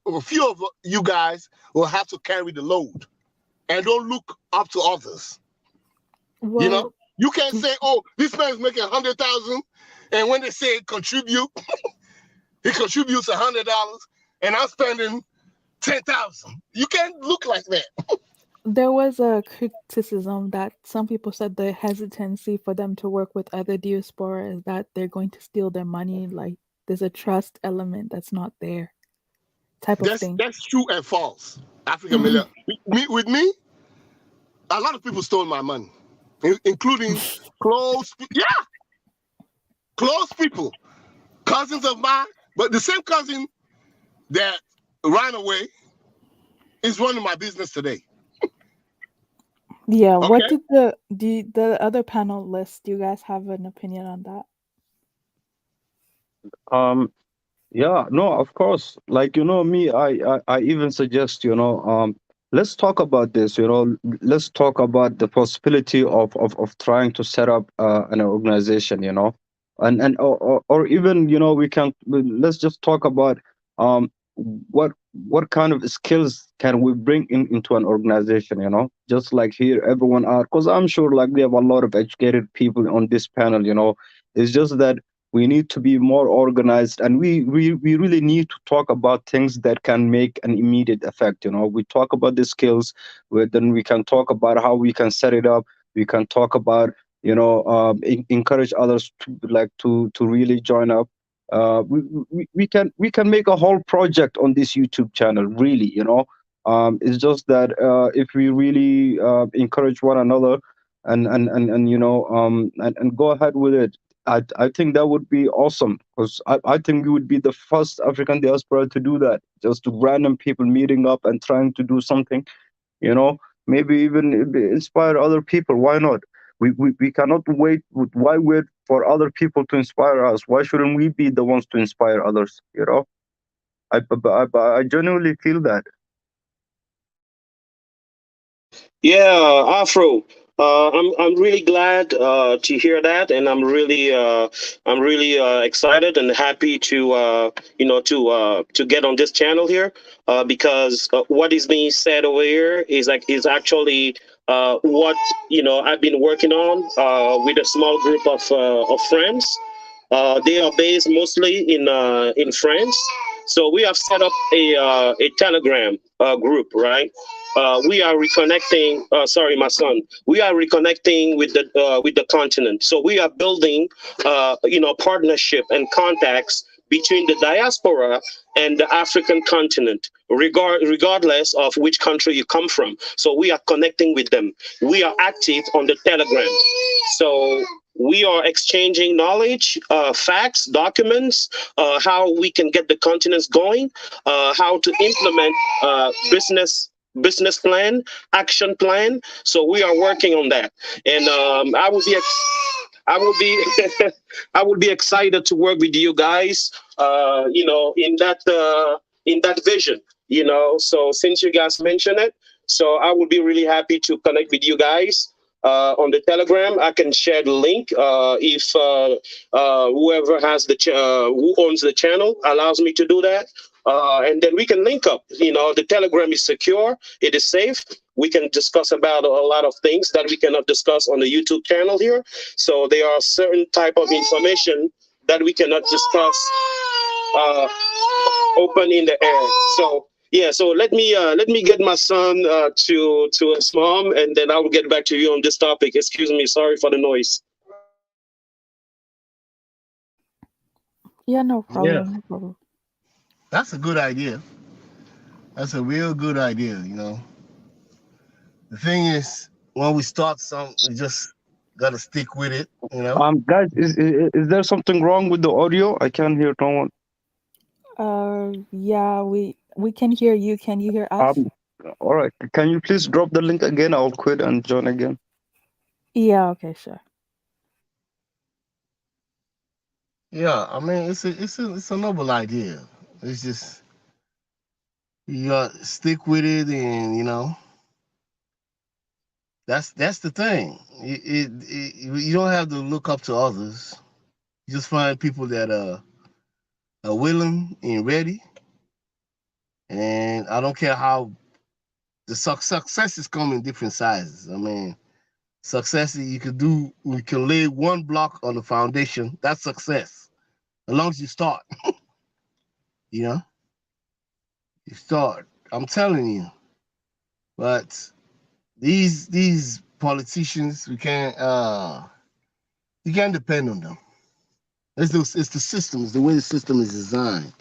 a few of you guys will have to carry the load, and don't look up to others. Well, you know, you can't say, "Oh, this man's making 100,000," and when they say contribute, he contributes $100, and I'm spending 10,000. You can't look like that. There was a criticism that some people said the hesitancy for them to work with other diaspora is that they're going to steal their money. Like there's a trust element that's not there, type of thing. That's true and false. African Million. With me, a lot of people stole my money, including close people, cousins of mine. But the same cousin that ran away is running my business today. Yeah. Okay. What did the other panelists? Do you guys have an opinion on that? Yeah, no, of course. Like, me, I even suggest, let's talk about this, let's talk about the possibility of trying to set up an organization, or even, let's just talk about um what what kind of skills can we bring into an organization, just like here, everyone are, because I'm sure like we have a lot of educated people on this panel, it's just that we need to be more organized, and we really need to talk about things that can make an immediate effect. We talk about the skills, then we can talk about how we can set it up. We can talk about encourage others to like to really join up. We can make a whole project on this YouTube channel, really. It's just that if we really encourage one another and and go ahead with it, I think that would be awesome, because I think we would be the first African diaspora to do that. Just to random people meeting up and trying to do something, you know, maybe even inspire other people. Why not? We cannot wait. Why wait for other people to inspire us? Why shouldn't we be the ones to inspire others? I genuinely feel that. Yeah, Afro. I'm really glad to hear that, and I'm really excited and happy to to get on this channel here, because what is being said over here is actually what I've been working on with a small group of friends. They are based mostly in France. So we have set up a Telegram group, right? We are reconnecting. Sorry, my son. We are reconnecting with the continent. So we are building, partnership and contacts between the diaspora and the African continent, regardless of which country you come from. So we are connecting with them. We are active on the Telegram. So we are exchanging knowledge, facts, documents, how we can get the continents going, how to implement business plan, action plan. So we are working on that, and I will be I would be excited to work with you guys. In that vision. So since you guys mentioned it, so I would be really happy to connect with you guys on the Telegram. I can share the link if whoever has who owns the channel allows me to do that. And then we can link up. The Telegram is secure. It is safe. We can discuss about a lot of things that we cannot discuss on the YouTube channel here. So there are certain type of information that we cannot discuss open in the air. So yeah, so let me get my son to his mom, and then I will get back to you on this topic. Excuse me, sorry for the noise. Yeah, no problem. Yeah, No problem. that's a good idea. That's a real good idea. The thing is, when we start something, we just gotta stick with it. Guys, is there something wrong with the audio? I can't hear no one. Yeah, we can hear you. Can you hear us? All right. Can you please drop the link again? I'll quit and join again. Yeah, okay, sure. Yeah, I mean, it's a noble idea. It's just you gotta stick with it, and that's the thing. You don't have to look up to others. You just find people that are willing and ready. And I don't care how the success is come in different sizes. I mean, success you can lay one block on the foundation. That's success, as long as you start. You start. I'm telling you. But these politicians, you can't depend on them. It's the system. It's the way the system is designed.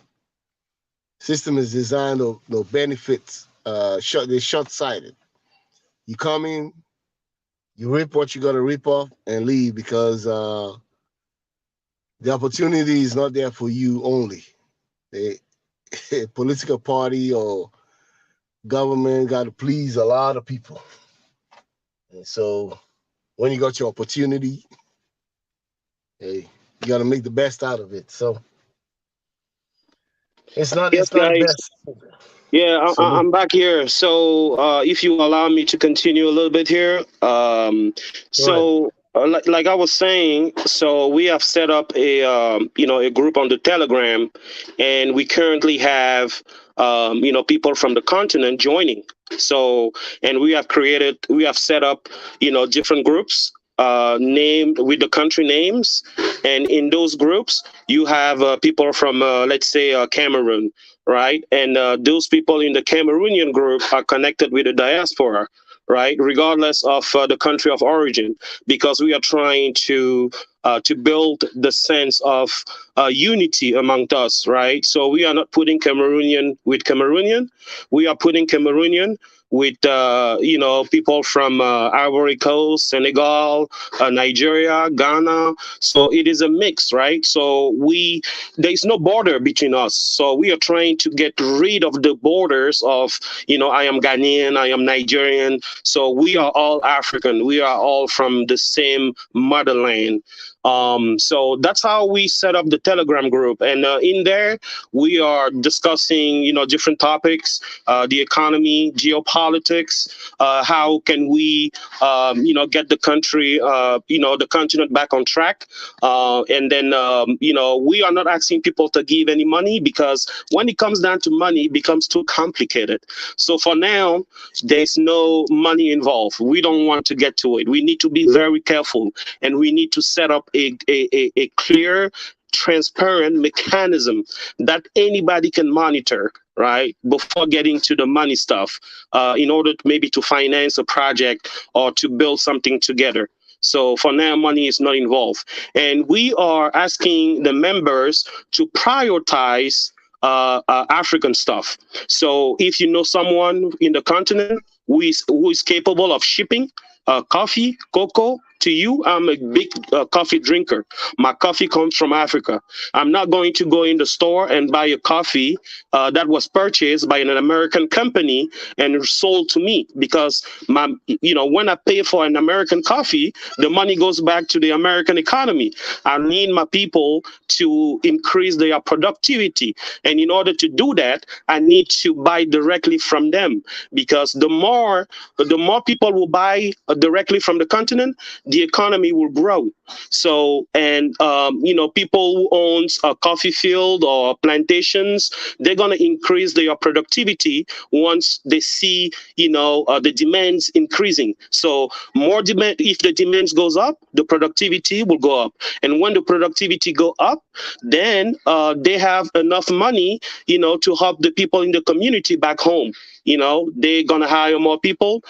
System is designed to benefits. They're short-sighted. You come in, you rip what you got to rip off and leave, because the opportunity is not there for you only. A political party or government got to please a lot of people. And so when you got your opportunity, hey, you got to make the best out of it. So It's not. Yes, It's not the guys. best. Yeah, Salute. I'm back here. So, if you allow me to continue a little bit here, Go ahead. like I was saying, so we have set up a a group on the Telegram, and we currently have people from the continent joining. So, and we have set up different groups named with the country names, and in those groups you have people from let's say Cameroon, right? And those people in the Cameroonian group are connected with the diaspora, right? Regardless of the country of origin, because we are trying to build the sense of unity among us, right? So we are not putting Cameroonian with Cameroonian. We are putting Cameroonian with people from Ivory Coast, Senegal, Nigeria, Ghana. So it is a mix, right? So there is no border between us. So we are trying to get rid of the borders of I am Ghanaian, I am Nigerian. So we are all African. We are all from the same motherland. So that's how we set up the Telegram group, and in there we are discussing different topics, the economy, geopolitics, how can we get the country the continent back on track, and then we are not asking people to give any money, because when it comes down to money, it becomes too complicated. So for now, there's no money involved. We don't want to get to it. We need to be very careful, and we need to set up a clear, transparent mechanism that anybody can monitor, right, before getting to the money stuff, in order maybe to finance a project or to build something together. So for now, money is not involved. And we are asking the members to prioritize African stuff. So if you know someone in the continent who is capable of shipping coffee, cocoa to you, I'm a big coffee drinker. My coffee comes from Africa. I'm not going to go in the store and buy a coffee that was purchased by an American company and sold to me, because when I pay for an American coffee, the money goes back to the American economy. I need my people to increase their productivity, and in order to do that, I need to buy directly from them, because the more people will buy directly from the continent, the economy will grow. So, and people who owns a coffee field or plantations, they're gonna increase their productivity once they see the demands increasing. So more demand, if the demands goes up, the productivity will go up, and when the productivity go up, then they have enough money to help the people in the community back home. They're gonna hire more people.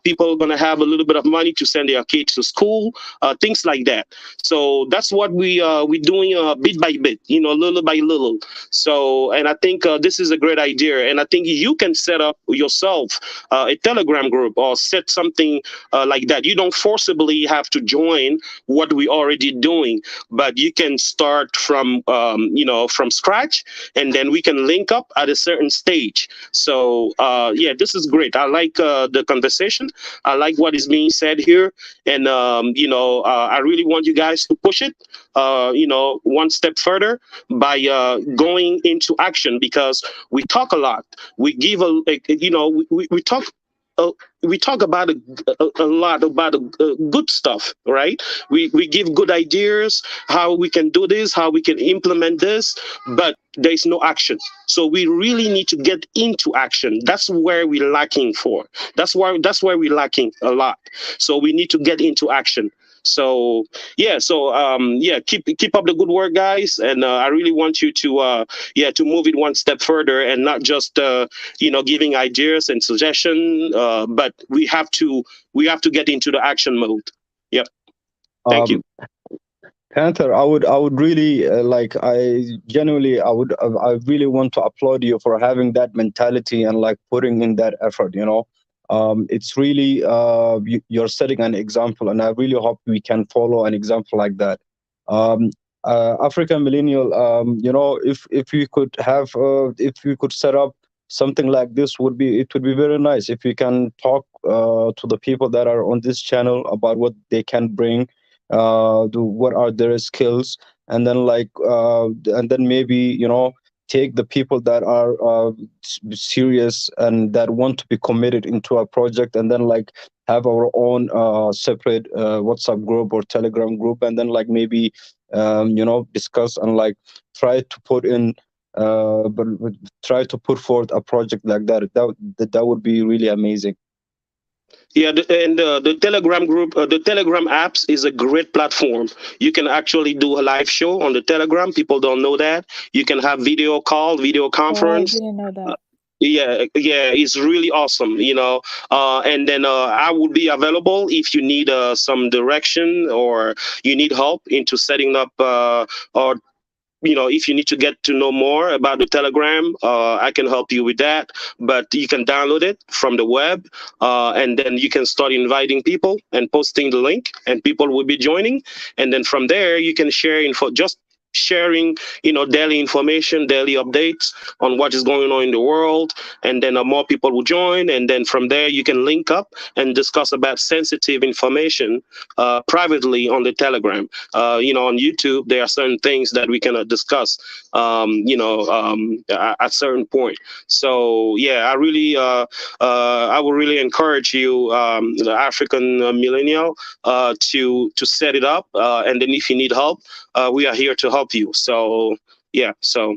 People are gonna have a little bit of money to send their kids to school, things like that. So that's what we're doing bit by bit, little by little. So, and I think this is a great idea, and I think you can set up yourself a Telegram group or set something like that. You don't forcibly have to join what we're already doing, but you can start from from scratch, and then we can link up at a certain stage. So yeah, this is great. I like the conversation. I like what is being said here, and I really want you guys to push it one step further by going into action, because we talk a lot. We give we talk we talk about a lot about good stuff, right? We give good ideas, how we can do this, how we can implement this, but there's no action. So we really need to get into action. That's where we're lacking for. That's where we're lacking a lot. So we need to get into action. So yeah, keep up the good work, guys, and I really want you to to move it one step further, and not just giving ideas and suggestions, but we have to get into the action mode. Yep. Thank you. Panther, I would really I genuinely, I really want to applaud you for having that mentality and putting in that effort. It's really you're setting an example, and I really hope we can follow an example like that. African Millennial, if we could have, if we could set up something like this, it would be very nice if we can talk to the people that are on this channel about what they can bring, what are their skills, and then maybe take the people that are serious and that want to be committed into a project, and then like have our own separate WhatsApp group or Telegram group, and then like maybe discuss and like try to put in but try to put forth a project like that. That would be really amazing. Yeah, the Telegram group, the Telegram apps is a great platform. You can actually do a live show on the Telegram. People don't know that. You can have video call, video Oh, I conference. didn't know that. Yeah, it's really awesome, and then I would be available if you need some direction or you need help into setting up or if you need to get to know more about the Telegram, I can help you with that. But you can download it from the web, and then you can start inviting people and posting the link, and people will be joining. And then from there, you can share info, just sharing, daily information, daily updates on what is going on in the world. And then more people will join. And then from there, you can link up and discuss about sensitive information privately on the Telegram. On YouTube, there are certain things that we cannot discuss, at certain point. So yeah, I would really encourage you, the African millennial, to set it up. And then if you need help, we are here to help you. So yeah, so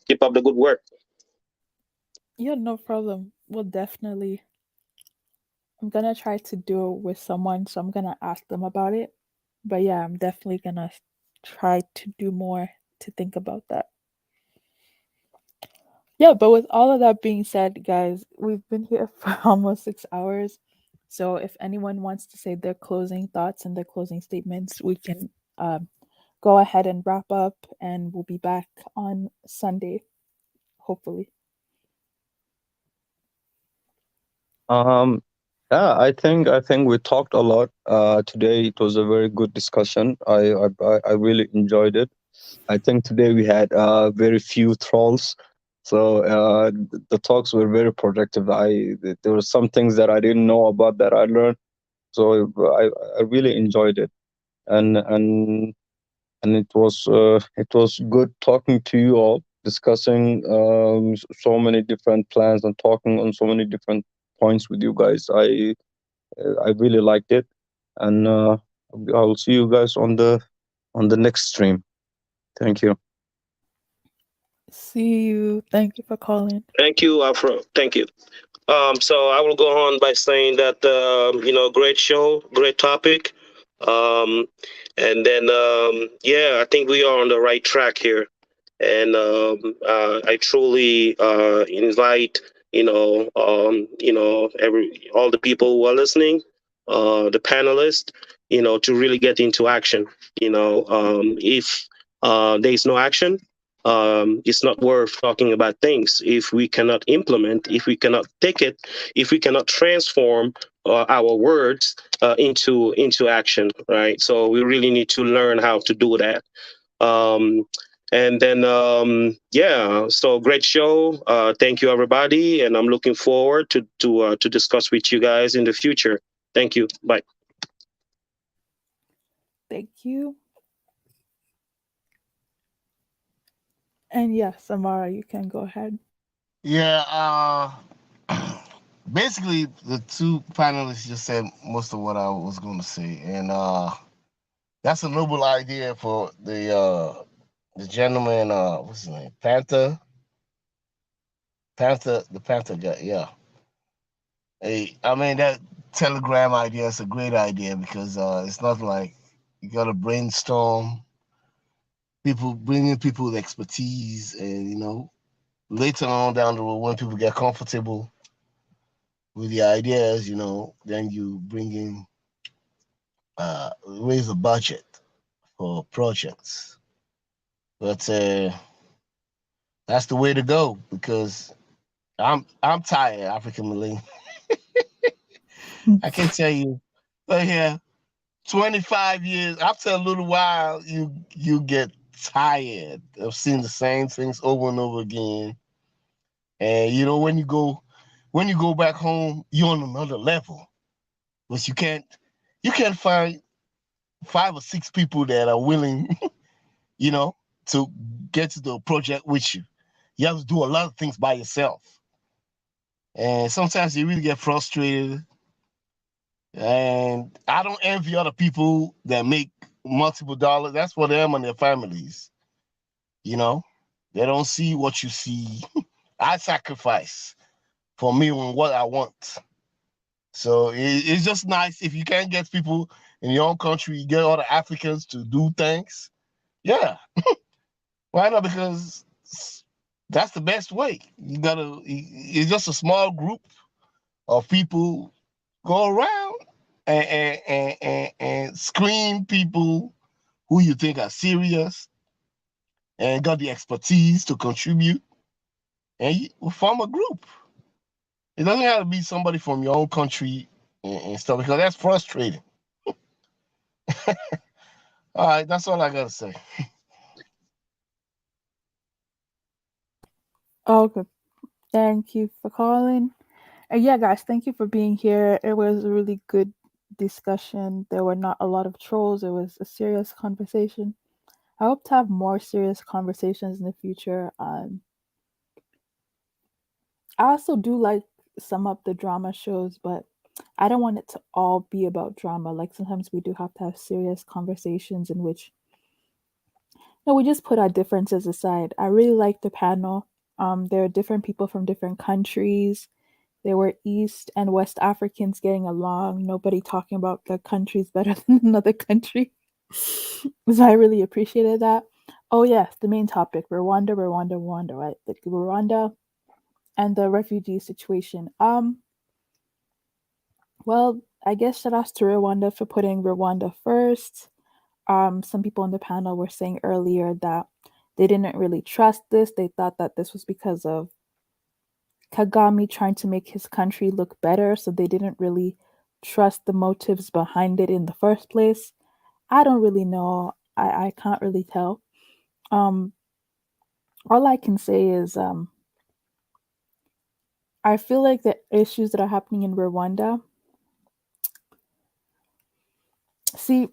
keep up the good work. Yeah, no problem. Well, definitely. I'm gonna try to do it with someone, so I'm gonna ask them about it. But yeah, I'm definitely gonna try to do more to think about that. Yeah, but with all of that being said, guys, we've been here for almost 6 hours. So if anyone wants to say their closing thoughts and their closing statements, we can go ahead and wrap up, and we'll be back on Sunday, hopefully. Yeah, I think we talked a lot today. It was a very good discussion. I really enjoyed it. I think today we had very few trolls, so the talks were very productive. There were some things that I didn't know about that I learned, so I really enjoyed it, and it was good talking to you all, discussing so many different plans and talking on so many different points with you guys. I really liked it, and I'll see you guys on the next stream. Thank you. See you. Thank you for calling. Thank you, Afro. Thank you. So I will go on by saying that, great show, great topic. And then, I think we are on the right track here. And I truly invite, all the people who are listening, the panelists, to really get into action. If there's no action, it's not worth talking about things. If we cannot implement, if we cannot take it, if we cannot transform our words into action, right? So we really need to learn how to do that. And then, so great show. Thank you, everybody, and I'm looking forward to discuss with you guys in the future. Thank you. Bye. Thank you. And yes, Samara, you can go ahead. Yeah, basically the two panelists just said most of what I was going to say, and that's a noble idea for the gentleman. What's his name? The Panther guy. Yeah. Hey, I mean that Telegram idea is a great idea because it's not like you got to brainstorm. Bringing people with expertise, and later on down the road when people get comfortable with the ideas, then you bring in raise a budget for projects. But that's the way to go because I'm tired, African Malay. I can tell you, but yeah, 25 years after a little while, you get tired of seeing the same things over and over again. And when you go back home, you're on another level, but you can't find 5 or 6 people that are willing, to get to the project with you. You have to do a lot of things by yourself. And sometimes you really get frustrated. And I don't envy other people that make multiple dollars. That's for them and their families. You know, they don't see what you see. I sacrifice for me and what I want. So it's just nice if you can get people in your own country, you get other Africans to do things. Yeah. Why not? Because that's the best way. It's just a small group of people go around and screen people who you think are serious and got the expertise to contribute, and you form a group. It doesn't have to be somebody from your own country and stuff, because that's frustrating. All right, that's all I gotta say. Okay. Thank you for calling. And yeah, guys, thank you for being here. It was a really good discussion. There were not a lot of trolls. It was a serious conversation. I hope to have more serious conversations in the future. I also do like some of the drama shows, but I don't want it to all be about drama. Like sometimes we do have to have serious conversations in which no, we just put our differences aside. I really like the panel. There are different people from different countries. There were East and West Africans getting along. Nobody talking about their countries better than another country. So I really appreciated that. Oh yes, the main topic: Rwanda, right? The Rwanda and the refugee situation. Well, I guess shout outs to Rwanda for putting Rwanda first. Some people on the panel were saying earlier that they didn't really trust this. They thought that this was because of Kagame trying to make his country look better, so they didn't really trust the motives behind it in the first place. I don't really know. I can't really tell. Um, all I can say is I feel like the issues that are happening in Rwanda. See,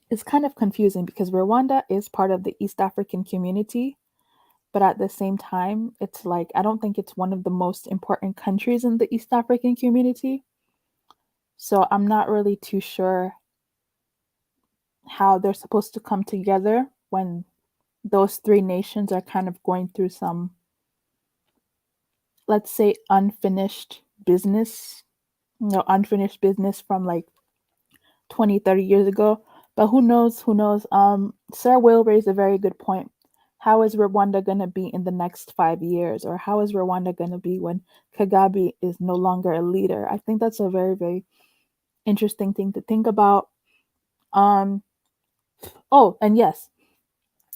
it's kind of confusing because Rwanda is part of the East African community, but at the same time, it's like I don't think it's one of the most important countries in the East African community. So I'm not really too sure how they're supposed to come together when those three nations are kind of going through some, let's say, unfinished business, unfinished business from like 20, 30 years ago. But who knows? Who knows? Sir Will raised a very good point. How is Rwanda going to be in the next 5 years? Or how is Rwanda going to be when Kagame is no longer a leader? I think that's a very, very interesting thing to think about. Oh, and yes,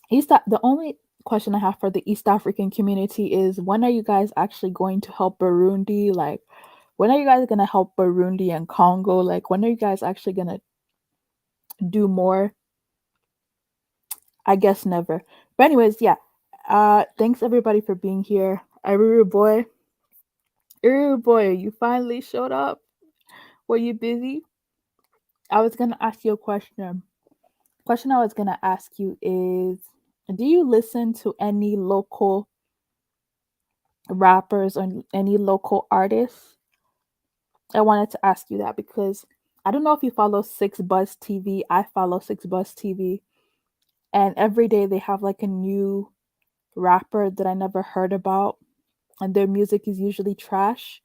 the only question I have for the East African community is when are you guys actually going to help Burundi? Like, when are you guys going to help Burundi and Congo? Like, when are you guys actually going to do more? I guess never. But anyways, yeah. Thanks everybody for being here. Iruru boy, you finally showed up. Were you busy? I was gonna ask you a question. Question I was gonna ask you is, do you listen to any local rappers or any local artists? I wanted to ask you that because I don't know if you follow Six Buzz TV. I follow Six Buzz TV, and every day they have like a new rapper that I never heard about, and their music is usually trash.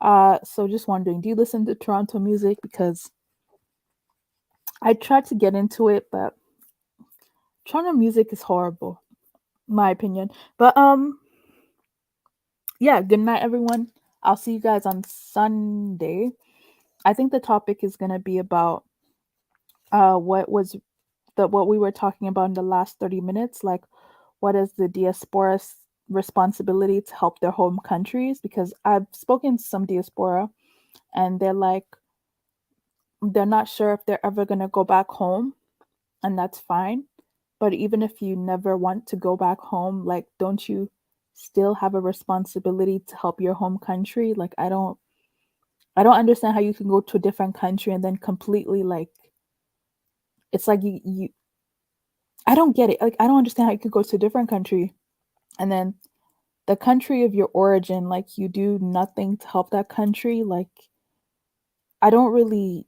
So just wondering, do you listen to Toronto music? Because I tried to get into it, but Toronto music is horrible, my opinion. But yeah, good night everyone. I'll see you guys on Sunday. I think the topic is gonna be about what we were talking about in the last 30 minutes, like what is the diaspora's responsibility to help their home countries, because I've spoken to some diaspora and they're like they're not sure if they're ever going to go back home, and that's fine. But even if you never want to go back home, like don't you still have a responsibility to help your home country? Like I don't understand how you can go to a different country and then completely like it's like you I don't get it. Like, I don't understand how you could go to a different country and then the country of your origin, like, you do nothing to help that country. Like, I don't really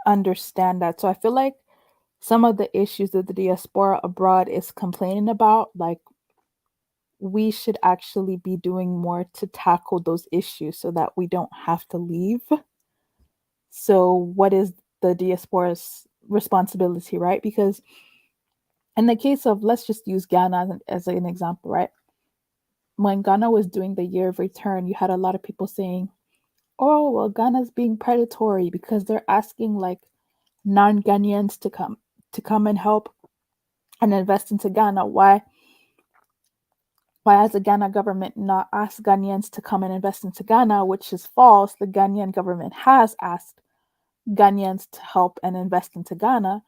understand that. So I feel like some of the issues that the diaspora abroad is complaining about, like, we should actually be doing more to tackle those issues so that we don't have to leave. So what is the diaspora's responsibility, right? Because in the case of, let's just use Ghana as an example, right? When Ghana was doing the year of return, you had a lot of people saying, oh, well, Ghana's being predatory because they're asking like non-Ghanaians to come and help and invest into Ghana. Why has the Ghana government not asked Ghanaians to come and invest into Ghana, which is false. The Ghanaian government has asked Ghanaians to help and invest into Ghana,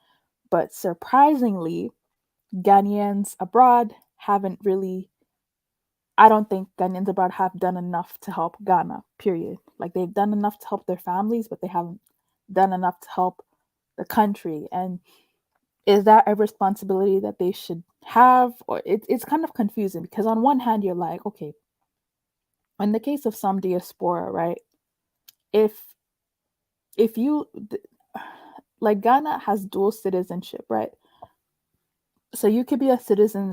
but surprisingly, Ghanaians abroad haven't really, I don't think Ghanaians abroad have done enough to help Ghana, period. Like, they've done enough to help their families, but they haven't done enough to help the country. And is that a responsibility that they should have? Or it's kind of confusing because on one hand, you're like, okay, in the case of some diaspora, right? If you, like, Ghana has dual citizenship, right? So you could be a citizen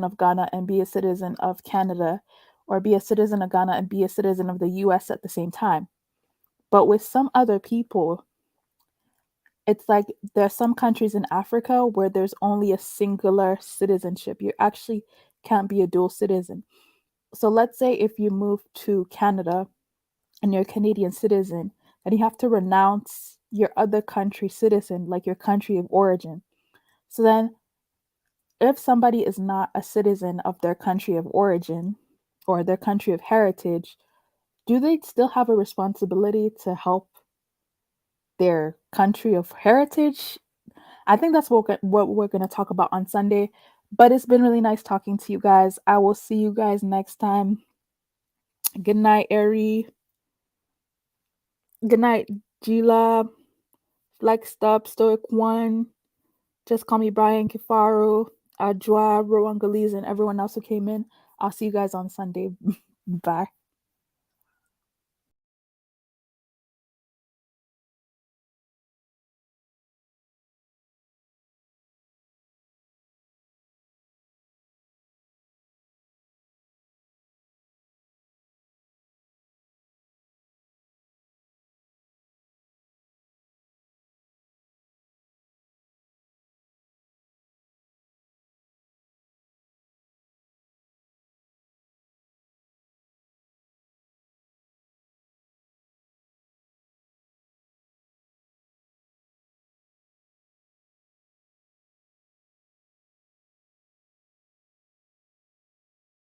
of Ghana and be a citizen of Canada, or be a citizen of Ghana and be a citizen of the US at the same time. But with some other people, it's like there are some countries in Africa where there's only a singular citizenship. You actually can't be a dual citizen. So let's say if you move to Canada and you're a Canadian citizen, then you have to renounce your other country citizen, like your country of origin. So then if somebody is not a citizen of their country of origin or their country of heritage, do they still have a responsibility to help their country of heritage? I think that's what we're going to talk about on Sunday. But it's been really nice talking to you guys. I will see you guys next time. Good night, Ari. Good night, Gila, Flexed Up, Stoic One. Just call me Brian, Kifaru, Ajwa, Rowan Galiz, and everyone else who came in. I'll see you guys on Sunday. Bye.